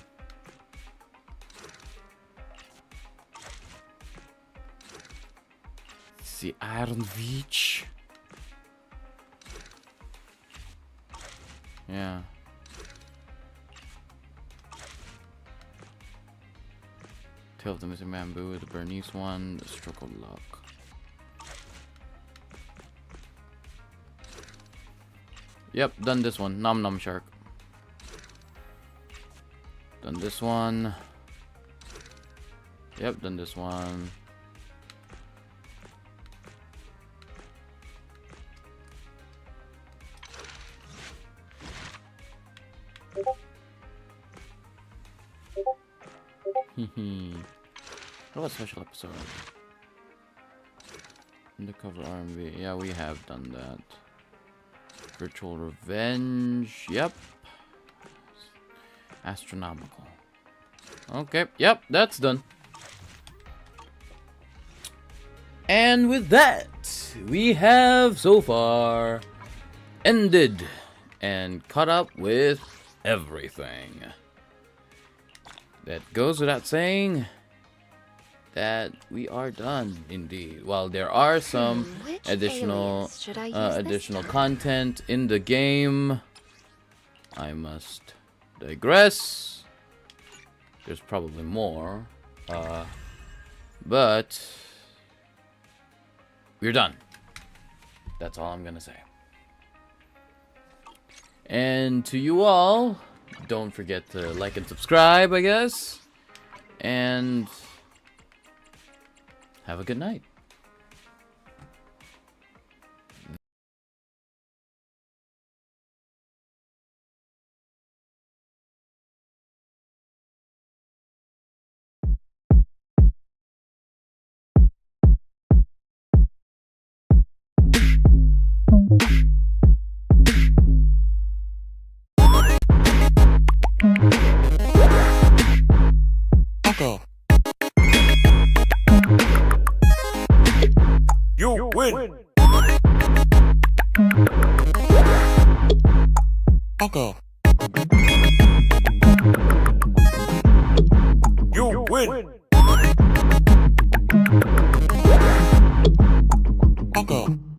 The Iron Beach. Yeah. Tale of the Missing Bamboo, the Bernice one, the Stroke of Luck. Yep, done this one. Nom Nom Shark. Done this one. Yep, done this one. What about special episode? Undercover RMV. Yeah, we have done that. Virtual Revenge. Yep. Astronomical. Okay. Yep, that's done. And with that, we have so far ended and caught up with everything. That goes without saying that we are done indeed. While there are some additional content in the game, I must digress. There's probably more, but we're done. That's all I'm gonna say. And to you all, don't forget to like and subscribe, I guess. And have a good night. Uncle. You win. Uncle. You win. Uncle.